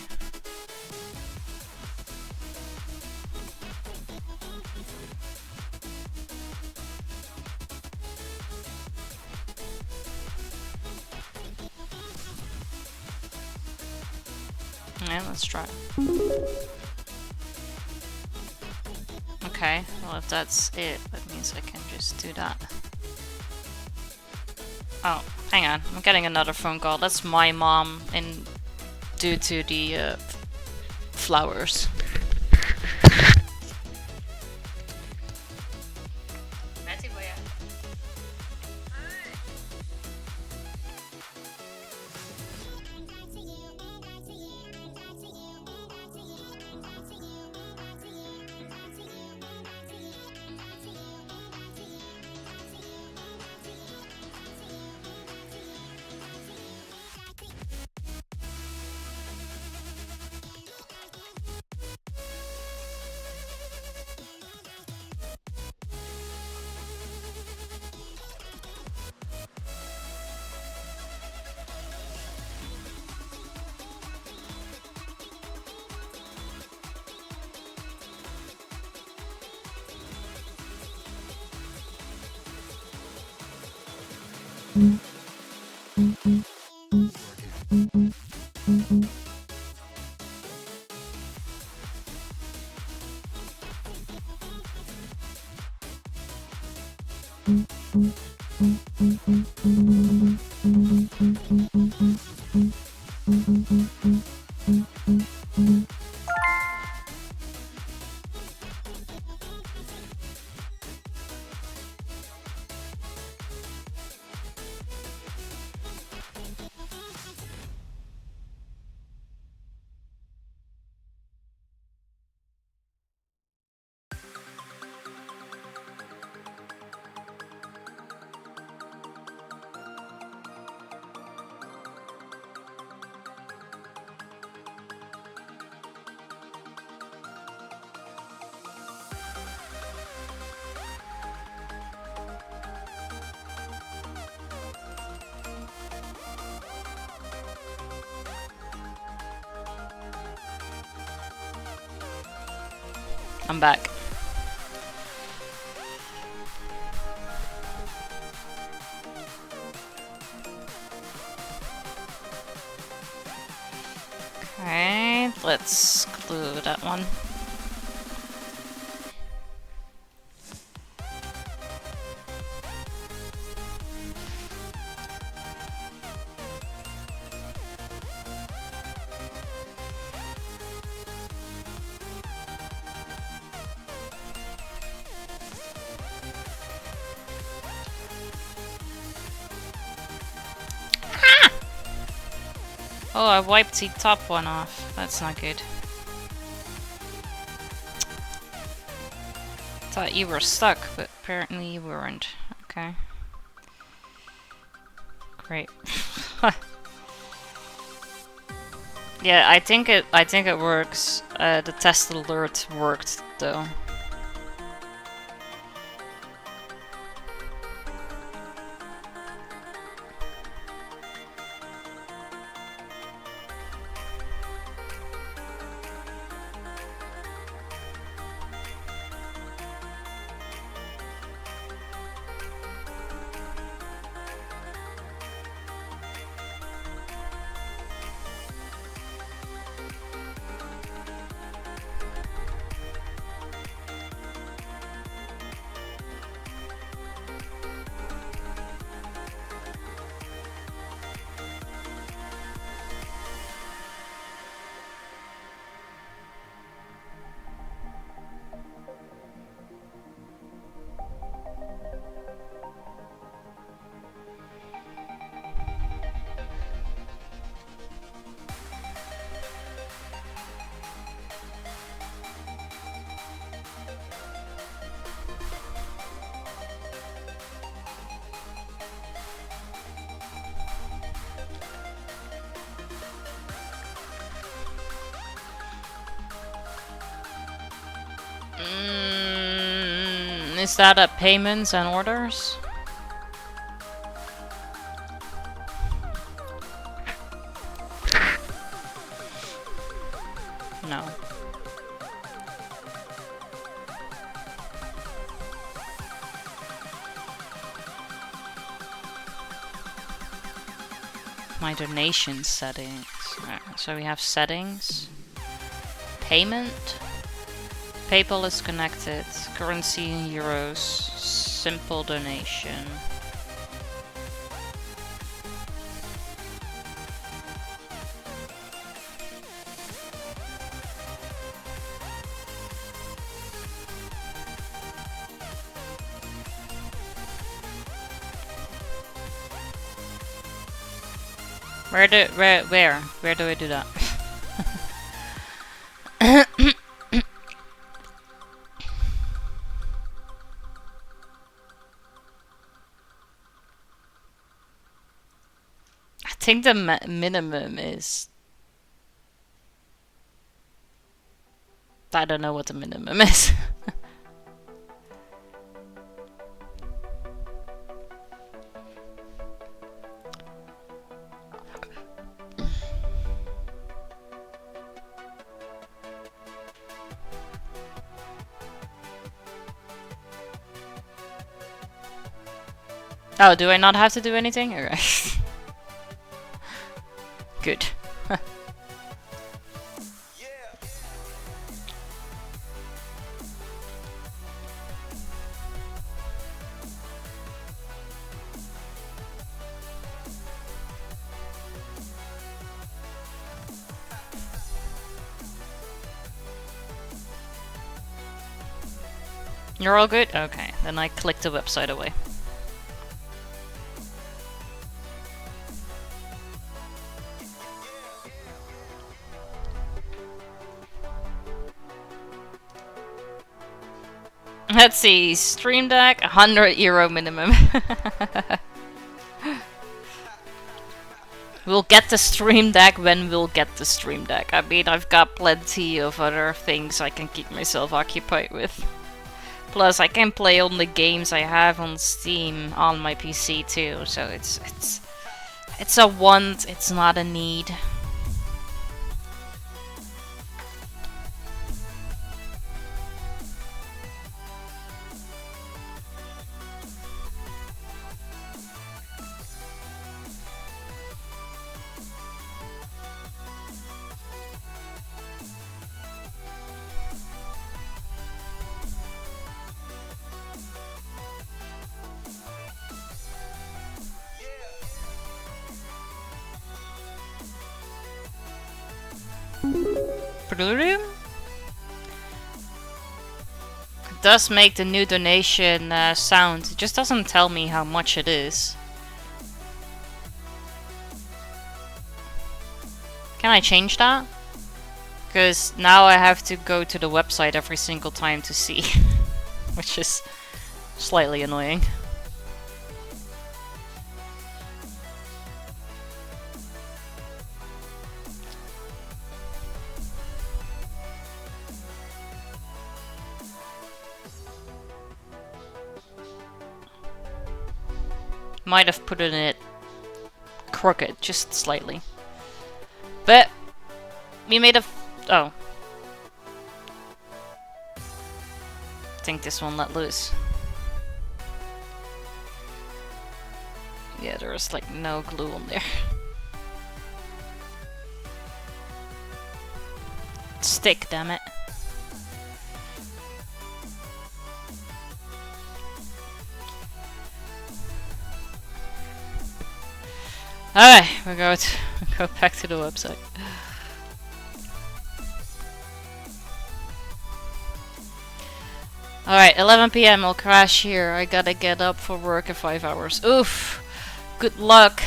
Yeah, let's try. Okay, well if that's it, that means I can just do that. Oh, hang on, I'm getting another phone call. That's my mom, and due to the flowers. I'm back. Alright, let's glue that one. Oh, I wiped the top one off. That's not good. Thought you were stuck, but apparently you weren't. Okay. Great. Yeah, I think it works. The test alert worked though. Is that at payments and orders? No. My donation settings. Right, so we have settings. Payment. PayPal is connected. Currency in euros. Simple donation. Where do I do that? I think the minimum is... I don't know what the minimum is. Oh, do I not have to do anything? Alright. Good. You're all good? Okay, then I click the website away. Let's see, Stream Deck, €100 minimum. We'll get the Stream Deck when we'll get the Stream Deck. I mean, I've got plenty of other things I can keep myself occupied with. Plus, I can play all the games I have on Steam on my PC too, so it's a want, it's not a need. It does make the new donation sound. It just doesn't tell me how much it is. Can I change that? Because now I have to go to the website every single time to see. Which is slightly annoying. Might have put it crooked, just slightly. But we made a oh. I think this one let loose. Yeah, there's like no glue on there. Stick, damn it. Alright, we'll go back to the website. Alright, 11 PM, I'll crash here. I gotta get up for work in 5 hours. Oof! Good luck!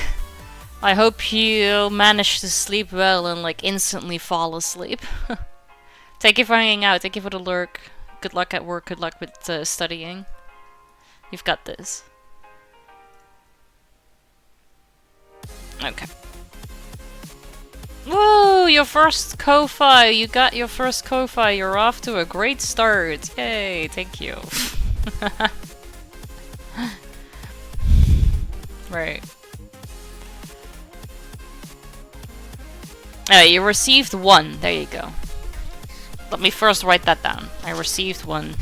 I hope you manage to sleep well and like instantly fall asleep. Thank you for hanging out, thank you for the lurk. Good luck at work, good luck with studying. You've got this. Okay. Woo! Your first Ko-Fi! You got your first Ko-Fi! You're off to a great start! Yay! Thank you. Right. You received one. There you go. Let me first write that down. I received one.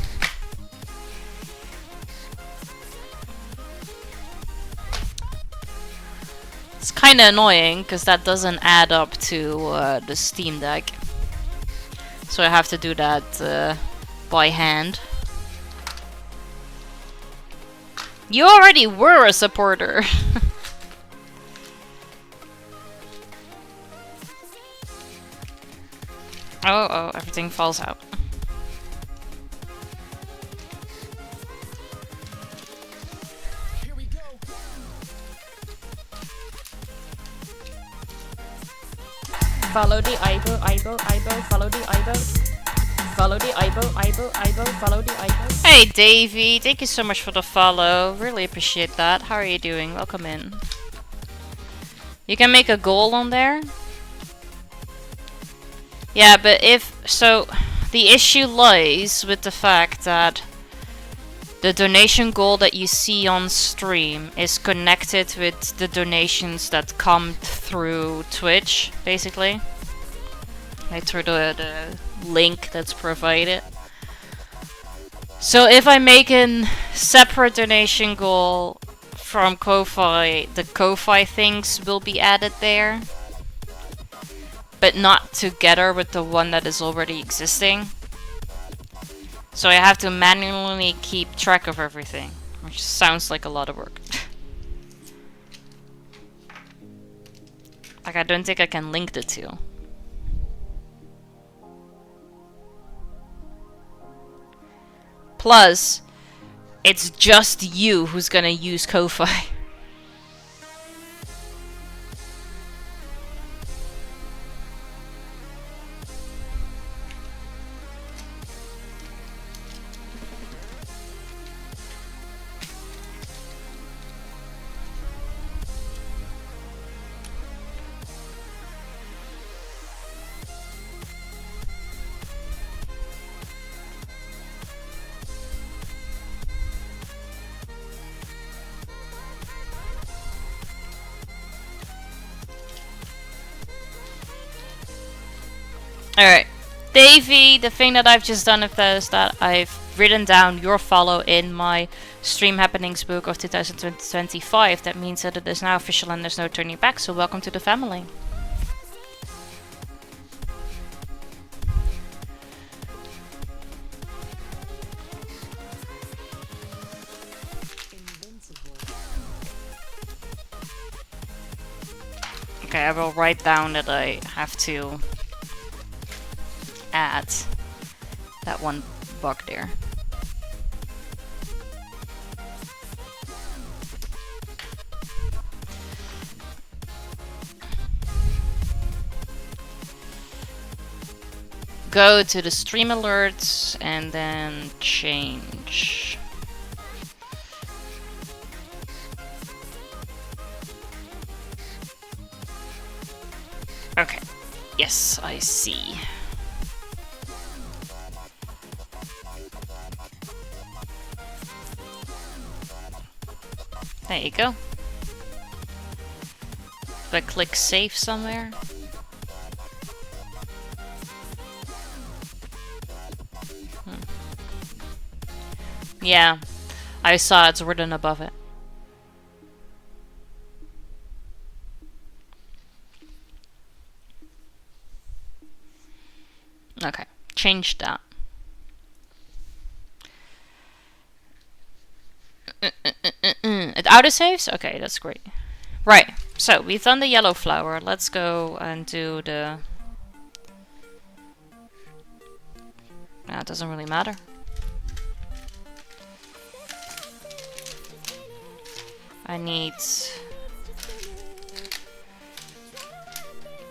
It's kind of annoying because that doesn't add up to the Steam Deck. So I have to do that by hand. You already were a supporter! Oh, everything falls out. Follow the eyebrow, follow the eyebrow. Follow the eyebrow, follow the eyebrow. Hey Davey, thank you so much for the follow. Really appreciate that. How are you doing? Welcome in. You can make a goal on there. Yeah, but the issue lies with the fact that the donation goal that you see on stream is connected with the donations that come through Twitch, basically. Like through the link that's provided. So if I make a separate donation goal from Ko-Fi, the Ko-Fi things will be added there. But not together with the one that is already existing. So I have to manually keep track of everything, which sounds like a lot of work. Like, I don't think I can link the two. Plus, it's just you who's gonna use Ko-Fi. Alright, Davey, the thing that I've just done is that I've written down your follow in my Stream Happenings book of 2025. That means that it is now official and there's no turning back, so welcome to the family. Okay, I will write down that I have to add that one bug there. Go to the stream alerts and then change. Okay. Yes, I see. There you go. Do I click save somewhere? Yeah, I saw it's written above it. Okay, change that. It autosaves? Okay, that's great. Right, so we've done the yellow flower. Let's go and do the... Nah, it doesn't really matter. I need...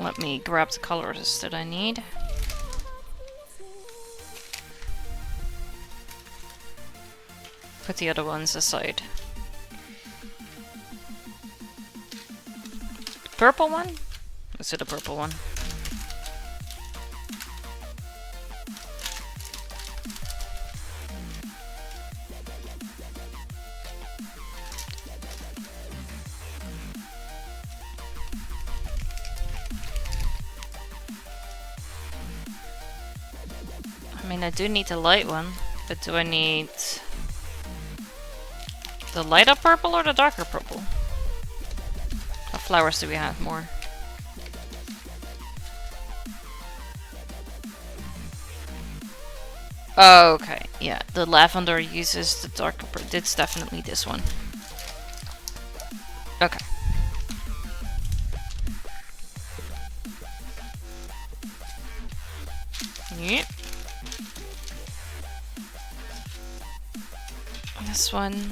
Let me grab the colors that I need. Put the other ones aside. Purple one? Let's do the purple one. I mean, I do need the light one, but do I need the lighter purple or the darker purple? What flowers do we have more? Okay, yeah, the lavender uses the darker purple. It's definitely this one. Okay. Yep. This one.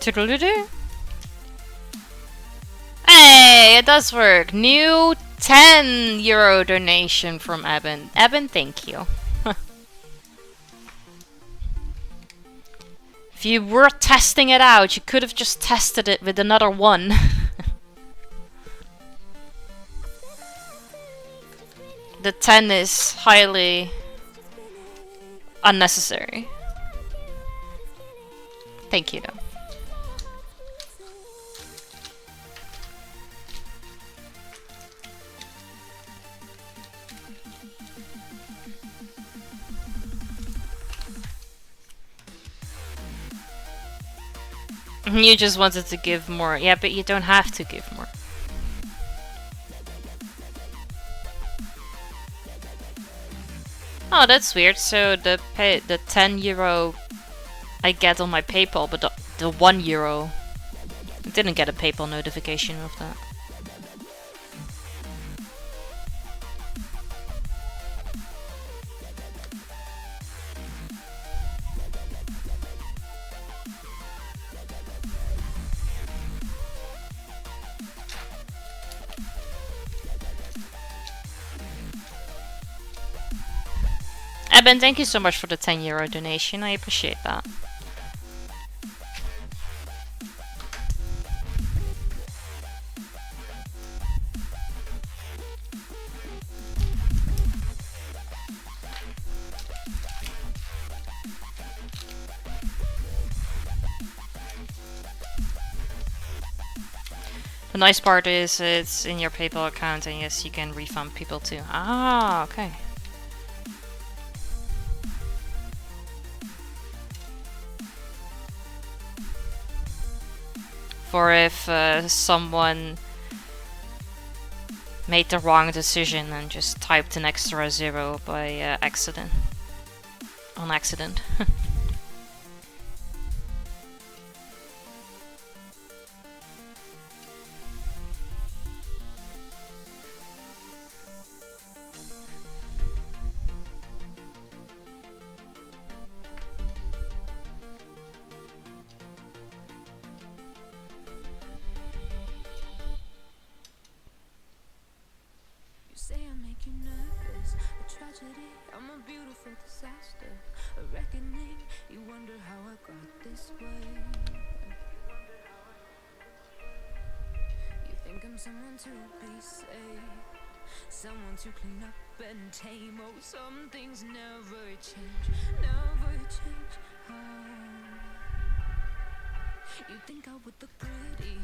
Toodaloo-doo. Hey, it does work. New €10 donation from Eben. Eben, thank you. If you were testing it out, you could have just tested it with another one. The 10 is highly unnecessary. Thank you, though. You just wanted to give more. Yeah, but you don't have to give more. Oh, that's weird. So the €10 I get on my PayPal, but the €1 I didn't get a PayPal notification of that. Eben, thank you so much for the €10 donation. I appreciate that. The nice part is it's in your PayPal account, and yes, you can refund people too. Ah, okay. for if someone made the wrong decision and just typed an extra 0 by accident. On accident. You say I make you nervous, a tragedy, I'm a beautiful disaster, a reckoning, you wonder how I got this way. You think I'm someone to be saved, someone to clean up and tame. Oh, some things never change, never change. You think I would look pretty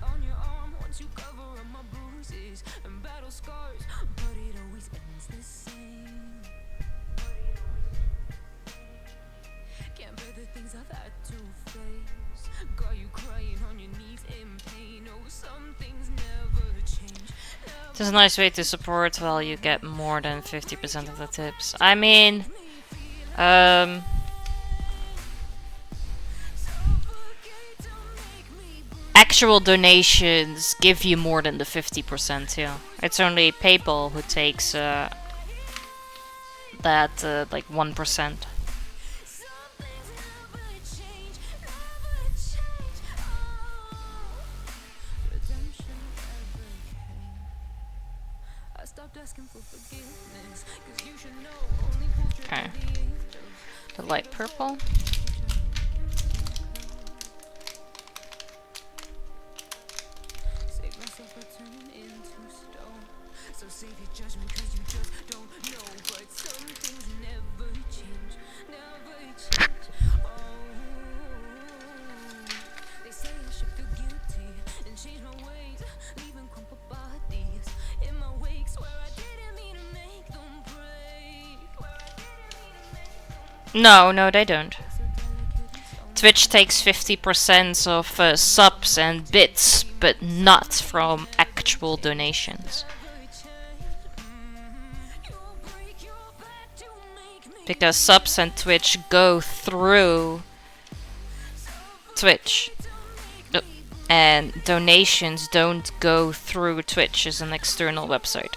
on your arm once you cover up my bruises and battle scars, but it always ends the same. Can't bear the things I've had to face, got you crying on your knees in pain. Oh, some things never change. It's a nice way to support while you get more than 50% of the tips. I mean, actual donations give you more than the 50% too. It's only PayPal who takes that like 1%. Okay. The light purple. So save your judgment cause you just don't know. But some things never change, never change. Oh, they say I should feel guilty and change my ways, leaving crumpled bodies in my wake. Swear I didn't mean to make them break. No, they don't. Twitch takes 50% of subs and bits, but not from actual donations. Because subs and Twitch go through Twitch. And donations don't go through Twitch as an external website.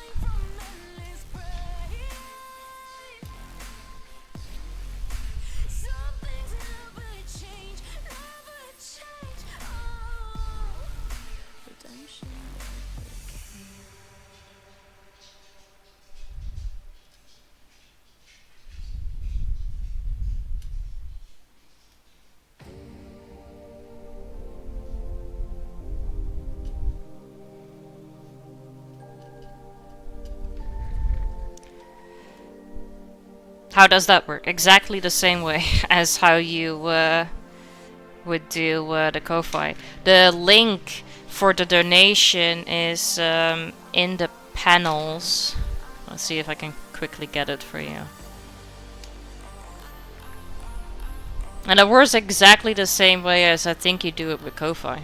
How does that work? Exactly the same way as how you would do the Ko-Fi. The link for the donation is in the panels. Let's see if I can quickly get it for you. And it works exactly the same way as I think you do it with Ko-Fi.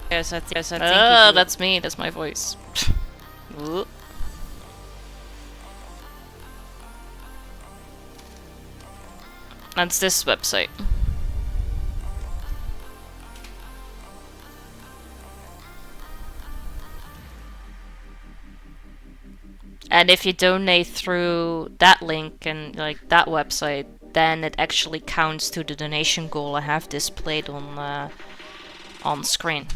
Yes, I think that's me. That's my voice. That's this website. And if you donate through that link and like that website, then it actually counts to the donation goal I have displayed on screen.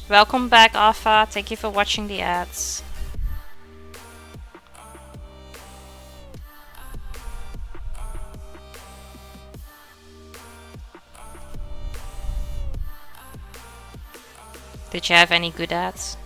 Welcome back, Alpha. Thank you for watching the ads. Did you have any good ads?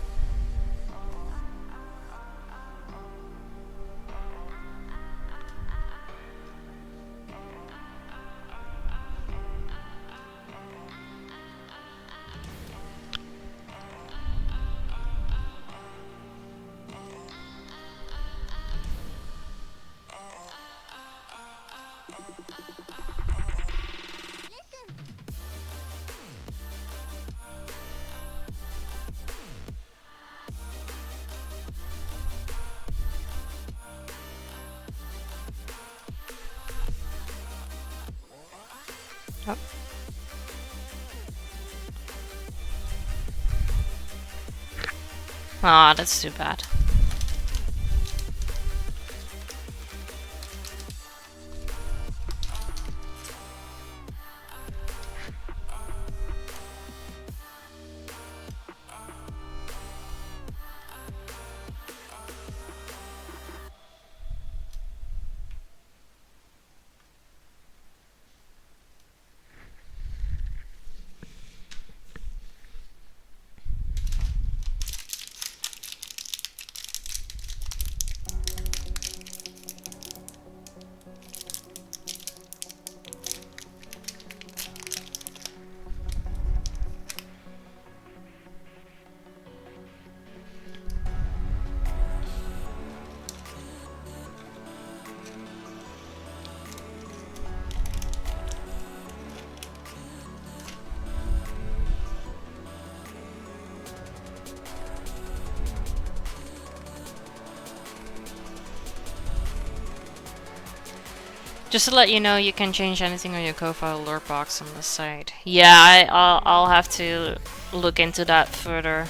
Oh. Ah, that's too bad. Just to let you know, you can change anything on your co-file alert box on the site. Yeah, I'll have to look into that further.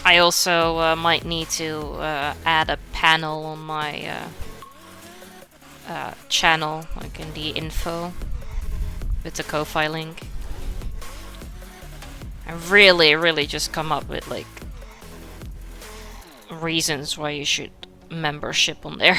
I also might need to add a panel on my channel, like in the info, with the ko-fi link. I really just come up with like reasons why you should membership on there.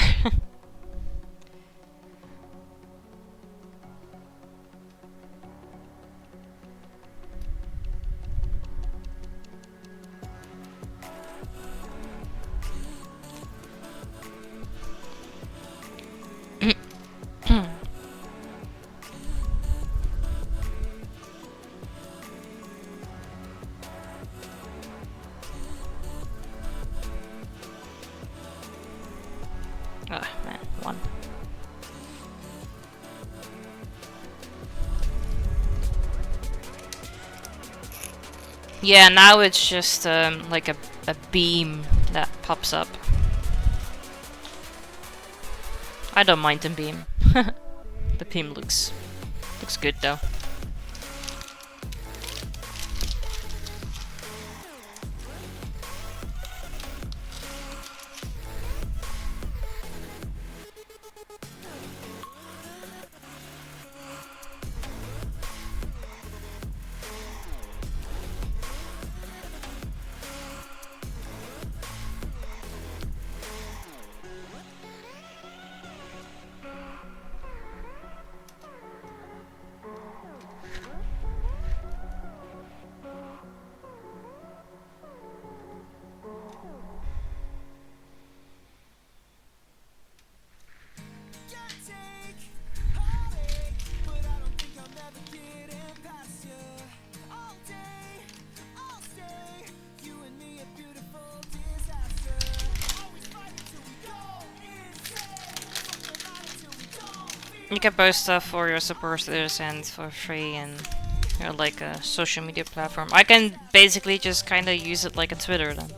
Ah, man, one. Yeah, now it's just like a beam that pops up. I don't mind the beam. The beam looks good though. You can post stuff for your supporters and for free, and you're like a social media platform. I can basically just kind of use it like a Twitter then.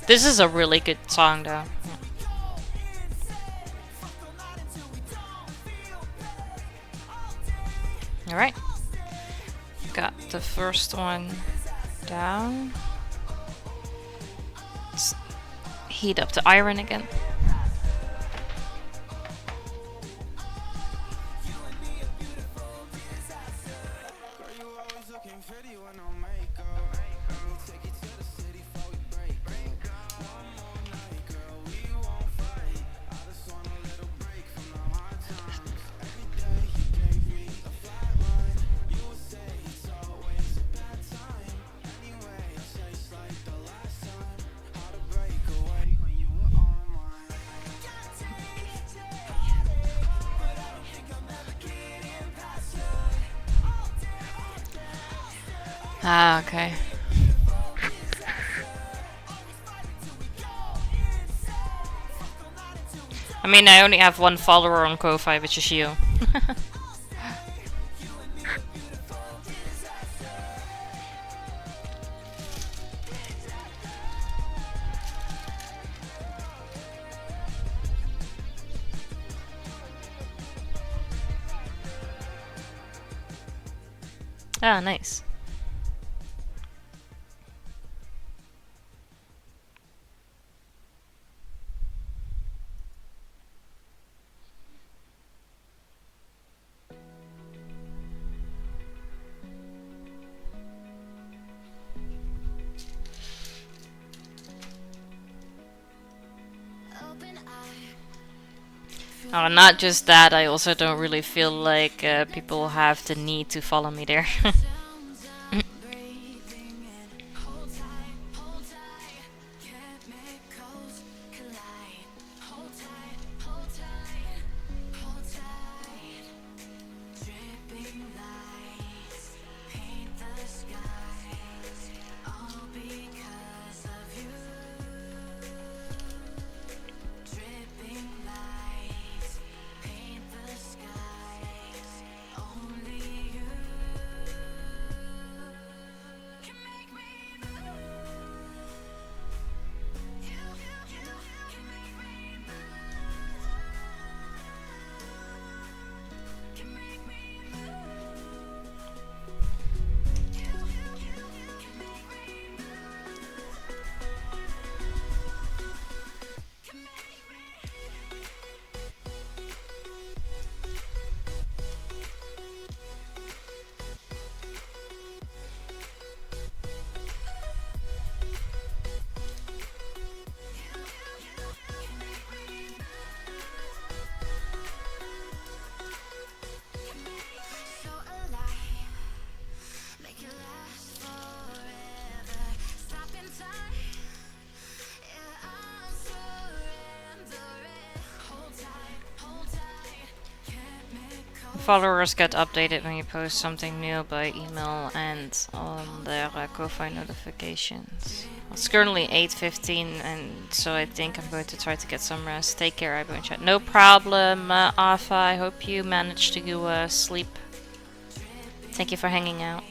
This is a really good song though. Alright. Got the first one down. Let's heat up the iron again. Ah, okay. I mean, I only have one follower on Ko-Fi, which is you. Ah, nice. Oh, not just that, I also don't really feel like people have the need to follow me there. Followers get updated when you post something new by email and on their Ko-Fi notifications. It's currently 8:15, and so I think I'm going to try to get some rest. Take care, Ibo and chat. No problem, Alpha. I hope you managed to sleep. Thank you for hanging out.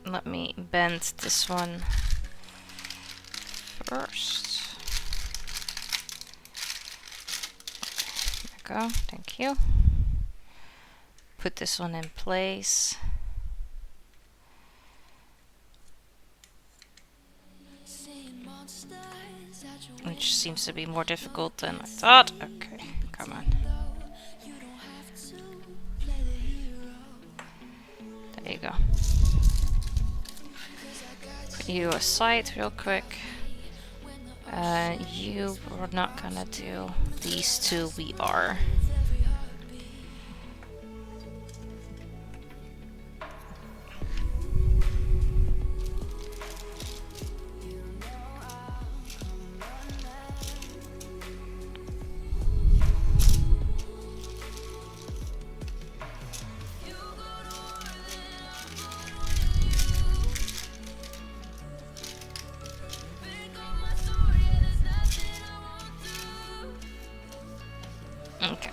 Let me bend this one first. There we go, thank you. Put this one in place. Which seems to be more difficult than I thought. Okay, come on. There you go. Put you aside real quick. You are not gonna do these two, we are. Okay.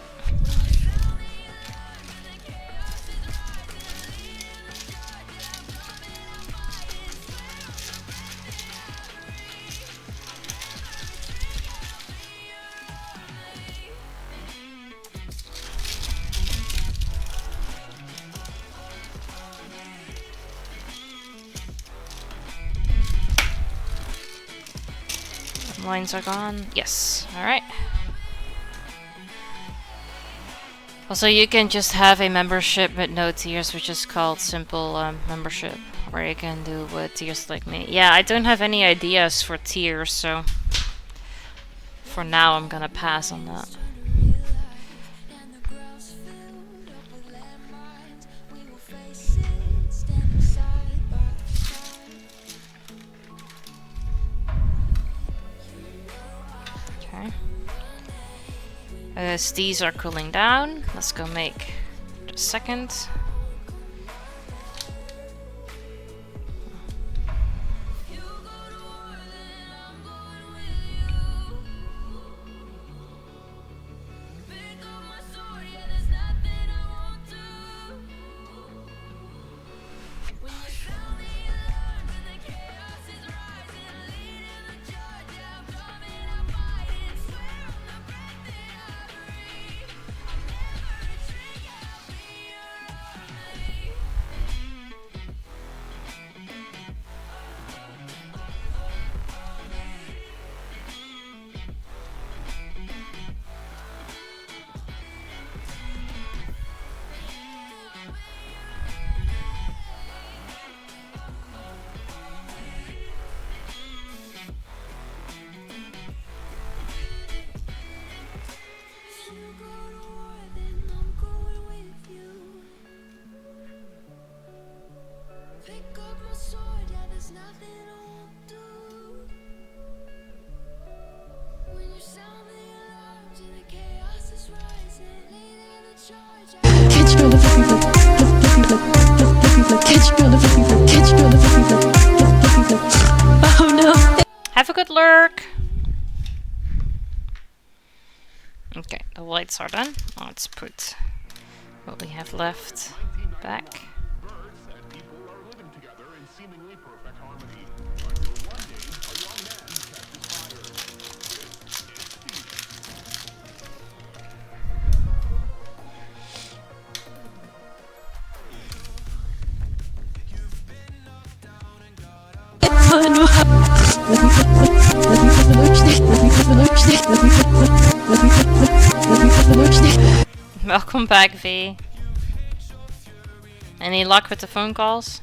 Lines are gone. Yes. Alright. Also, you can just have a membership with no tiers, which is called simple membership, where you can do tiers like me. Yeah, I don't have any ideas for tiers, so for now I'm gonna pass on that. Okay. These are cooling down. Let's go make the second. Have a good lurk! Okay, the lights are done. Let's put what we have left back. Welcome back, V. Any luck with the phone calls?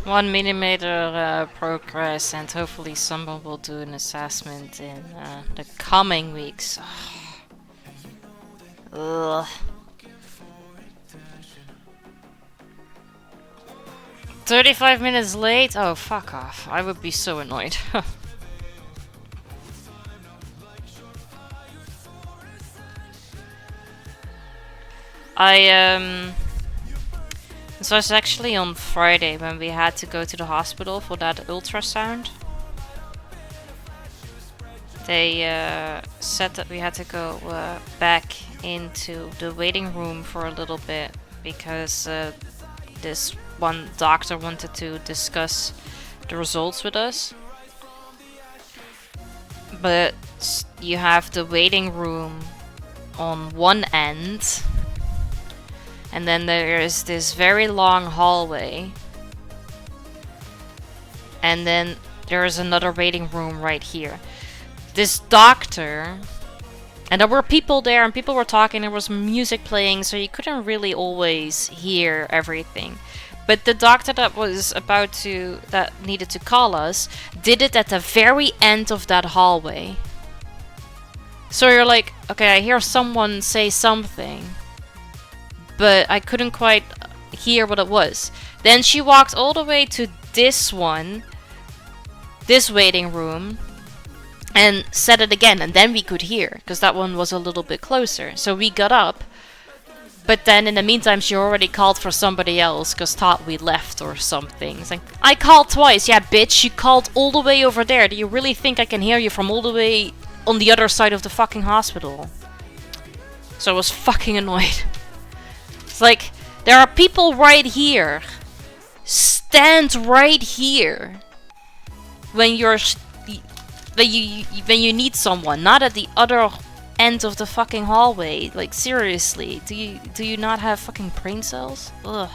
One millimeter progress, and hopefully someone will do an assessment in the coming weeks. Ugh. 35 minutes late? Oh, fuck off. I would be so annoyed. This was actually on Friday when we had to go to the hospital for that ultrasound. They said that we had to go back into the waiting room for a little bit because this one doctor wanted to discuss the results with us. But you have the waiting room on one end. And then there is this very long hallway. And then there is another waiting room right here. This doctor... And there were people there and people were talking. There was music playing, so you couldn't really always hear everything. But the doctor that was that needed to call us, did it at the very end of that hallway. So you're like, okay, I hear someone say something. but I couldn't quite hear what it was. Then she walked all the way to this one, this waiting room, and said it again, and then we could hear, because that one was a little bit closer. So we got up, but then in the meantime she already called for somebody else, because thought we left or something. It's like, I called twice. Yeah, bitch, you called all the way over there. Do you really think I can hear you from all the way on the other side of the fucking hospital? So I was fucking annoyed. It's like, there are people right here. Stand right here when you're when you need someone, not at the other end of the fucking hallway. Like, seriously, do you not have fucking brain cells? Ugh.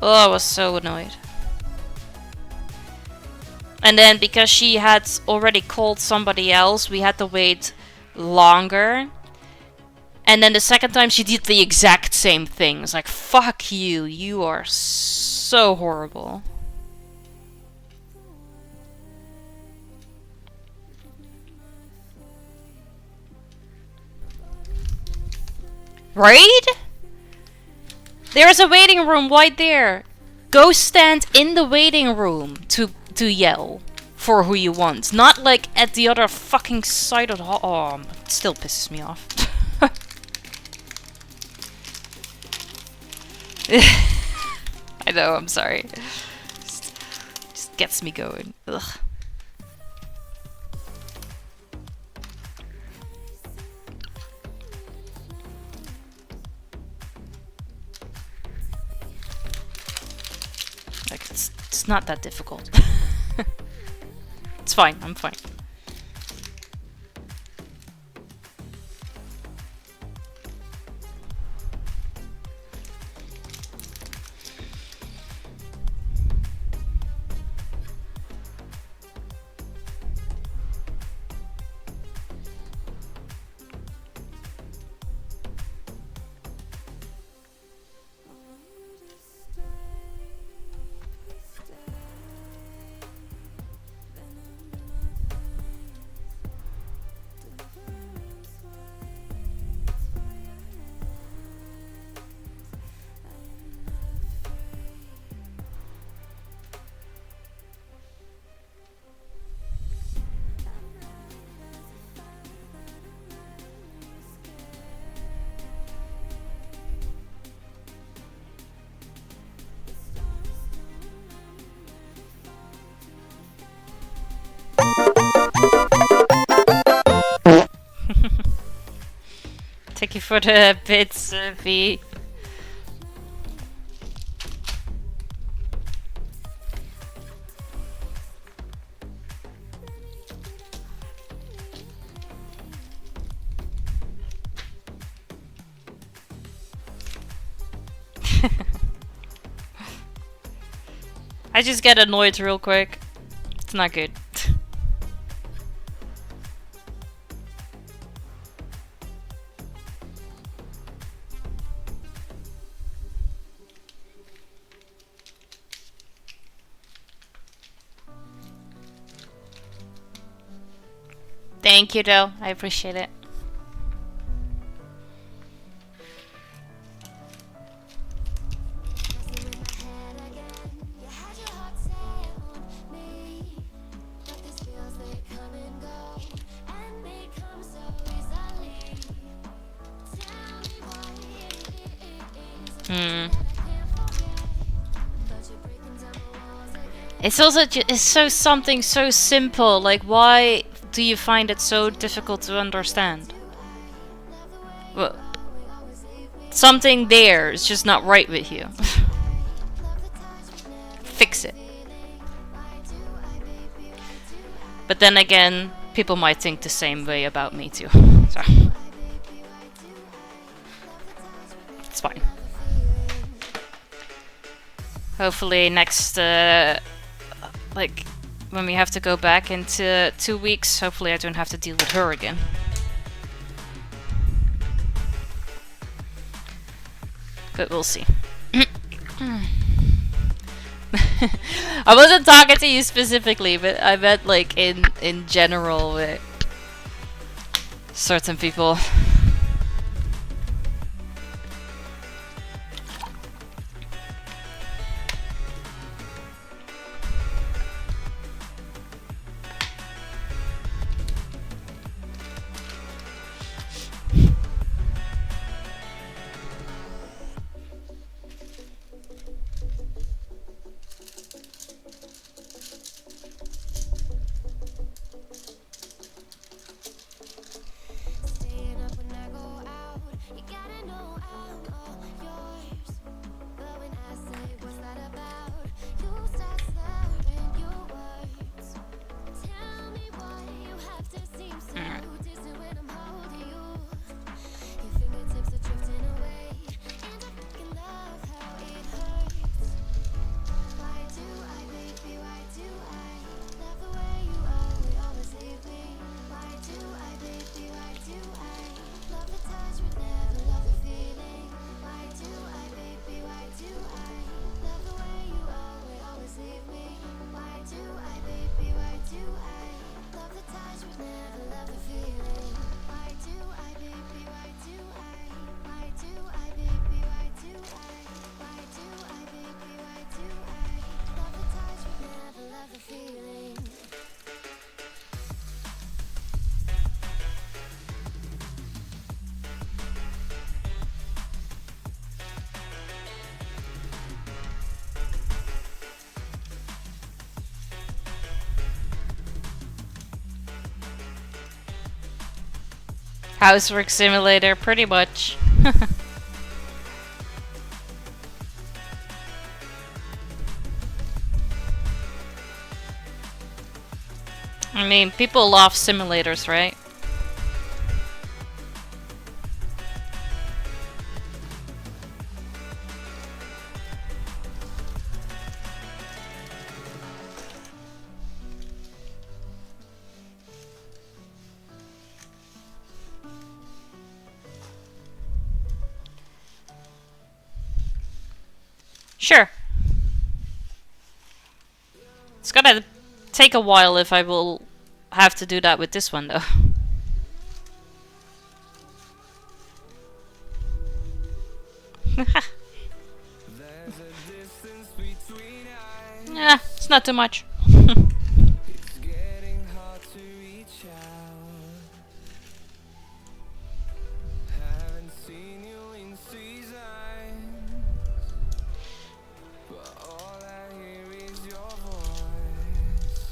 Oh, I was so annoyed. And then because she had already called somebody else, we had to wait longer. And then the second time she did the exact same thing. It's like, fuck you, you are so horrible. Right? There's a waiting room right there. Go stand in the waiting room to yell for who you want. Not like at the other fucking side of the hall. Oh, it still pisses me off. I know, I'm sorry. Just gets me going. Ugh. Like, it's not that difficult. It's fine, I'm fine. Thank you for the bits, V. I just get annoyed real quick. It's not good. Thank you, though. I appreciate it. It's also it's so something so simple. Like, why do you find it so difficult to understand? Well, something there is just not right with you. Fix it. But then again, people might think the same way about me too. So it's fine. Hopefully next like when we have to go back into 2 weeks, hopefully I don't have to deal with her again. But we'll see. I wasn't talking to you specifically, but I meant like in general with certain people. Housework simulator, pretty much. I mean, people love simulators, right? Sure. It's gonna take a while if I will have to do that with this one, though. Yeah, it's not too much. It's getting hard to reach out. Haven't seen you in seasons, but all I hear is your voice.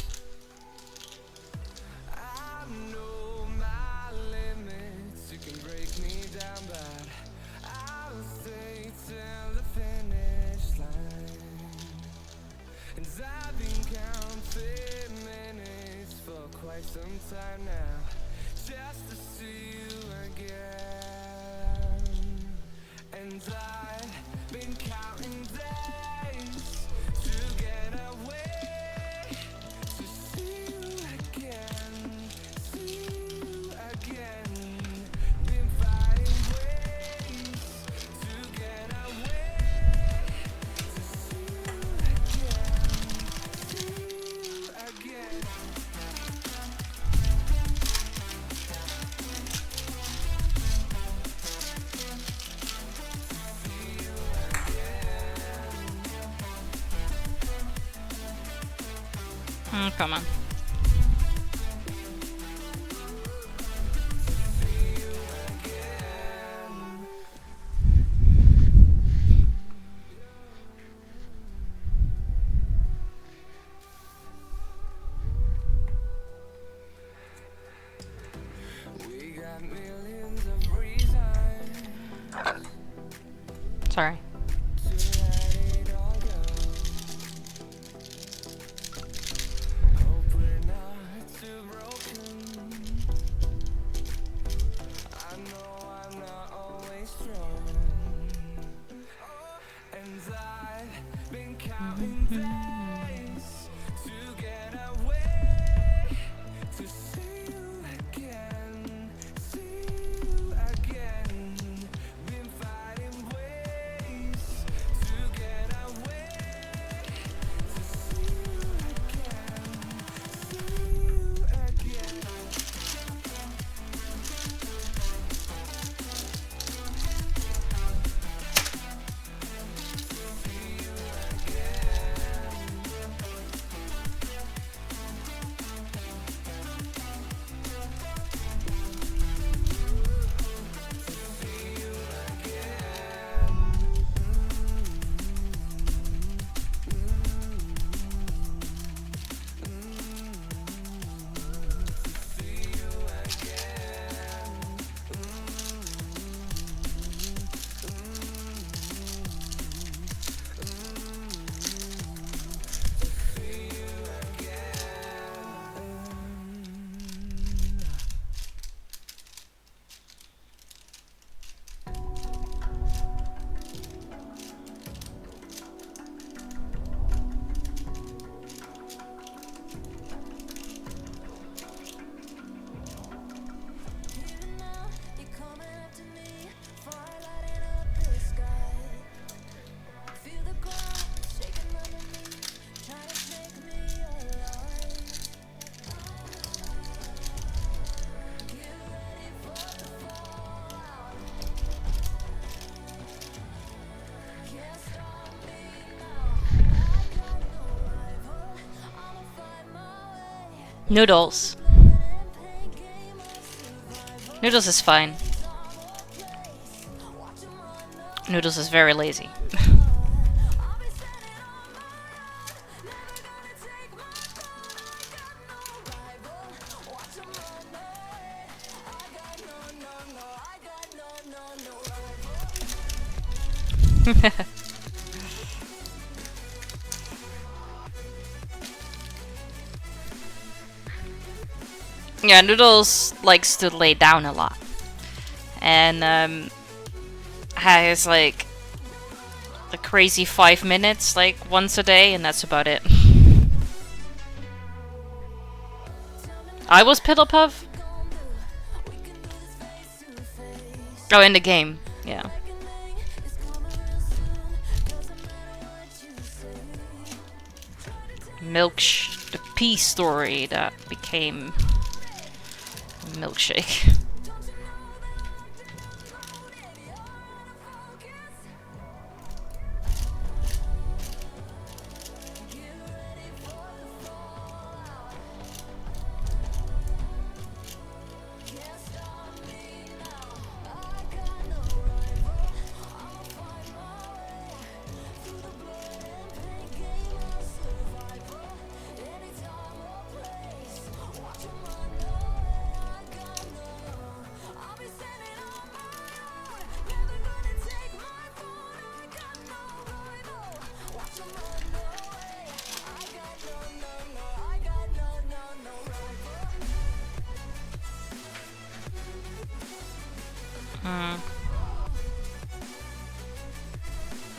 I know my limits. You can break me down, but I'll stay till the finish line. And I've been counting minutes for quite some time now, just to see you again. And I've been counting days to get away, to see you again, see you again. Been finding ways to get away, to see you again. Come on. We got millions of reasons Sorry. to let it all go. Hope we're not too broken. I know I'm not always strong, and I've been counting days to get away, to see you again, see you again. Been fighting ways to get away, to see you again, see you again. Even now, you're coming up to me, fire lighting up the sky. Feel the ground shaking under me, trying to take me alive. Get ready for the fallout. Can't stop me now. I got no rival. I'ma find my way. Noodles. And pain game of survival. Noodles is fine. Watch 'em run up. Noodles is very lazy. I'll be standing on my own. Never gonna take my throne. I got no rival. Watch 'em run away. I got no Yeah, Noodles likes to lay down a lot. And has like a crazy 5 minutes, like once a day, and that's about it. I was Piddlepuff? Oh, in the game, yeah. The pea story that became milkshake.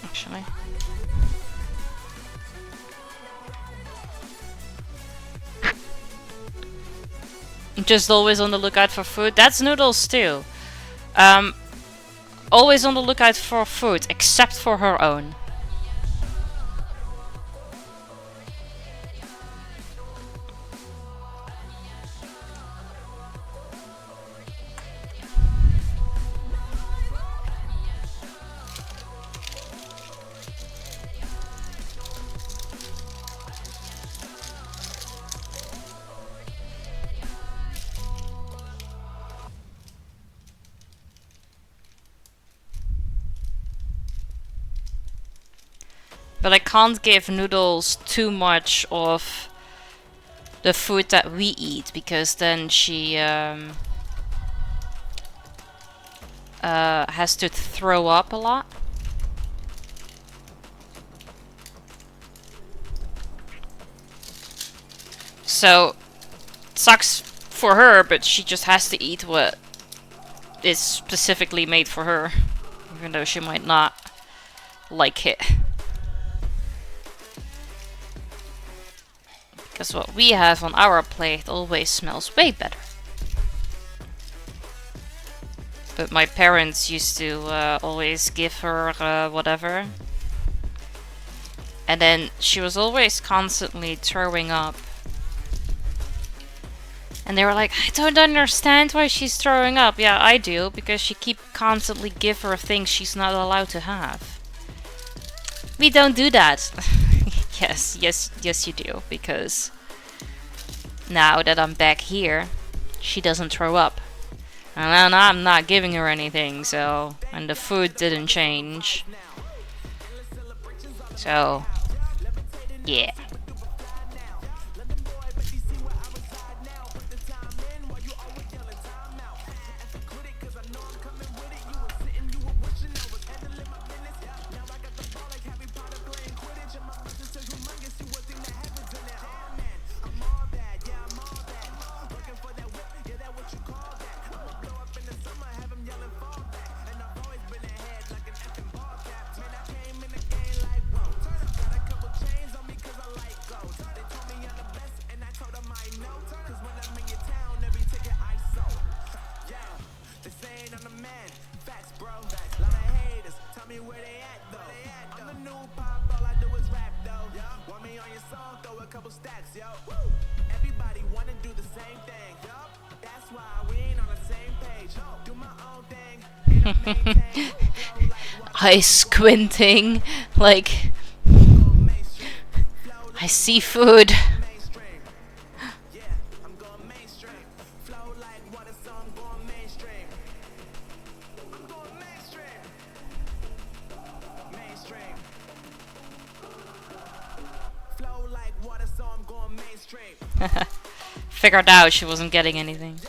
Actually. Just always on the lookout for food. That's Noodles too. Always on the lookout for food, except for her own. But I can't give Noodles too much of the food that we eat, because then she has to throw up a lot. So, sucks for her, but she just has to eat what is specifically made for her, even though she might not like it. Because what we have on our plate always smells way better. But my parents used to always give her whatever. And then she was always constantly throwing up. And they were like, I don't understand why she's throwing up. Yeah, I do, because she keep constantly give her things she's not allowed to have. We don't do that. Yes you do, because now that I'm back here, she doesn't throw up. And I'm not giving her anything, so... And the food didn't change. So... Yeah. Eye squinting, like I see food. Figured out she wasn't getting anything.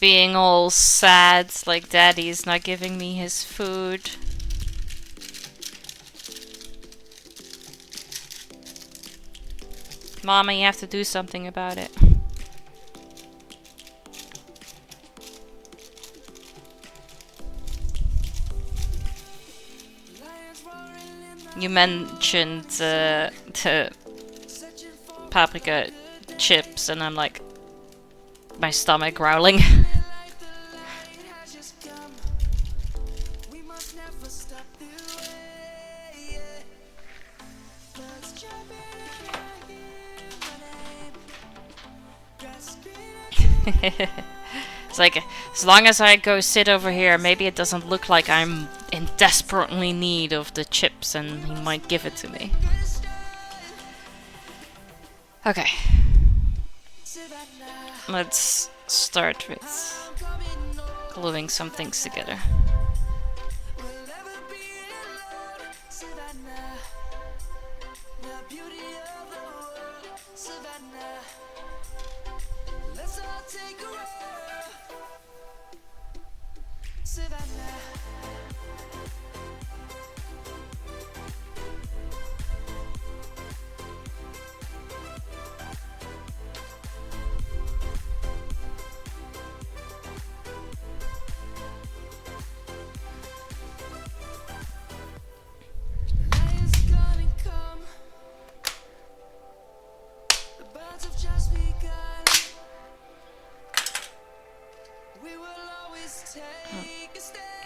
Being all sad, like daddy's not giving me his food. Mama, you have to do something about it. You mentioned the paprika chips, and I'm like, my stomach growling. It's like, as long as I go sit over here, maybe it doesn't look like I'm in desperately need of the chips and he might give it to me. Okay. Let's start with gluing some things together.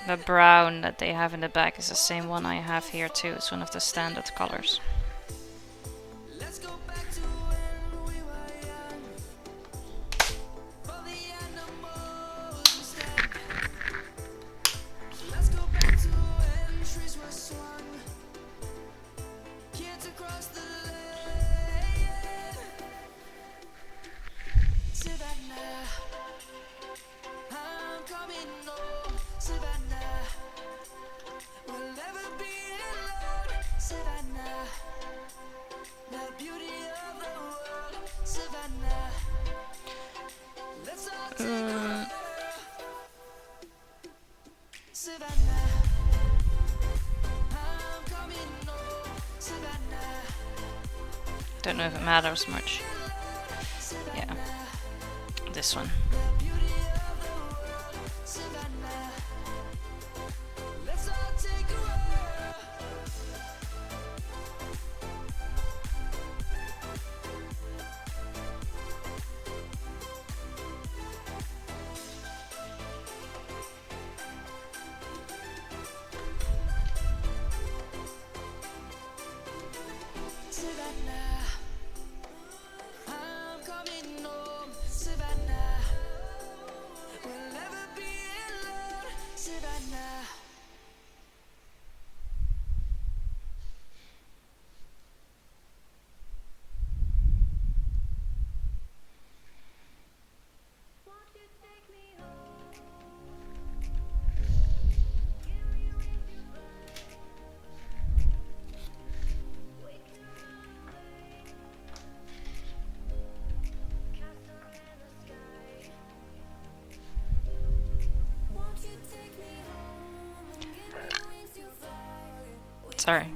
The brown that they have in the back is the same one I have here too. It's one of the standard colors. Don't know if it matters much. Yeah, this one. Sorry.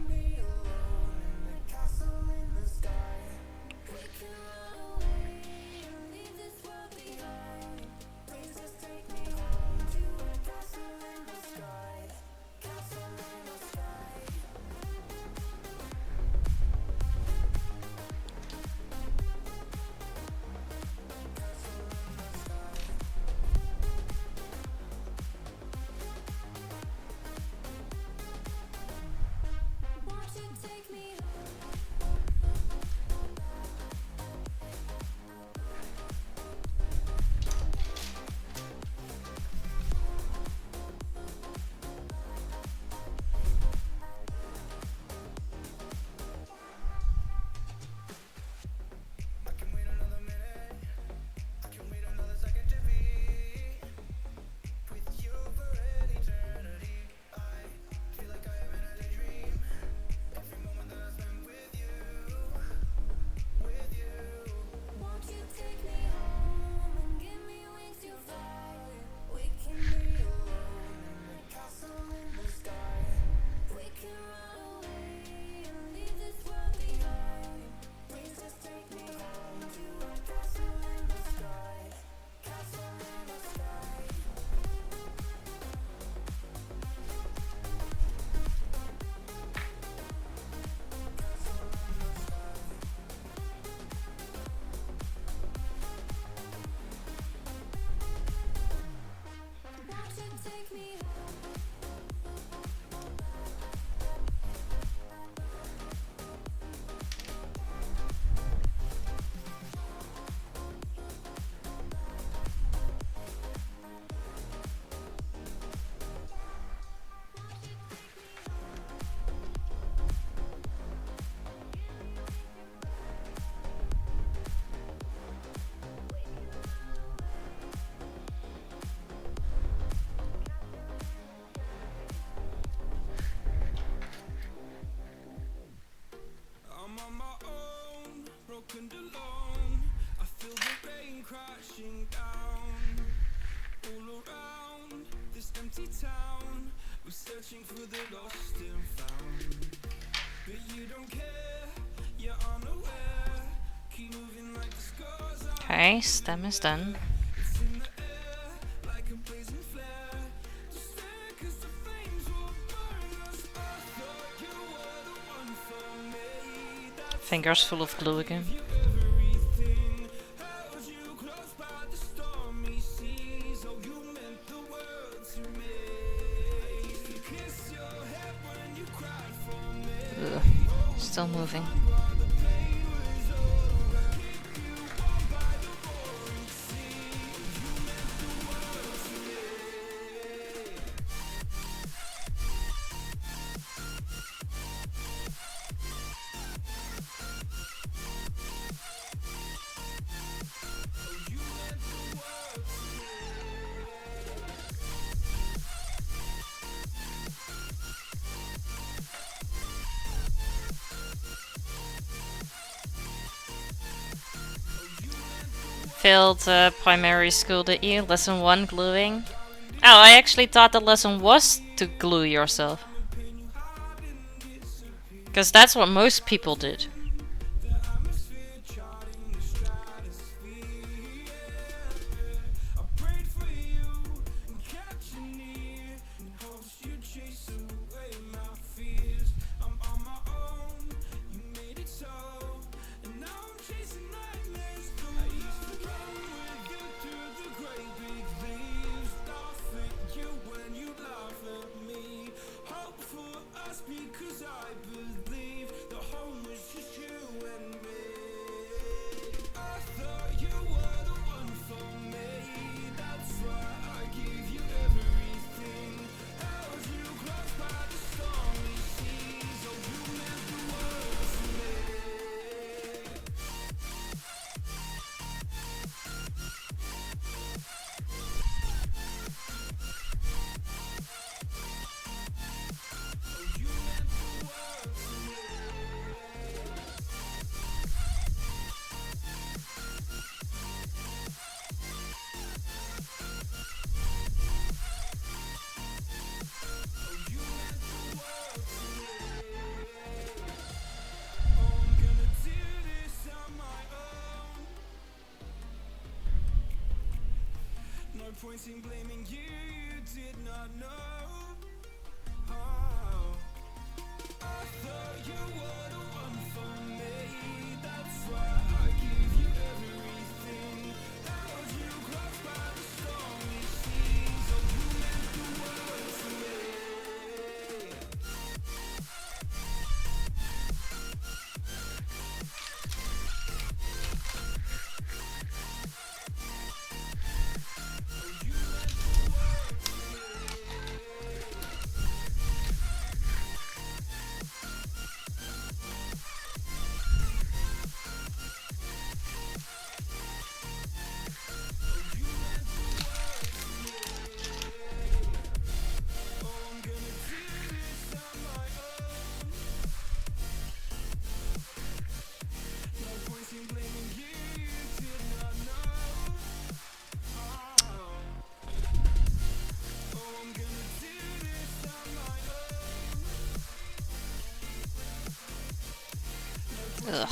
Okay, stem is done. Fingers full of glue again. Ugh, still moving. Failed primary school, did you? Lesson 1, gluing. Oh, I actually thought the lesson was to glue yourself. Because that's what most people did. Ugh.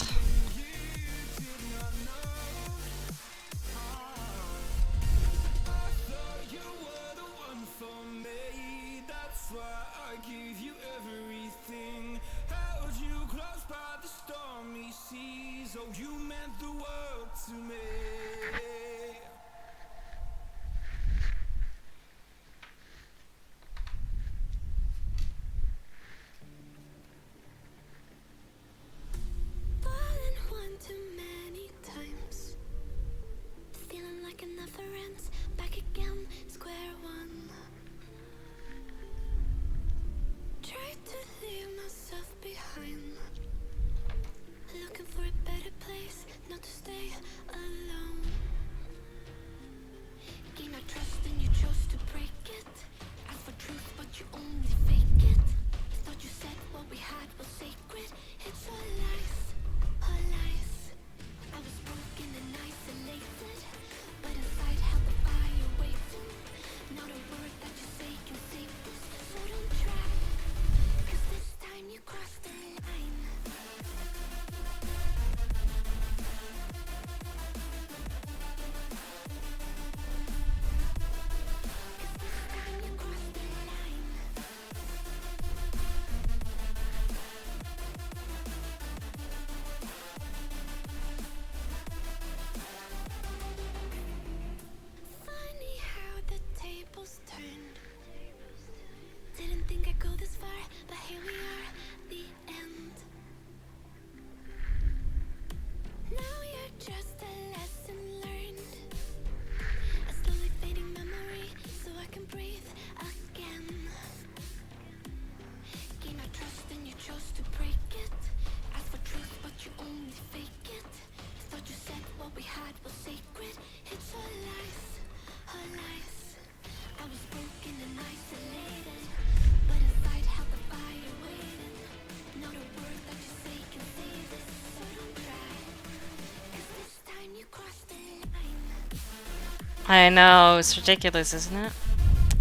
Fallen one too many times, feeling like it never ends. Back again, square one. Tried to leave myself behind, looking for a better place, not to stay alone. I know, it's ridiculous, isn't it?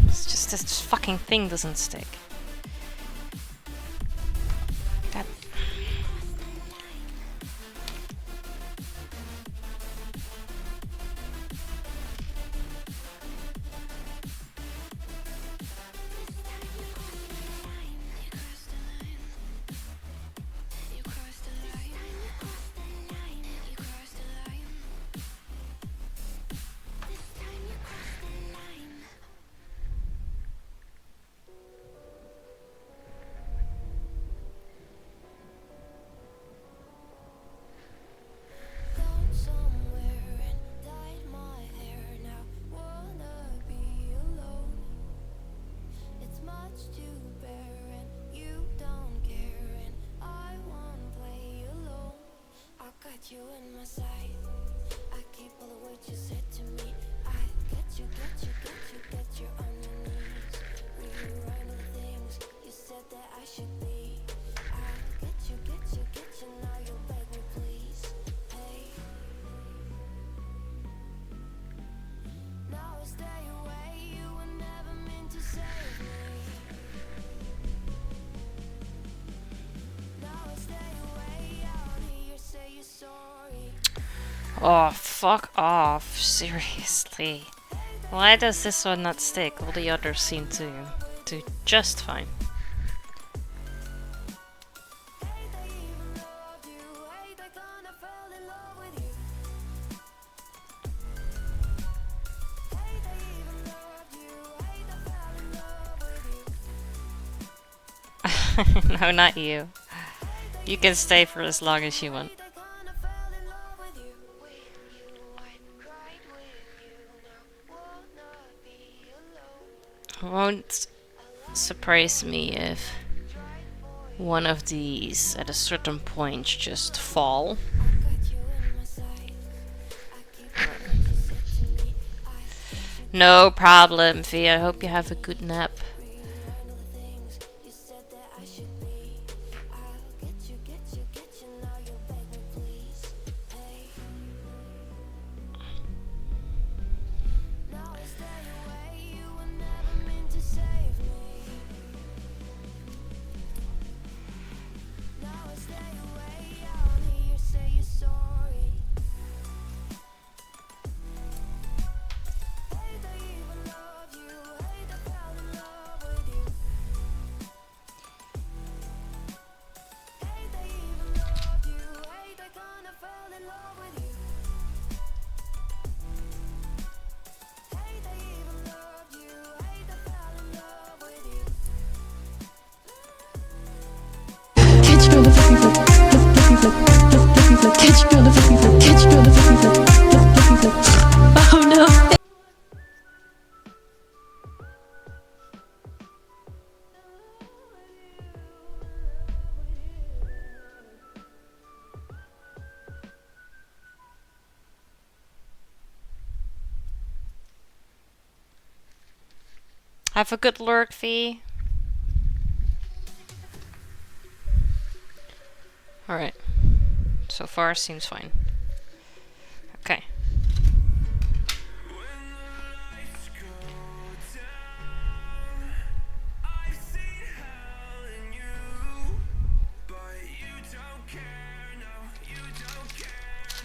It's just this fucking thing doesn't stick. God. Gone somewhere and dyed my hair now. Wanna be alone. It's much to bear and you don't care and I won't play alone. I got you in my sight. I keep all the words you said to me. I get you, get you, get you, get you on your knees. Rewrite all the things you said that I should be. I get you, get you, get you. Now you beg me please. Hey. Now I stay away. You were never meant to save me. Now I stay away. Out here, say you're sorry. Oh, fuck off. Seriously. Why does this one not stick? All the others seem to do just fine. Hate I even loved you. Hate I kinda fell in love with you. Hate I even loved you. Hate I fell in love with you. No, not you. You can stay for as long as you want. Hate I kinda fell in love with you. I cried with you. Now wanna be alone. Won't surprise me if one of these at a certain point just fall. Got you in my sight. I keep all what you said to me. No problem, V. I hope you have a good nap. Rewrite all the things you said that I should be. I'll get you, get you, get you. Now you beg me please. Hey. Now I stay away. You were never meant to save me. Now I stay away. Out here, say you're sorry. Hate I even loved you. Hate I fell in love with you. Hate I even loved you. Hate I kinda fell in love with you. Hate I even loved you. Hate I fell in love with you. Catch you on the flippy flip, flippy flip, flippy flip. Catch you on the flippy flip, catch you on the flippy flip, flippy flip. Oh no. Have a good lurk, V. Alright. So far seems fine. Okay.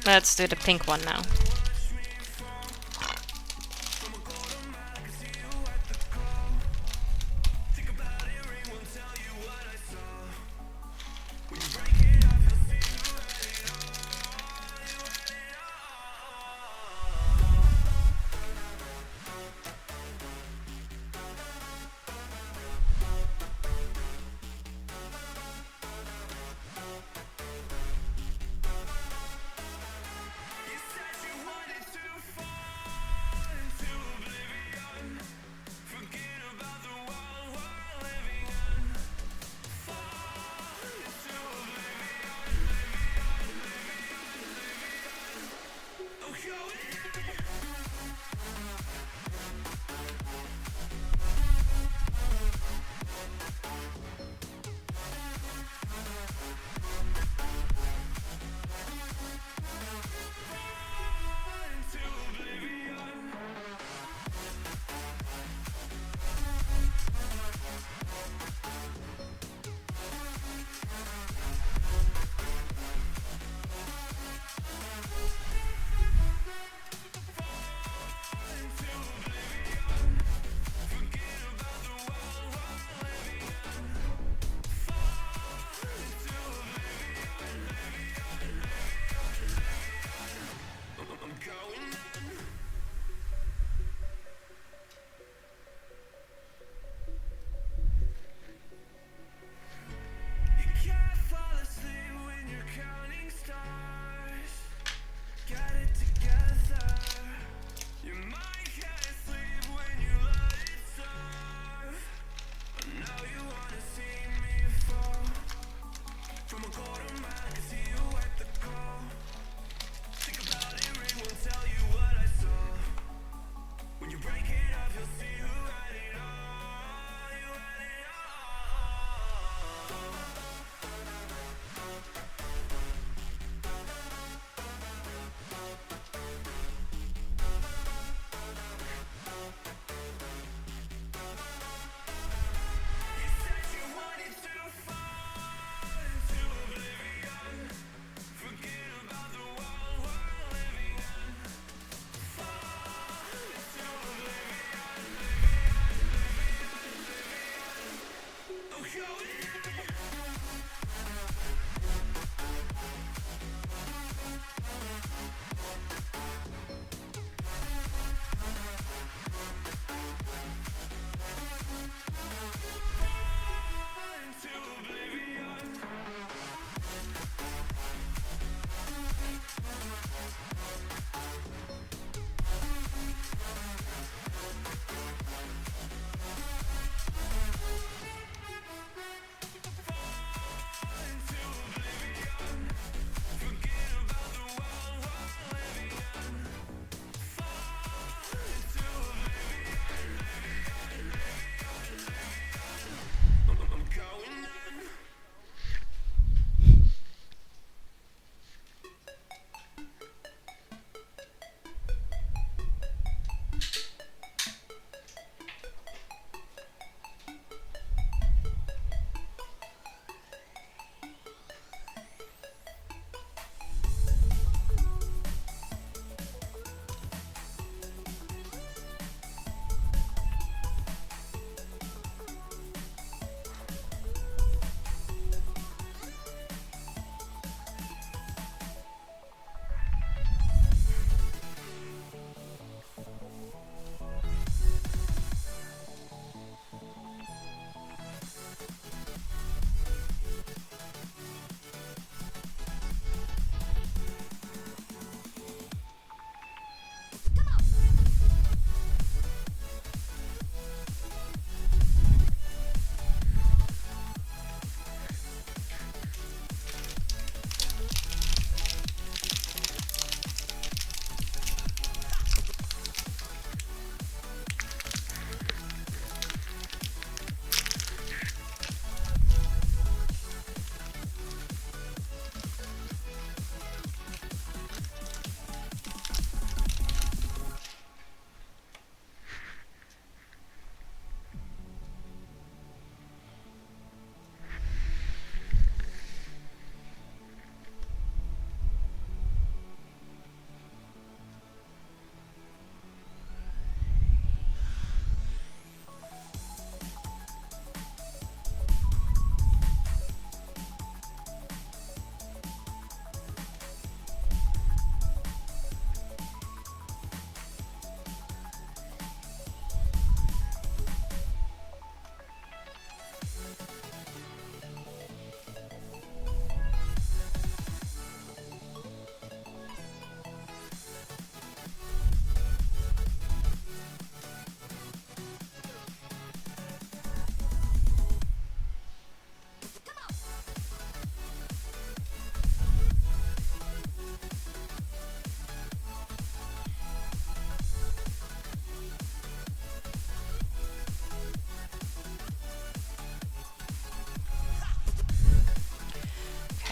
Let's do the pink one now.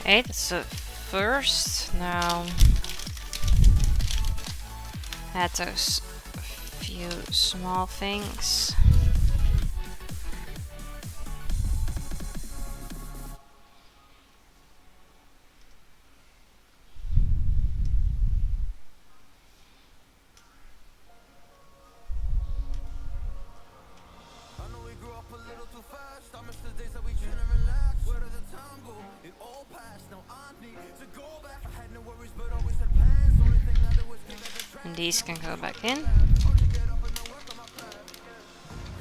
Okay, that's the first. Now add those few small things. I know we grew up a little too fast. I miss the days that we chill and relax. Where did the time go? It all passed. Now I need to go back. I had no worries, but always had plans. Only thing I did was kick at the track. And these can go back in. Only get up and then work on my plan.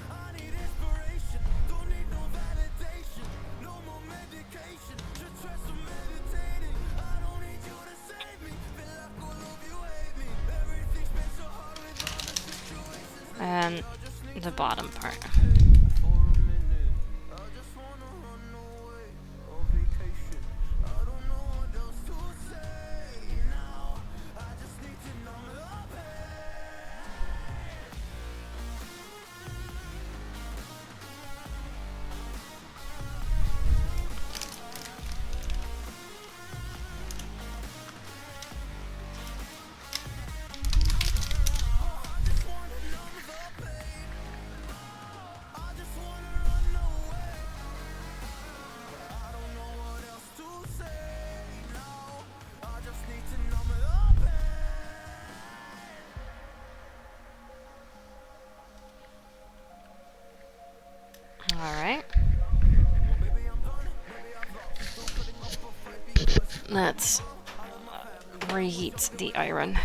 I need inspiration. Don't need no validation. No more medication. Just try some meditating. I don't need you to save me. Feel like all of you hate me. Everything's been so hard with all the situations. And the bottom part. Alright. Let's reheat the iron.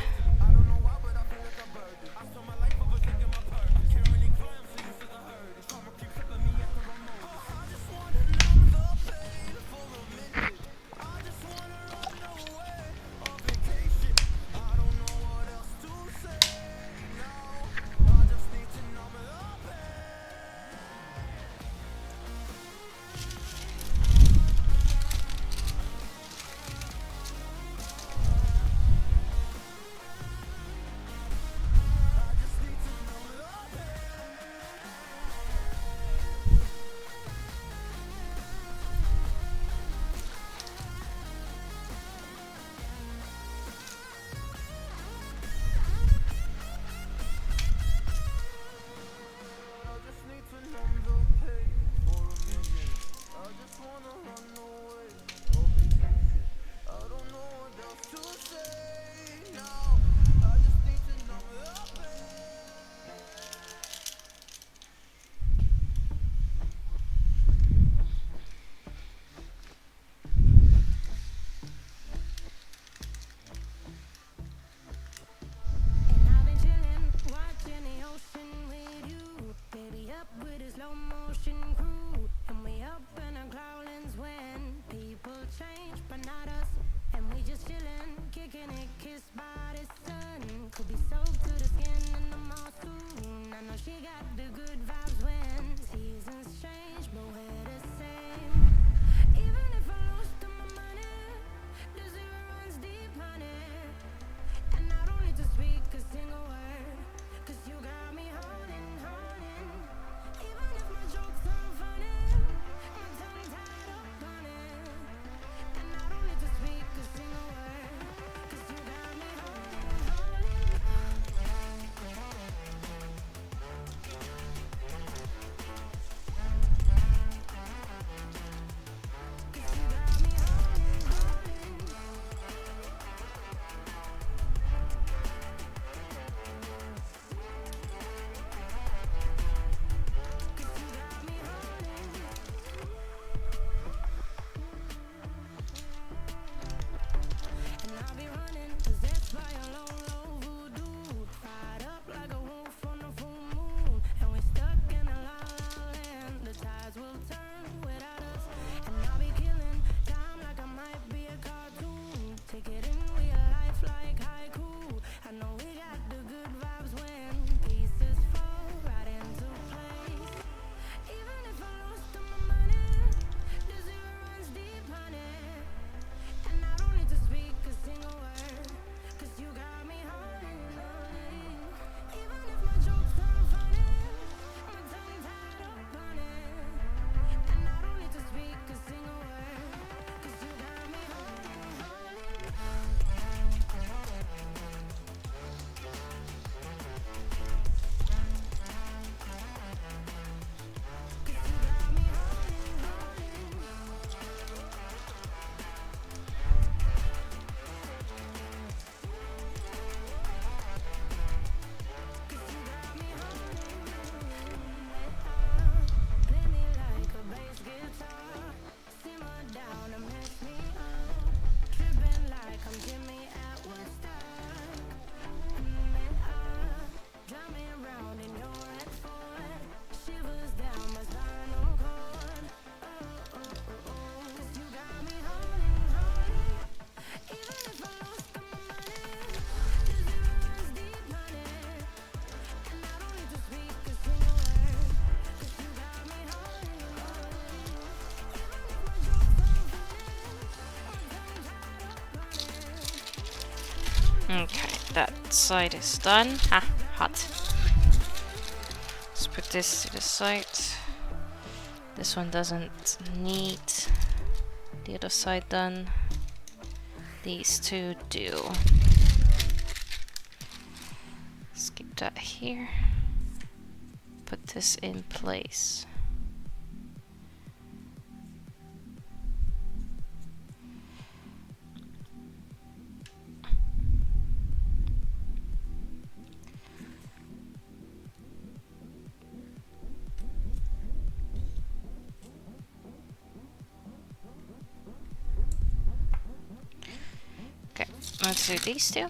Okay, that side is done. Ah, hot. Let's put this to the side. This one doesn't need the other side done. These two do. Skip that here. Put this in place. Okay, let's do these two.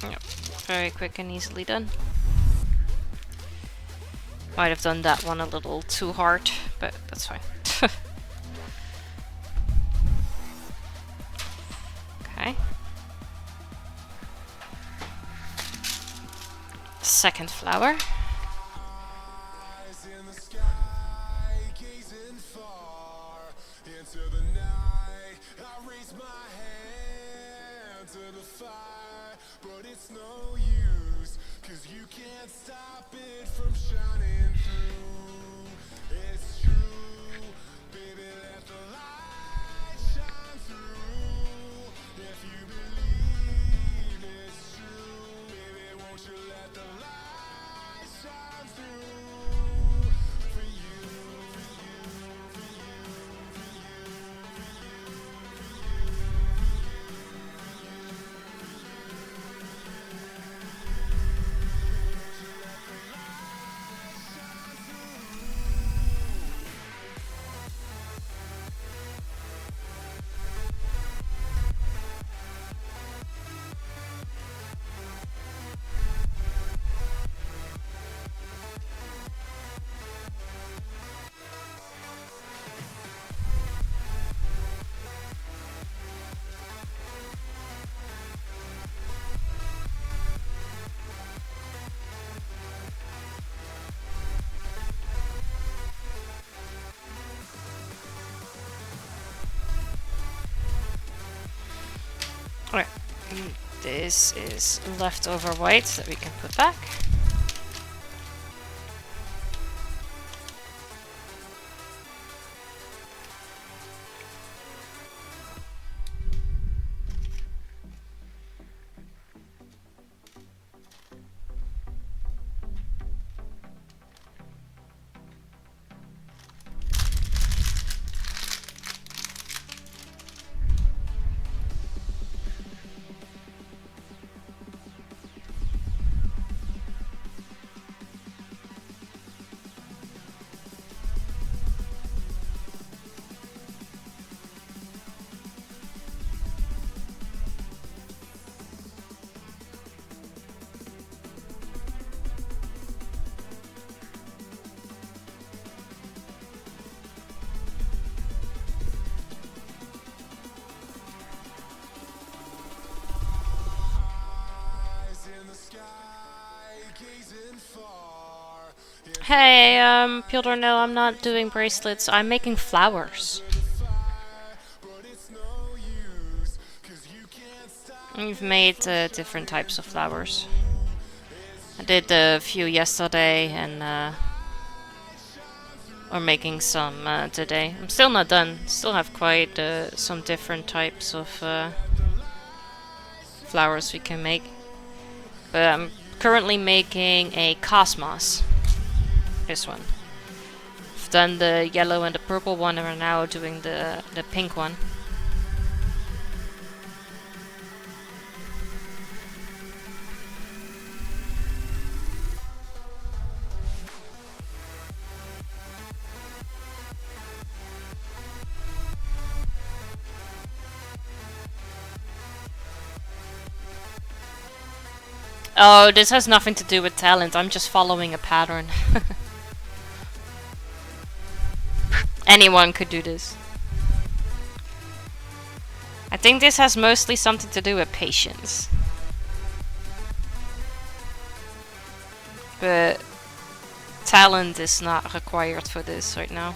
Yep, very quick and easily done. Might have done that one a little too hard, but that's fine. Okay. Second flower. Eyes in the sky, gazing far into the night. I raise my hand to the fire, but it's no use, 'cause you can't stop it from shining through. It's true, baby, let the light shine through. If you believe it's true, baby, won't you let the light shine through for you, for you, for you, for you, for you, Alright, this is leftover white that we can put back. eyes in the sky, gazing far. Hey, Piotr, no, I'm not doing bracelets. I'm making flowers. But it's no use, 'cause you can't stop. We've made different types of flowers. I did a few yesterday and we're making some today. I'm still not done. Still have quite some different types of flowers we can make. But I'm currently making a cosmos. This one. I've done the yellow and the purple one and we're now doing the pink one. Oh, this has nothing to do with talent. I'm just following a pattern. Anyone could do this. I think this has mostly something to do with patience. But talent is not required for this right now.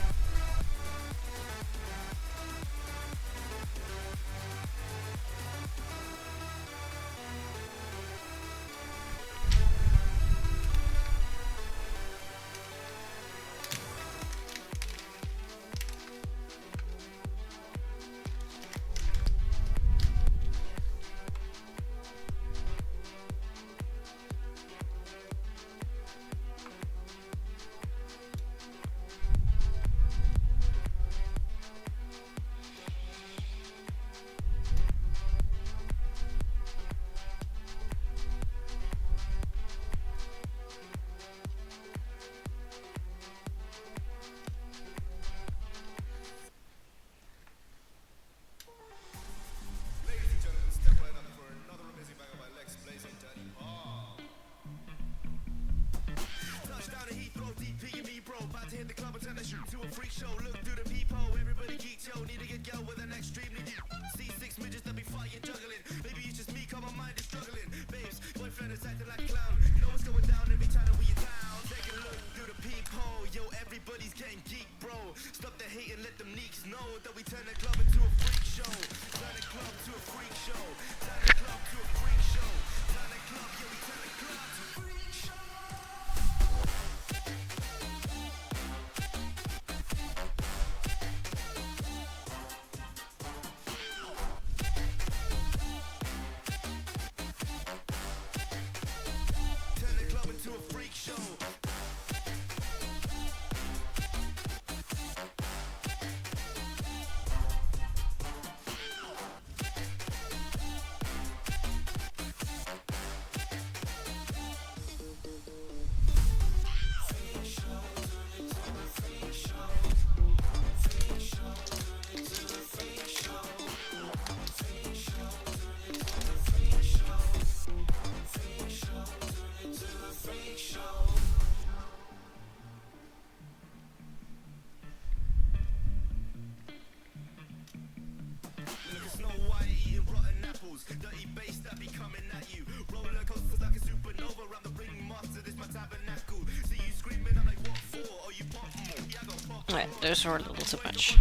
Right, those were a little too much.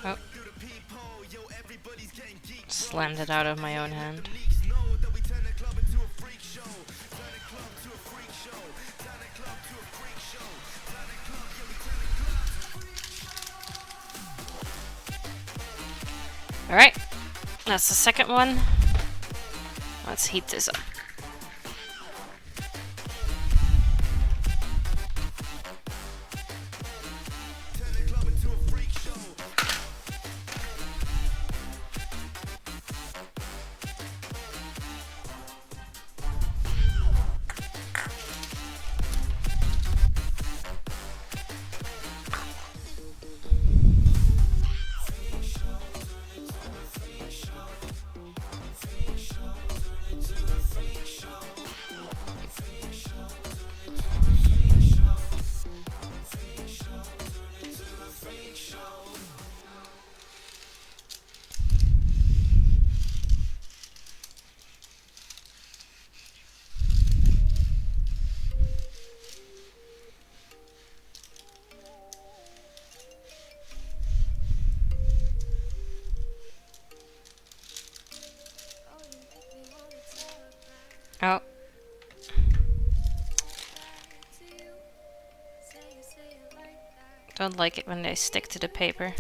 Oh. Slammed it out of my own hand. Alright, that's the second one. Let's heat this up. Oh. Don't like it when they stick to the paper.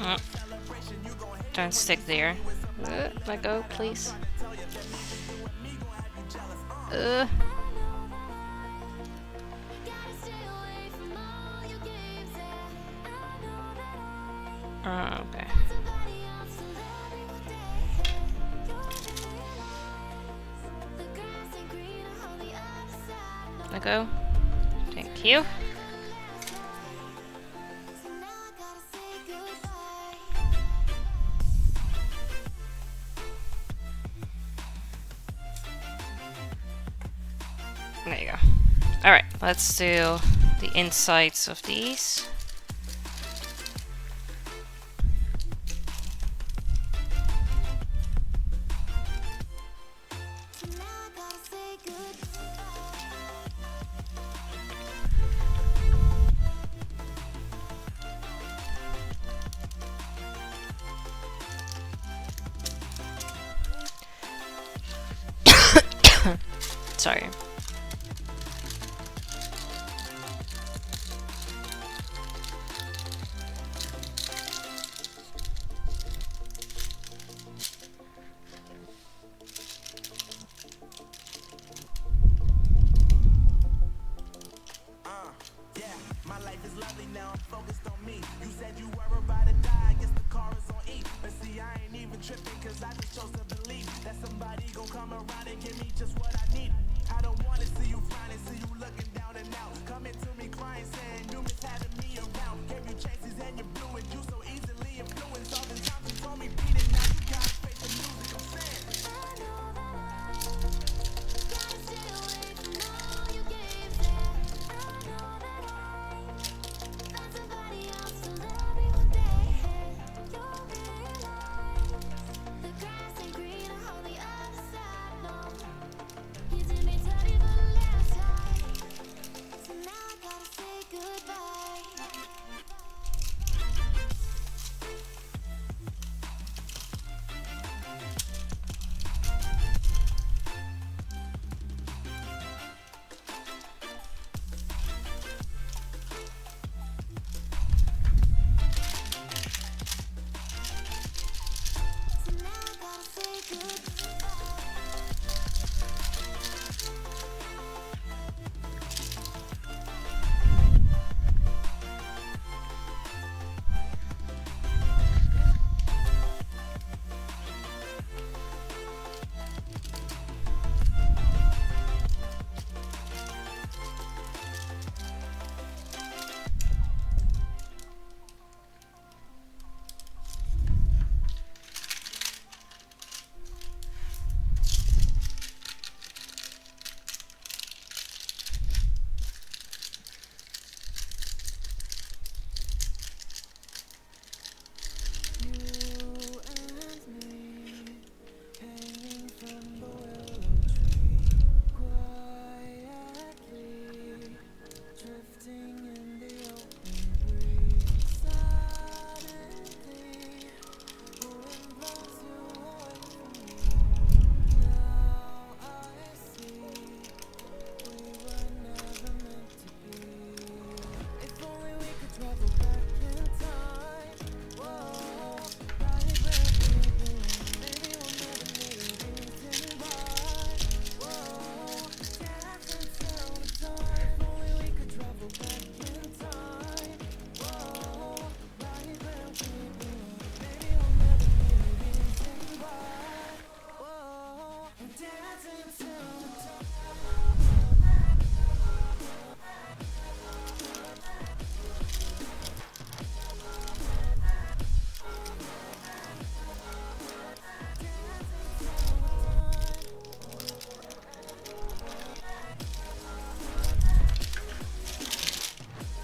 Mm. Don't stick there. Let go, please. Okay. Let go. Thank you. There you go. Alright, let's do the insides of these. Sorry. My life is lovely now, I'm focused on me. You said you were about to die, I guess the car is on E. But see, I ain't even tripping, cause I just chose to believe that somebody gon' come around and give me just what I need. I don't wanna see you frowning, see you looking down and out. Coming to me crying, saying you miss having me around. Gave you chances and you blew it, you so easily influenced. All the times you told me beat it, now you got faith in music, I'm saying.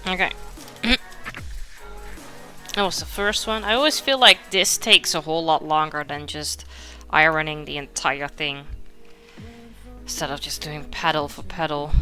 Okay. That was the first one. I always feel like this takes a whole lot longer than just ironing the entire thing. Instead of just doing pedal for pedal.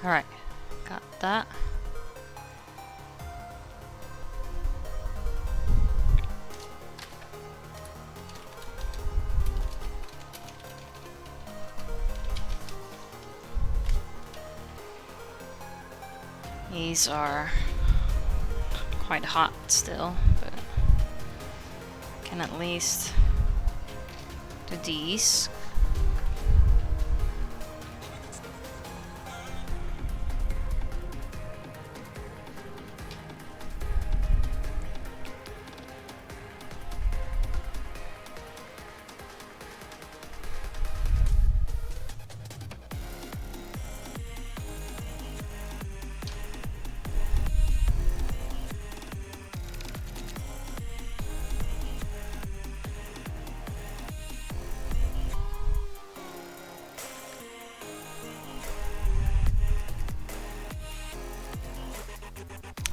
Alright, got that. These are quite hot still, but can at least do these.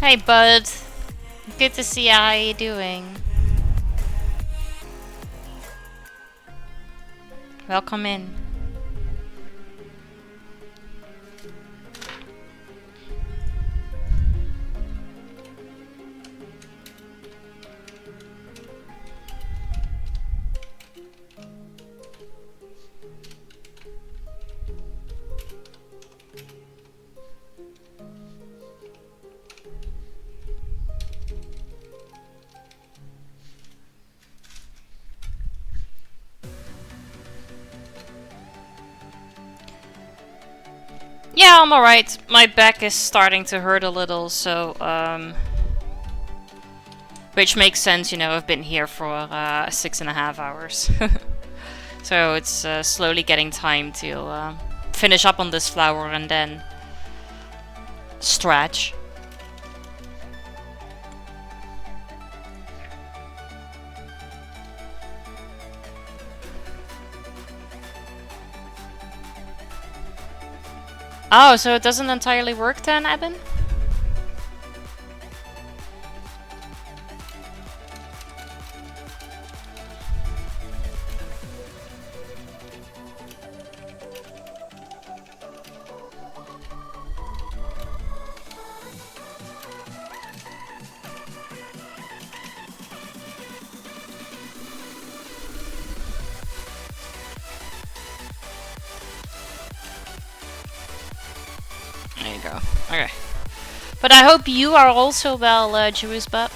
Hey bud, good to see you. How you doing? Welcome in. Yeah, I'm alright. My back is starting to hurt a little, so, which makes sense, you know, I've been here for 6.5 hours. So it's slowly getting time to finish up on this flower and then stretch. Oh, so it doesn't entirely work then, Eben? There you go. Okay. But I hope you are also well, Jewish Butt.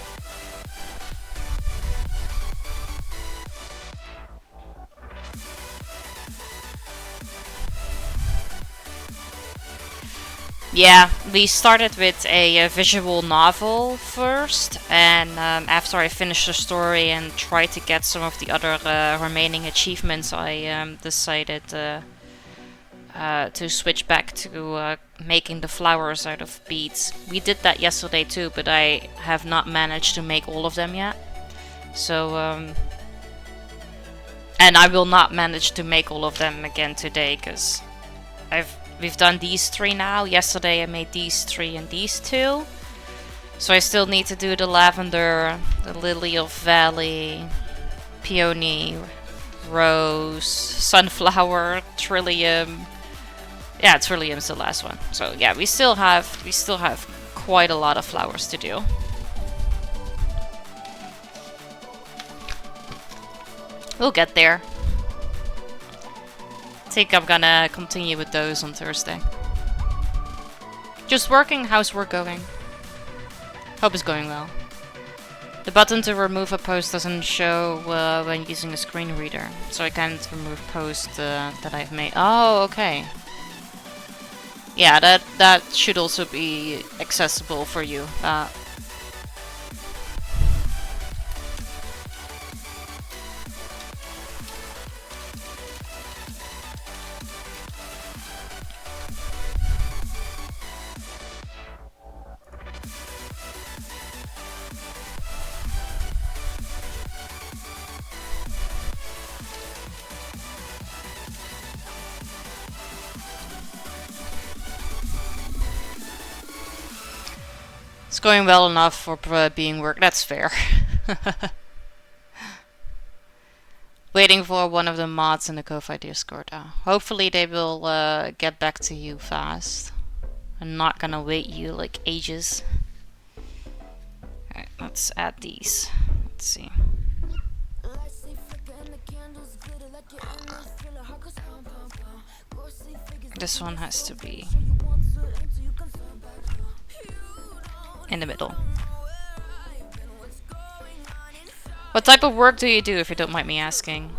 Yeah, we started with a visual novel first, and after I finished the story and tried to get some of the other remaining achievements, I decided to switch back to making the flowers out of beads. We did that yesterday too, but I have not managed to make all of them yet. So, and I will not manage to make all of them again today, because we've done these 3 now. Yesterday I made these 3 and these 2. So I still need to do the lavender, the lily of valley, peony, rose, sunflower, trillium. Yeah, trillium's the last one. So yeah, we still have quite a lot of flowers to do. We'll get there. I think I'm gonna continue with those on Thursday. Just working. How's work going? Hope it's going well. The button to remove a post doesn't show when using a screen reader, so I can't remove posts that I've made. Oh, okay. Yeah, that should also be accessible for you. It's going well enough for being work. That's fair. Waiting for one of the mods in the Ko-Fi Discord. Hopefully they will get back to you fast. I'm not gonna wait you like ages. Alright, let's add these. Let's see. This one has to be in the middle. What type of work do you do, if you don't mind me asking?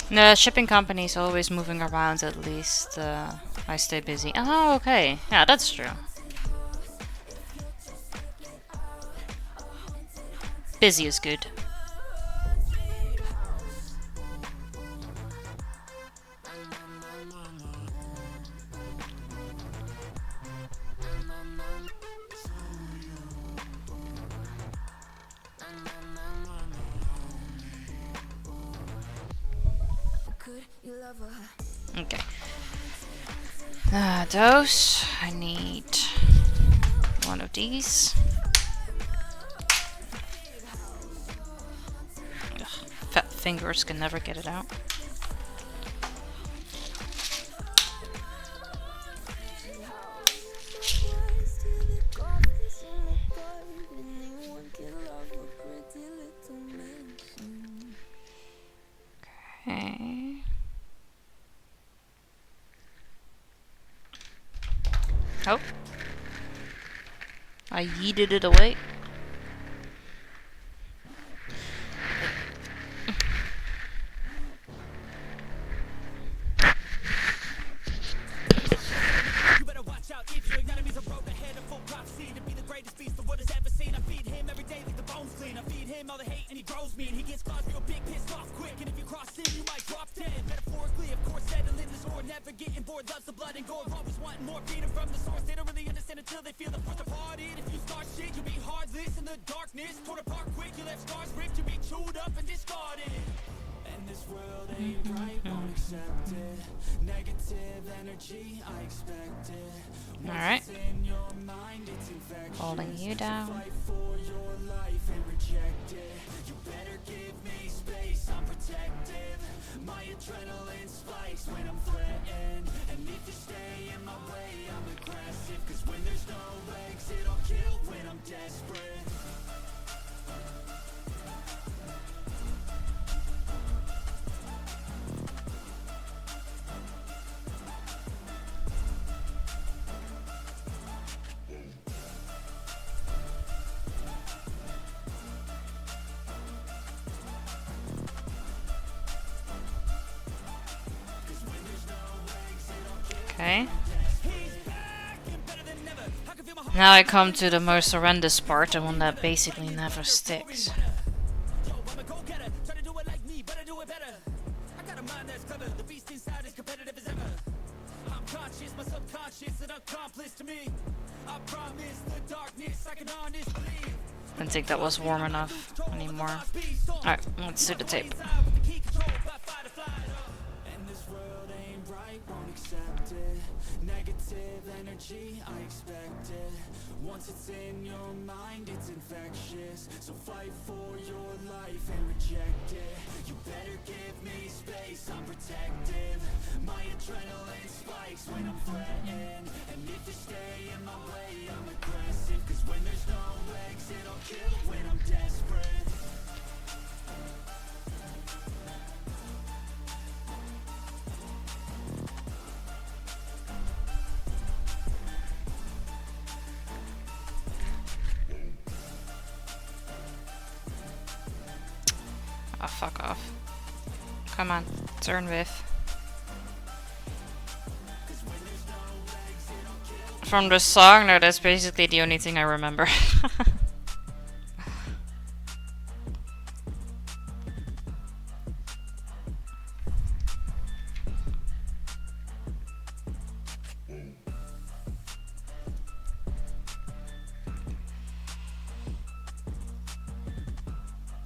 The shipping company is always moving around, at least I stay busy. Oh, okay. Yeah, that's true. Busy is good. Okay. Those. I need one of these. Ugh, fat fingers can never get it out. Okay. Oh. I yeeted it away. You better watch out if your enemies are broke ahead of full prophecy to be the greatest beast the world has ever seen. I feed him every day like the bones clean. I feed him all the hate and he grows me and he gets claws real big, pissed off quick. And if you cross him, you might drop dead. Metaphorically, of course, settling the score, never getting bored. Loves the blood and gore, always wanting more. Freedom from the source. They don't really understand until they feel the force departed. If you start shit, you'll be heartless in the darkness. Torn apart quick, you left scars ripped. You'll be chewed up and discarded. And this world ain't right, won't accept it. Negative energy, I expect it. Alright. In your mind, it's infectious. Holding you down. Fight for your life and reject it. You better give me space, I'm protective. My adrenaline spikes when I'm threatened. And if you stay in my way, I'm aggressive. Cause when there's no exit, I'll kill when I'm desperate. Okay. Now I come to the most horrendous part, the one that basically never sticks. Yo, I'm a go-getter, try to do it like me, but I do it better. I got a mind that's clever, the beast inside is competitive as ever. I'm conscious, my subconscious, an accomplice to me. I promise the darkness, I can honestly. I don't think that was warm enough anymore. Alright, let's do the tape. And this world ain't right, won't accept it. Negative negative energy, I expect it. Once it's in your mind, it's infectious. So fight for your life and reject it. You better give me space, I'm protective. My adrenaline spikes when I'm threatened. And if you stay in my way, I'm aggressive. Cause when there's no exit, I'll kill when I'm desperate. Oh, fuck off. Come on, turn with. From the song, no, that's basically the only thing I remember.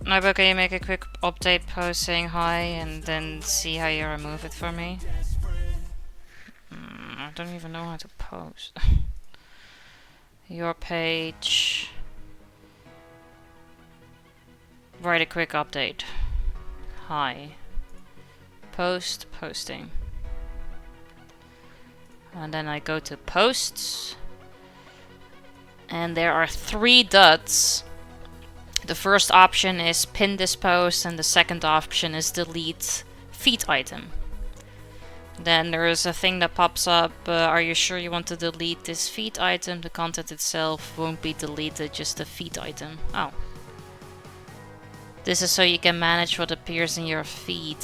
No, but can you make a quick update post saying hi and then see how you remove it for me? I don't even know how to post. Your page. Write a quick update. Hi. Post, posting. And then I go to posts. And there are 3 dots. The first option is pin this post and the second option is delete feed item. Then there is a thing that pops up, are you sure you want to delete this feed item? The content itself won't be deleted, just the feed item. Oh. This is so you can manage what appears in your feed.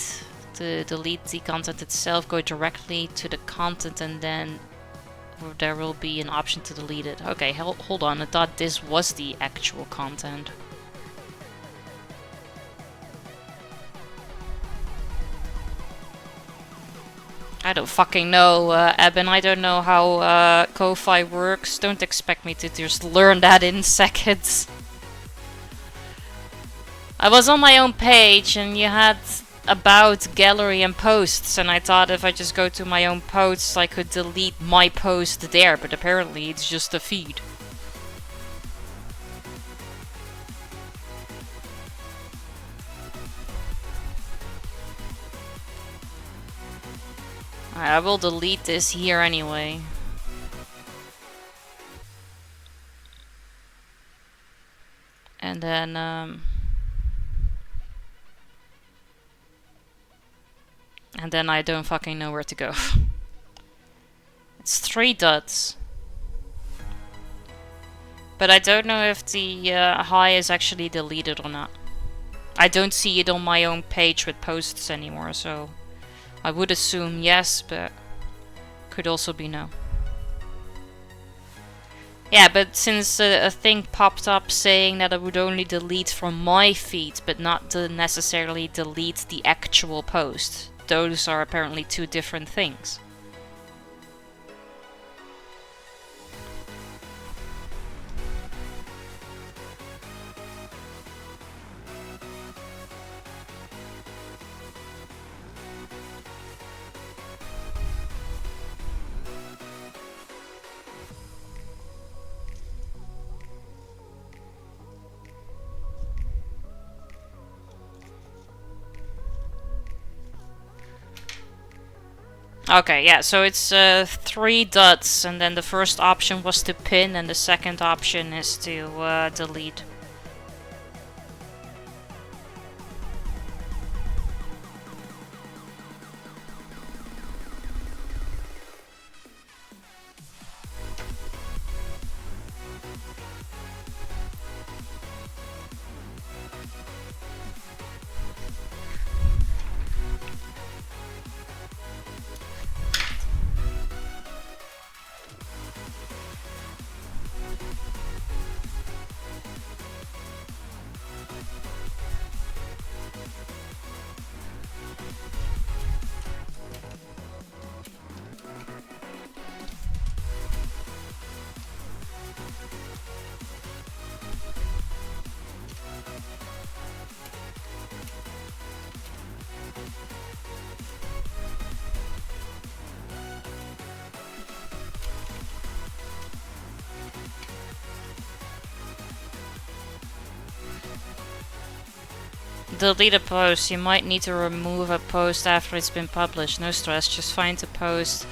To delete the content itself, go directly to the content and then there will be an option to delete it. Okay, hold on, I thought this was the actual content. I don't fucking know, Eben. I don't know how Ko-Fi works. Don't expect me to just learn that in seconds. I was on my own page and you had about, gallery and posts, and I thought if I just go to my own posts I could delete my post there, but apparently it's just a feed. I will delete this here anyway. And then I don't fucking know where to go. It's 3 dots. But I don't know if the hi is actually deleted or not. I don't see it on my own page with posts anymore, so I would assume yes, but could also be no. Yeah, but since a thing popped up saying that I would only delete from my feed, but not to necessarily delete the actual post. Those are apparently 2 different things. Okay, yeah, so it's 3 dots, and then the first option was to pin, and the second option is to delete. delete a post, you might need to remove a post after it's been published. No stress, just find the post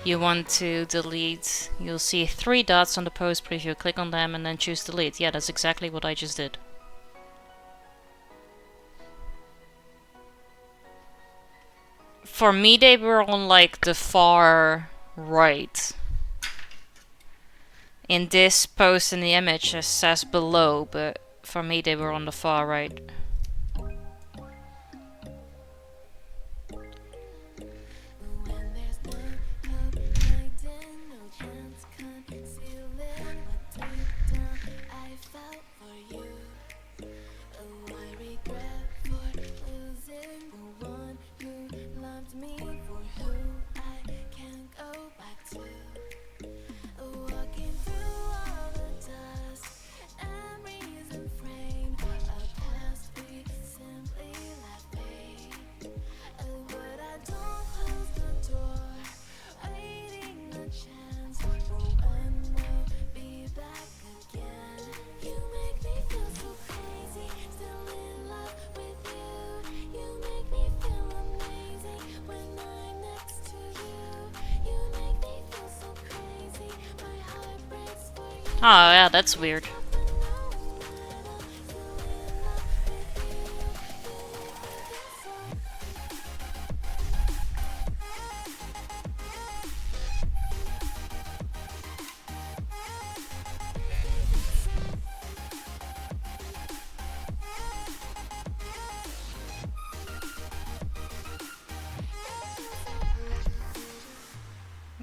you want to delete. You'll see 3 dots on the post preview. Click on them and then choose delete. Yeah, that's exactly what I just did. For me, they were on like the far right. In this post in the image, it says below, but for me, they were on the far right. Oh yeah, that's weird.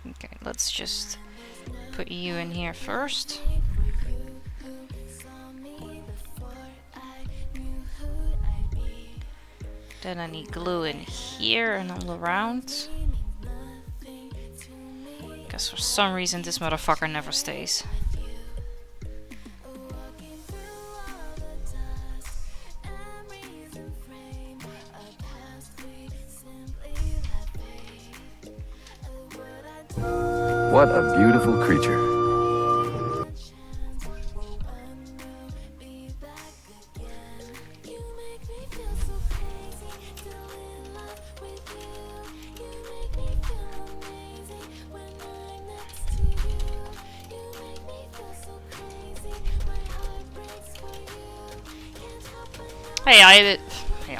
Okay, let's just put you in here first. Then I need glue in here and all around. Because for some reason this motherfucker never stays. What a beautiful creature. Hey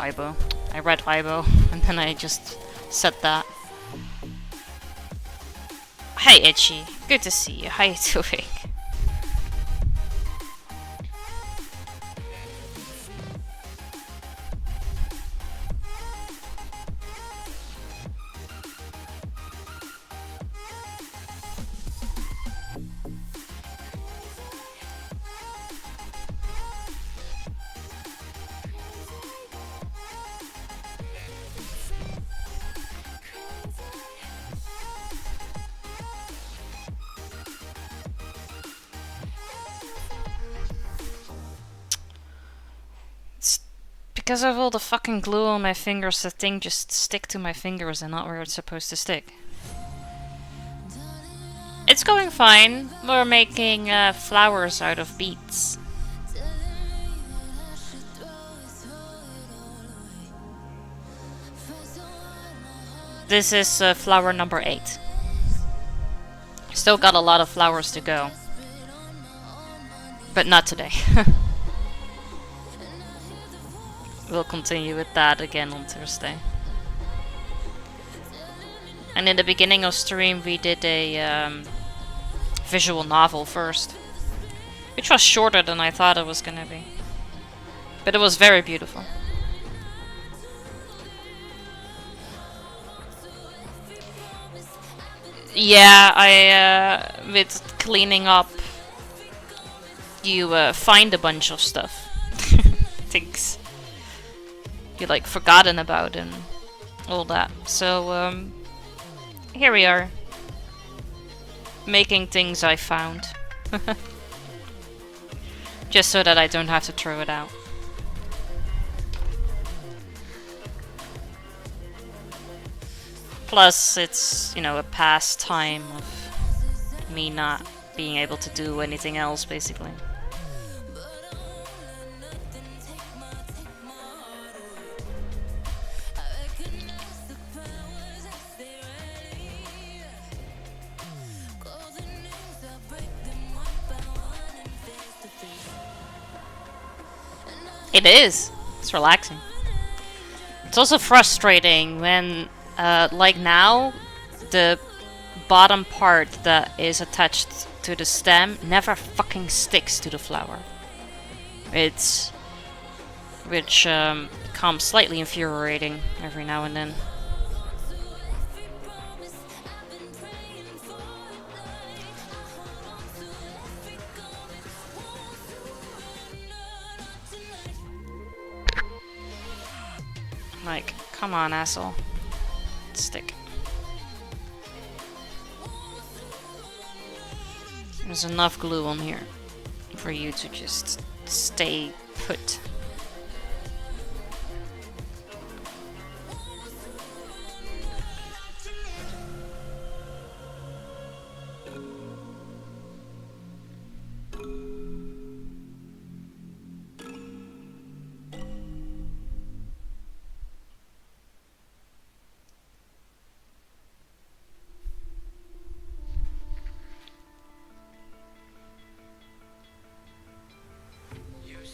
Ibo. I read Ibo and then I just said that. Hey Itchy, good to see you. How you doing? Because of all the fucking glue on my fingers, the thing just stick to my fingers and not where it's supposed to stick. It's going fine. We're making flowers out of beads. This is flower number 8. Still got a lot of flowers to go. But not today. We'll continue with that again on Thursday. And in the beginning of stream we did a visual novel first. Which was shorter than I thought it was gonna be. But it was very beautiful. Yeah, with cleaning up, you find a bunch of stuff. Things you like forgotten about and all that. So here we are, making things I found. Just so that I don't have to throw it out. Plus it's, you know, a pastime of me not being able to do anything else basically. It is. It's relaxing. It's also frustrating when, like now, the bottom part that is attached to the stem never fucking sticks to the flower. Which becomes slightly infuriating every now and then. Like, come on, asshole. Stick. There's enough glue on here for you to just stay put.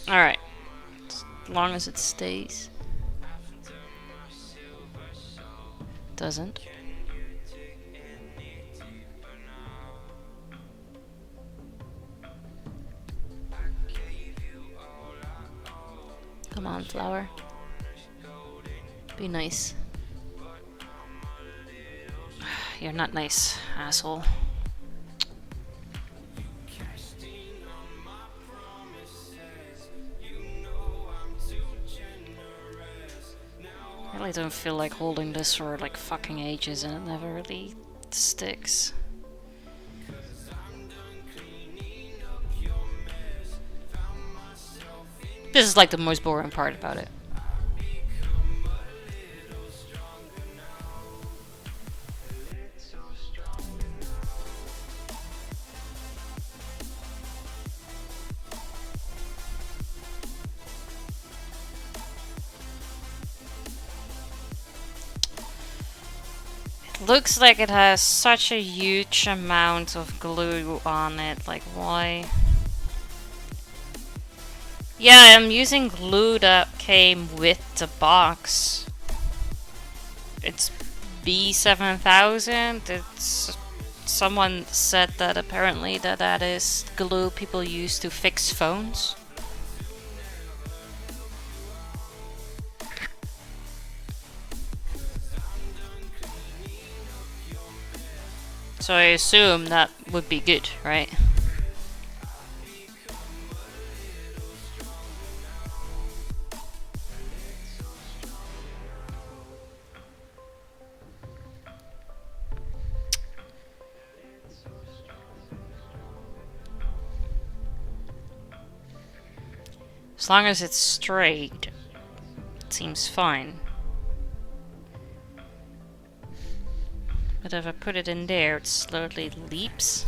Alright. As long as it stays. Doesn't. Come on, flower. Be nice. You're not nice, asshole. I really don't feel like holding this for like fucking ages and it never really sticks. This is like the most boring part about it. Looks like it has such a huge amount of glue on it, like why? Yeah, I'm using glue that came with the box. It's B7000. It's someone said that apparently that is glue people use to fix phones. So I assume that would be good, right? As long as it's straight, it seems fine. But if I put it in there, it slowly leaps.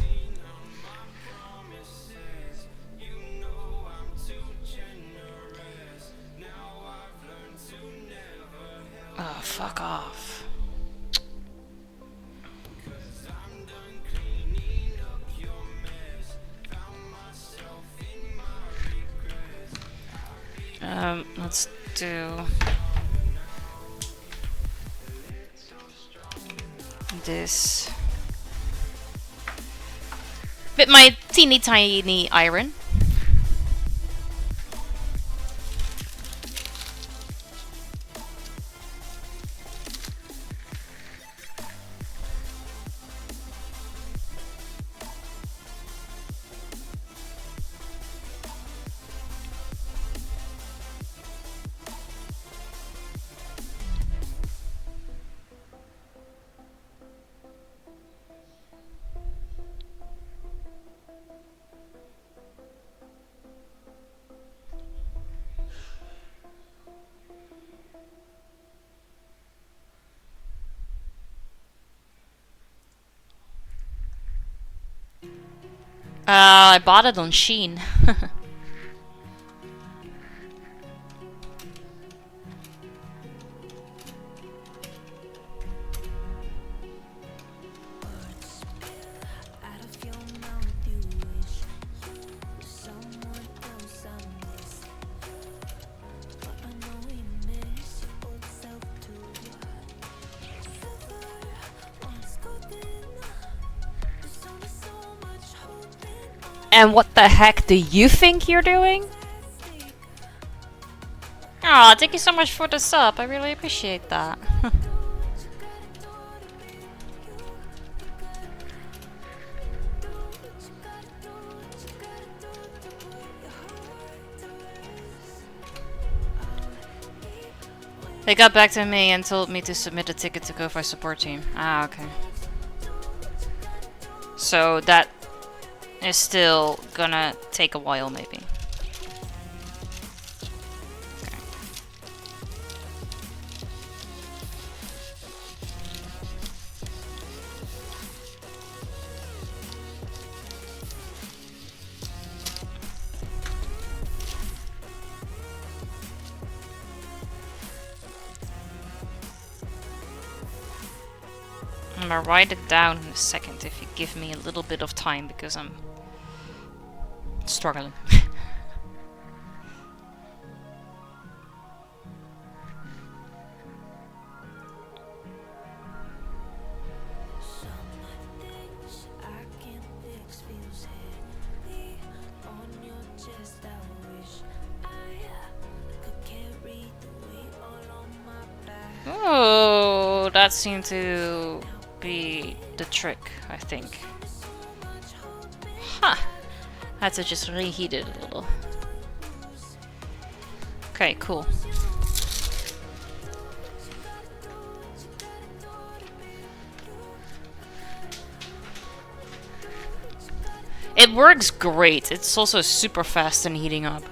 Oh, fuck off. Let's do this with my teeny tiny iron. I bought it on Shein. And what the heck do you think you're doing? Aw, thank you so much for the sub. I really appreciate that. They got back to me and told me to submit a ticket to go for support team. Ah, okay. So that is still gonna take a while, maybe. I'm gonna write it down in a second if you give me a little bit of time because I'm struggling. Oh, that seemed to be the trick, I think. Huh. Had to just reheat it a little. Okay, cool. It works great. It's also super fast in heating up.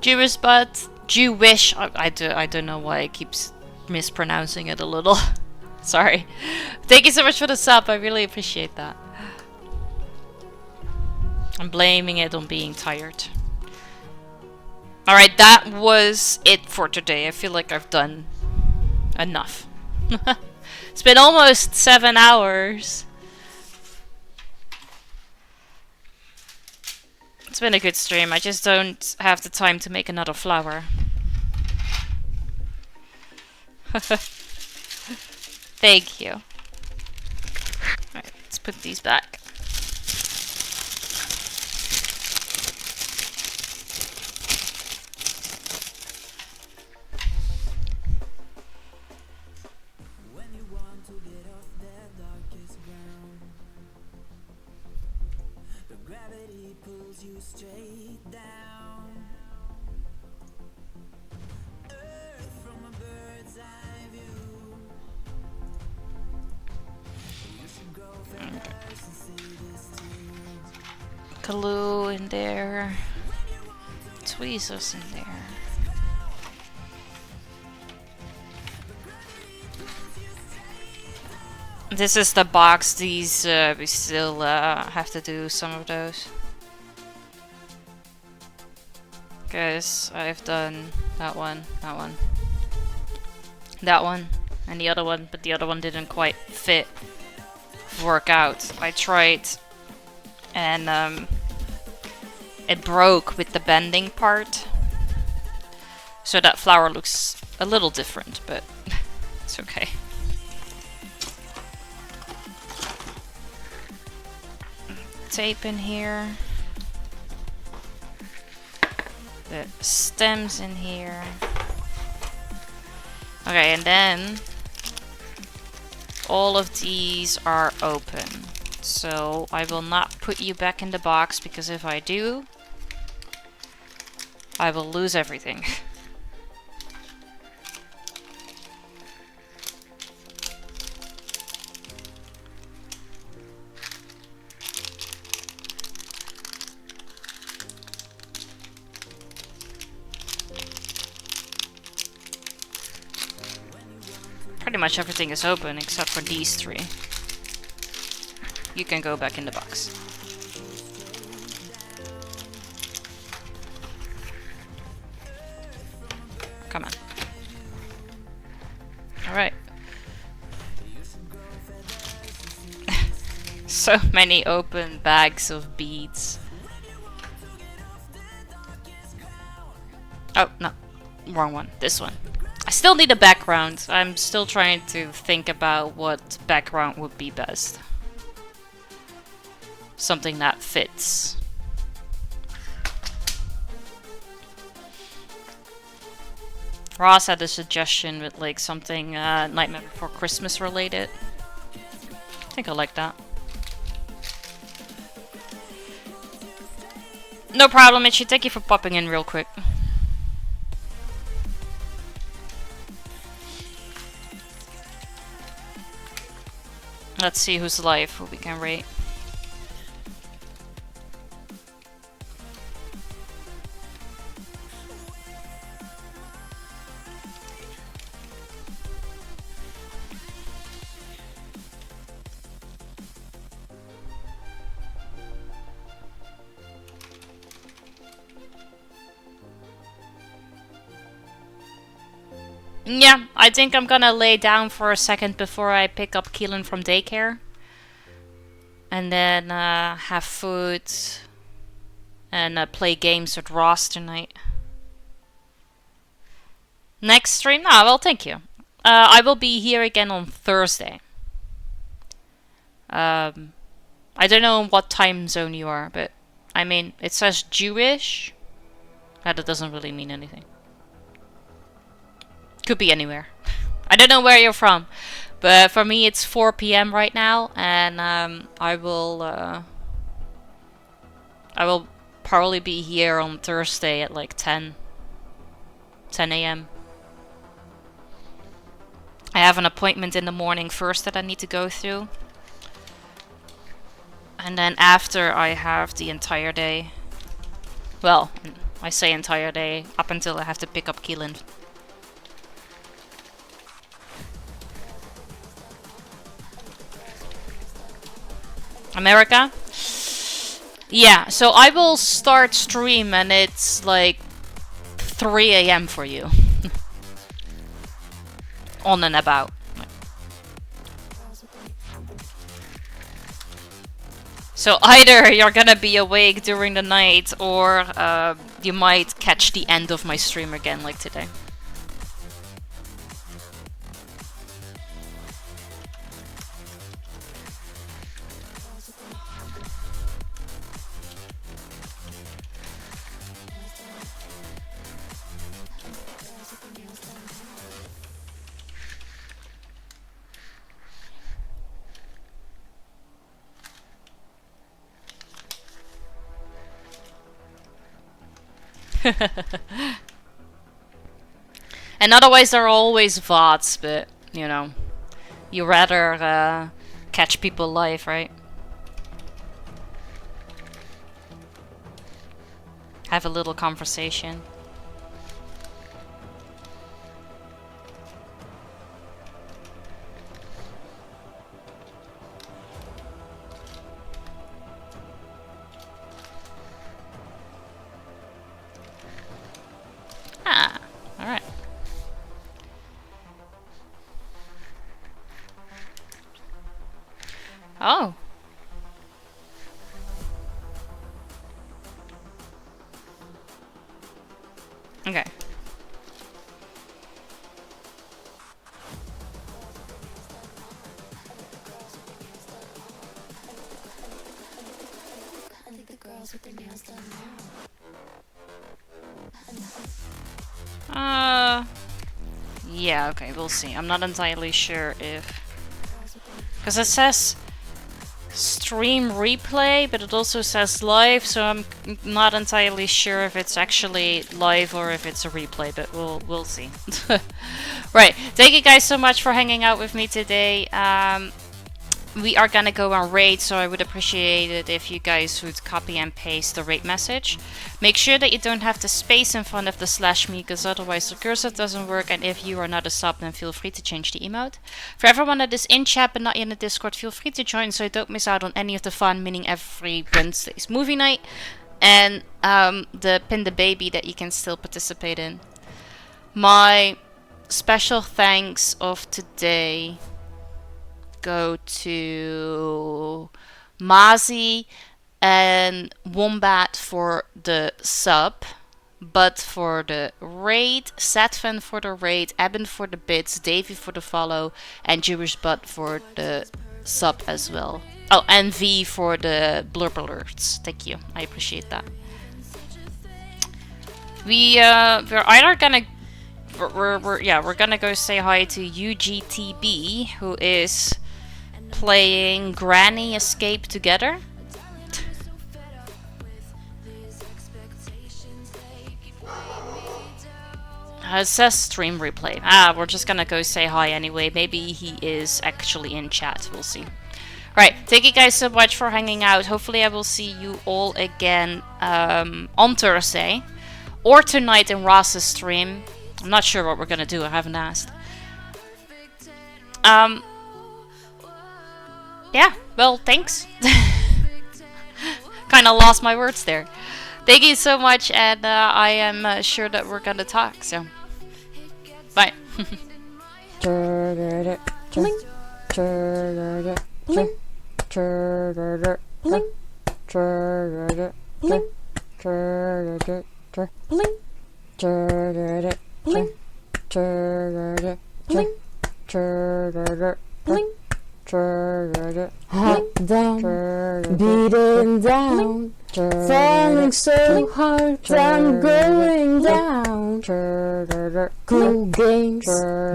Jewish, but Jewish. I don't know why I keep mispronouncing it a little. Sorry. Thank you so much for the sub. I really appreciate that. I'm blaming it on being tired. Alright, that was it for today. I feel like I've done enough. It's been almost 7 hours. It's been a good stream. I just don't have the time to make another flower. Thank you. Alright, let's put these back. Glue in there. Tweezers in there. This is the box. These we still have to do some of those. Guys, I've done that one, that one, that one, and the other one, but the other one didn't quite fit, work out. I tried, and it broke with the bending part, so that flower looks a little different, but it's okay. Tape in here. The stems in here. Okay, and then all of these are open. So I will not put you back in the box, because if I do, I will lose everything. pretty much everything is open except for these three. You can go back in the box. Come on. Alright. So many open bags of beads. Oh, no. Wrong one. This one. I still need a background. I'm still trying to think about what background would be best. Something that fits. Ross had a suggestion with like something Nightmare Before Christmas related. I think I like that. No problem, Itchy. Thank you for popping in real quick. Let's see who's live, who we can rate. Yeah, I think I'm gonna lay down for a second before I pick up Keelan from daycare. And then have food and play games with Ross tonight. Next stream? Ah, well, thank you. I will be here again on Thursday. I don't know what time zone you are, but I mean, it says Jewish. That doesn't really mean anything. Could be anywhere. I don't know where you're from, but for me it's 4 p.m. right now, and I will probably be here on Thursday at like 10 a.m. I have an appointment in the morning first that I need to go through, and then after I have the entire day. Well, I say entire day up until I have to pick up Keelan. America? Yeah, so I will start stream and it's like 3 a.m. for you. On and about. So either you're gonna be awake during the night or you might catch the end of my stream again like today. And otherwise there are always VODs, but you know, you rather catch people live, right? Have a little conversation. Ah, alright. Oh. Okay. Yeah, okay, we'll see. I'm not entirely sure if... Because it says stream replay, but it also says live, so I'm not entirely sure if it's actually live or if it's a replay, but we'll see. Right, thank you guys so much for hanging out with me today. we are gonna go on raid, so I would appreciate it if you guys would copy and paste the raid message. Make sure that you don't have the space in front of the /me, because otherwise the cursor doesn't work, and if you are not a sub, then feel free to change the emote. For everyone that is in chat but not in the Discord, feel free to join so you don't miss out on any of the fun, meaning every Wednesday's movie night, and the Pin the Baby that you can still participate in. My special thanks of today go to Mazi and Wombat for the sub, but for the raid, Satvan for the raid, Eben for the bits, Davey for the follow, and Jewish Butt for the sub as well. Oh, and V for the blurb alerts. Thank you, I appreciate that. We're either gonna we're gonna go say hi to UGTB, who is playing Granny Escape Together. It says stream replay. We're just gonna go say hi anyway. Maybe he is actually in chat. We'll see. Right, thank you guys so much for hanging out. Hopefully I will see you all again on Thursday. Or tonight in Ross's stream. I'm not sure what we're gonna do. I haven't asked. Yeah, well, thanks. Kinda lost my words there. Thank you so much, and I am sure that we're gonna talk, so bye. Hot down, beating down, falling so hard, I'm going down. Cool games,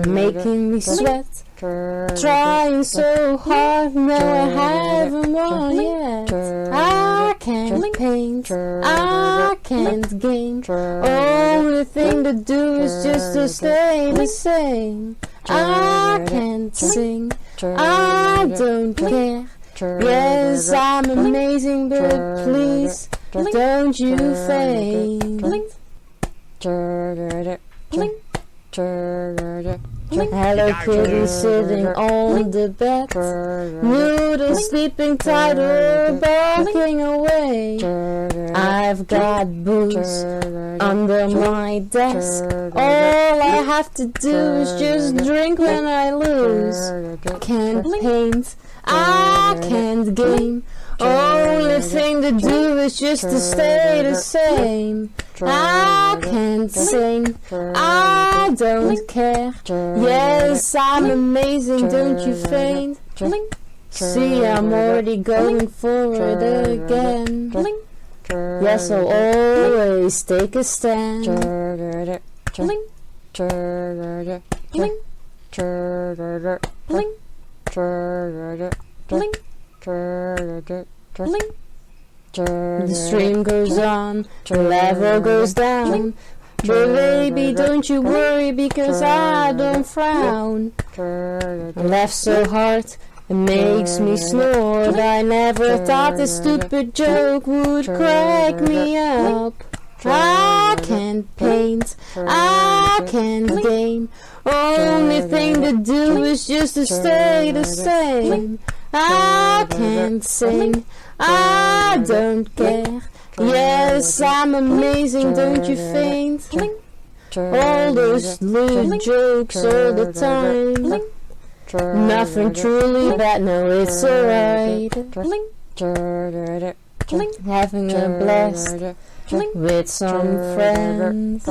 making me sweat, trying so hard, no I haven't won yet. I can't paint, I can't game, only thing to do is just to stay the same. I can't sing, I don't care. Yes, I'm amazing, but please don't you faint. Hello Kitty sitting on the bed, Noodle sleeping tight or barking away. I've got booze under my desk, all I have to do is just drink when I lose. Can't paint, I can't game, only thing to do is just to stay the same. I can't sing, I don't care. Yes, I'm amazing, don't you faint? See, I'm already going for it again. Yes, I'll always take a stand. The stream goes on, the level goes down. But baby, don't you worry, because I don't frown. I laugh so hard, it makes me snort. I never thought this stupid joke would crack me up. I can't paint, I can't game, only thing to do is just to stay the same. I can't sing, I don't care. Yes, I'm amazing, don't you faint? All those lewd jokes all the time, nothing truly bad, no, it's alright. Having a blast with some friends.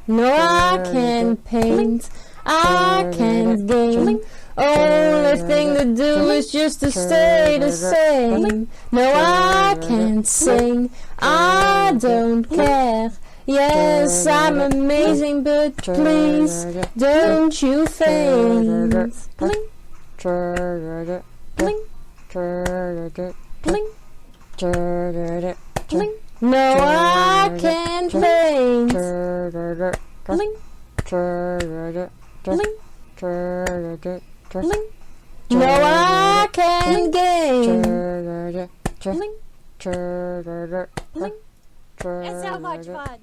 No, I can't paint, I can't game, only thing to do is just to stay the same. No, I can't sing, I don't care. Yes, I'm amazing, but please don't you faint. No, I can't paint. No, I can't game. It's so much fun.